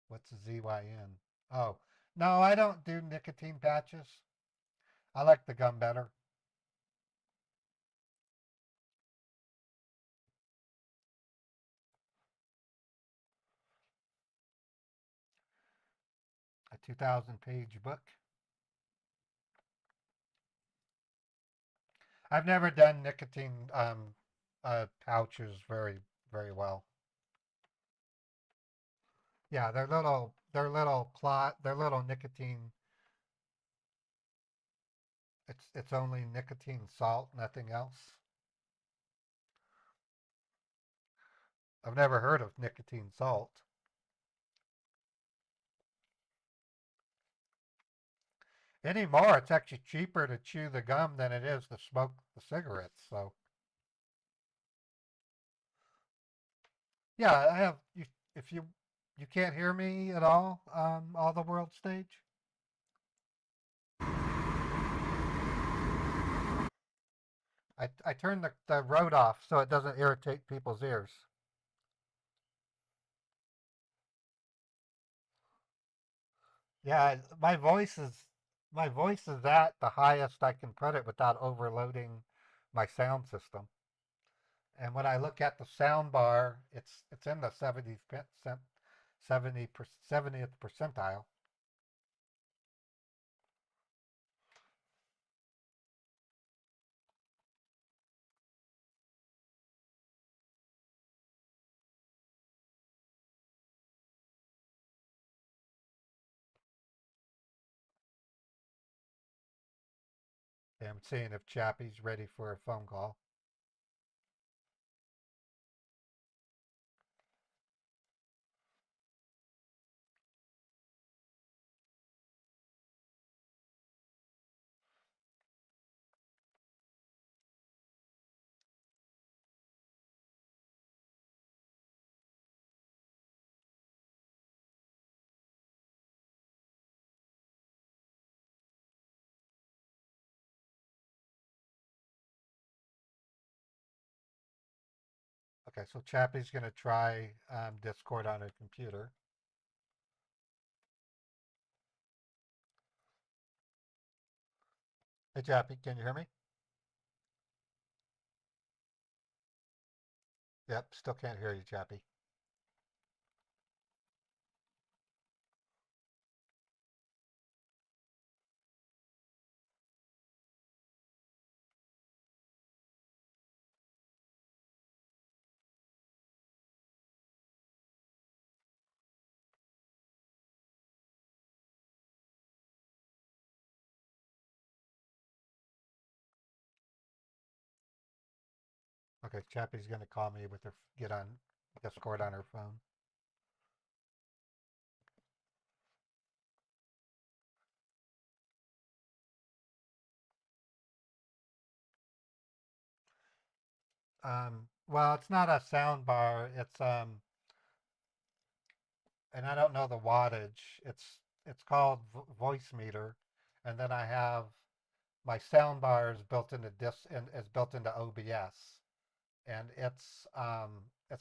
Speaker 1: What's ZYN? Oh, no, I don't do nicotine patches. I like the gum better. A 2,000-page book. I've never done nicotine pouches very well. Yeah, they're little nicotine. It's only nicotine salt, nothing else. I've never heard of nicotine salt. Anymore, it's actually cheaper to chew the gum than it is to smoke the cigarettes. So, yeah, I have. If you can't hear me at all the world stage. I turned the road off so it doesn't irritate people's ears. Yeah, my voice is at the highest I can put it without overloading my sound system. And when I look at the sound bar, it's in the 70th percentile. Okay, I'm seeing if Chappie's ready for a phone call. Okay, so Chappie's going to try Discord on her computer. Hey, Chappie, can you hear me? Yep, still can't hear you, Chappie. Okay, Chappie's going to call me with her, get on Discord on her phone. Well, it's not a sound bar. It's and I don't know the wattage. It's called voice meter, and then I have my sound bar is built into is built into OBS, and it's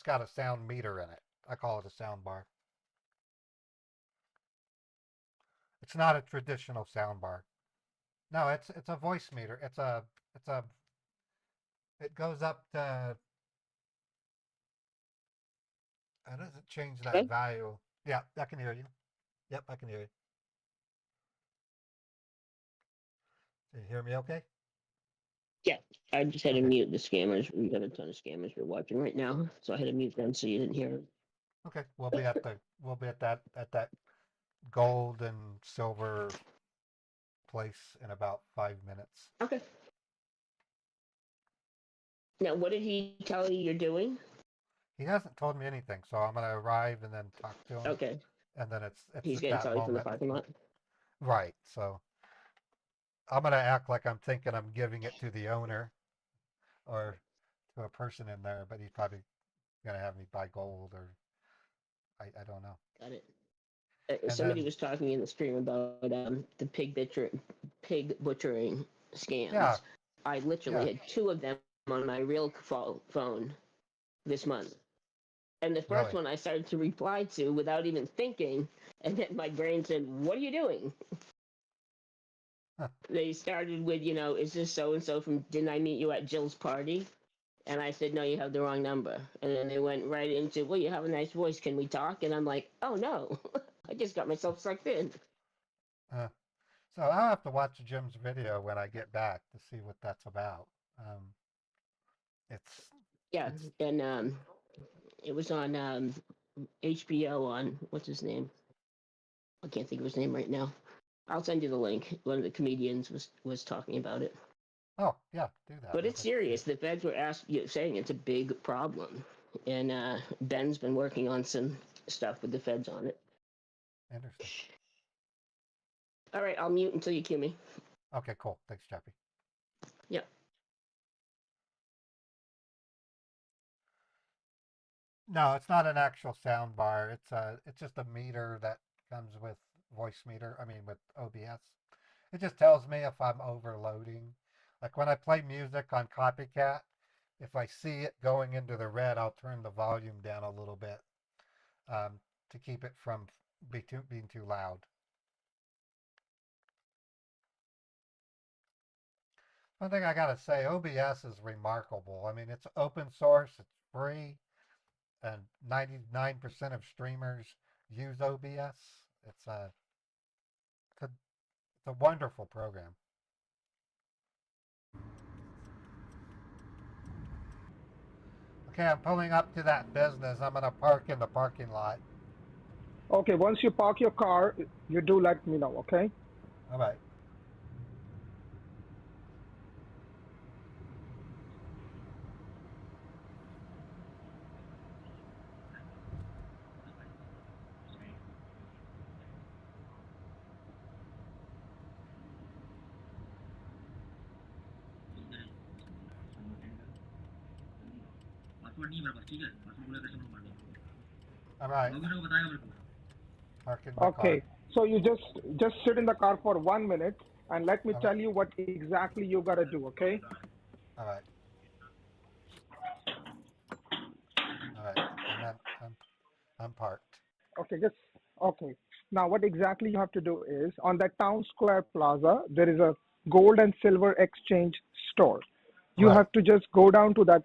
Speaker 1: got a sound meter in it. I call it a sound bar. It's not a traditional sound bar. No, it's a voice meter. It goes up to. How does it change that
Speaker 14: Okay.
Speaker 1: value? Yeah, I can hear you. Yep, I can hear you. Can you hear me okay?
Speaker 14: Yeah, I just had to
Speaker 1: Okay.
Speaker 14: mute the scammers. We got a ton of scammers we're watching right now, so I had to mute them so you didn't hear them.
Speaker 1: Okay, we'll be at that gold and silver place in about 5 minutes.
Speaker 14: Okay. Now, what did he tell you you're doing?
Speaker 1: He hasn't told me anything, so I'm gonna arrive and then talk to him.
Speaker 14: Okay.
Speaker 1: And then it's
Speaker 14: He's
Speaker 1: at
Speaker 14: gonna
Speaker 1: that
Speaker 14: tell you from the
Speaker 1: moment.
Speaker 14: parking lot.
Speaker 1: Right. So I'm gonna act like I'm thinking I'm giving it to the owner or to a person in there, but he's probably going to have me buy gold, or I don't know.
Speaker 14: Got it.
Speaker 1: And
Speaker 14: Somebody
Speaker 1: then,
Speaker 14: was talking in the stream about the pig butchering scams.
Speaker 1: yeah,
Speaker 14: I literally had 2 of them on my real phone this month. And the first
Speaker 1: really.
Speaker 14: one I started to reply to without even thinking, and then my brain said, "What are you doing?"
Speaker 1: Huh.
Speaker 14: They started with, "Is this so and so from? Didn't I meet you at Jill's party?" And I said, "No, you have the wrong number." And then they went right into, "Well, you have a nice voice. Can we talk?" And I'm like, "Oh no, I just got myself sucked in."
Speaker 1: So I'll have to watch Jim's video when I get back to see what that's about. It's
Speaker 14: Yeah, and it was on HBO on what's his name? I can't think of his name right now. I'll send you the link. One of the comedians was talking about it.
Speaker 1: Oh yeah, do that.
Speaker 14: But it's serious. The feds were saying it's a big problem, and Ben's been working on some stuff with the feds on it.
Speaker 1: Interesting.
Speaker 14: All right, I'll mute until you cue me.
Speaker 1: Okay, cool. Thanks, Chappie.
Speaker 14: Yep.
Speaker 1: No, it's not an actual sound bar. It's just a meter that comes with voice meter. I mean, with OBS. It just tells me if I'm overloading. Like when I play music on Copycat, if I see it going into the red, I'll turn the volume down a little bit to keep it from being too loud. One thing I gotta say, OBS is remarkable. I mean, it's open source, it's free, and 99% of streamers use OBS. It's a wonderful program. Okay, I'm pulling up to that business. I'm gonna park in the parking lot.
Speaker 12: Okay, once you park your car, you do let me know, okay?
Speaker 1: All right. All right. Parking my car.
Speaker 12: Okay, so you just sit in the car for 1 minute and let me tell you what exactly you gotta do, okay?
Speaker 1: All right. All right. I'm parked.
Speaker 12: Okay, okay. Now what exactly you have to do is on that Town Square Plaza, there is a gold and silver exchange store. You
Speaker 1: Right.
Speaker 12: have to just go down to the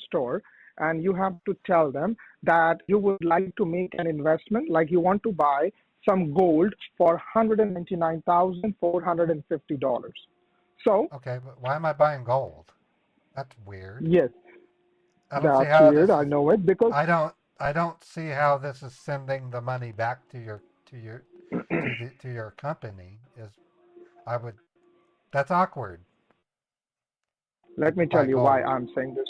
Speaker 12: store and you have to tell them that you would like to make an investment, like you want to buy some gold for $199,450. So,
Speaker 1: Okay, but why am I buying gold? That's weird.
Speaker 12: yes,
Speaker 1: I don't see
Speaker 12: that's
Speaker 1: how
Speaker 12: weird.
Speaker 1: this
Speaker 12: I
Speaker 1: is.
Speaker 12: know it because
Speaker 1: I don't see how this is sending the money back to your company. That's awkward.
Speaker 12: let me tell
Speaker 1: Buy
Speaker 12: you why
Speaker 1: gold.
Speaker 12: I'm saying this.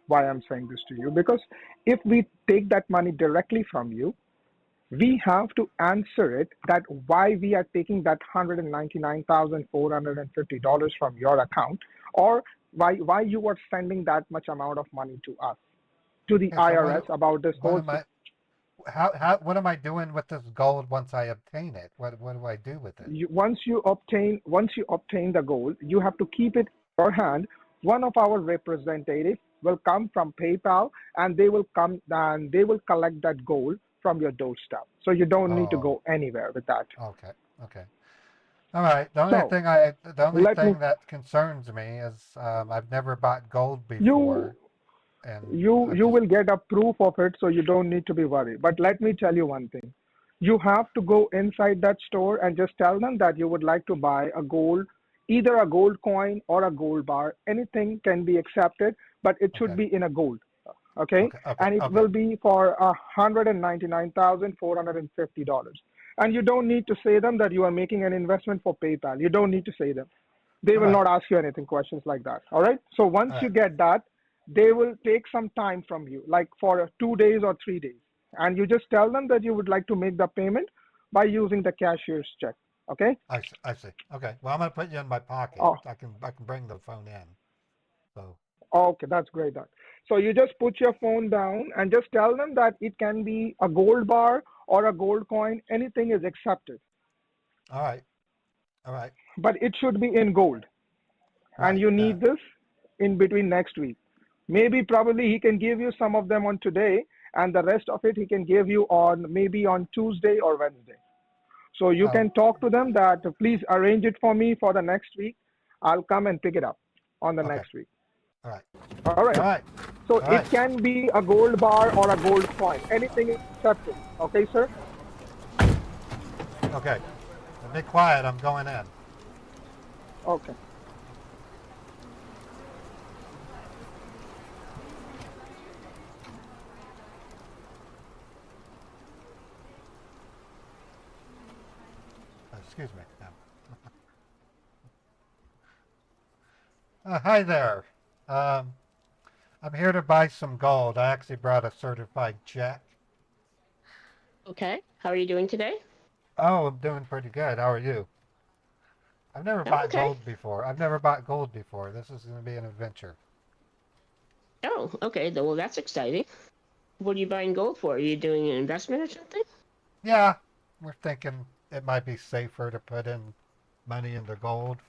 Speaker 12: Why I'm saying this to you, because if we take that money directly from you, we have to answer it that why we are taking that $199,450 from your account, or why you are sending that much amount of money to us, to the
Speaker 1: Okay, so
Speaker 12: IRS about this
Speaker 1: what
Speaker 12: whole.
Speaker 1: am I what am I doing with this gold once I obtain it? What do I do with it?
Speaker 12: Once you obtain the gold, you have to keep it in your hand. One of our representatives will come from PayPal, and they will collect that gold from your doorstep. So you don't need to
Speaker 1: Oh,
Speaker 12: go anywhere with that.
Speaker 1: okay. All right. The only
Speaker 12: So
Speaker 1: thing that concerns me is I've never bought gold
Speaker 12: you
Speaker 1: before, and
Speaker 12: you will get a proof of it, so you don't need to be worried. But let me tell you one thing. You have to go inside that store and just tell them that you would like to buy either a gold coin or a gold bar. Anything can be accepted, but it should be in a gold. Okay? And it will be for $199,450. And you don't need to say them that you are making an investment for PayPal. You don't need to say them. They will not ask you anything, questions like that. All right? So once you get that, they will take some time from you, like for 2 days or 3 days. And you just tell them that you would like to make the payment by using the cashier's check. Okay?
Speaker 1: I see. Okay. Well, I'm gonna put you in my pocket.
Speaker 12: Oh.
Speaker 1: I can bring the phone in. So.
Speaker 12: Okay, that's great. Then. So you just put your phone down and just tell them that it can be a gold bar or a gold coin. Anything is accepted,
Speaker 1: All right. All right.
Speaker 12: but it should be in gold. And
Speaker 1: Right.
Speaker 12: you need this in between next week. Maybe probably he can give you some of them on today, and the rest of it he can give you on maybe on Tuesday or Wednesday. So you
Speaker 1: Oh,
Speaker 12: can talk to them that please arrange it for me for the next week. I'll come and pick it up on the
Speaker 1: okay.
Speaker 12: next week.
Speaker 1: All right.
Speaker 12: All right.
Speaker 1: All right.
Speaker 12: So
Speaker 1: All
Speaker 12: it
Speaker 1: right.
Speaker 12: can be a gold bar or a gold coin. Anything is accepted. Okay, sir?
Speaker 1: Okay. Be quiet. I'm going in.
Speaker 12: Okay.
Speaker 1: Excuse me. Hi there. Um, I'm here to buy some gold. I actually brought a certified check.
Speaker 14: Okay. How are you doing today?
Speaker 1: Oh, I'm doing pretty good. How are you? I've never
Speaker 14: Oh,
Speaker 1: bought
Speaker 14: okay.
Speaker 1: gold before. I've never bought gold before. This is going to be an adventure.
Speaker 14: Oh, okay. Well, that's exciting. What are you buying gold for? Are you doing an investment or something?
Speaker 1: Yeah, we're thinking it might be safer to put in money into gold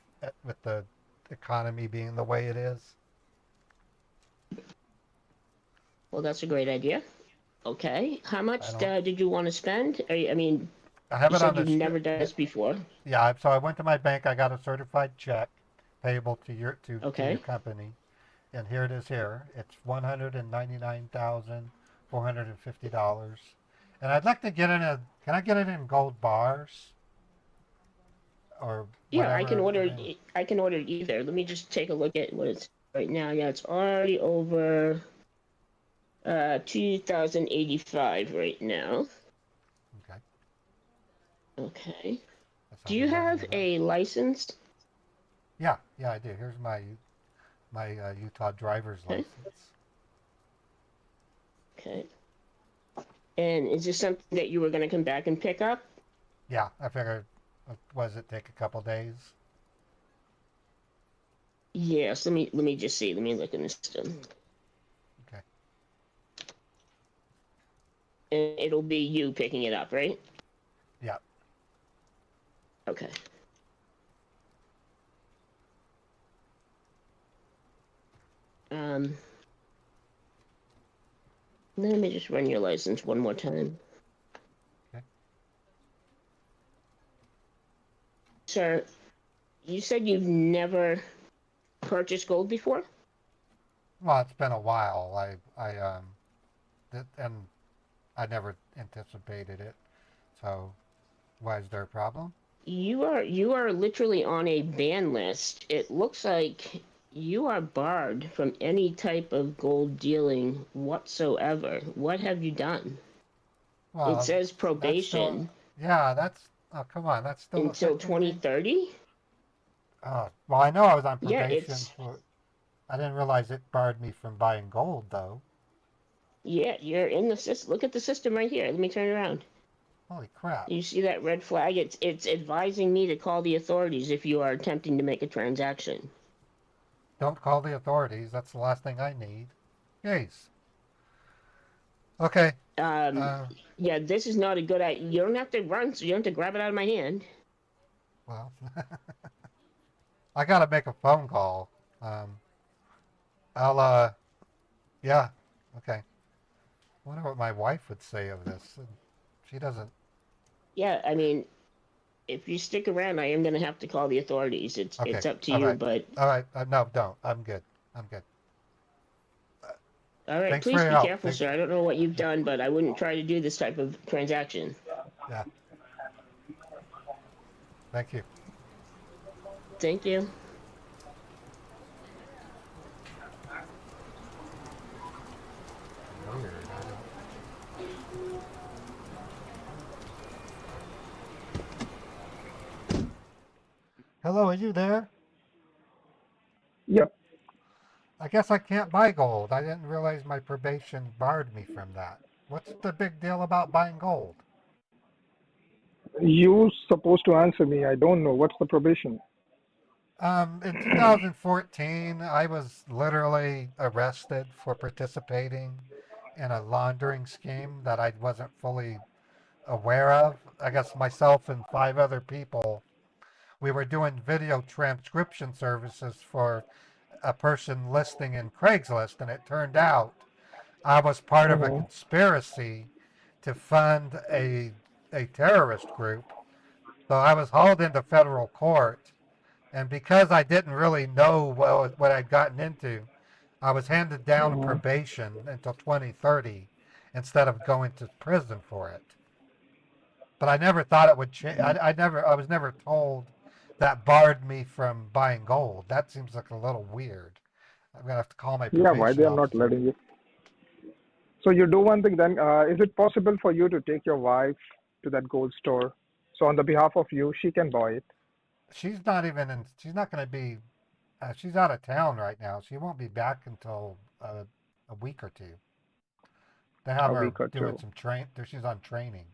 Speaker 1: with the economy being the way it is.
Speaker 14: Well, that's a great idea. Okay. How
Speaker 1: I
Speaker 14: much
Speaker 1: don't.
Speaker 14: did you want to spend? I mean,
Speaker 1: I have
Speaker 14: you
Speaker 1: it on
Speaker 14: said
Speaker 1: the.
Speaker 14: you've never done this before.
Speaker 1: Yeah, so I went to my bank. I got a certified check payable to your
Speaker 14: Okay.
Speaker 1: company, and here it is. Here it's $199,450, and I'd like to get in a. Can I get it in gold bars or
Speaker 14: Yeah, I can
Speaker 1: whatever? I
Speaker 14: order.
Speaker 1: mean,
Speaker 14: I can order either. Let me just take a look at what it's right now. Yeah, it's already over 2,085 right now.
Speaker 1: okay.
Speaker 14: Okay.
Speaker 1: That's
Speaker 14: Do
Speaker 1: I'll
Speaker 14: you
Speaker 1: be running
Speaker 14: have
Speaker 1: it up.
Speaker 14: a license?
Speaker 1: Yeah, I do. Here's my Utah driver's
Speaker 14: Okay.
Speaker 1: license.
Speaker 14: Okay. And is this something that you were going to come back and pick up?
Speaker 1: Yeah, I figured. Was it take a couple days?
Speaker 14: Yes. Let me just see. Let me look in the system.
Speaker 1: Okay.
Speaker 14: And it'll be you picking it up, right?
Speaker 1: Yeah.
Speaker 14: Okay. Let me just run your license one more time.
Speaker 1: Okay.
Speaker 14: Sir, you said you've never purchased gold before?
Speaker 1: Well, it's been a while. And I never anticipated it. So, why is there a problem?
Speaker 14: You are literally on a ban list. It looks like you are barred from any type of gold dealing whatsoever. What have you done? It
Speaker 1: Well,
Speaker 14: says
Speaker 1: that's still.
Speaker 14: probation
Speaker 1: Yeah, that's. Oh, come on. That's still
Speaker 14: until
Speaker 1: affecting me.
Speaker 14: 2030.
Speaker 1: Well, I know I was on
Speaker 14: Yeah,
Speaker 1: probation for. I didn't realize it barred me from buying gold, though.
Speaker 14: yeah, you're in the system. Look at the system right here. Let me turn around.
Speaker 1: Holy crap.
Speaker 14: You see that red flag? It's advising me to call the authorities if you are attempting to make a transaction.
Speaker 1: Don't call the authorities. That's the last thing I need. Jeez. Okay.
Speaker 14: Yeah, this is not a good idea. You don't have to run, so you don't have to grab it out of my hand.
Speaker 1: Well, I gotta make a phone call. Yeah, okay. I wonder what my wife would say of this. She doesn't.
Speaker 14: Yeah, I mean, if you stick around, I am going to have to call the authorities.
Speaker 1: Okay.
Speaker 14: It's up to
Speaker 1: All
Speaker 14: you,
Speaker 1: right.
Speaker 14: but
Speaker 1: All right. No, don't. I'm good. I'm good.
Speaker 14: all right,
Speaker 1: Thanks for
Speaker 14: please
Speaker 1: your
Speaker 14: be
Speaker 1: help.
Speaker 14: careful, sir. I don't know what you've done, but I wouldn't try to do this type of transaction.
Speaker 1: Yeah. Thank you.
Speaker 14: Thank you.
Speaker 1: Weird. Hello, are you there?
Speaker 12: Yep.
Speaker 1: I guess I can't buy gold. I didn't realize my probation barred me from that. What's the big deal about buying gold?
Speaker 12: You supposed to answer me. I don't know. What's the probation?
Speaker 1: In 2014, I was literally arrested for participating in a laundering scheme that I wasn't fully aware of. I guess myself and 5 other people, we were doing video transcription services for a person listing in Craigslist, and it turned out I was part of a
Speaker 12: Mm-hmm.
Speaker 1: conspiracy to fund a terrorist group. So I was hauled into federal court, and because I didn't really know what I'd gotten into, I was handed down
Speaker 12: Mm-hmm.
Speaker 1: probation until 2030 instead of going to prison for it. But I never thought it would change. I was never told that barred me from buying gold. That seems like a little weird. I'm gonna have to call my
Speaker 12: Yeah, why they
Speaker 1: probation
Speaker 12: are not
Speaker 1: officer.
Speaker 12: letting you? So you do one thing then. Is it possible for you to take your wife to that gold store? So on the behalf of you, she can buy it.
Speaker 1: She's not even in. She's not going to be. She's out of town right now. She won't be back until a week or two. They have
Speaker 12: A
Speaker 1: her
Speaker 12: week or
Speaker 1: doing
Speaker 12: two.
Speaker 1: some train. She's on training.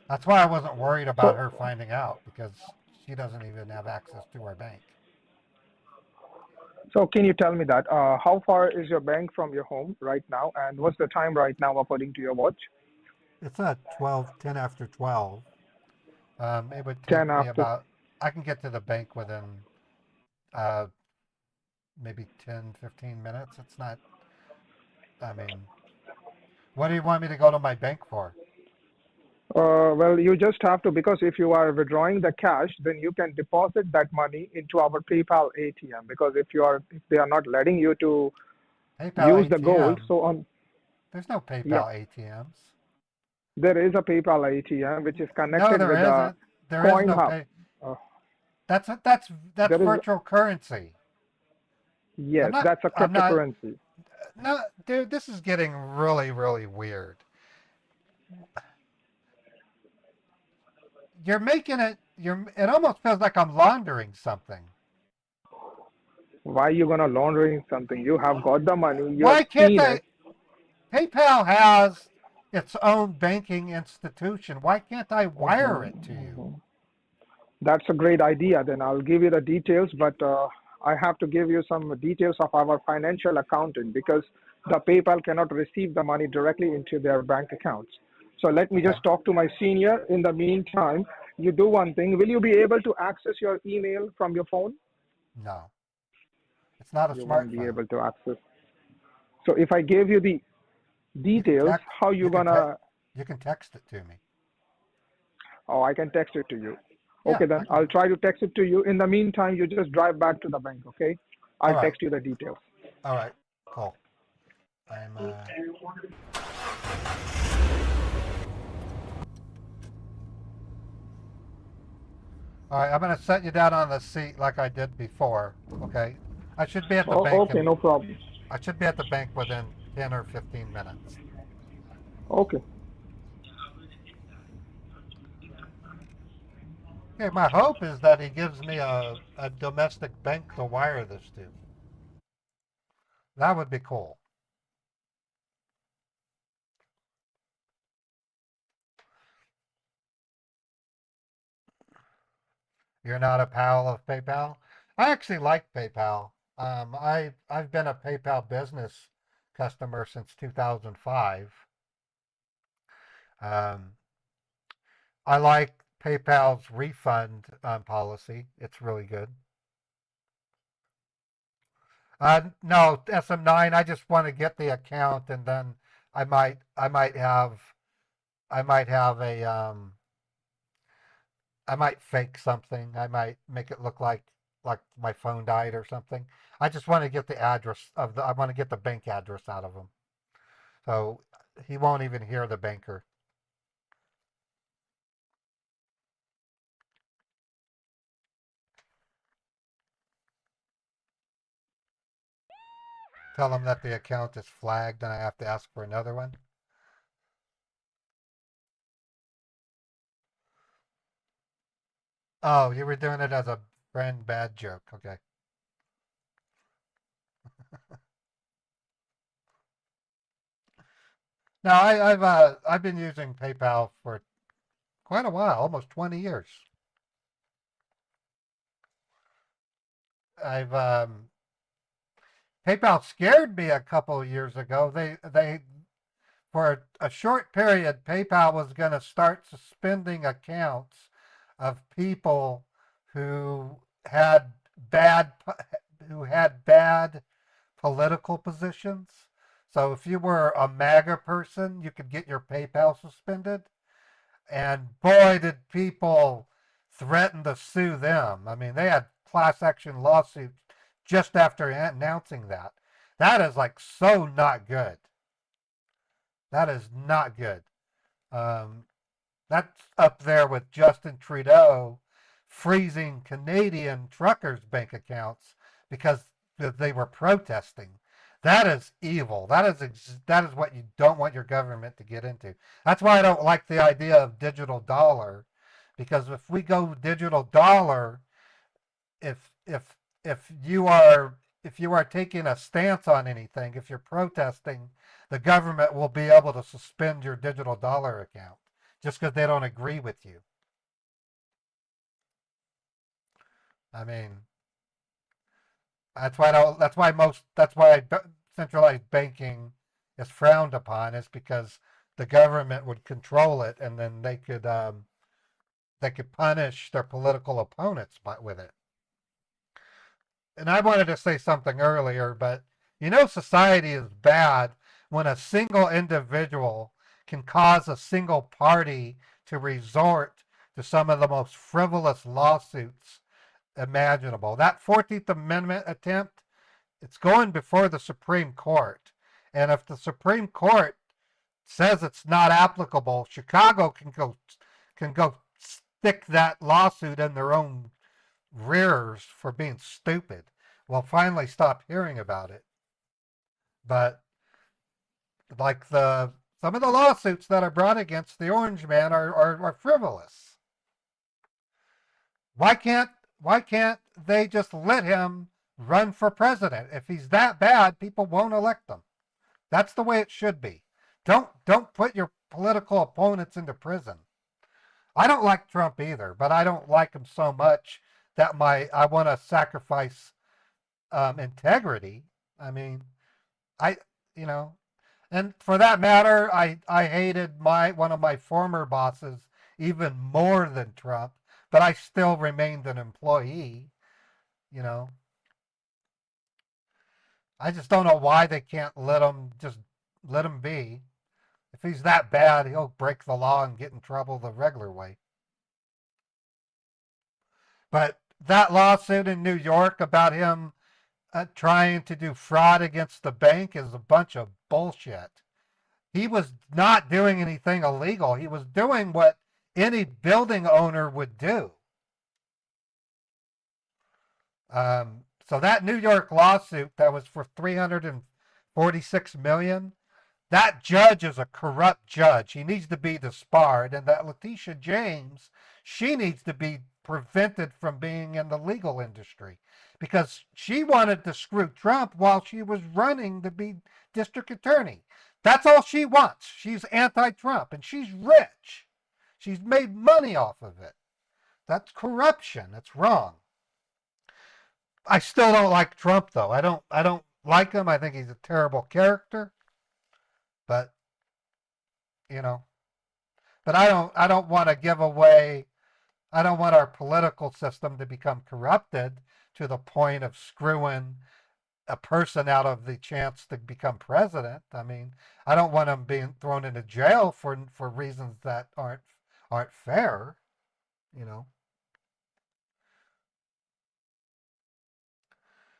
Speaker 1: That's why I wasn't worried about
Speaker 12: So,
Speaker 1: her finding out because she doesn't even have access to our bank.
Speaker 12: so can you tell me that? How far is your bank from your home right now, and what's the time right now according to your watch?
Speaker 1: It's at 10 after 12. It would take
Speaker 12: 10
Speaker 1: me
Speaker 12: after.
Speaker 1: about. I can get to the bank within uh, maybe 10, 15 minutes. It's not. I mean, what do you want me to go to my bank for?
Speaker 12: Well, you just have to, because if you are withdrawing the cash, then you can deposit that money into our PayPal ATM. Because if they are not letting you to
Speaker 1: PayPal
Speaker 12: use the gold,
Speaker 1: ATM.
Speaker 12: so on,
Speaker 1: There's no
Speaker 12: yeah,
Speaker 1: PayPal ATMs.
Speaker 12: there is a PayPal ATM which is
Speaker 1: No,
Speaker 12: connected
Speaker 1: there
Speaker 12: with the
Speaker 1: isn't. There is
Speaker 12: Coin
Speaker 1: no
Speaker 12: Hub.
Speaker 1: pay.
Speaker 12: Uh,
Speaker 1: That's
Speaker 12: there is,
Speaker 1: virtual currency. I'm
Speaker 12: yes,
Speaker 1: not.
Speaker 12: that's a
Speaker 1: I'm not.
Speaker 12: cryptocurrency.
Speaker 1: No, dude. This is getting really, really weird. You're making it. It almost feels like I'm laundering something.
Speaker 12: Why you gonna laundering something? You have got the money, you have
Speaker 1: Why can't
Speaker 12: seen
Speaker 1: I?
Speaker 12: it.
Speaker 1: PayPal has its own banking institution. Why can't I wire it to you?
Speaker 12: That's a great idea. Then I'll give you the details, but I have to give you some details of our financial accountant because the PayPal cannot receive the money directly into their bank accounts. So let me
Speaker 1: Okay.
Speaker 12: just talk to my senior. In the meantime, you do one thing. Will you be able to access your email from your phone?
Speaker 1: No, it's not a
Speaker 12: You won't be
Speaker 1: smartphone.
Speaker 12: able to access. So if I gave you the
Speaker 1: You can
Speaker 12: details,
Speaker 1: text.
Speaker 12: how you gonna?
Speaker 1: You can text it to me.
Speaker 12: Oh, I can text it to you.
Speaker 1: Yeah,
Speaker 12: Okay,
Speaker 1: I
Speaker 12: then
Speaker 1: can.
Speaker 12: I'll try to text it to you. In the meantime, you just drive back to the bank, okay?
Speaker 1: All
Speaker 12: I'll
Speaker 1: right.
Speaker 12: text you the details.
Speaker 1: All right. Cool. I'm. All right. I'm gonna set you down on the seat like I did before. Okay. I should be at the
Speaker 12: Oh,
Speaker 1: bank
Speaker 12: okay,
Speaker 1: in.
Speaker 12: no problem.
Speaker 1: I should be at the bank within 10 or 15 minutes.
Speaker 12: Okay.
Speaker 1: Okay. My hope is that he gives me a domestic bank to wire this to. That would be cool. You're not a pal of PayPal? I actually like PayPal. I've been a PayPal business customer since 2005. Um, I like PayPal's refund policy. It's really good. No, SM9. I just want to get the account, and then I might have I might have a I might fake something. I might make it look like my phone died or something. I just want to get the address of the. I want to get the bank address out of him, so he won't even hear the banker. Tell him that the account is flagged and I have to ask for another one. Oh, you were doing it as a brand bad joke. Okay. Now I've been using PayPal for quite a while, almost 20 years. PayPal scared me a couple of years ago. They for a short period, PayPal was going to start suspending accounts of people who had bad political positions. So if you were a MAGA person, you could get your PayPal suspended. And boy, did people threaten to sue them. I mean, they had class action lawsuits just after announcing that. That is like so not good. That is not good. That's up there with Justin Trudeau freezing Canadian truckers' bank accounts because they were protesting. That is evil. That is what you don't want your government to get into. That's why I don't like the idea of digital dollar, because if we go digital dollar, if you are taking a stance on anything, if you're protesting, the government will be able to suspend your digital dollar account just because they don't agree with you. I mean, that's why centralized banking is frowned upon, is because the government would control it, and then they could punish their political opponents with it. And I wanted to say something earlier, but society is bad when a single individual can cause a single party to resort to some of the most frivolous lawsuits imaginable. That 14th Amendment attempt, it's going before the Supreme Court. And if the Supreme Court says it's not applicable, Chicago can go stick that lawsuit in their own rears for being stupid. We'll finally stop hearing about it. But like some of the lawsuits that are brought against the Orange Man are frivolous. Why can't they just let him run for president? If he's that bad, people won't elect him. That's the way it should be. Don't put your political opponents into prison. I don't like Trump either, but I don't like him so much that I want to sacrifice integrity. I mean, and for that matter, I hated one of my former bosses even more than Trump, but I still remained an employee. I just don't know why they can't let him be. If he's that bad, he'll break the law and get in trouble the regular way. But that lawsuit in New York about him trying to do fraud against the bank is a bunch of bullshit. He was not doing anything illegal. He was doing what any building owner would do. So that New York lawsuit that was for $346 million, that judge is a corrupt judge. He needs to be disbarred. And that Letitia James, she needs to be prevented from being in the legal industry because she wanted to screw Trump while she was running to be district attorney. That's all she wants. She's anti-Trump and she's rich. She's made money off of it. That's corruption. That's wrong. I still don't like Trump though. I don't like him. I think he's a terrible character. But but I don't want to give away, I don't want our political system to become corrupted to the point of screwing a person out of the chance to become president. I mean, I don't want him being thrown into jail for reasons that aren't fair,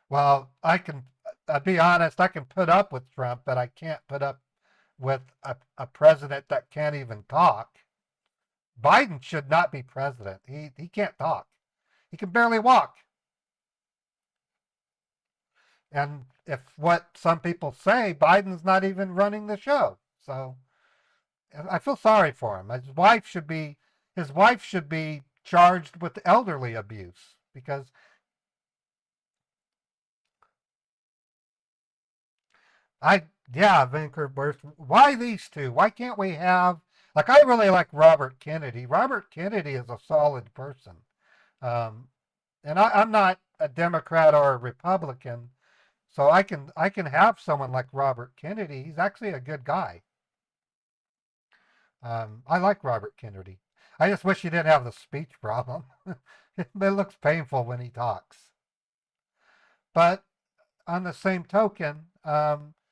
Speaker 1: Well, I'll be honest, I can put up with Trump, but I can't put up with a president that can't even talk. Biden should not be president. He can't talk. He can barely walk. And if what some people say, Biden's not even running the show. So I feel sorry for him. His wife should be charged with elderly abuse because Vancouver. Why these two? Why can't we have, I really like Robert Kennedy. Robert Kennedy is a solid person. and I'm not a Democrat or a Republican, so I can have someone like Robert Kennedy. He's actually a good guy. I like Robert Kennedy. I just wish he didn't have the speech problem. It looks painful when he talks. But on the same token, they're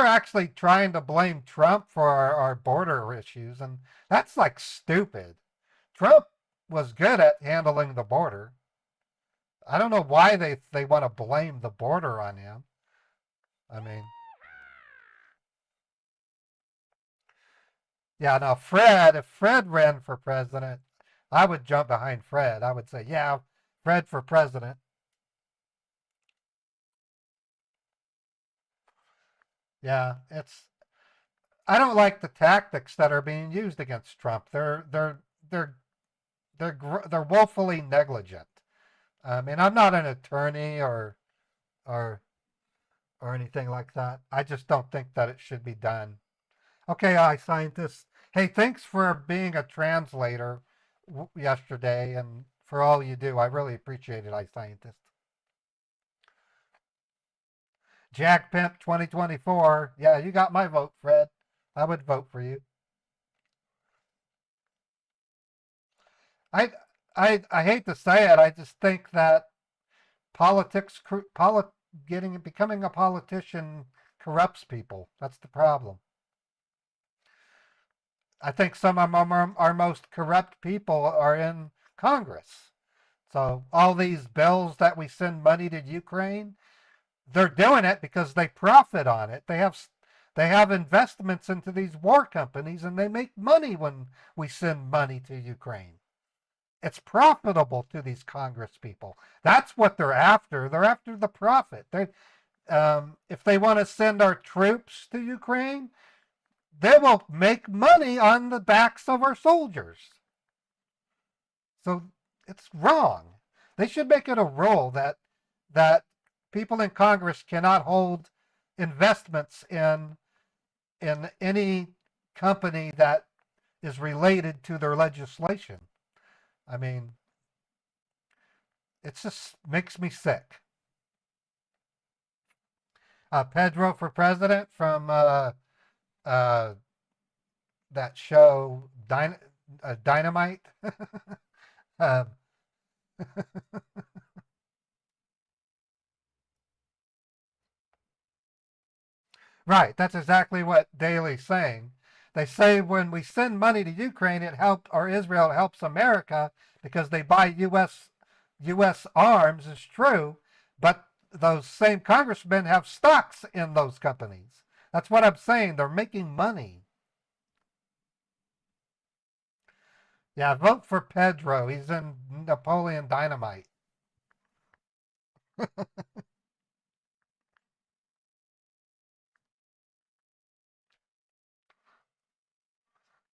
Speaker 1: actually trying to blame Trump for our border issues, and that's like stupid. Trump was good at handling the border. I don't know why they want to blame the border on him. I mean, yeah, now if Fred ran for president, I would jump behind Fred. I would say, yeah, Fred for president. Yeah, I don't like the tactics that are being used against Trump. They're woefully negligent. I mean, I'm not an attorney or anything like that. I just don't think that it should be done. Okay, scientists. Hey, thanks for being a translator yesterday and for all you do. I really appreciate it, scientist. Jack Pimp 2024. Yeah, you got my vote, Fred. I would vote for you. I I hate to say it. I just think that becoming a politician corrupts people. That's the problem. I think some of our most corrupt people are in Congress. So all these bills that we send money to Ukraine, they're doing it because they profit on it. They have investments into these war companies, and they make money when we send money to Ukraine. It's profitable to these Congress people. That's what they're after. They're after the profit. If they want to send our troops to Ukraine, they will make money on the backs of our soldiers. So it's wrong. They should make it a rule that people in Congress cannot hold investments in any company that is related to their legislation. I mean, it just makes me sick. Pedro for president from that show Dynamite. um, right, that's exactly what Daly's saying. They say when we send money to Ukraine, Israel helps America because they buy U.S. arms. Is true, but those same congressmen have stocks in those companies. That's what I'm saying. They're making money. Yeah, vote for Pedro. He's in Napoleon Dynamite.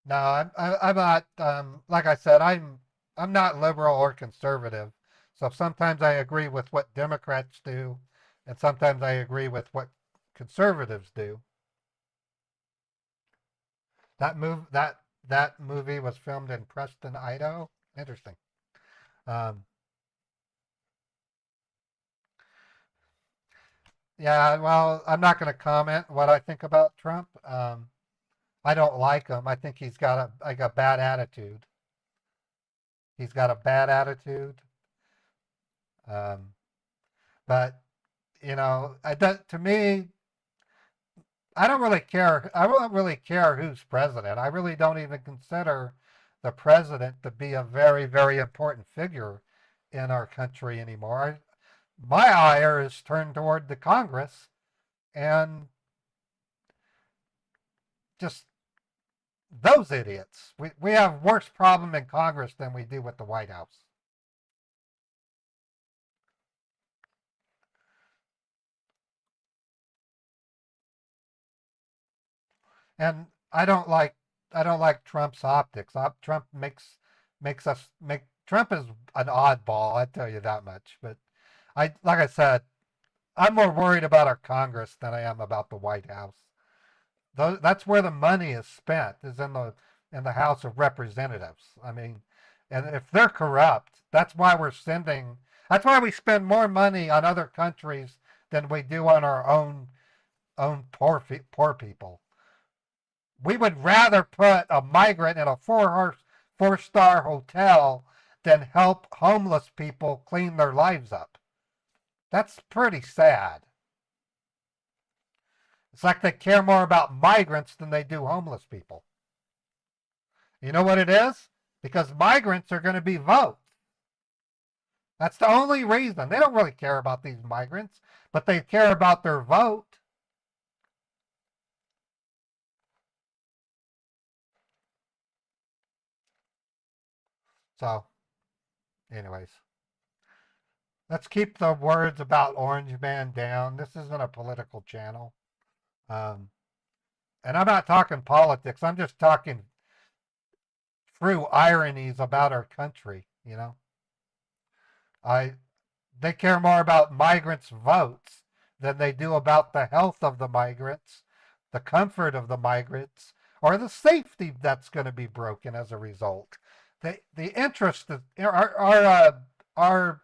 Speaker 1: No, I'm not. Like I said, I'm not liberal or conservative. So sometimes I agree with what Democrats do, and sometimes I agree with what conservatives do. That movie was filmed in Preston, Idaho. Interesting. Um, yeah, well, I'm not going to comment what I think about Trump. I don't like him. I think he's got a bad attitude. He's got a bad attitude. Um, but to me, I don't really care. I don't really care who's president. I really don't even consider the president to be a very, very important figure in our country anymore. My ire is turned toward the Congress and just those idiots. We have worse problem in Congress than we do with the White House. And I don't like Trump's optics. Trump Trump is an oddball. I tell you that much. But like I said, I'm more worried about our Congress than I am about the White House. That's where the money is spent, is in the House of Representatives. I mean, and if they're corrupt, That's why we're sending. That's why we spend more money on other countries than we do on our own poor people. We would rather put a migrant in a four-star hotel than help homeless people clean their lives up. That's pretty sad. It's like they care more about migrants than they do homeless people. You know what it is? Because migrants are going to be votes. That's the only reason. They don't really care about these migrants, but they care about their vote. So, anyways, let's keep the words about Orange Man down. This isn't a political channel. And I'm not talking politics. I'm just talking true ironies about our country, you know. They care more about migrants' votes than they do about the health of the migrants, the comfort of the migrants, or the safety that's going to be broken as a result. The interest of our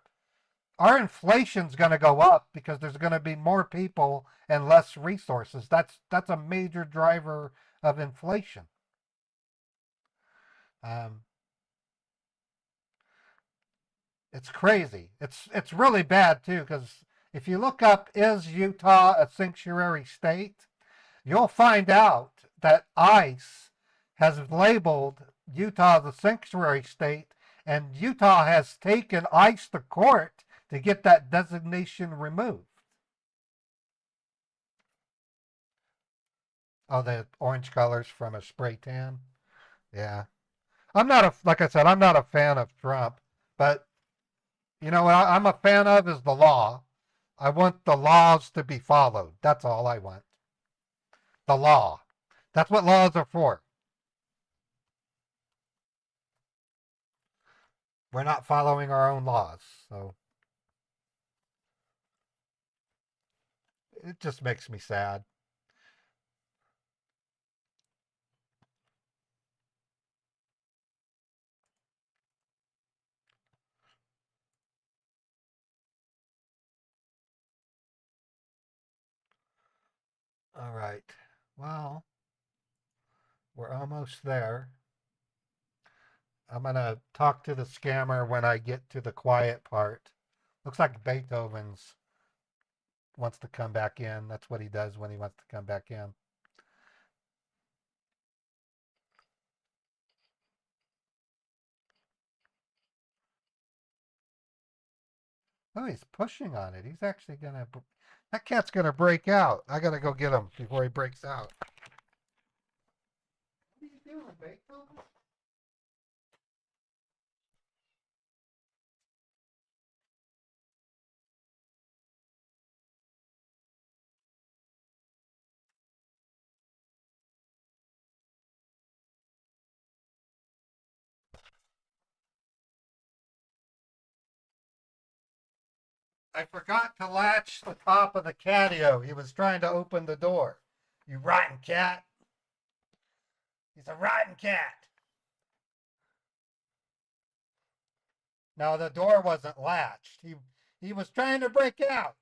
Speaker 1: inflation's going to go up because there's going to be more people and less resources. That's a major driver of inflation. It's crazy. It's really bad too, because if you look up, is Utah a sanctuary state, you'll find out that ICE has labeled Utah the sanctuary state, and Utah has taken ICE to court to get that designation removed. Oh, the orange colors from a spray tan. Yeah. Like I said, I'm not a fan of Trump, but you know what I'm a fan of is the law. I want the laws to be followed. That's all I want. The law. That's what laws are for. We're not following our own laws, so it just makes me sad. All right. Well, we're almost there. I'm going to talk to the scammer when I get to the quiet part. Looks like Beethoven's wants to come back in. That's what he does when he wants to come back in. Oh, he's pushing on it. He's actually going to... That cat's going to break out. I got to go get him before he breaks out. What are you doing, Beethoven? I forgot to latch the top of the catio. He was trying to open the door. You rotten cat. He's a rotten cat. No, the door wasn't latched. He was trying to break out.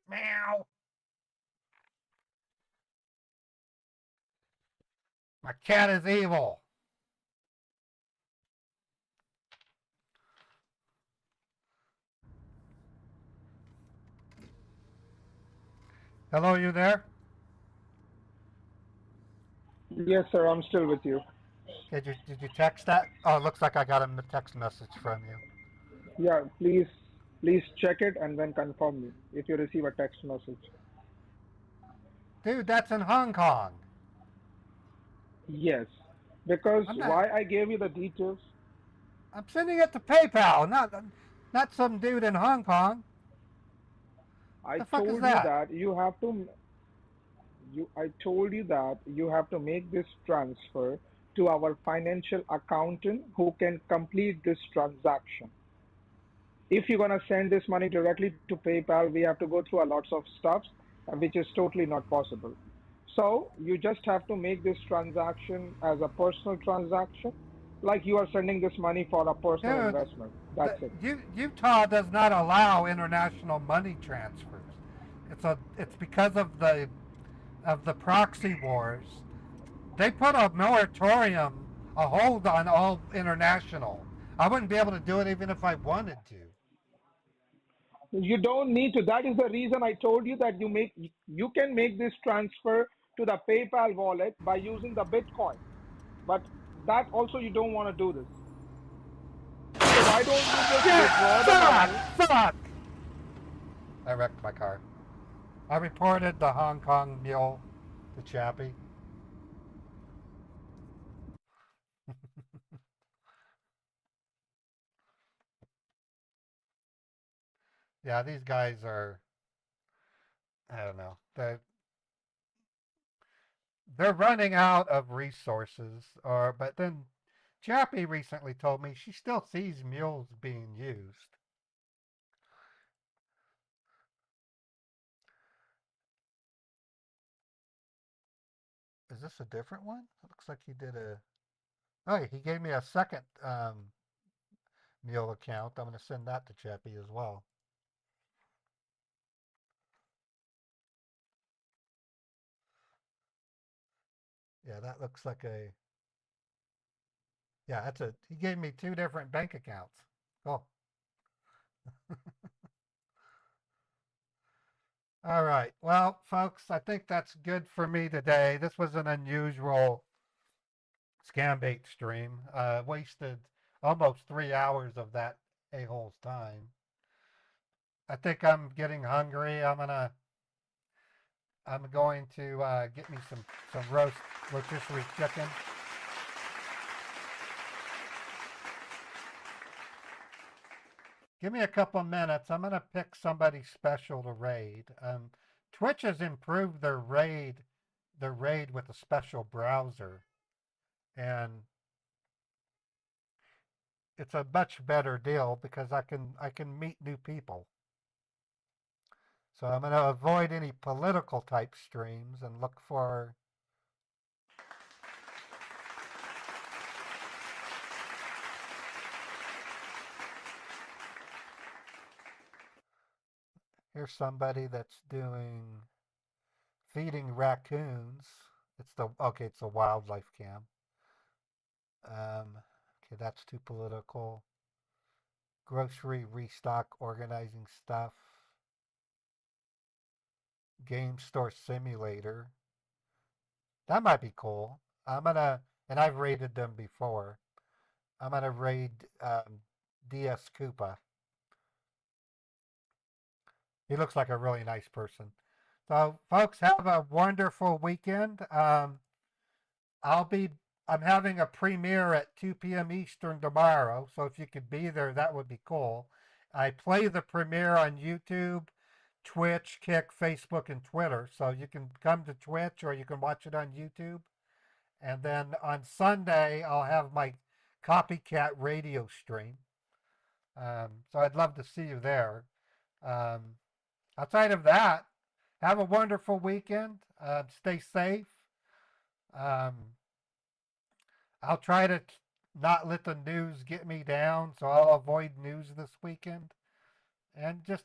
Speaker 1: Meow. My cat is evil. Hello, you there?
Speaker 12: Yes, sir. I'm still with you.
Speaker 1: Did you text that? Oh, it looks like I got a text message from you.
Speaker 12: Yeah, please check it and then confirm me if you receive a text message.
Speaker 1: Dude, that's in Hong Kong.
Speaker 12: Yes, because why I gave you the details.
Speaker 1: I'm sending it to PayPal, not some dude in Hong Kong.
Speaker 12: I
Speaker 1: The fuck
Speaker 12: told
Speaker 1: is
Speaker 12: you
Speaker 1: that?
Speaker 12: that you have to. I told you that you have to make this transfer to our financial accountant who can complete this transaction. If you're gonna send this money directly to PayPal, we have to go through a lots of stuff, which is totally not possible. So you just have to make this transaction as a personal transaction, like you are sending this money for a personal
Speaker 1: Dude,
Speaker 12: investment. That's it.
Speaker 1: Utah does not allow international money transfers. It's because of the proxy wars. They put a moratorium, a hold on all international. I wouldn't be able to do it even if I wanted to.
Speaker 12: You don't need to. That is the reason I told you that you can make this transfer to the PayPal wallet by using the Bitcoin. But that also you don't want to do this. So why don't you just withdraw the money?
Speaker 1: Fuck! I wrecked my car. I reported the Hong Kong mule to Chappie. Yeah, these guys are, I don't know. They're running out of resources, but then Chappie recently told me she still sees mules being used. Is this a different one? It looks like he did a. Oh, he gave me a second mule account. I'm going to send that to Chappie as well. Yeah, that looks like a. Yeah, that's a. He gave me two different bank accounts. Cool. All right. Well, folks, I think that's good for me today. This was an unusual Scambait stream. Wasted almost 3 hours of that a-hole's time. I think I'm getting hungry. I'm going to get me some rotisserie chicken. Give me a couple of minutes. I'm going to pick somebody special to raid. Twitch has improved their raid with a special browser, and it's a much better deal because I can meet new people. So I'm going to avoid any political type streams and look for here's somebody that's doing feeding raccoons. It's a wildlife cam. Okay, that's too political. Grocery restock organizing stuff. Game store simulator. That might be cool. And I've raided them before. I'm gonna raid DS Koopa. He looks like a really nice person. So, folks, have a wonderful weekend. I'm having a premiere at 2 p.m. Eastern tomorrow, so if you could be there, that would be cool. I play the premiere on YouTube, Twitch, Kick, Facebook, and Twitter, so you can come to Twitch or you can watch it on YouTube. And then on Sunday, I'll have my copycat radio stream. So I'd love to see you there. Outside of that, have a wonderful weekend. Stay safe. I'll try to not let the news get me down, so I'll avoid news this weekend. And just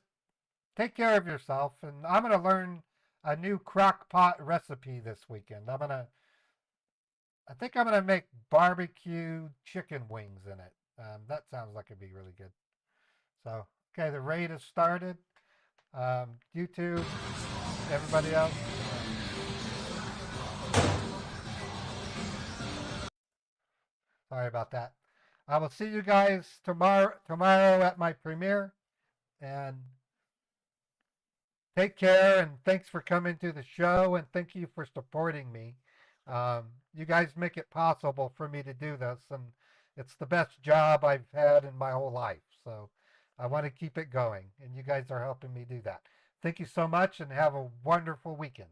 Speaker 1: take care of yourself. And I'm going to learn a new crock pot recipe this weekend. I think I'm going to make barbecue chicken wings in it. That sounds like it'd be really good. So, okay, the raid has started. YouTube, everybody else. Sorry about that. I will see you guys tomorrow at my premiere. And take care, and thanks for coming to the show, and thank you for supporting me. You guys make it possible for me to do this, and it's the best job I've had in my whole life. So I want to keep it going, and you guys are helping me do that. Thank you so much, and have a wonderful weekend.